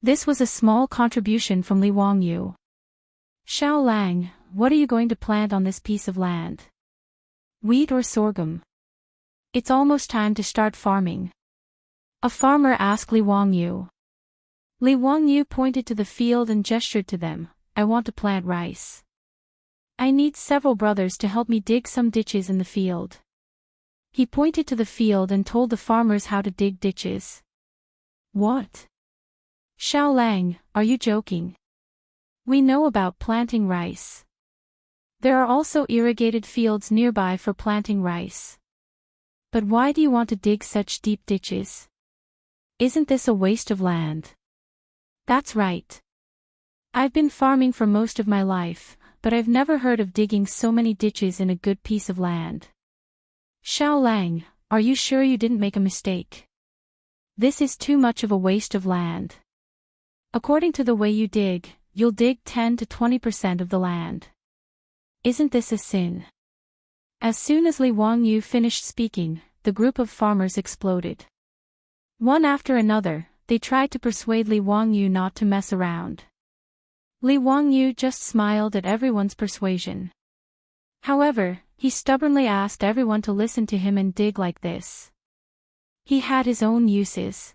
This was a small contribution from Li Wangyu. Xiaolang, what are you going to plant on this piece of land? Wheat or sorghum? It's almost time to start farming. A farmer asked Li Wangyu. Li Wangyu pointed to the field and gestured to them. I want to plant rice. I need several brothers to help me dig some ditches in the field. He pointed to the field and told the farmers how to dig ditches. What? Xiaolang, are you joking? We know about planting rice. There are also irrigated fields nearby for planting rice. But why do you want to dig such deep ditches? Isn't this a waste of land? That's right. I've been farming for most of my life, but I've never heard of digging so many ditches in a good piece of land. Xiaolang, are you sure you didn't make a mistake? This is too much of a waste of land. According to the way you dig, you'll dig 10 to 20% of the land. Isn't this a sin? As soon as Li Wangyu finished speaking, the group of farmers exploded. One after another, they tried to persuade Li Wangyu not to mess around. Li Wangyu just smiled at everyone's persuasion. However, he stubbornly asked everyone to listen to him and dig like this. He had his own uses.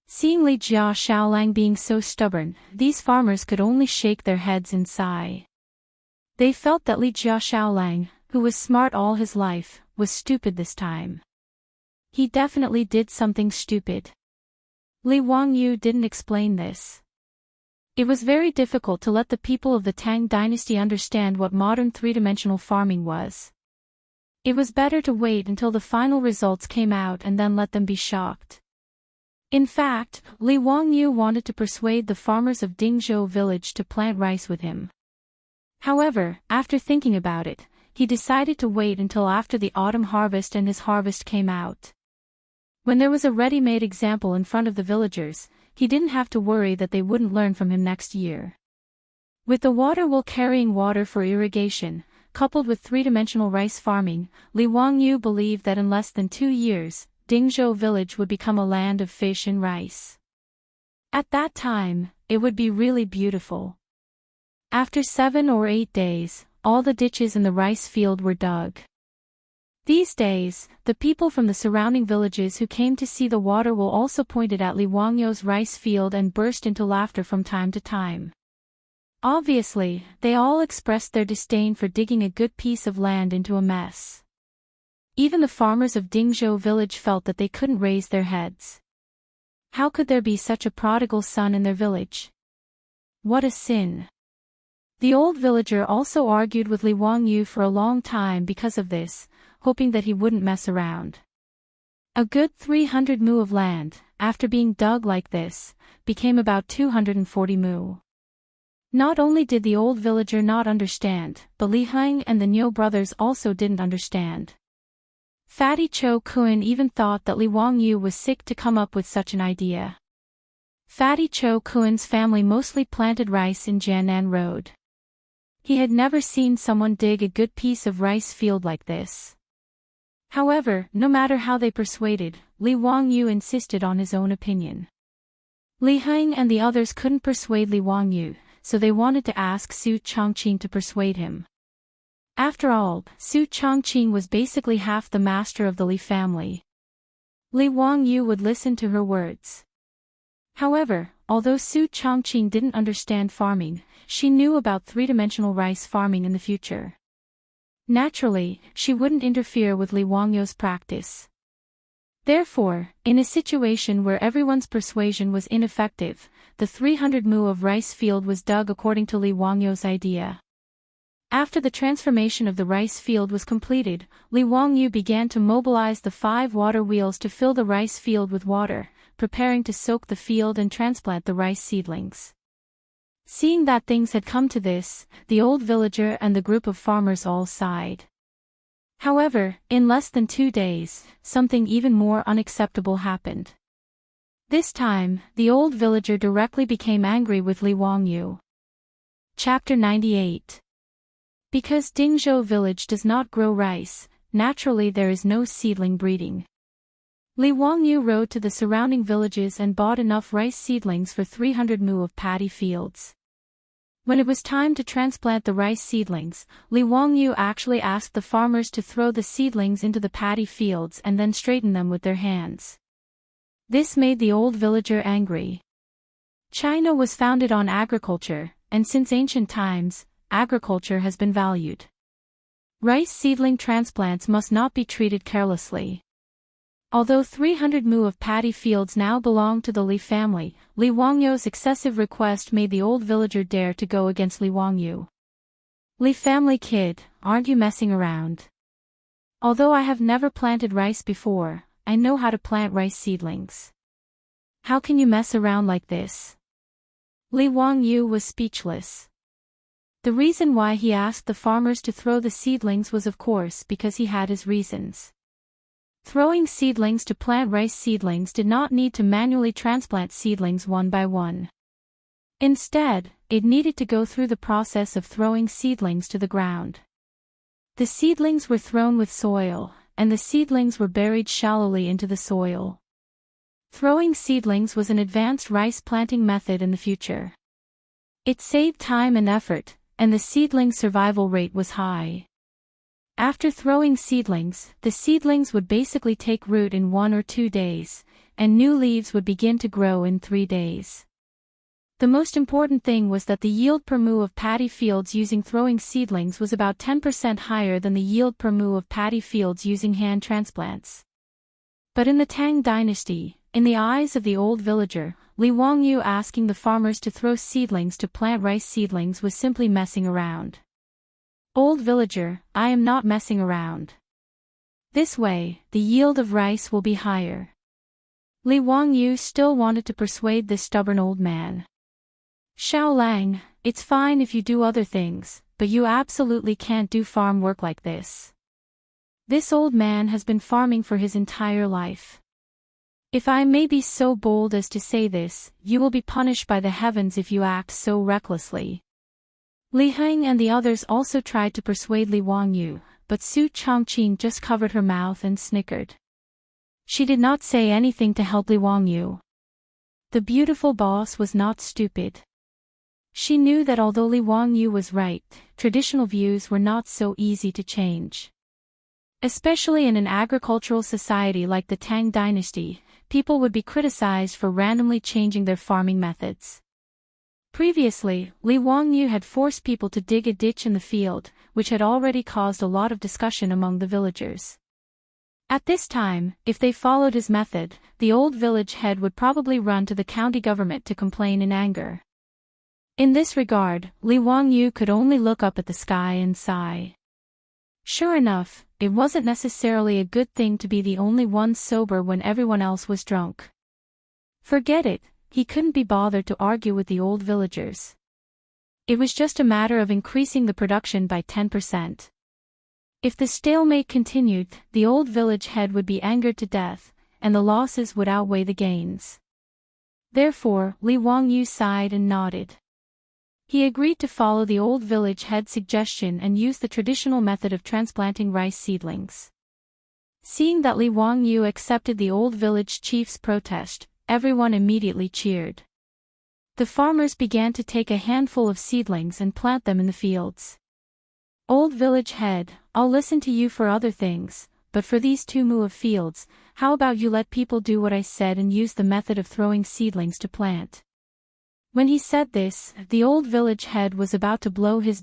Seeing Li Jia Xiaolang being so stubborn, these farmers could only shake their heads and sigh. They felt that Li Jia Xiaolang, who was smart all his life, was stupid this time. He definitely did something stupid. Li Wangyu didn't explain this. It was very difficult to let the people of the Tang dynasty understand what modern three-dimensional farming was. It was better to wait until the final results came out and then let them be shocked. In fact, Li Wangyu wanted to persuade the farmers of Dingzhou village to plant rice with him. However, after thinking about it, he decided to wait until after the autumn harvest and his harvest came out. When there was a ready-made example in front of the villagers, he didn't have to worry that they wouldn't learn from him next year. With the water wheel carrying water for irrigation, coupled with three-dimensional rice farming, Li Wangyu believed that in less than 2 years, Dingzhou village would become a land of fish and rice. At that time, it would be really beautiful. After 7 or 8 days, all the ditches in the rice field were dug. These days, the people from the surrounding villages who came to see the water will also pointed at Li Wangyu's rice field and burst into laughter from time to time. Obviously, they all expressed their disdain for digging a good piece of land into a mess. Even the farmers of Dingzhou village felt that they couldn't raise their heads. How could there be such a prodigal son in their village? What a sin! The old villager also argued with Li Wangyu for a long time because of this, hoping that he wouldn't mess around. A good 300 mu of land, after being dug like this, became about 240 mu. Not only did the old villager not understand, but Li Heng and the Niu brothers also didn't understand. Fatty Cho Kun even thought that Li Wangyu was sick to come up with such an idea. Fatty Cho Kun's family mostly planted rice in Jiannan Road. He had never seen someone dig a good piece of rice field like this. However, no matter how they persuaded, Li Wangyu insisted on his own opinion. Li Heng and the others couldn't persuade Li Wangyu, so they wanted to ask Su Chongqing to persuade him. After all, Su Chongqing was basically half the master of the Li family. Li Wangyu would listen to her words. However, although Su Chongqing didn't understand farming, she knew about three-dimensional rice farming in the future. Naturally, she wouldn't interfere with Li Wangyu's practice. Therefore, in a situation where everyone's persuasion was ineffective, the 300 mu of rice field was dug according to Li Wangyu's idea. After the transformation of the rice field was completed, Li Wangyu began to mobilize the 5 water wheels to fill the rice field with water, preparing to soak the field and transplant the rice seedlings. Seeing that things had come to this, the old villager and the group of farmers all sighed. However, in less than 2 days, something even more unacceptable happened. This time, the old villager directly became angry with Li Wangyu. Chapter 98. Because Dingzhou village does not grow rice, naturally there is no seedling breeding. Li Wangyu rode to the surrounding villages and bought enough rice seedlings for 300 mu of paddy fields. When it was time to transplant the rice seedlings, Li Wangyu actually asked the farmers to throw the seedlings into the paddy fields and then straighten them with their hands. This made the old villager angry. China was founded on agriculture, and since ancient times, agriculture has been valued. Rice seedling transplants must not be treated carelessly. Although 300 mu of paddy fields now belong to the Li family, Li Wangyu's excessive request made the old villager dare to go against Li Wangyu. Li family kid, aren't you messing around? Although I have never planted rice before, I know how to plant rice seedlings. How can you mess around like this? Li Wangyu was speechless. The reason why he asked the farmers to throw the seedlings was of course because he had his reasons. Throwing seedlings to plant rice seedlings did not need to manually transplant seedlings one by one. Instead, it needed to go through the process of throwing seedlings to the ground. The seedlings were thrown with soil, and the seedlings were buried shallowly into the soil. Throwing seedlings was an advanced rice planting method in the future. It saved time and effort, and the seedling survival rate was high. After throwing seedlings, the seedlings would basically take root in 1 or 2 days, and new leaves would begin to grow in 3 days. The most important thing was that the yield per mu of paddy fields using throwing seedlings was about 10% higher than the yield per mu of paddy fields using hand transplants. But in the Tang dynasty, in the eyes of the old villager, Li Wangyu asking the farmers to throw seedlings to plant rice seedlings was simply messing around. Old villager, I am not messing around. This way, the yield of rice will be higher. Li Wangyu still wanted to persuade this stubborn old man. Xiao Lang, it's fine if you do other things, but you absolutely can't do farm work like this. This old man has been farming for his entire life. If I may be so bold as to say this, you will be punished by the heavens if you act so recklessly. Li Heng and the others also tried to persuade Li Wangyu, but Su Chongqing just covered her mouth and snickered. She did not say anything to help Li Wangyu. The beautiful boss was not stupid. She knew that although Li Wangyu was right, traditional views were not so easy to change. Especially in an agricultural society like the Tang dynasty, people would be criticized for randomly changing their farming methods. Previously, Li Wangyu had forced people to dig a ditch in the field, which had already caused a lot of discussion among the villagers. At this time, if they followed his method, the old village head would probably run to the county government to complain in anger. In this regard, Li Wangyu could only look up at the sky and sigh. Sure enough, it wasn't necessarily a good thing to be the only one sober when everyone else was drunk. Forget it, he couldn't be bothered to argue with the old villagers. It was just a matter of increasing the production by 10%. If the stalemate continued, the old village head would be angered to death, and the losses would outweigh the gains. Therefore, Li Wangyu sighed and nodded. He agreed to follow the old village head's suggestion and use the traditional method of transplanting rice seedlings. Seeing that Li Wangyu accepted the old village chief's protest, everyone immediately cheered. The farmers began to take a handful of seedlings and plant them in the fields. Old village head, I'll listen to you for other things, but for these 2 mu of fields, how about you let people do what I said and use the method of throwing seedlings to plant? When he said this, the old village head was about to blow his